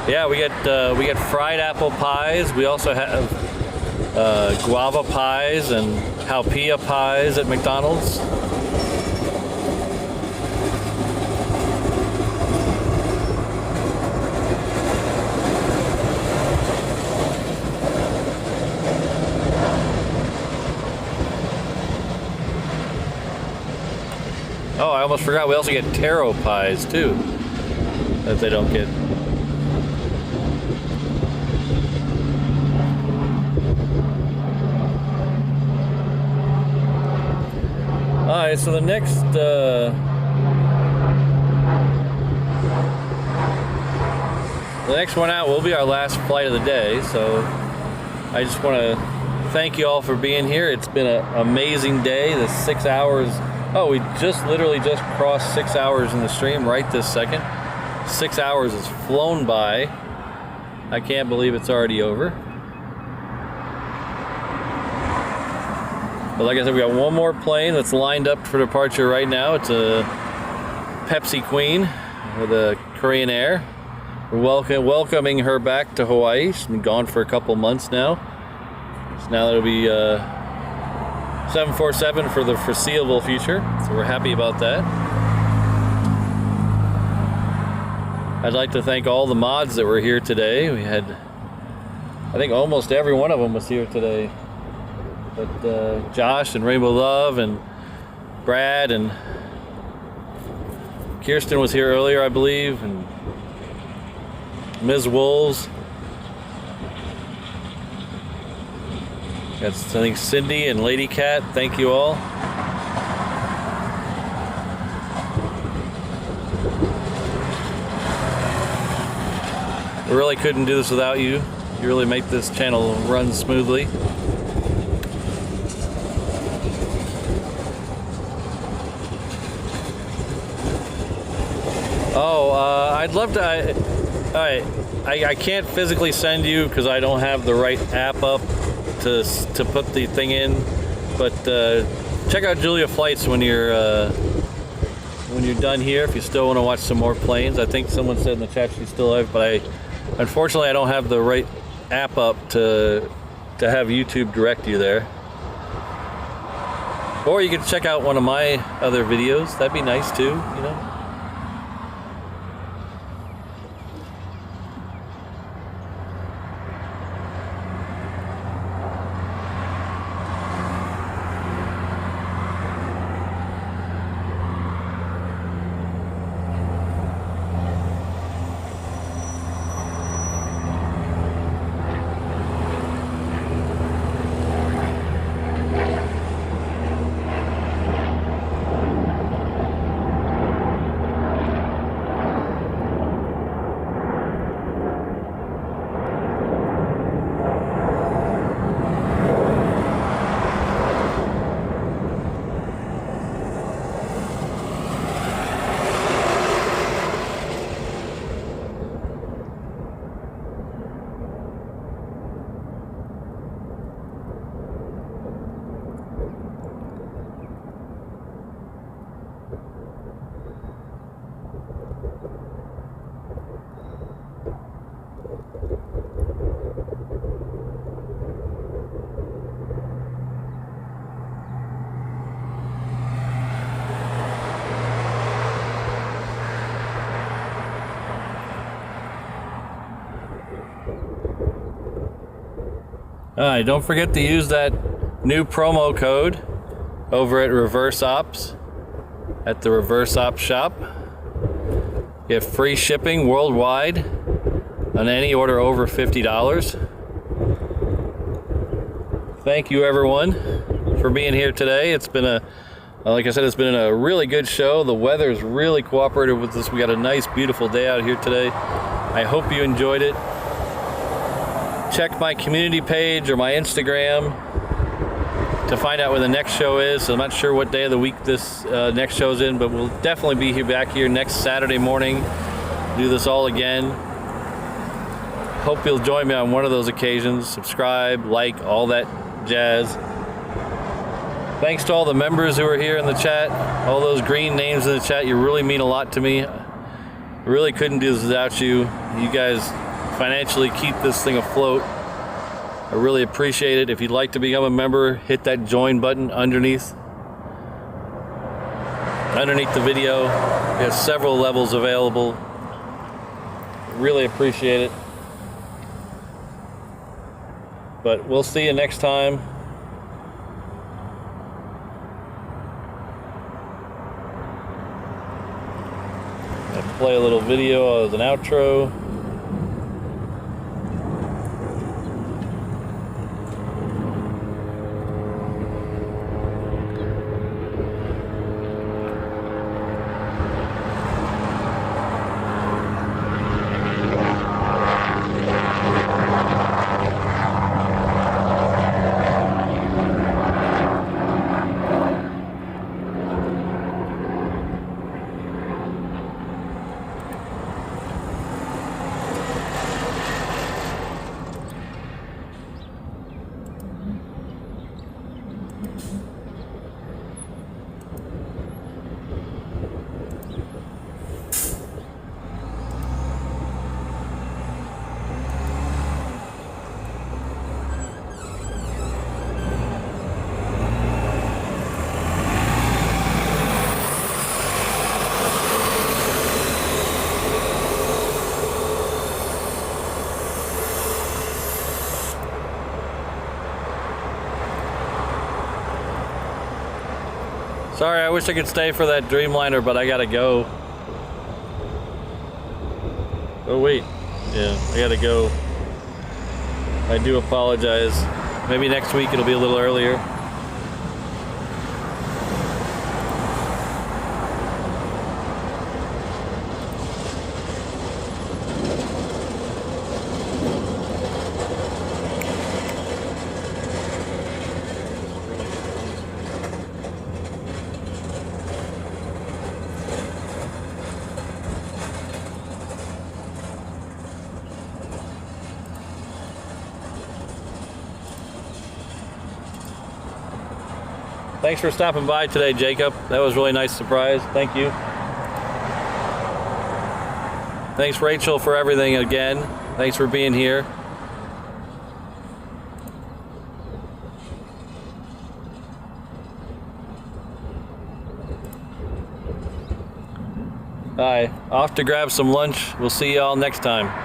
Yeah, we get fried apple pies. We also have guava pies and halpia pies at McDonald's. Oh, I almost forgot. We also get taro pies too, that they don't get. right, so the next one out will be our last flight of the day. So I just want to thank you all for being here. It's been an amazing day. The 6 hours. Oh, we literally just crossed 6 hours in the stream right this second. 6 hours has flown by. I can't believe it's already over. But like I said, we got one more plane that's lined up for departure right now. It's a Pepsi Queen with a Korean Air. We're welcoming her back to Hawaii. She's been gone for a couple months now. So now it'll be 747 for the foreseeable future. So we're happy about that. I'd like to thank all the mods that were here today. We had, I think almost every one of them was here today. But Josh and Rainbow Love and Brad and Kirsten was here earlier, I believe, and Ms. Wolves. That's, I think, Cindy and Lady Cat. Thank you all. We really couldn't do this without you. You really make this channel run smoothly. Oh, I'd love to. I can't physically send you because I don't have the right app up to put the thing in. But check out Julia Flights when you're done here. If you still want to watch some more planes, I think someone said in the chat she's still live, but unfortunately I don't have the right app up to have YouTube direct you there. Or you could check out one of my other videos. That'd be nice too, you know. Alright, don't forget to use that new promo code over at Reverse Ops, at the Reverse Ops shop. You have free shipping worldwide on any order over $50. Thank you everyone for being here today. It's been like I said, it's been a really good show. The weather is really cooperative with us. We got a nice, beautiful day out here today. I hope you enjoyed it. Check my community page or my Instagram to find out when the next show is. So I'm not sure what day of the week this next show's in, but we'll definitely be here back here next Saturday morning. Do this all again. Hope you'll join me on one of those occasions. Subscribe, like, all that jazz. Thanks to all the members who are here in the chat. All those green names in the chat, you really mean a lot to me. I really couldn't do this without you. You guys financially keep this thing afloat. I really appreciate it. If you'd like to become a member, hit that join button underneath the video. We have several levels available. Really appreciate it. But we'll see you next time. I'll play a little video as an outro. Sorry, I wish I could stay for that Dreamliner, but I gotta go. Oh wait, yeah, I gotta go. I do apologize. Maybe next week it'll be a little earlier. Thanks for stopping by today, Jacob. That was a really nice surprise. Thank you. Thanks, Rachel, for everything again. Thanks for being here. All right, off to grab some lunch. We'll see y'all next time.